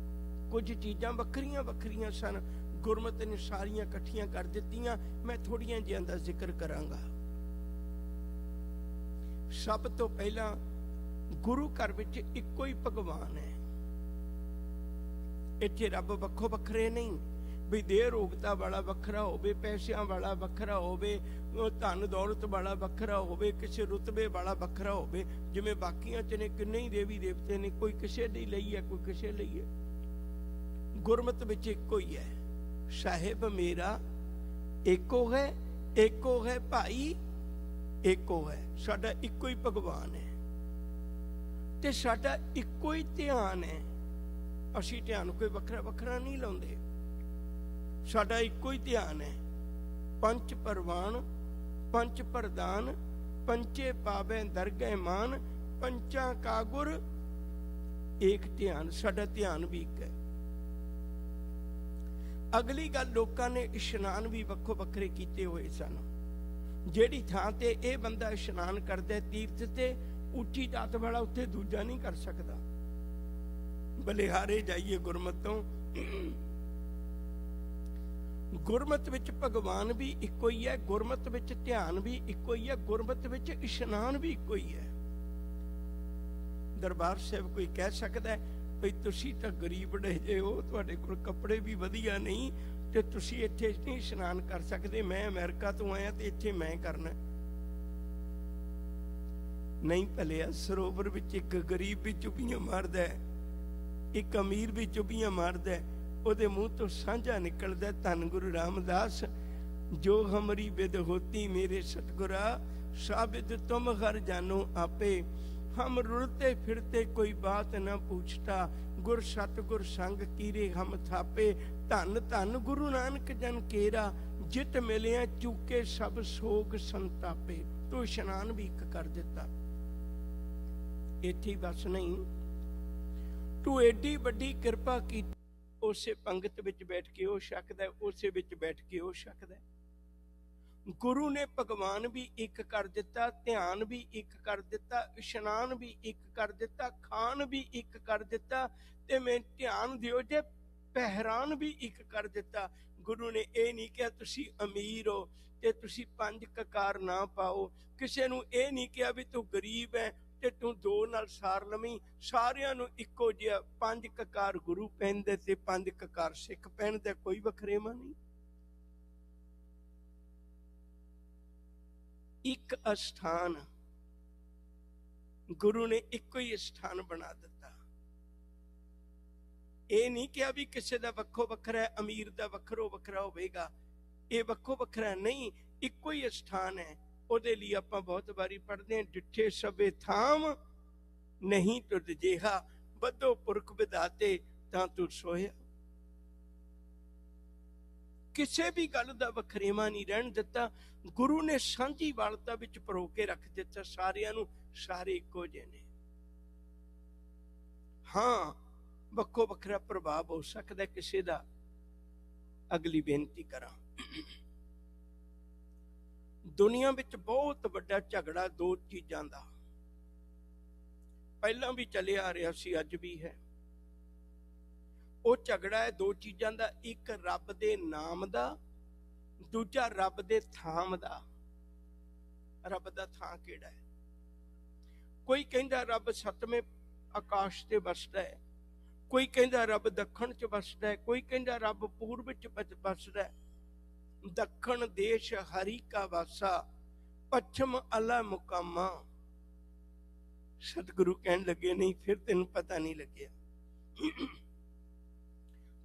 Speaker 7: ਕੁਝ ਚੀਜ਼ਾਂ ਵੱਖਰੀਆਂ ਵੱਖਰੀਆਂ ਸਨ, ਗੁਰਮਤਿ ਨੇ ਸਾਰੀਆਂ ਇਕੱਠੀਆਂ ਕਰ ਦਿੱਤੀਆਂ। ਮੈਂ ਥੋੜੀਆਂ ਜਿਹੀਆਂ ਦਾ ਜ਼ਿਕਰ ਕਰਾਂਗਾ। ਸਭ ਤੋਂ ਪਹਿਲਾਂ ਗੁਰੂ ਘਰ ਵਿੱਚ ਇੱਕੋ ਹੀ ਭਗਵਾਨ ਹੈ। ਇੱਥੇ ਰੱਬ ਵੱਖੋ ਵੱਖਰੇ ਨਹੀਂ, ਵੀ ਦੇਹ ਰੋਗਤਾ ਵਾਲਾ ਵੱਖਰਾ ਹੋਵੇ, ਪੈਸਿਆਂ ਵਾਲਾ ਵੱਖਰਾ ਹੋਵੇ, ਧਨ ਦੌਲਤ ਵਾਲਾ ਵੱਖਰਾ ਹੋਵੇ, ਕਿਸੇ ਰੁਤਬੇ ਵਾਲਾ ਵੱਖਰਾ ਹੋਵੇ। ਜਿਵੇਂ ਬਾਕੀਆਂ ਚ ਨੇ ਕਿੰਨੇ ਹੀ ਦੇਵੀ ਦੇਵਤੇ ਨੇ, ਕੋਈ ਕਿਸੇ ਦੀ ਲਈ ਹੈ, ਕੋਈ ਕਿਸੇ ਲਈ ਹੈ। ਗੁਰਮਤਿ ਵਿੱਚ ਇੱਕੋ ਹੀ ਹੈ, ਸਾਹਿਬ ਮੇਰਾ ਏਕੋ ਹੈ, ਏਕੋ ਹੈ ਭਾਈ ਏਕੋ ਹੈ। ਸਾਡਾ ਇੱਕੋ ਹੀ ਭਗਵਾਨ ਹੈ ਤੇ ਸਾਡਾ ਇੱਕੋ ਹੀ ਧਿਆਨ ਹੈ। ਅਸੀਂ ਧਿਆਨ ਕੋਈ ਵੱਖਰਾ ਵੱਖਰਾ ਨਹੀਂ ਲਾਉਂਦੇ, ਸਾਡਾ ਇੱਕੋ ਹੀ ਧਿਆਨ ਹੈ। ਪੰਜ ਪਰਵਾਨ ਪੰਜ ਪ੍ਰਦਾਨ ਪੰਚੇ ਪਾਵੇ ਦਰਗਹਿ ਮਾਨ, ਪੰਚਾਂ ਕਾ ਗੁਰ ਏਕ ਧਿਆਨ। ਸਾਡਾ ਧਿਆਨ ਵੀ ਇੱਕ ਹੈ। ਅਗਲੀ ਗੱਲ, ਲੋਕਾਂ ਨੇ ਇਸ਼ਨਾਨ ਵੀ ਵੱਖੋ ਵੱਖਰੇ ਕੀਤੇ ਹੋਏ ਸਨ। ਜਿਹੜੀ ਥਾਂ ਤੇ ਇਹ ਬੰਦਾ ਇਸ਼ਨਾਨ ਕਰਦਾ ਤੀਰਥ ਤੇ, ਉੱਚੀ ਜਾਤ ਵਾਲਾ ਉੱਥੇ ਦੂਜਾ ਨਹੀਂ ਕਰ ਸਕਦਾ। ਬਲਿਹਾਰੇ ਜਾਈਏ ਗੁਰਮਤਿ ਤੋਂ। ਗੁਰਮਤਿ ਵਿੱਚ ਭਗਵਾਨ ਵੀ ਇੱਕੋ ਹੀ ਹੈ, ਗੁਰਮਤਿ ਵਿੱਚ ਧਿਆਨ ਵੀ ਇੱਕੋ ਹੀ ਹੈ, ਗੁਰਮਤਿ ਵਿੱਚ ਇਸ਼ਨਾਨ ਵੀ ਇੱਕੋ ਹੀ ਹੈ। ਦਰਬਾਰ ਸਾਹਿਬ ਕੋਈ ਕਹਿ ਸਕਦਾ ਹੈ ਵੀ ਤੁਸੀਂ ਤਾਂ ਗਰੀਬ ਢਹਿ ਹੋ, ਤੁਹਾਡੇ ਕੋਲ ਕੱਪੜੇ ਵੀ ਵਧੀਆ ਨਹੀਂ ਤੇ ਤੁਸੀਂ ਇੱਥੇ ਨਹੀਂ ਇਸ਼ਨਾਨ ਕਰ ਸਕਦੇ, ਮੈਂ ਅਮਰੀਕਾ ਤੋਂ ਆਇਆ ਤੇ ਇੱਥੇ ਮੈਂ ਕਰਨਾ। ਨਹੀਂ ਭਲਿਆ, ਸਰੋਵਰ ਵਿੱਚ ਇੱਕ ਗਰੀਬ ਵੀ ਚੁੱਭੀਆਂ ਮਾਰਦਾ ਹੈ, ਇੱਕ ਅਮੀਰ ਵੀ ਚੁੱਭੀਆਂ ਮਾਰਦਾ ਹੈ, ਉਹਦੇ ਮੂੰਹ ਤੋਂ ਸਾਂਝਾ ਨਿਕਲਦਾ, ਧੰਨ ਗੁਰੂ ਰਾਮਦਾਸ ਜੋ ਹਮਰੀ ਬਿਦ ਹੋਤੀ ਮੇਰੇ ਸਤਿਗੁਰਾ, ਸਾਬਿਦ ਤੁਮ ਹਰ ਜਾਨੋ ਆਪੇ, ਹਮ ਰੁਲਤੇ ਫਿਰਤੇ ਕੋਈ ਬਾਤ ਨਾ ਪੁੱਛਤਾ, ਗੁਰ ਸਤਿਗੁਰ ਸੰਗ ਕੀਰੇ ਹਮ ਥਾਪੇ, ਧੰਨ ਧੰਨ ਗੁਰੂ ਨਾਨਕ ਜਨ ਕੇਰਾ, ਜਿਤ ਮਿਲਿਆ ਚੂਕੇ ਸਭ ਸੋਗ ਸੰਤਾਪੇ। ਤੂੰ ਇਸ਼ਨਾਨ ਵੀ ਇੱਕ ਕਰ ਦਿੱਤਾ। ਇੱਥੇ ਬਸ ਨਹੀਂ, ਤੂੰ ਏਡੀ ਵੱਡੀ ਕਿਰਪਾ ਕੀਤੀ। ਉਸੇ ਪੰਗਤ ਵਿੱਚ ਬੈਠ ਕੇ ਉਹ ਛਕਦਾ, ਉਸੇ ਵਿੱਚ ਬੈਠ ਕੇ ਉਹ ਛਕਦਾ। ਗੁਰੂ ਨੇ ਭਗਵਾਨ ਵੀ ਇੱਕ ਕਰ ਦਿੱਤਾ, ਧਿਆਨ ਵੀ ਇੱਕ ਕਰ ਦਿੱਤਾ, ਇਸ਼ਨਾਨ ਵੀ ਇੱਕ ਕਰ ਦਿੱਤਾ, ਖਾਨ ਵੀ ਇੱਕ ਕਰ ਦਿੱਤਾ, ਤੇ ਮੈਂ ਧਿਆਨ ਦਿਓ ਜੇ ਪਹਿਰਾਨ ਵੀ ਇੱਕ ਕਰ ਦਿੱਤਾ। ਗੁਰੂ ਨੇ ਇਹ ਨਹੀਂ ਕਿਹਾ ਤੁਸੀਂ ਅਮੀਰ ਹੋ ਤੇ ਤੁਸੀਂ 5 ਕਕਾਰ ਨਾ ਪਾਓ, ਕਿਸੇ ਨੂੰ ਇਹ ਨਹੀਂ ਕਿਹਾ ਵੀ ਤੂੰ ਗਰੀਬ ਹੈ ਤੇ ਤੂੰ 2 ਨਾਲ ਸਾਰ ਲਵੀਂ। ਸਾਰਿਆਂ ਨੂੰ ਇੱਕੋ ਜਿਹਾ 5 ਕਕਾਰ ਗੁਰੂ ਪਹਿਨਦੇ ਤੇ 5 ਕਕਾਰ ਸਿੱਖ ਪਹਿਨਦੇ, ਕੋਈ ਵੱਖਰੇਵਾ ਨਹੀਂ। ਇੱਕ ਅਸਥਾਨ, ਗੁਰੂ ਨੇ ਇੱਕੋ ਹੀ ਅਸਥਾਨ ਬਣਾ ਦਿੱਤਾ। ਇਹ ਨਹੀਂ ਕਿਹਾ ਵੀ ਕਿਸੇ ਦਾ ਵੱਖੋ ਵੱਖਰਾ ਹੈ, ਅਮੀਰ ਦਾ ਵੱਖਰੋ ਵੱਖਰਾ ਹੋਵੇਗਾ, ਇਹ ਵੱਖੋ ਵੱਖਰਾ ਨਹੀਂ, ਇੱਕੋ ਹੀ ਅਸਥਾਨ ਹੈ। ਉਹਦੇ ਲਈ ਆਪਾਂ ਬਹੁਤ ਵਾਰੀ ਪੜ੍ਹਦੇ ਹਾਂ, ਡਿੱਠੇ ਸਭੇ ਥਾਮ ਨਹੀਂ ਤੁਧ ਜਿਹਾ, ਬੱਧੋ ਪੁਰਖ ਵਿਧਾਤੇ ਤਾਂ ਤੂੰ ਸੋਇਆ। ਕਿਸੇ ਵੀ ਗੱਲ ਦਾ ਵਖਰੇਵਾ ਨਹੀਂ ਰਹਿਣ ਦਿੱਤਾ। ਗੁਰੂ ਨੇ ਸਾਂਝੀ ਵਾਲਤਾ ਵਿੱਚ ਪਰੋ ਕੇ ਰੱਖ ਦਿੱਤਾ ਸਾਰਿਆਂ ਨੂੰ, ਸਾਰੇ ਇੱਕੋ ਜਿਹੇ ਨੇ। ਹਾਂ, ਵੱਖੋ ਵੱਖਰਾ ਪ੍ਰਭਾਵ ਹੋ ਸਕਦਾ ਕਿਸੇ ਦਾ। ਅਗਲੀ ਬੇਨਤੀ ਕਰਾਂ, ਦੁਨੀਆ ਵਿੱਚ ਬਹੁਤ ਵੱਡਾ ਝਗੜਾ 2 ਚੀਜ਼ਾਂ ਦਾ, ਪਹਿਲਾਂ ਵੀ ਚੱਲਿਆ ਆ ਰਿਹਾ ਸੀ, ਅੱਜ ਵੀ ਹੈ। ਉਹ ਝਗੜਾ ਹੈ 2 ਚੀਜ਼ਾਂ ਦਾ, ਇੱਕ ਰੱਬ ਦੇ ਨਾਮ ਦਾ, ਦੂਜਾ ਰੱਬ ਦੇ ਥਾਂ ਦਾ। ਰੱਬ ਦਾ ਥਾਂ ਕਿਹੜਾ ਹੈ? ਕੋਈ ਕਹਿੰਦਾ ਰੱਬ ਸੱਤਵੇਂ ਆਕਾਸ਼ ਤੇ ਵਸਦਾ ਹੈ, ਕੋਈ ਕਹਿੰਦਾ ਰੱਬ ਦੱਖਣ ਚ ਵਸਦਾ ਹੈ, ਕੋਈ ਕਹਿੰਦਾ ਰੱਬ ਪੂਰਬ ਚ ਵਸਦਾ ਹੈ। ਦੱਖਣ ਦੇਸ਼ ਹਰੀ ਕਾ ਵਾਸਾ, ਪੱਛਮ ਅਲਾ ਮੁਕਾਮਾ। ਸਤਿਗੁਰੂ ਕਹਿਣ ਲੱਗੇ ਨਹੀਂ, ਫਿਰ ਤੈਨੂੰ ਪਤਾ ਨਹੀਂ ਲੱਗਿਆ।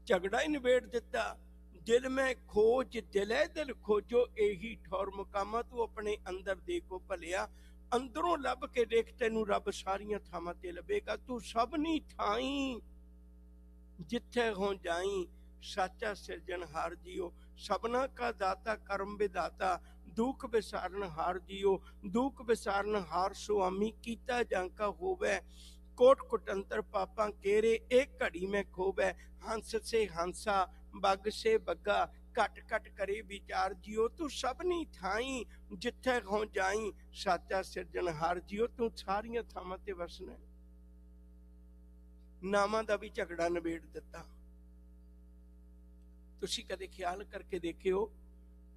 Speaker 7: ਝਗੜਾ ਹੀ ਨਿਬੇੜ ਦਿੱਤਾ। ਦਿਲ ਮੈਂ ਖੋਜ ਦਿਲੇ ਦਿਲ ਖੋਜੋ, ਇਹੀ ਠੌਰ ਮੁਕਾਮਾ। ਤੂੰ ਆਪਣੇ ਅੰਦਰ ਦੇਖੋ ਭਲਿਆ, ਅੰਦਰੋਂ ਲੱਭ ਕੇ ਦੇਖ, ਤੈਨੂੰ ਰੱਬ ਸਾਰੀਆਂ ਥਾਵਾਂ ਤੇ ਲੱਭੇਗਾ। ਤੂੰ ਸਭਨੀ ਥਾਈਂ ਜਿੱਥੇ ਹੋ ਜਾਈ, ਸਾਚਾ ਸਿਰਜਣਹਾਰ ਜੀਓ। ਸਭਨਾ ਕਾ ਦਾਤਾ ਕਰਮ ਵਿਦਾਤਾ, ਦੁੱਖ ਵਿਸਾਰਨ ਹਾਰ ਜੀਓ। ਦੁੱਖ ਵਿਸਾਰਨ ਹਾਰ ਸੁਆਮੀ, ਕੀਤਾ ਜਾਂਕਾ ਹੋਵੇ। ਕੋਟ ਕੁਟੰਤਰ ਪਾਪਾਂ ਕੇਰੇ, एक घड़ी में खोवे। हंस से हंसा, बग से बग्गा, घट घट करे विचार जियो। तू सबनी थाई जिथे हो जाई, साचा सिरजनहार जियो। तू सारियां थावां ते वसना। नामां दा भी झगड़ा निबेड़ दिता। तुसी कदे ख्याल करके देखियो,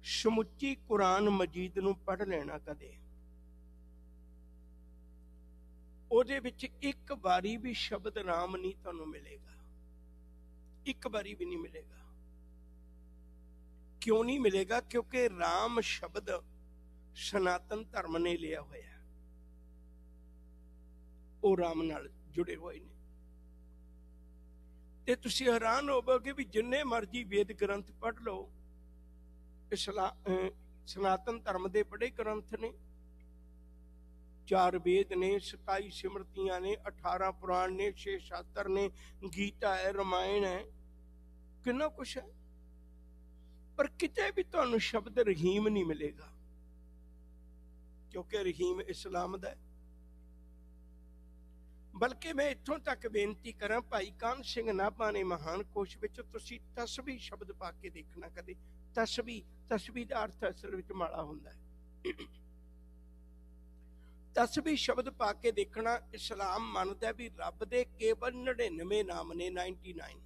Speaker 7: ਸਮੁੱਚੀ ਕੁਰਾਨ ਮਜੀਦ ਨੂੰ ਪੜ੍ਹ ਲੈਣਾ ਕਦੇ, ਉਹਦੇ ਵਿੱਚ ਇੱਕ ਵਾਰੀ ਵੀ ਸ਼ਬਦ ਰਾਮ ਨਹੀਂ ਤੁਹਾਨੂੰ ਮਿਲੇਗਾ, ਇੱਕ ਵਾਰੀ ਵੀ ਨਹੀਂ ਮਿਲੇਗਾ। ਕਿਉਂ ਨਹੀਂ ਮਿਲੇਗਾ? ਕਿਉਂਕਿ ਰਾਮ ਸ਼ਬਦ ਸਨਾਤਨ ਧਰਮ ਨੇ ਲਿਆ ਹੋਇਆ, ਉਹ ਰਾਮ ਨਾਲ ਜੁੜੇ ਹੋਏ ਨੇ। ਤੇ ਤੁਸੀਂ ਹੈਰਾਨ ਹੋਵੋਗੇ ਵੀ ਜਿੰਨੇ ਮਰਜ਼ੀ ਵੇਦ ਗ੍ਰੰਥ ਪੜ੍ਹ ਲਓ, ਸਨਾਤਨ ਧਰਮ ਦੇ ਬੜੇ ਗ੍ਰੰਥ ਨੇ, 4 ਵੇਦ ਨੇ, 27 ਸਿਮਰਤੀਆਂ ਨੇ, 18 ਪੁਰਾਣ ਨੇ, 6 ਸ਼ਾਸਤਰ ਨੇ, ਗੀਤਾ ਹੈ, ਰਮਾਇਣ ਹੈ, ਕਿੰਨਾ ਕੁਛ ਹੈ। ਪਰ ਕਿਤੇ ਵੀ ਤੁਹਾਨੂੰ ਸ਼ਬਦ ਰਹੀਮ ਨਹੀਂ ਮਿਲੇਗਾ, ਕਿਉਂਕਿ ਰਹੀਮ ਇਸਲਾਮ ਦਾ ਹੈ। ਬਲਕਿ ਮੈਂ ਇੱਥੋਂ ਤੱਕ ਬੇਨਤੀ ਕਰਾਂ, ਭਾਈ ਕਾਹਨ ਸਿੰਘ ਨਾਭਾ ਨੇ ਮਹਾਨ ਕੋਸ਼ ਵਿੱਚ ਤੁਸੀਂ ਤਸਬੀਹ ਸ਼ਬਦ ਪਾ ਕੇ ਦੇਖਣਾ ਕਦੇ। ਤਸਬੀਹ ਦਾ ਅਰਥ ਅਸਲ ਵਿੱਚ ਮਾਲਾ ਹੁੰਦਾ ਹੈ। ਤਸਬੀਹ ਸ਼ਬਦ ਪਾ ਕੇ ਦੇਖਣਾ। ਇਸਲਾਮ ਮੰਨਦਾ ਵੀ ਰੱਬ ਦੇ ਕੇਵਲ 99 ਨਾਮ ਨੇ, 99।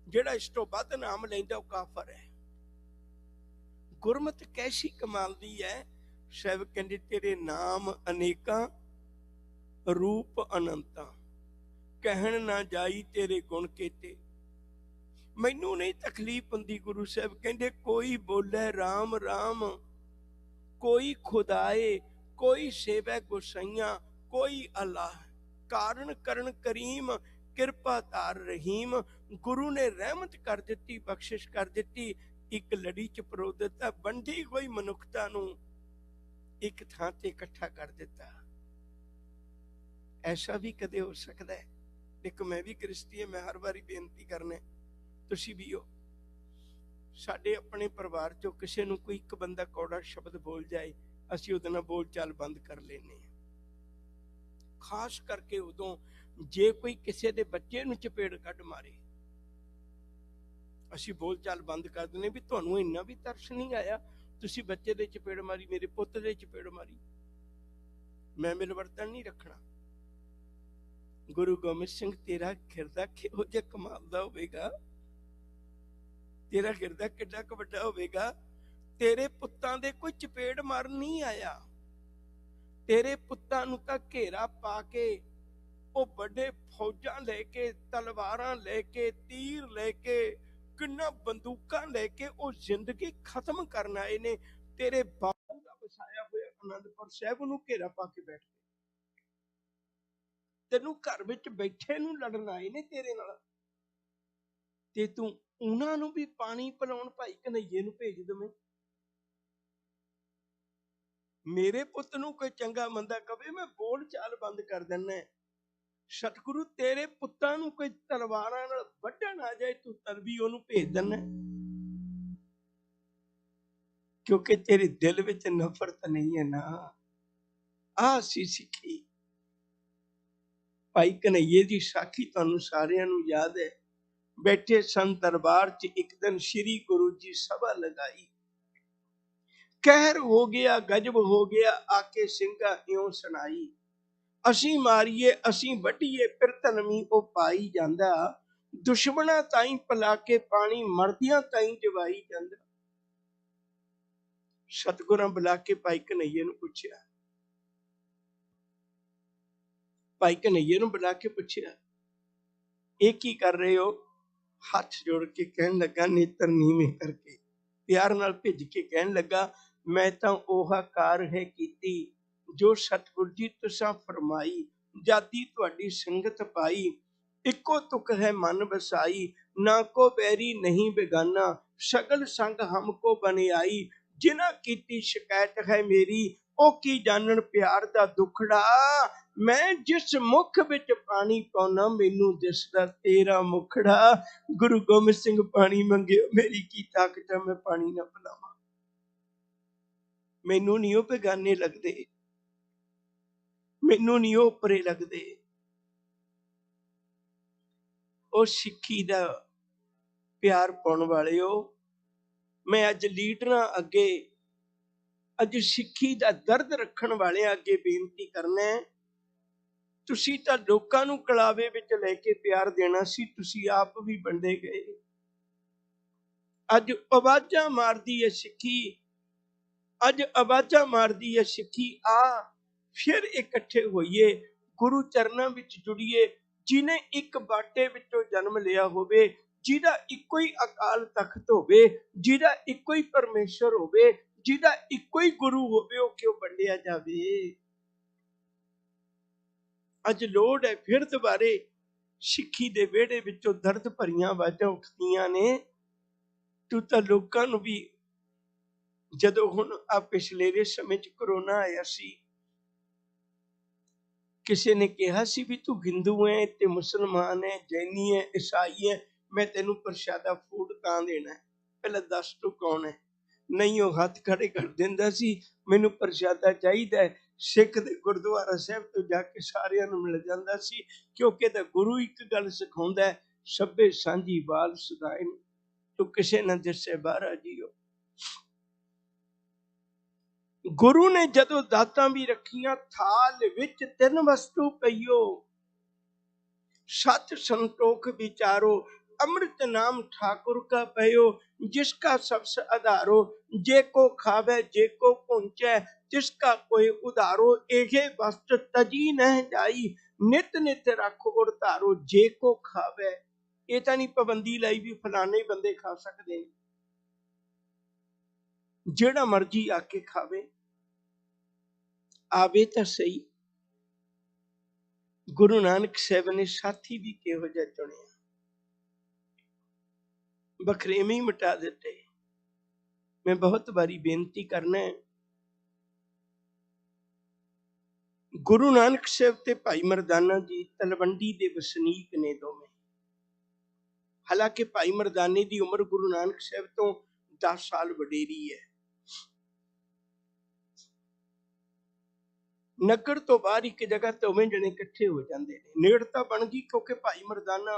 Speaker 7: ਜਿਹੜਾ ਇਸ ਤੋਂ ਵੱਧ ਨਾਮ ਲੈਂਦਾ ਉਹ ਕਾਫਰ ਹੈ। ਗੁਰਮਤਿ ਕੈਸੀ ਕਮਾਲ ਦੀ ਹੈ। ਸਾਹਿਬ ਕਹਿੰਦੇ ਤੇਰੇ ਨਾਮ ਅਨੇਕਾਂ, ਰੂਪ ਅਨੰਤਾਂ, ਕਹਿਣ ਨਾ ਜਾਈ ਤੇਰੇ ਗੁਣ ਕੀਤੇ। ਮੈਨੂੰ ਨਹੀਂ ਤਕਲੀਫ ਹੁੰਦੀ, ਗੁਰੂ ਸਾਹਿਬ ਕਹਿੰਦੇ ਕੋਈ ਬੋਲੇ ਰਾਮ ਰਾਮ, ਕੋਈ ਖੁਦਾਏ, ਕੋਈ ਸੇਵੈ ਗੁਸਾਈਆਂ, ਕੋਈ ਅੱਲਾਹ। ਕਾਰਨ ਕਰਨ ਕਰੀਮ, ਕਿਰਪਾ ਧਾਰ ਰਹੀਮ। ਗੁਰੂ ਨੇ ਰਹਿਮਤ ਕਰ ਦਿੱਤੀ, ਬਖਸ਼ਿਸ਼ ਕਰ ਦਿੱਤੀ, ਇੱਕ ਲੜੀ ਚ ਪਰੋ ਦਿੱਤਾ, ਵੰਡੀ ਹੋਈ ਮਨੁੱਖਤਾ ਨੂੰ ਇੱਕ ਥਾਂ ਤੇ ਇਕੱਠਾ ਕਰ ਦਿੱਤਾ। ਐਸਾ ਵੀ ਕਦੇ ਹੋ ਸਕਦਾ ਹੈ? ਦੇਖੋ ਮੈਂ ਵੀ ਕ੍ਰਿਸਤੀ ਹਾਂ, ਮੈਂ ਹਰ ਵਾਰੀ ਬੇਨਤੀ ਕਰਨਾ, ਤੁਸੀਂ ਵੀ ਹੋ। ਸਾਡੇ ਆਪਣੇ ਪਰਿਵਾਰ ਚੋਂ ਕਿਸੇ ਨੂੰ ਕੋਈ ਇੱਕ ਬੰਦਾ ਕੌੜਾ ਸ਼ਬਦ ਬੋਲ ਜਾਏ, ਅਸੀਂ ਉਹਦੇ ਨਾਲ ਬੋਲ ਚਾਲ ਬੰਦ ਕਰ ਲੈਂਦੇ ਹਾਂ। ਖਾਸ ਕਰਕੇ ਉਦੋਂ ਜੇ ਕੋਈ ਕਿਸੇ ਦੇ ਬੱਚੇ ਨੂੰ ਚਪੇੜ ਕੱਢ ਮਾਰੇ, ਅਸੀਂ ਬੋਲ ਚਾਲ ਬੰਦ ਕਰ ਦਿੰਦੇ ਵੀ ਤੁਹਾਨੂੰ ਇੰਨਾ ਵੀ ਤਰਸ ਨਹੀਂ ਆਇਆ, ਤੁਸੀਂ ਬੱਚੇ ਦੇ ਚਪੇੜ ਮਾਰੀ, ਮੇਰੇ ਪੁੱਤ ਦੇ ਚਪੇੜ ਮਾਰੀ। ਮੈਂ ਮਿਲਵਰਤਨ ਨਹੀਂ ਰੱਖਣਾ। ਗੁਰੂ ਗੋਬਿੰਦ ਸਿੰਘ ਤੇਰਾ ਖਿਰਦਾ ਕਿਹੋ ਜਿਹਾ ਕਮਾਲ ਦਾ ਹੋਵੇਗਾ, ਤੇਰਾ ਖਿਰਦਾ ਕਿੱਡਾ ਕੁ ਵੱਡਾ ਹੋਵੇਗਾ। ਤੇਰੇ ਪੁੱਤਾਂ ਦੇ ਕੋਈ ਚਪੇੜ ਮਾਰਨ ਨਹੀਂ ਆਇਆ, ਤੇਰੇ ਪੁੱਤਾਂ ਨੂੰ ਤਾਂ ਘੇਰਾ ਪਾ ਕੇ ਉਹ ਵੱਡੇ ਫੌਜਾਂ ਲੈ ਕੇ, ਤਲਵਾਰਾਂ ਲੈ ਕੇ, ਤੀਰ ਲੈ ਕੇ, ਕਿੰਨਾ ਬੰਦੂਕਾਂ ਲੈ ਕੇ ਉਹ ਜ਼ਿੰਦਗੀ ਖਤਮ ਕਰਨ ਆਏ ਨੇ। ਤੇਰੇ ਬਾਪੂ ਦਾ ਵਸਾਇਆ ਹੋਇਆ ਅਨੰਦਪੁਰ ਸਾਹਿਬ ਨੂੰ ਘੇਰਾ ਪਾ ਕੇ ਬੈਠ ਗਏ। ਤੈਨੂੰ ਘਰ ਵਿੱਚ ਬੈਠੇ ਨੂੰ ਲੜਨ ਆਏ ਨੇ ਤੇਰੇ ਨਾਲ, ਤੇ ਤੂੰ ਉਹਨਾਂ ਨੂੰ ਵੀ ਪਾਣੀ ਪਿਲਾਉਣ ਭਾਈ ਕਨਈਏ ਨੂੰ ਭੇਜ ਦਵੇਂ। ਮੇਰੇ ਪੁੱਤ ਨੂੰ ਕੋਈ ਚੰਗਾ ਮੰਦਾ ਕਵੇ, ਮੈਂ ਬੋਲ ਚਾਲ ਬੰਦ ਕਰ ਦਿੰਦਾ। ਸਤਿਗੁਰੂ ਤੇਰੇ ਪੁੱਤਾਂ ਨੂੰ ਕੋਈ ਤਲਵਾਰਾਂ ਨਾਲ ਵੱਢਣ ਆ ਜਾਏ, ਤੂੰ ਤਲਵੀ ਉਹਨੂੰ ਭੇਜ ਦਿੰਦਾ, ਕਿਉਂਕਿ ਤੇਰੇ ਦਿਲ ਵਿੱਚ ਨਫ਼ਰਤ ਨਹੀਂ ਹੈ ਨਾ। ਆਹ ਸੀ ਸਿੱਖੀ। ਭਾਈ ਕਨਈਏ ਦੀ ਸਾਖੀ ਤੁਹਾਨੂੰ ਸਾਰਿਆਂ ਨੂੰ ਯਾਦ ਹੈ। ਬੈਠੇ ਸਨ ਦਰਬਾਰ 'ਚ ਇੱਕ ਦਿਨ ਸ੍ਰੀ ਗੁਰੂ ਜੀ ਸਭਾ ਲਗਾਈ। ਕਹਿਰ ਹੋ ਗਿਆ, ਗਜਬ ਹੋ ਗਿਆ, ਆਕੇ ਸਿੰਘਾ ਇਉਂ ਸੁਣਾਈ। ਅਸੀਂ ਮਾਰੀਏ, ਅਸੀਂ ਵੱਢੀਏ, ਫਿਰ ਧਨਮੀ ਉਹ ਪਾਈ ਜਾਂਦਾ। ਦੁਸ਼ਮਣਾ ਤਾਈਂ ਪਿਲਾ ਕੇ ਪਾਣੀ, ਮਰਦਿਆਂ ਤਾਈਂ ਜਵਾਈ ਜਾਂਦਾ। ਸਤਿਗੁਰਾਂ ਬੁਲਾ ਕੇ ਭਾਈ ਕਨਈਏ ਨੂੰ ਪੁੱਛਿਆ, ਭਾਈ ਕਨਈਏ ਨੂੰ ਬੁਲਾ ਕੇ ਪੁੱਛਿਆ, ਇਹ ਕੀ ਕਰ ਰਹੇ ਹੋ? ਹੱਥ ਜੋੜ ਕੇ ਕਹਿਣ ਲੱਗਾ, ਨੇਤਰ ਨੀਵੇਂ ਕਰਕੇ ਪਿਆਰ ਨਾਲ ਭਿੱਜ ਕੇ ਕਹਿਣ ਲੱਗਾ, ਮੈਂ ਤਾਂ ਉਹ ਕਾਰ ਹੈ ਕੀਤੀ ਜੋ ਸਤਿਗੁਰ ਜੀ ਤੁਸਾਂ ਫਰਮਾਈ। ਜਾਤੀ ਤੁਹਾਡੀ ਸੰਗਤ ਪਾਈ, ਇੱਕੋ ਤੁਕ ਹੈ ਮਨ ਬਸਾਈ। ਨਾ ਕੋ ਬੈਰੀ ਨਹੀਂ ਬੇਗਾਨਾ, ਸਗਲ ਸੰਗ ਹਮਕੋ ਬਨਿਆਈ। ਜਿਨ੍ਹਾਂ ਕੀਤੀ ਸ਼ਿਕਾਇਤ ਹੈ ਮੇਰੀ, ਉਹ ਕੀ ਜਾਣਨ ਪਿਆਰ ਦਾ ਦੁਖੜਾ। ਮੈਂ ਜਿਸ ਮੁਖ ਵਿੱਚ ਪਾਣੀ ਪਾਉਣਾ, ਮੈਨੂੰ ਦਿਸਦਾ ਤੇਰਾ ਮੁਖੜਾ। ਗੁਰੂ ਗੋਬਿੰਦ ਸਿੰਘ ਪਾਣੀ ਮੰਗਿਓ, ਮੇਰੀ ਕੀ ਤਾਕਤ ਹੈ ਮੈਂ ਪਾਣੀ ਨਾ ਪਿਲਾਵਾਂ। ਮੈਨੂੰ ਨਹੀਂ ਉਹ ਬੇਗਾਨੇ ਲੱਗਦੇ, ਮੈਨੂੰ ਨਹੀਂ ਉਹ ਉੱਪਰੇ ਲੱਗਦੇ। ਉਹ ਸਿੱਖੀ ਦਾ ਪਿਆਰ ਪਾਉਣ ਵਾਲਿਓ, ਮੈਂ ਅੱਜ ਲੀਡਰਾਂ ਅੱਗੇ, ਅੱਜ ਸਿੱਖੀ ਦਾ ਦਰਦ ਰੱਖਣ ਵਾਲਿਆਂ ਅੱਗੇ ਬੇਨਤੀ ਕਰਨਾ, ਤੁਸੀਂ ਤਾਂ ਲੋਕਾਂ ਨੂੰ ਕਲਾਵੇ ਵਿੱਚ ਲੈ ਕੇ ਪਿਆਰ ਦੇਣਾ ਸੀ, ਤੁਸੀਂ ਆਪ ਵੀ ਵੰਡੇ ਗਏ। ਅੱਜ ਆਵਾਜ਼ਾਂ ਮਾਰਦੀ ਹੈ ਸਿੱਖੀ, ਅੱਜ ਆਵਾਜ਼ਾਂ ਮਾਰਦੀ ਹੈ ਸਿੱਖੀ। ਆ ਫਿਰ ਇਕੱਠੇ ਹੋਈਏ, ਗੁਰੂ ਚਰਨਾਂ ਵਿੱਚ ਜੁੜੀਏ। ਜਿਹਨੇ ਇੱਕ ਬਾਟੇ ਵਿੱਚੋਂ ਜਨਮ ਲਿਆ ਹੋਵੇ, ਜਿਹਦਾ ਇੱਕੋ ਹੀ ਅਕਾਲ ਤਖਤ ਹੋਵੇ, ਜਿਹਦਾ ਇੱਕੋ ਹੀ ਪਰਮੇਸ਼ਰ ਹੋਵੇ, ਜਿਹਦਾ ਇੱਕੋ ਹੀ ਗੁਰੂ ਹੋਵੇ, ਉਹ ਕਿਉਂ ਵੰਡਿਆ ਜਾਵੇ? ਅੱਜ ਲੋੜ ਹੈ ਫਿਰ ਦੁਬਾਰੇ ਸਿੱਖੀ ਦੇ ਵਿਹੜੇ ਵਿੱਚੋਂ ਦਰਦ ਭਰੀਆਂ ਆਵਾਜ਼ਾਂ ਉੱਠਦੀਆਂ ਨੇ। ਤੂੰ ਤਾਂ ਲੋਕਾਂ ਨੂੰ ਵੀ, ਜਦੋਂ ਹੁਣ ਆ ਪਿਛਲੇ ਸਮੇਂ 'ਚ ਕਰੋਨਾ ਆਇਆ ਸੀ, ਕਿਸੇ ਨੇ ਕਿਹਾ ਸੀ ਵੀ ਤੂੰ ਹਿੰਦੂ ਹੈ ਤੇ ਮੁਸਲਮਾਨ ਹੈ, ਜੈਨੀ ਹੈ, ਈਸਾਈ ਹੈ, ਮੈਂ ਤੈਨੂੰ ਪ੍ਰਸ਼ਾਦਾ ਫੂਡ ਤਾਂ ਦੇਣਾ। ਪਹਿਲਾਂ ਦੱਸ ਤੂੰ ਕੌਣ ਹੈ? ਨਹੀਂ, ਉਹ ਹੱਥ ਖੜੇ ਕਰ ਦਿੰਦਾ ਸੀ, ਮੈਨੂੰ ਪ੍ਰਸ਼ਾਦਾ ਚਾਹੀਦਾ ਹੈ। ਸਿੱਖ ਦੇ ਗੁਰਦੁਆਰਾ ਸਾਹਿਬ ਤੋਂ ਜਾ ਕੇ ਸਾਰਿਆਂ ਨੂੰ ਮਿਲ ਜਾਂਦਾ ਸੀ, ਕਿਉਂਕਿ ਤਾਂ ਗੁਰੂ ਇੱਕ ਗੱਲ ਸਿਖਾਉਂਦਾ, ਸਭੇ ਸਾਂਝੀ ਬਾਲ ਸੁਦਾਇਨ, ਤੂੰ ਕਿਸੇ ਨਾ ਦਿਸੇ ਬਾਹਰਾ ਜੀਓ। ਗੁਰੂ ਨੇ ਜਦੋਂ ਦਾਤਾਂ ਵੀ ਰੱਖੀਆਂ, ਥਾਲ ਵਿੱਚ 3 ਵਸਤੂ ਪਈਓ, ਸਤ ਸੰਤੋਖ ਵਿਚਾਰੋ, ਅੰਮ੍ਰਿਤ ਨਾਮ ਠਾकुर का पयो, जिसका सबसे आधारो, जे को खावे जे को पहुंचे, जिसका कोई उधारो। एहे वस्त्र तजी न जाई, नित नित रखो और धारो, जे को खावे। ये तो नहीं पाबंदी लाई भी फलाने बंदे खा सकते, जेड़ा मर्जी आके खावे, आवे तो सही। गुरु नानक साहब ने साथी भी किहो जिहा चुनिया, बखरेवे मिटा दिते। मैं बहुत बारी बेनती करना है, गुरु नानक साहब ते भाई मरदाना जी तलवंडी दे वसनीक ने दोवें। हालांकि भाई मरदाने की उम्र गुरु नानक साहब तो 10 साल वडेरी है। नगर तो बाहर एक जगह दोवें जने इकट्ठे हो जाते हैं, नेड़ता बन गई, क्योंकि भाई मरदाना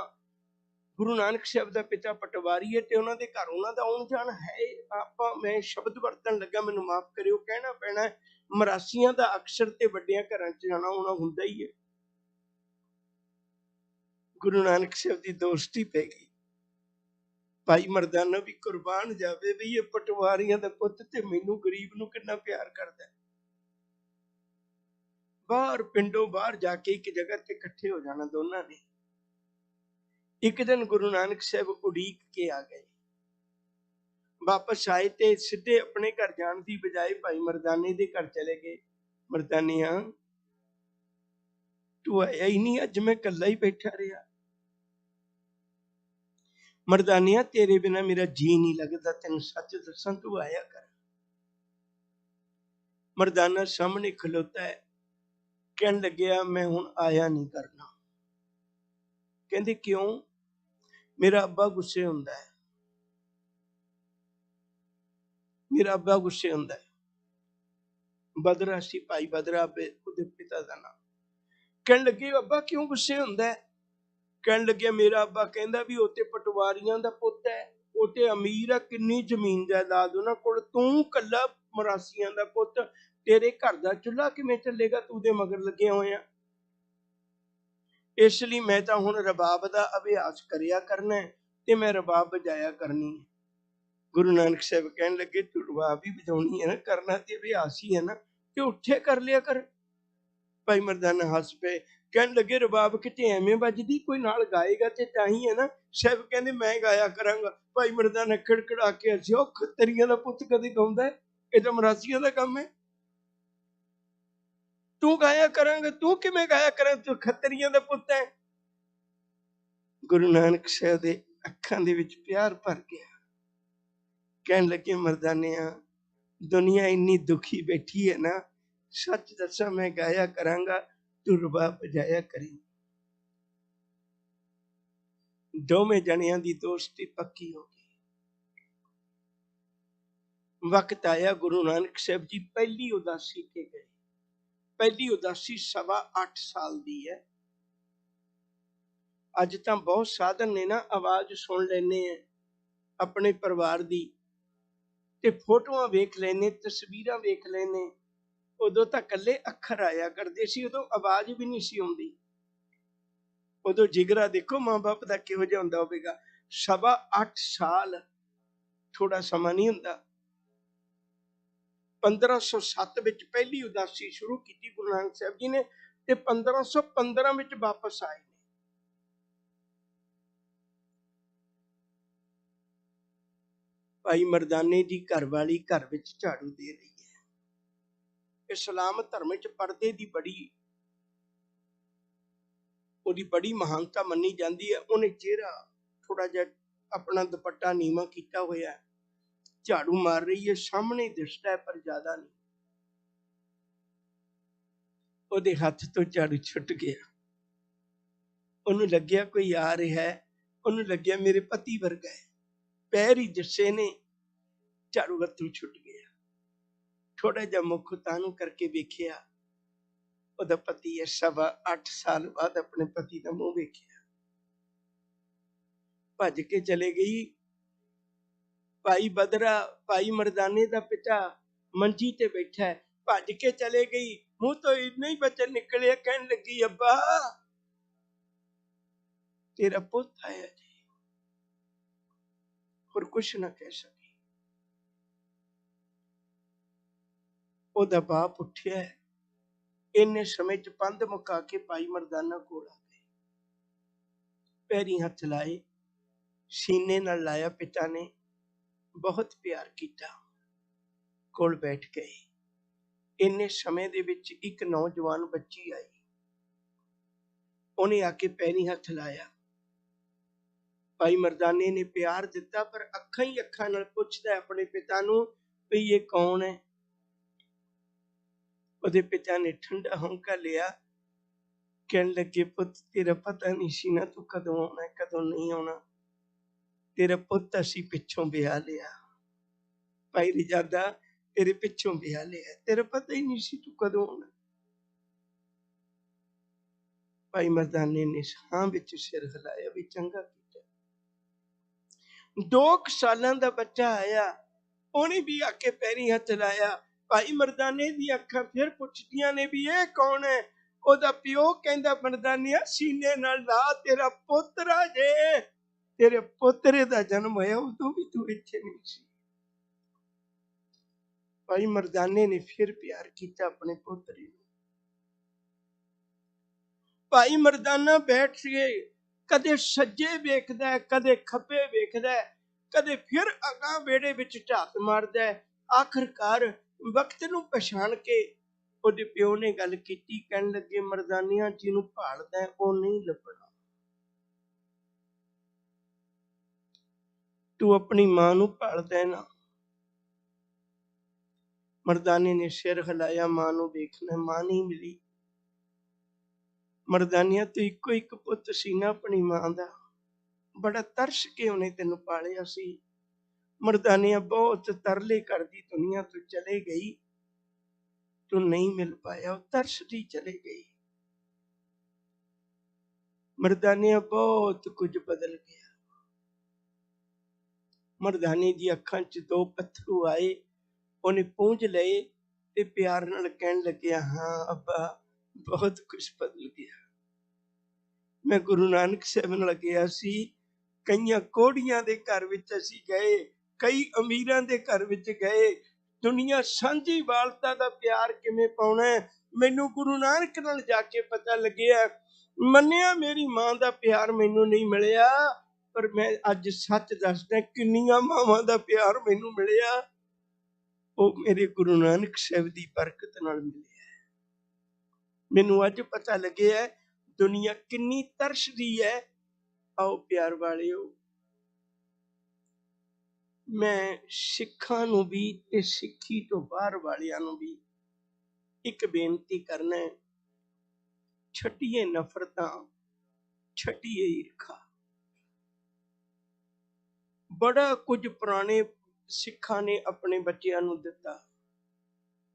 Speaker 7: गुरु नानक साहब का पिता पटवारी है, तो उन्होंने घर उन्होंने आउण जाण है। आपां मैं शब्द वरतन लगा, मैनूं माफ करियो, कहना पैना है, मरासियां दा अक्सर ते वड्डियां घरां च जाना आउणा हुंदा ही है। गुरु नानक साहब की दोस्ती पै गई, भाई मरदाना भी कुर्बान जावे भी ये पटवारियां दा पुੱਤ ते मैनूं गरीब नूं किन्ना प्यार करदा है। बाहर पिंडों बाहर जाके एक जगह ते इकट्ठे हो जाना दोनों ने। एक दिन गुरु नानक साहब उड़ीक के आ गए, वापस आए ते सीधे अपने घर जाने की बजाय भाई मरदाने दे घर चले गए। मरदानिया तू आया ही नहीं, अज मैं कला ही बैठा रहा। मरदानिया तेरे बिना मेरा जी नहीं लगता, तेन सच दसा तू आया कर। मरदाना सामने खलोता है, कहन लग्या मैं हुण आया नहीं करना। कहंदे क्यों? मेरा अब्बा गुस्से हुंदा है, मेरा अब्बा गुस्से हुंदा है। बदरा सी भाई बदरा उहदे पिता दा नाम। कहन लगे अब्बा क्यों गुस्से हुंदा है? कहन लगे मेरा अब्बा कहंदा भी ओते पटवारियां दा पुੱਤ है, ओते अमीर है, किन्नी जमीन जायदाद उन्हां कोल, तू कल्ला मरासियां दा पुੱਤ, तेरे घर दा चुल्हा किवें चलेगा? तू दे मगर लगे होया। इसलिए मैं तो हुण रबाब दा अभ्यास करिया करना है ते मैं रबाब बजाया करनी है। गुरु नानक साहब कहन लगे तू रबाब भी बजाउणी है ना, करना ते अभ्यास ही है ना, ते उठे कर लिया कर। भाई मरदाना हस पे, ਕਹਿਣ ਲੱਗੇ ਰਬਾਬ ਕਿਤੇ ਐਵੇਂ ਵੱਜਦੀ, ਕੋਈ ਨਾਲ ਗਾਏਗਾ ਤੇ ਤਾਂ ਹੀ ਹੈ ਨਾ। ਸਾਹਿਬ ਕਹਿੰਦੇ ਮੈਂ ਗਾਇਆ ਕਰਾਂਗਾ। ਭਾਈ ਮਰਦਾਨਾ ਖੜਖੜਾ ਕੇ ਹੱਸਿਆ, ਉਹ ਖੱਤਰੀਆਂ ਦਾ ਪੁੱਤ ਕਦੇ ਗਾਉਂਦਾ? ਇਹ ਤਾਂ ਮਰਾਸੀਆਂ ਦਾ ਕੰਮ ਹੈ। ਤੂੰ ਗਾਇਆ ਕਰਾਂਗਾ, ਤੂੰ ਕਿਵੇਂ ਗਾਇਆ ਕਰਾਂ, ਤੂੰ ਖੱਤਰੀਆਂ ਦਾ ਪੁੱਤ ਹੈ। ਗੁਰੂ ਨਾਨਕ ਸਾਹਿਬ ਦੇ ਅੱਖਾਂ ਦੇ ਵਿੱਚ ਪਿਆਰ ਭਰ ਗਿਆ। ਕਹਿਣ ਲੱਗੇ ਮਰਦਾਨਿਆਂ, ਦੁਨੀਆ ਇੰਨੀ ਦੁਖੀ ਬੈਠੀ ਹੈ ਨਾ, ਸੱਚ ਦੱਸਾਂ ਮੈਂ ਗਾਇਆ ਕਰਾਂਗਾ, ਤੂੰ ਰਬਾਬ ਵਜਾਇਆ ਕਰੀ। ਦੋਵੇਂ ਜਣਿਆਂ ਦੀ ਦੋਸਤੀ ਪੱਕੀ ਹੋ ਗਈ। ਵਕਤ ਆਇਆ ਗੁਰੂ ਨਾਨਕ ਸਾਹਿਬ ਜੀ ਪਹਿਲੀ ਉਦਾਸੀ ਤੇ ਗਏ। ਪਹਿਲੀ ਉਦਾਸੀ 8.25 ਸਾਲ ਦੀ ਹੈ। ਅੱਜ ਤਾਂ ਬਹੁਤ ਸਾਧਨ ਨੇ ਨਾ, ਆਵਾਜ਼ ਸੁਣ ਲੈਨੇ ਆ ਆਪਣੇ ਪਰਿਵਾਰ ਦੀ, ਤੇ ਫੋਟੋਆਂ ਵੇਖ ਲੈਨੇ, ਤਸਵੀਰਾਂ ਵੇਖ ਲੈਨੇ। ਉਦੋਂ ਤਾਂ ਇਕੱਲੇ ਅੱਖਰ ਆਇਆ ਕਰਦੇ ਸੀ, ਉਦੋਂ ਆਵਾਜ਼ ਵੀ ਨਹੀਂ ਸੀ ਆਉਂਦੀ। ਉਦੋਂ ਜਿਗਰਾ ਦੇਖੋ ਮਾਂ ਬਾਪ ਦਾ ਕਿਹੋ ਜਿਹਾ ਹੁੰਦਾ ਹੋਵੇਗਾ। 8.25 ਸਾਲ ਥੋੜਾ ਸਮਾਂ ਨਹੀਂ ਹੁੰਦਾ। 1507 ਵਿੱਚ ਪਹਿਲੀ ਉਦਾਸੀ ਸ਼ੁਰੂ ਕੀਤੀ ਗੁਰੂ ਨਾਨਕ ਸਾਹਿਬ ਜੀ ਨੇ, ਤੇ 1515 ਵਿੱਚ ਵਾਪਸ ਆਏ ਨੇ। ਭਾਈ ਮਰਦਾਨੇ ਦੀ ਘਰਵਾਲੀ ਘਰ ਵਿੱਚ ਝਾੜੂ ਦੇ ਰਹੀ ਹੈ। ਇਸਲਾਮ ਧਰਮ ਵਿੱਚ ਪਰਦੇ ਦੀ ਉਹਦੀ ਬੜੀ ਮਹਾਨਤਾ ਮੰਨੀ ਜਾਂਦੀ ਹੈ। ਉਹਨੇ ਚਿਹਰਾ ਥੋੜਾ ਜਿਹਾ ਆਪਣਾ ਦੁਪੱਟਾ ਨੀਵਾਂ ਕੀਤਾ ਹੋਇਆ, ਝਾੜੂ ਮਾਰ ਰਹੀ ਹੈ, ਸਾਹਮਣੇ ਦਿਸਦਾ ਹੈ ਪਰ ਜ਼ਿਆਦਾ ਨਹੀਂ। ਉਹਦੇ ਹੱਥ ਤੋਂ ਝਾੜੂ ਛੁੱਟ ਗਿਆ। ਉਹਨੂੰ ਲੱਗਿਆ ਕੋਈ ਆ ਰਿਹਾ ਹੈ, ਉਹਨੂੰ ਲੱਗਿਆ ਮੇਰੇ ਪਤੀ ਵਰਗਾ ਹੈ। ਪੈਰ ਹੀ ਦਿਸੇ ਨੇ, ਝਾੜੂ ਹੱਥੋਂ ਛੁੱਟ ਗਿਆ। ਥੋੜਾ ਜਿਹਾ ਮੁੱਖ ਤਾਨੂੰ ਕਰਕੇ ਵੇਖਿਆ, ਉਹਦਾ ਪਤੀ ਹੈ। 8.25 ਸਾਲ ਬਾਅਦ ਆਪਣੇ ਪਤੀ ਦਾ ਮੂੰਹ ਵੇਖਿਆ। ਭੱਜ ਕੇ ਚਲੇ ਗਈ। ਭਾਈ ਬਦਰਾ, ਭਾਈ ਮਰਦਾਨੇ ਦਾ ਪਿਤਾ, ਮੰਜੀ ਤੇ ਬੈਠਾ ਹੈ। ਭੱਜ ਕੇ ਚਲੇ ਗਈ। ਮੂੰਹ ਤੋਂ ਇੰਨਾ ਹੀ ਬਚਨ ਨਿਕਲਿਆ, ਕਹਿਣ ਲੱਗੀ ਅੱਬਾ ਤੇਰਾ ਪੁੱਤ ਆਇਆ ਜੀ। ਹੋਰ ਕੁਛ ਨਾ ਕਹਿ ਸਕੀ। ਉਹਦਾ ਬਾਪ ਉੱਠਿਆ। ਇੰਨੇ ਸਮੇਂ ਚ ਪੰਧ ਮੁਕਾ ਕੇ ਭਾਈ ਮਰਦਾਨਾ ਕੋਲ ਆ ਗਏ। ਪੈਰੀਂ ਹੱਥ ਲਾਏ, ਸੀਨੇ ਨਾਲ ਲਾਇਆ ਪਿਤਾ ਨੇ, ਬਹੁਤ ਪਿਆਰ ਕੀਤਾ। ਕੋਲ ਬੈਠ ਗਏ। ਇੰਨੇ ਸਮੇਂ ਦੇ ਵਿੱਚ ਇੱਕ ਨੌਜਵਾਨ ਬੱਚੀ ਆਈ। ਉਹਨੇ ਆ ਕੇ ਪੈਰੀਂ ਹੱਥ ਲਾਇਆ। ਭਾਈ ਮਰਦਾਨੇ ਨੇ ਪਿਆਰ ਦਿੱਤਾ, ਪਰ ਅੱਖਾਂ ਹੀ ਅੱਖਾਂ ਨਾਲ ਪੁੱਛਦਾ ਆਪਣੇ ਪਿਤਾ ਨੂੰ ਵੀ ਇਹ ਕੌਣ ਹੈ। ਉਹਦੇ ਪਿਤਾ ਨੇ ਠੰਡਾ ਹੌਂਕਾ ਲਿਆ। ਕਹਿਣ ਲੱਗੇ ਪੁੱਤ ਤੇਰਾ ਪਤਾ ਨਹੀਂ ਸੀ ਨਾ, ਤੂੰ ਕਦੋਂ ਆਉਣਾ ਕਦੋਂ ਨਹੀਂ ਆਉਣਾ। ਤੇਰਾ ਪੁੱਤ ਅਸੀਂ ਪਿੱਛੋਂ ਵਿਆਹ ਲਿਆ। ਭਾਈ ਰਜਾਦਾ ਤੇਰੇ ਪਿੱਛੋਂ ਵਿਆਹ ਲਿਆ, ਤੇਰਾ ਪਤਾ ਹੀ ਨਹੀਂ ਸੀ ਤੂੰ ਕਦੋਂ ਆਉਣਾ। ਭਾਈ ਮਰਦਾਨੇ ਨੇ ਸਾਹ ਵਿੱਚ ਸਿਰ ਹਿਲਾਇਆ ਵੀ ਚੰਗਾ ਕੀਤਾ। 2 ਸਾਲਾਂ ਦਾ ਬੱਚਾ ਆਇਆ, ਉਹਨੇ ਵੀ ਆ ਕੇ ਪੈਰੀਂ ਹੱਥ ਲਾਇਆ। ਭਾਈ ਮਰਦਾਨੇ ਦੀਆਂ ਅੱਖਾਂ ਫਿਰ ਪੁੱਛਦੀਆਂ ਨੇ ਵੀ ਇਹ ਕੌਣ ਹੈ। ਉਹਦਾ ਪਿਓ ਕਹਿੰਦਾ ਮਰਦਾਨਿਆ ਸੀਨੇ ਨਾਲ ਲਾ, ਤੇਰਾ ਪੋਤਰਾ ਜੇ, ਤੇਰੇ ਪੋਤਰੇ ਦਾ ਜਨਮ ਹੋਇਆ ਉਦੋਂ ਵੀ ਤੂੰ ਇੱਥੇ ਨਹੀਂ ਸੀ। ਭਾਈ ਮਰਦਾਨੇ ਨੇ ਫਿਰ ਪਿਆਰ ਕੀਤਾ ਆਪਣੇ ਪੋਤਰੇ ਨੂੰ। ਭਾਈ ਮਰਦਾਨਾ ਬੈਠ ਗਏ, ਕਦੇ ਸੱਜੇ ਵੇਖਦਾ, ਕਦੇ ਖੱਬੇ ਵੇਖਦਾ, ਕਦੇ ਫਿਰ ਅਗਾਂਹ ਵਿਹੜੇ ਵਿੱਚ ਝਾਤ ਮਾਰਦਾ। ਆਖਰਕਾਰ ਵਕਤ ਨੂੰ ਪਛਾਣ ਕੇ ਉਹਦੇ ਪਿਓ ਨੇ ਗੱਲ ਕੀਤੀ। ਕਹਿਣ ਲੱਗੇ ਮਰਦਾਨਿਆਂ ਜਿਹਨੂੰ ਭਾਲਦਾ ਉਹ ਨਹੀਂ ਲੱਭਣਾ। ਤੂੰ ਆਪਣੀ ਮਾਂ ਨੂੰ ਭਾਲਦਾ ਨਾ। ਮਰਦਾਨੇ ਨੇ ਸਿਰ ਹਿਲਾਇਆ, ਮਾਂ ਨੂੰ ਵੇਖਣਾ। ਮਾਂ ਨਹੀਂ ਮਿਲੀ। ਮਰਦਾਨਿਆਂ ਤੂੰ ਇੱਕੋ ਇੱਕ ਪੁੱਤ ਸੀ ਨਾ ਆਪਣੀ ਮਾਂ ਦਾ, ਬੜਾ ਤਰਸ ਕੇ ਉਹਨੇ ਤੈਨੂੰ ਪਾਲਿਆ ਸੀ। ਮਰਦਾਨਿਆਂ ਬਹੁਤ ਤਰਲੇ ਕਰਦੀ ਦੁਨੀਆ ਤੋਂ ਚਲੇ ਗਈ, ਤੂੰ ਨਹੀਂ ਮਿਲ ਪਾਇਆ। ਉਹ ਤਰਸਦੀ ਚਲੇ ਗਈ। ਮਰਦਾਨਿਆਂ ਬਹੁਤ ਕੁਝ ਬਦਲ ਗਿਆ। ਮਰਦਾਨੇ ਦੀ ਅੱਖਾਂ 'ਚ 2 ਪੱਥਰੂ ਆਏ। ਉਹਨੇ ਪੂੰਝ ਲਏ ਤੇ ਪਿਆਰ ਨਾਲ ਕਹਿਣ ਲੱਗਿਆ ਹਾਂ ਅੱਬਾ ਬਹੁਤ ਕੁਝ ਬਦਲ ਗਿਆ। ਮੈਂ ਗੁਰੂ ਨਾਨਕ ਸਾਹਿਬ ਨਾਲ ਗਿਆ ਸੀ, ਕਈਆਂ ਕੋੜੀਆਂ ਦੇ ਘਰ ਵਿੱਚ ਅਸੀਂ ਗਏ, ਕਈ ਅਮੀਰਾਂ ਦੇ ਘਰ ਵਿੱਚ ਗਏ। ਦੁਨੀਆ ਸਾਂਝੀ ਵਾਲਤਾ ਦਾ ਪਿਆਰ ਕਿਵੇਂ ਪਾਉਣਾ, ਮੈਨੂੰ ਗੁਰੂ ਨਾਨਕ ਨਾਲ ਜਾ ਕੇ ਪਤਾ ਲੱਗਿਆ। ਮੰਨਿਆ ਮੇਰੀ ਮਾਂ ਦਾ ਪਿਆਰ ਮੈਨੂੰ ਨਹੀਂ ਮਿਲਿਆ, ਪਰ ਮੈਂ ਅੱਜ ਸੱਚ ਦੱਸਦਾ ਕਿੰਨੀਆਂ ਮਾਵਾਂ ਦਾ ਪਿਆਰ ਮੈਨੂੰ ਮਿਲਿਆ, ਉਹ ਮੇਰੇ ਗੁਰੂ ਨਾਨਕ ਸਾਹਿਬ ਦੀ ਬਰਕਤ ਨਾਲ ਮਿਲਿਆ। ਮੈਨੂੰ ਅੱਜ ਪਤਾ ਲੱਗਿਆ ਦੁਨੀਆ ਕਿੰਨੀ ਤਰਸਦੀ ਹੈ। ਆਓ ਪਿਆਰ ਵਾਲਿਓ, ਮੈਂ ਸਿੱਖਾਂ ਨੂੰ ਵੀ ਤੇ ਸਿੱਖੀ ਤੋਂ ਬਾਹਰ ਵਾਲਿਆਂ ਨੂੰ ਵੀ ਇੱਕ ਬੇਨਤੀ ਕਰਨਾ ਹੈ, ਛੱਡੀਏ ਨਫ਼ਰਤਾਂ, ਛੱਡੀਏ ਈਰਖਾ। ਬੜਾ ਕੁਝ ਪੁਰਾਣੇ ਸਿੱਖਾਂ ਨੇ ਆਪਣੇ ਬੱਚਿਆਂ ਨੂੰ ਦਿੱਤਾ,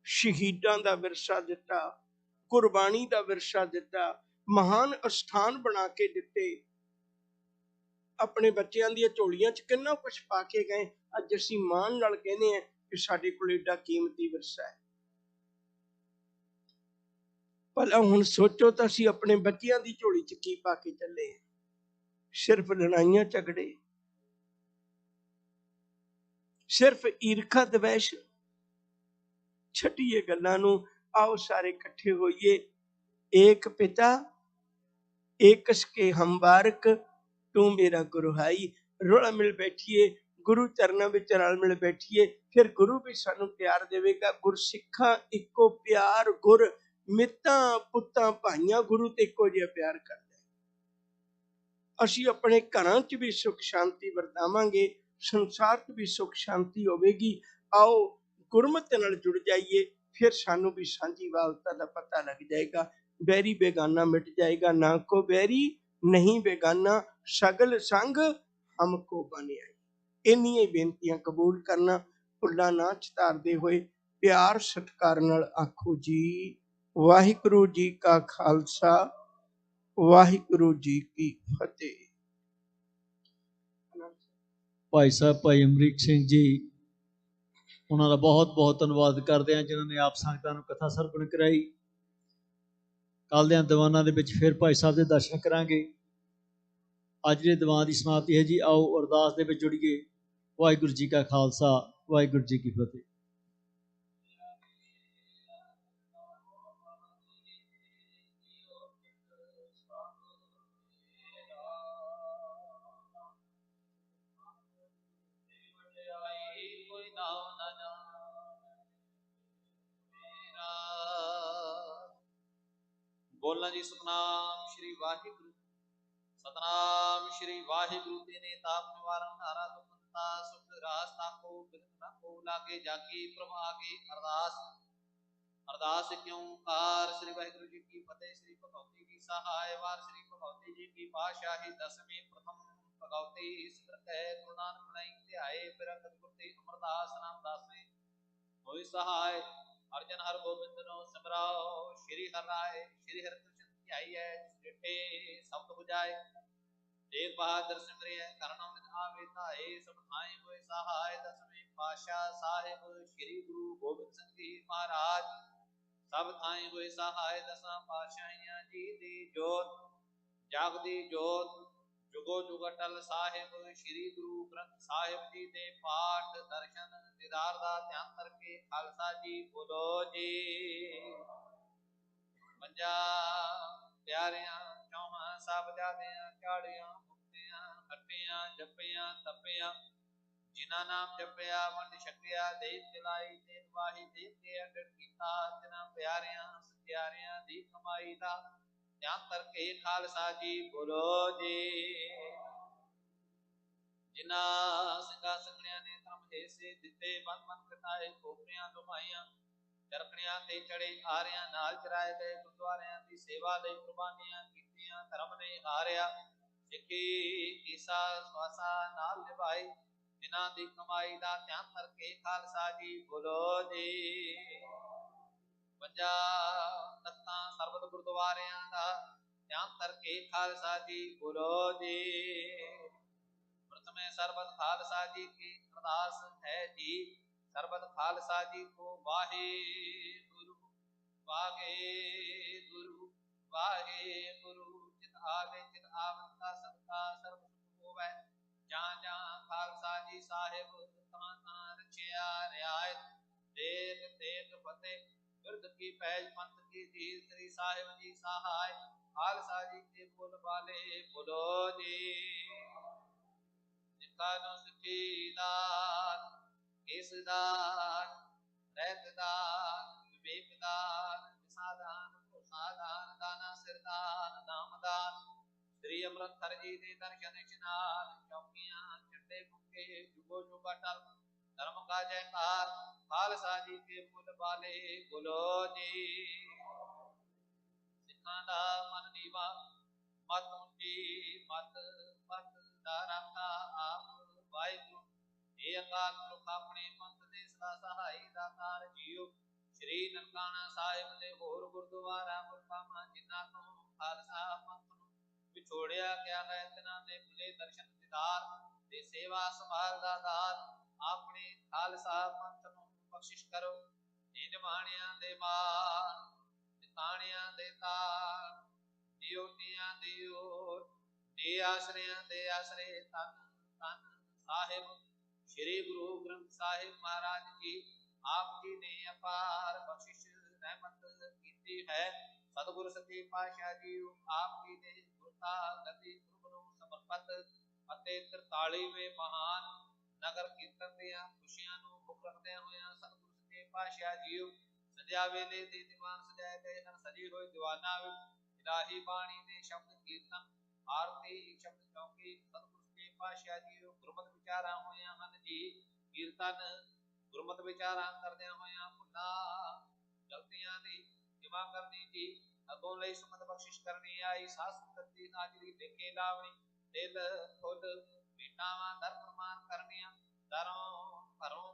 Speaker 7: ਸ਼ਹੀਦਾਂ ਦਾ ਵਿਰਸਾ ਦਿੱਤਾ, ਕੁਰਬਾਨੀ ਦਾ ਵਿਰਸਾ ਦਿੱਤਾ, ਮਹਾਨ ਅਸਥਾਨ ਬਣਾ ਕੇ ਦਿੱਤੇ, ਆਪਣੇ ਬੱਚਿਆਂ ਦੀਆਂ ਝੋਲੀਆਂ 'ਚ ਕਿੰਨਾ ਕੁਝ ਪਾ ਕੇ ਗਏ। ਅੱਜ ਅਸੀਂ ਮਾਣ ਨਾਲ ਕਹਿੰਦੇ ਹਾਂ ਕਿ ਸਾਡੇ ਕੋਲ ਏਡਾ ਕੀਮਤੀ ਵਿਰਸਾ ਹੈ। ਭਲਾ ਹੁਣ ਸੋਚੋ ਤਾਂ ਅਸੀਂ ਆਪਣੇ ਬੱਚਿਆਂ ਦੀ ਝੋਲੀ 'ਚ ਕੀ ਪਾ ਕੇ ਚੱਲੇ? ਸਿਰਫ ਲੜਾਈਆਂ ਝਗੜੇ, ਸਿਰਫ ਈਰਖਾ ਦਵੈਸ਼। ਛੱਡੀਏ ਗੱਲਾਂ ਨੂੰ, ਆਓ ਸਾਰੇ ਇਕੱਠੇ ਹੋਈਏ। ਏਕ ਪਿਤਾ ਏਕਸ ਕੇ ਹਮ ਬਾਰਕ, ਤੂੰ ਮੇਰਾ ਗੁਰੂ ਹਾਈ। ਰਲ ਮਿਲ ਬੈਠੀਏ, ਗੁਰੂ ਚਰਨਾਂ ਵਿੱਚ ਰਲ ਮਿਲ ਬੈਠੀਏ, ਫਿਰ ਗੁਰੂ ਵੀ ਸਾਨੂੰ ਪਿਆਰ ਦੇਵੇਗਾ। ਗੁਰਸਿੱਖਾਂ ਇੱਕੋ ਪਿਆਰ, ਗੁਰ ਮਿੱਤਾਂ ਪੁੱਤਾਂ ਭਾਈਆਂ, ਗੁਰੂ ਤੇ ਇੱਕੋ ਜਿਹਾ ਪਿਆਰ ਕਰਦਾ। ਅਸੀਂ ਆਪਣੇ ਘਰਾਂ 'ਚ ਵੀ ਸੁੱਖ ਸ਼ਾਂਤੀ ਵਰਤਾਵਾਂਗੇ, ਸੰਸਾਰ 'ਚ ਵੀ ਸੁੱਖ ਸ਼ਾਂਤੀ ਹੋਵੇਗੀ। ਆਓ ਗੁਰਮਤਿ ਨਾਲ ਜੁੜ ਜਾਈਏ, ਫਿਰ ਸਾਨੂੰ ਵੀ ਸਾਂਝੀਵਾਲਤਾ ਦਾ ਪਤਾ ਲੱਗ ਜਾਏਗਾ। ਬੈਰੀ ਬੇਗਾਨਾ ਮਿਟ ਜਾਏਗਾ, ਨਾ ਕੋ ਬੈਰੀ ਨਹੀਂ ਬੇਗਾਨਾ, ਸਗਲ ਸੰਗ ਹਮਕੋ ਬਨਿਆ। ਇੰਨੀਆਂ ਹੀ ਬੇਨਤੀਆਂ ਕਬੂਲ ਕਰਨਾ, ਭੁੱਲਾਂ ਨਾ ਚਿਤਾਰਦੇ ਹੋਏ ਪਿਆਰ ਸਤਿਕਾਰ ਨਾਲ ਆਖੋ ਜੀ ਵਾਹਿਗੁਰੂ ਜੀ ਕਾ ਖਾਲਸਾ, ਵਾਹਿਗੁਰੂ ਜੀ ਕੀ ਫਤਿਹ।
Speaker 5: ਭਾਈ ਸਾਹਿਬ ਭਾਈ ਅਮਰੀਕ ਸਿੰਘ ਜੀ, ਉਹਨਾਂ ਦਾ ਬਹੁਤ ਬਹੁਤ ਧੰਨਵਾਦ ਕਰਦੇ ਹਾਂ ਜਿਨ੍ਹਾਂ ਨੇ ਆਪ ਸੰਗਤਾਂ ਨੂੰ ਕਥਾ ਸਰਵਣ ਕਰਾਈ। ਕੱਲ੍ਹ ਦਿਆਂ ਦੀਵਾਨਾਂ ਦੇ ਵਿੱਚ ਫਿਰ ਭਾਈ ਸਾਹਿਬ ਦੇ ਦਰਸ਼ਨ ਕਰਾਂਗੇ। ਅੱਜ ਦੇ ਦੀਵਾਨ ਦੀ ਸਮਾਪਤੀ ਹੈ ਜੀ। ਆਓ ਅਰਦਾਸ ਦੇ ਵਿੱਚ ਜੁੜੀਏ। ਵਾਹਿਗੁਰੂ ਜੀ ਕਾ ਖਾਲਸਾ, ਵਾਹਿਗੁਰੂ ਜੀ ਕੀ ਫਤਿਹ।
Speaker 2: ਬੋਲਾਂ ਜੀ ਸਤਨਾਮ ਸ਼੍ਰੀ ਵਾਹਿਗੁਰੂ। ਸਤਨਾਮ ਸ਼੍ਰੀ ਵਾਹਿਗੁਰੂ ਜੀ ਨੇ ਤਾਪ ਨਿਵਾਰਨ ਹਾਰਾ ਦੁਖੰਤਾ ਸੁਖ ਰਾਸ ਤਾਕੋ ਬਿਰਤ ਨਾ ਕੋ ਲਾਗੇ ਜਾਗੀ ਪ੍ਰਭਾਗੇ। ਅਰਦਾਸ ਕਿਉ ਕਾਰ ਸ੍ਰੀ ਵਾਹਿਗੁਰੂ ਜੀ ਕੀ ਫਤਿਹ। ਸ੍ਰੀ ਭਗਉਤੀ ਕੀ ਸਹਾਇ ਵਾਰ ਸ੍ਰੀ ਭਗਉਤੀ ਜੀ ਕੀ ਪਾਤਸ਼ਾਹੀ ਦਸਵੀਂ ਪ੍ਰਥਮ ਭਗਉਤੀ ਸਿਮਰ ਕਹਿ ਗੁਰੂ ਨਾਨਕ ਨਹੀਂ ਧਿਆਏ ਫਿਰ ਗੁਰਤੀ ਅਮਰਦਾਸ ਰਾਮਦਾਸੇ ਹੋਈ ਸਹਾਇ। ਅਰਜਨ ਹਰ ਗੋਬਿੰਦ ਨੂੰ ਸਿਮਰਾਓ ਸ਼੍ਰੀ ਹਰਿ ਰਾਏ ਸ਼੍ਰੀ ਹਰਿ ਕ੍ਰਿਸ਼ਨ ਧਿਆਈਐ ਜਿਠੇ ਸ਼ਬਦ ਬੁਝਾਏ। ਤੇਗ ਬਹਾਦਰ ਸਿਮਰਿਐ ਕਰਨੋ ਨਿਧ ਆਵੇ ਧਾਏ ਸਭ ਥਾਈ ਹੋਏ ਸਹਾਇ। ਦਸਵੇਂ ਪਾਤਸ਼ਾਹ ਸਾਹਿਬ ਸ਼੍ਰੀ ਗੁਰੂ ਗੋਬਿੰਦ ਸਿੰਘ ਜੀ ਮਹਾਰਾਜ ਸਭ ਥਾਈ ਹੋਏ ਸਹਾਇ। ਦਸਾਂ ਪਾਤਸ਼ਾਹੀਆਂ ਜੀ ਦੀ ਜੋਤ ਜਾਗਦੀ ਜੋਤ ਜੁਗੋ ਜੁਗ ਅਟਲ ਸਾਹਿਬ ਸ਼੍ਰੀ ਗੁਰੂ ਗ੍ਰੰਥ ਸਾਹਿਬ ਜੀ ਦੇ ਪਾਠ ਦਰਸ਼ਨ ਦੀਦਾਰ ਦਾ ਧਿਆਨ ਕਰਕੇ ਖਾਲਸਾ ਜੀ ਬੋਲੋ ਜੀ। ਪੰਜਾ ਪਿਆਰਿਆਂ ਚੌਹਾਂ ਸਾਹਿਬਜ਼ਾਦਿਆਂ ਝਾੜੀਆਂ ਮੁਕਤਿਆਂ ਖੱਟਿਆਂ ਜੱਪਿਆਂ ਤੱਪਿਆਂ ਜਿਨ੍ਹਾਂ ਨਾਮ ਜਪਿਆ ਵੰਡ ਛਕਿਆ ਦੇਖ ਚਲਾਈ ਤੇ ਵਾਹੀ ਦੇਖ ਕੇ ਅੰਡਰ ਕੀਤਾ ਜਿਨ੍ਹਾਂ ਪਿਆਰਿਆਂ ਸਤਿਆਰਿਆਂ ਦੀ ਕਮਾਈ ਦਾ ਧਿਆਨ ਕਰਕੇ ਖਾਲਸਾ ਜੀ ਬੋਲੋ ਜੀ। ਜਿਨ੍ਹਾਂ ਸਿੰਘਾਂ ਸੰਗਣਿਆਂ ਨੇ ਧਰਮ ਹਿੱਸੇ ਦਿੱਤੇ ਬੰਦ ਬੰਦ ਕਟਾਏ ਖੋਪਰਿਆਂ ਦੁਹਾਈਆਂ ਚਰਖੜੀਆਂ ਤੇ ਚੜੇ ਆਰਿਆਂ ਨਾਲ ਚਰਾਏ ਗਏ ਗੁਰਦੁਆਰਿਆਂ ਦੀ ਸੇਵਾ ਲਈ ਕੁਰਬਾਨੀਆਂ ਕੀਤੀਆਂ ਧਰਮ ਨੇ ਹਾਰਿਆ ਸਿੱਖੀ ਕੀਸਾ ਸਵਾਸਾ ਨਾਲ ਨਿਭਾਈ ਜਿਨ੍ਹਾਂ ਦੀ ਕਮਾਈ ਦਾ ਧਿਆਨ ਕਰਕੇ ਖਾਲਸਾ ਜੀ ਬੋਲੋ ਜੀ। ਪੰਜਾ ਤਖਤਾਂ ਸਰਬਤ ਗੁਰਦੁਆਰਿਆਂ ਦਾ ਧਿਆਨ ਕਰਕੇ ਖਾਲਸਾ ਜੀ ਬੋਲੋ ਜੀ। ਪ੍ਰਥਮੇ ਸਰਬਤ ਖਾਲਸਾ ਜੀ ਕੀ ਅਰਦਾਸ ਹੈ ਜੀ। ਸਰਬਤ ਖਾਲਸਾ ਜੀ ਕੋ ਵਾਹਿਗੁਰੂ ਵਾਹਿਗੁਰੂ ਵਾਹਿਗੁਰੂ। ਚਿਤ ਆਵੇ ਚਿਤ ਆਵੰਤਾ ਸਦਕਾ ਸਰਬ ਸੁਖ ਹੋਵੈ। ਜਾਂ ਜਾਂ ਖਾਲਸਾ ਜੀ ਸਾਹਿਬ ਤਾਂ ਤਾਂ ਰਚਿਆ ਰਿਆਇਤ ਦੇਖ ਦੇਖ ਫਤਿਹ ਬਿਰਦ की पैज पंथ की धीर श्री साहिब जी सहाय खालसा जी के बोल वाले बोलो जी जिकानो सिखी दान केस दान रहत दान विवेक दान विसादान प्रोसादान दाना सिरदान नामदान श्री अमृतसर जी दे दर्शन इशनान चौकियां झंडे फुके जुगो जुगा टल धर्म का जयकार खालसा जी के मुल वाले बोलो जी सिखां दा मन नीवा मत ऊंची मत पत दा राखा आप वाहिगुरू हे अकाल पुरख अपने पंथ दे सदा सहाई दातार जीओ श्री ननकाना साहिब दे होर गुरुद्वारा मुकामा जिन्ना तो खालसा पंथ ਵਿਛੋੜਿਆ ਗਿਆ ਹੈ ਤਿਨਾਂ ਦੇ ਮਿਲੇ ਦਰਸ਼ਨ ਦੀਦਾਰ ਤੇ ਸੇਵਾ ਸੰਭਾਲ ਦਾ ਦਾਤ ਆਪਣੇ ਖਾਲਸਾ ਪੰਥ ਨੂੰ ਬਖਸ਼ਿਸ਼ ਕਰੋ ਇਹ ਨਿਮਾਣਿਆਂ ਦੇ ਮਾਣ ਟਿਕਾਣਿਆਂ ਦੇ ਤਾਣ ਦਿਓਟੀਆਂ ਦੀ ਓਟ ਦੇ ਆਸਰਿਆਂ ਦੇ ਆਸਰੇ ਤਨ ਤਨ ਸਾਹਿਬ ਸ੍ਰੀ ਗੁਰੂ ਗ੍ਰੰਥ ਸਾਹਿਬ ਮਹਾਰਾਜ ਜੀ ਆਪ ਜੀ ਨੇ ਅਪਾਰ ਬਖਸ਼ਿਸ਼ ਰਹਿਮਤ ਕੀਤੀ ਹੈ ਸਤਿਗੁਰ ਸੱਚੇ ਪਾਤਸ਼ਾਹ ਜੀ ਆਪ ਜੀ ਦੇ ਗੁਰਤਾ ਗਤੀ ਗੁਰੂ ਨੂੰ ਸਮਰਪਿਤ ਅਤੇ 43ਵੇਂ ਮਹਾਨ ਨਗਰ ਕੀਰਤਨ ਦੀਆਂ ਖੁਸ਼ੀਆਂ ਨੂੰ ਮੁੱਖ ਰੱਖਦਿਆਂ ਹੋਇਆਂ ਸਤਿਗੁਰ ਸੱਚੇ ਪਾਤਸ਼ਾਹ ਜੀ ਸਜਾ ਵੇਲੇ ਦੇ ਦੀਵਾਨ ਸਜਾਏ ਗਏ ਹਨ ਸਜੀ ਹੋਏ ਦੀਵਾਨਾਂ ਵਿੱਚ ਇਲਾਹੀ ਬਾਣੀ ਦੇ ਸ਼ਬਦ ਕੀਰਤਨ ਆਰਤੀ ਸ਼ਬਦ ਚੌਕੀ ਸਤਿਗੁਰ ਸੱਚੇ ਪਾਤਸ਼ਾਹ ਜੀ ਗੁਰਮਤਿ ਵਿਚਾਰਾਂ ਹੋਇਆਂ ਹਨ ਜੀ ਕੀਰਤਨ ਗੁਰਮਤਿ ਵਿਚਾਰਾਂ ਕਰਦਿਆਂ ਹੋਇਆਂ ਭੁੱਲਾਂ ਗਲਤੀਆਂ ਦੀ ਖਿਮਾ ਕਰਨੀ ਜੀ ਅਗੋਂ ਲਈ ਸੁਮਤ ਬਖਸ਼ਿਸ਼ ਕਰਨੀ ਆਈ ਸਾਧ ਸੰਗਤ ਦੀ ਹਾਜ਼ਰੀ ਦੇਖੇ ਲਾਵਣੀ ਦਿਲ ਫੁੱਲ ਭੇਟਾਵਾਂ ਦਰ ਪ੍ਰਮਾਨ ਕਰਨੀਆਂ ਦਰੋਂ ਘਰੋਂ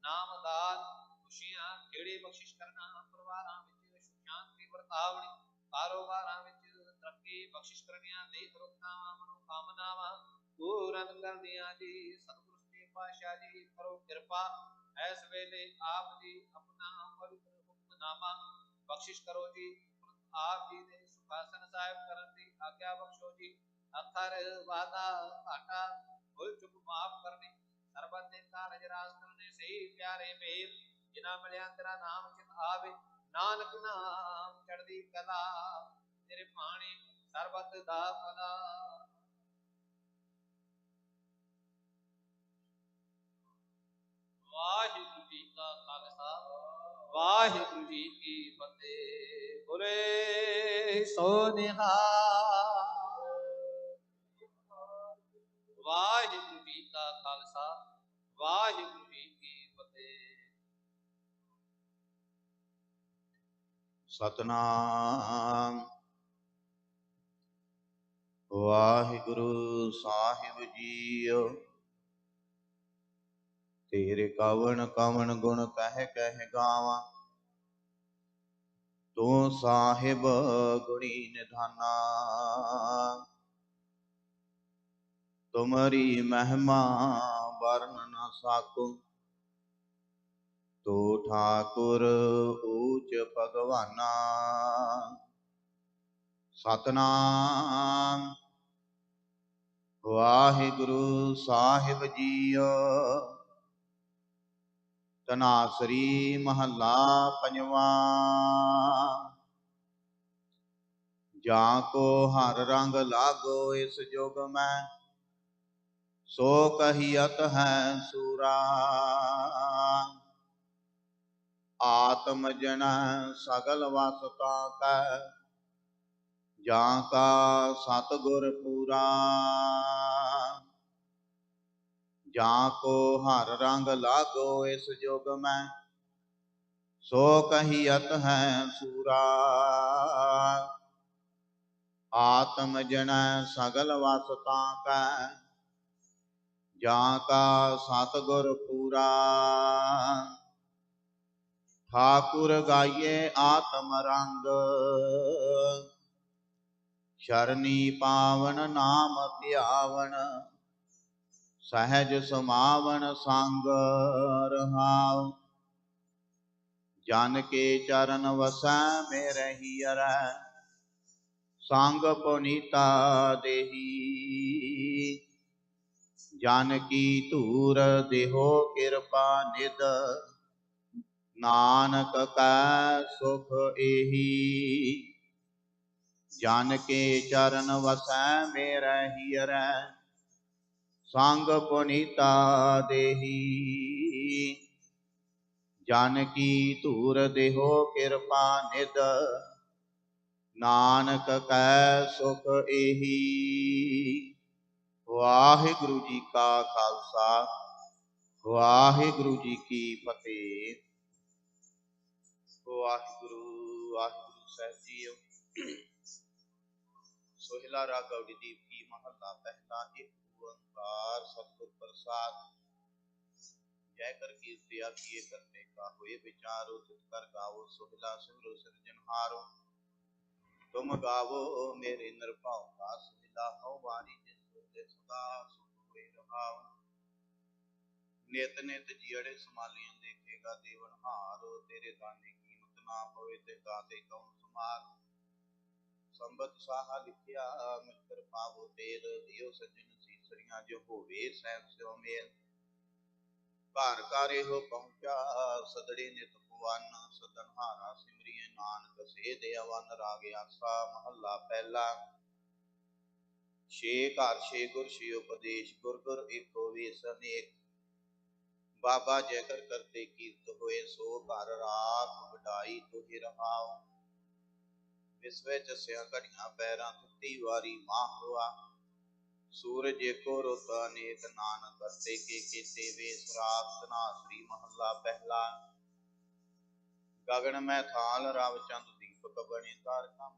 Speaker 2: ਨਾਮਦਾਨ ਖੁਸ਼ੀਆਂ ਖੇੜੇ ਬਖਸ਼ਿਸ਼ ਕਰਨਾ ਪਰਿਵਾਰਾਂ ਵਿੱਚ ਸੁਖ ਸ਼ਾਂਤੀ ਵਰਤਾਵਣੀ ਕਾਰੋਬਾਰਾਂ ਵਿੱਚ ਤਰੱਕੀ ਬਖਸ਼ਿਸ਼ ਕਰਨੀਆਂ ਦੇਹ ਰੁੱਖਾਵਾਂ ਮਨੋ ਕਾਮਨਾਵਾਂ ਪੂਰਨ ਕਰਨੀਆਂ ਜੀ ਸਤਿਗੁਰ ਸੱਚੇ ਪਾਤਸ਼ਾਹ ਜੀ ਕਰੋ ਕਿਰਪਾ ਇਸ ਵੇਲੇ ਆਪ ਜੀ ਆਪਣਾ ਪਵਿੱਤਰ ਹੁਕਮਨਾਮਾ ਬਖਸ਼ਿਸ਼ ਕਰੋ ਜੀ ਆਪ ਜੀ ਦੇ ਸੁਖਾਸਨ ਸਾਹਿਬ ਕਰਨ ਦੀ ਆਗਿਆ ਬਖਸ਼ੋ ਜੀ ਅੱਖਰ ਵਾਦਾ ਘਾਟਾ ਭੁੱਲ ਚੁੱਕ ਮਾਫ ਕਰਨੀ ਸਰਬਤ ਦੇ ਕਾਰਜ ਰਾਸ ਕਰਨੇ ਸਹੀ ਪਿਆਰੇ ਮੇਲ ਜਿਨ੍ਹਾਂ ਮਿਲਿਆ ਤੇਰਾ ਨਾਮ ਚਿਤ ਆਵੇ ਨਾਨਕ ਨਾਮ ਚੜ੍ਹਦੀ ਕਲਾ ਤੇਰੇ ਪਾਣੀ ਸਰਬਤ ਦਾ ਭਲਾ ਵਾਹਿਗੁਰੂ ਜੀ ਕਾ ਖਾਲਸਾ ਵਾਹਿਗੁਰੂ ਜੀ ਕੀ ਫਤਿਹ ਬੋਲੇ ਸੋ ਨਿਹਾਲ ਵਾਹਿਗੁਰੂ ਜੀ ਕਾ ਖਾਲਸਾ ਵਾਹਿਗੁਰੂ ਜੀ ਕੀ ਫਤਿਹ
Speaker 1: ਸਤਨਾਮ ਵਾਹਿਗੁਰੂ ਸਾਹਿਬ ਜੀਓ ਤੇਰੇ ਕਵਣ ਕਵਣ ਗੁਣ ਕਹਿ ਕਹਿ ਗਾਵਾਂ ਤੂੰ ਸਾਹਿਬ ਗੁਣੀ ਨਿਧਾਨਾ ਤੁਮਰੀ ਮਹਿਮਾ ਵਰਨ ਨ ਸਾਕੋ ਤੂੰ ਠਾਕੁਰ ਊਚ ਭਗਵਾਨਾ ਸਤਨਾਮ ਵਾਹਿਗੁਰੂ ਸਾਹਿਬ ਜੀਓ ਧਨਾਸਰੀ ਮਹੱਲਾ ਪੰਜਵਾਂ ਜਾਂ ਕੋ ਹਰ ਰੰਗ ਲਾਗੋ ਇਸ ਜੁਗ ਮੈਂ ਸੋ ਕਹੀਅਤ ਹੈ ਸੂਰਾ ਆਤਮ ਜਨ ਸਗਲ ਵਸਤਾ ਕੈ ਜਾਂ ਕਾ ਸਤਿਗੁਰ ਪੂਰਾ ਜਾਂ ਕੋ ਹਰ ਰੰਗ ਲਾਗੋ ਇਸ ਜੁਗ ਮੈਂ ਸੋ ਕਹੀਅਤ ਹੈ ਸੂਰਾ ਆਤਮ ਜਨ ਸਗਲ ਵਸਤਾ ਕੈ ਜਾਂ ਕਾ ਸਤਿਗੁਰ ਪੂਰਾ ਠਾਕੁਰ ਗਾਈਏ ਆਤਮ ਰੰਗ ਸ਼ਰਨੀ ਪਾਵਨ ਨਾਮ ਧਿਆਵਨ ਸਹਿਜ ਸਮਾਵਨ ਸੰਗ ਰਹਾਉ ਜਨ ਕੇ ਚਰਨ ਵਸੈ ਮੇਰੇ ਹੀਰੈ ਸੰਗ ਪੁਨੀਤਾ ਦੇਹੀ ਜਨ ਕੀ ਧੂਰ ਦੇਹੋ ਕਿਰਪਾ ਨਿਦ ਨਾਨਕ ਕੈ ਸੁਖ ਏਹੀ ਜਨ ਕੇ ਚਰਨ ਵਸੈ ਮੇਰੇ ਹੀਰੈ ਸੰਗ ਪੁਨੀਤਾ ਦੇਹੀ ਜਨ ਕੀ ਧੂਰ ਦੇਹੋ ਕਿਰਪਾ ਨਿਧ ਨਾਨਕ ਕੈ ਸੁਖ ਏਹੀ। ਵਾਹਿਗੁਰੂ ਜੀ ਕਾ ਖਾਲਸਾ ਵਾਹਿਗੁਰੂ ਜੀ ਕੀ ਫਤਿਹ। ਵਾਹਿਗੁਰੂ ਵਾਹਿਗੁਰੂ ਸਾਹਿਬ ਜੀਓ। ਸੋਹਿਲਾ ਰਾਗ ਗੌੜੀਦੀਪ ਕੀ ਮਹੱਲਾ ਪਹਿਲਾ। ਇੱਕ ਓੰਕਾਰ ਸਤਿਗੁਰ ਪ੍ਰਸਾਦ। ਜੈ ਕਰ ਕੀਰਤਿਆ ਕੀਏ ਕਰਤੇ ਕਾ ਹੋਏ ਵਿਚਾਰੋ ਤਿਤ ਕਰ ਗਾਵੋ ਸੋਹਿਲਾ ਸਿਮਰੋ ਸਿਰਜਨਹਾਰੋ। ਤੁਮ ਗਾਵੋ ਮੇਰੇ ਨਿਰਭਉ ਕਾ ਸੋਹਿਲਾ ਹਉ ਵਾਰੀ ਜਿਸ ਤੇ ਸਦਾ ਸੁਖ ਹੋਏ ਰਹਾਉ। ਨਿਤ ਨਿਤ ਜੀੜੇ ਸਮਾਲੀਆਂ ਦੇਖੇਗਾ ਦੇਵਨਹਾਰ ਤੇਰੇ ਦਾਨੇ ਕੀਮਤ ਨਾ ਪਵੇ ਤੇ ਦਾਤੇ ਕਉ ਸਮਾਰ। ਸੰਬਤ ਸਾਹਾ ਲਿਖਿਆ ਮਿੱਤਰ ਪਾਵੋ ਤੇਲ ਦਿਓ ਸੱਜਣ ਸੀਸੜੀਆਂ ਜੋ ਹੋਵੇ ਸਹਿਬ ਸਿਉ ਮੇਲ। ਘਰ ਘਰ ਇਹੋ ਪਹੁੰਚਾ ਸਦੜੇ ਨਿਤ ਪਵਨ ਸਦਨਹਾਰਾ ਸਿਮਰਿਏ ਨਾਨਕ ਸੇ ਦੇ ਅਵਨ। ਰਾਗ ਆਸਾ ਮਹੱਲਾ ਪਹਿਲਾ। ਛੇ ਘਰ ਛੇ ਗੁਰ ਛੇ ਉਪਦੇਸ਼ ਗੁਰ ਗੁਰ ਏਕੋ ਵੇਸ ਅਨੇਕ। ਬਾਬਾ ਜੈ ਕਰ ਕਰਤੇ ਕੀਰਤ ਹੋਏ ਸੋ ਘਰ ਰਾਖ ਵਡਾਈ ਤੁਹਿ ਰਹਾਉ। ਵਿਸਵੇ ਜਸਿਆ ਘੜੀਆਂ ਪੈਰਾਂ ਥਿੱਤੀ ਵਾਰੀ ਮਾਹ ਹੋਆ। ਸੂਰਜ ਏਕੋ ਰੁੱਤ ਅਨੇਕ ਨਾਨਕ ਕਰਤੇ ਕੇ ਕੀਤੇ ਵੇਸ। ਰਾਗ ਧਨਾਸਰੀ ਮਹੱਲਾ ਪਹਿਲਾ। ਗਗਨ ਮੈਂ ਥਾਲ ਰਵ ਚੰਦ ਦੀਪਕ ਬਣੇ ਤਾਰਕਾ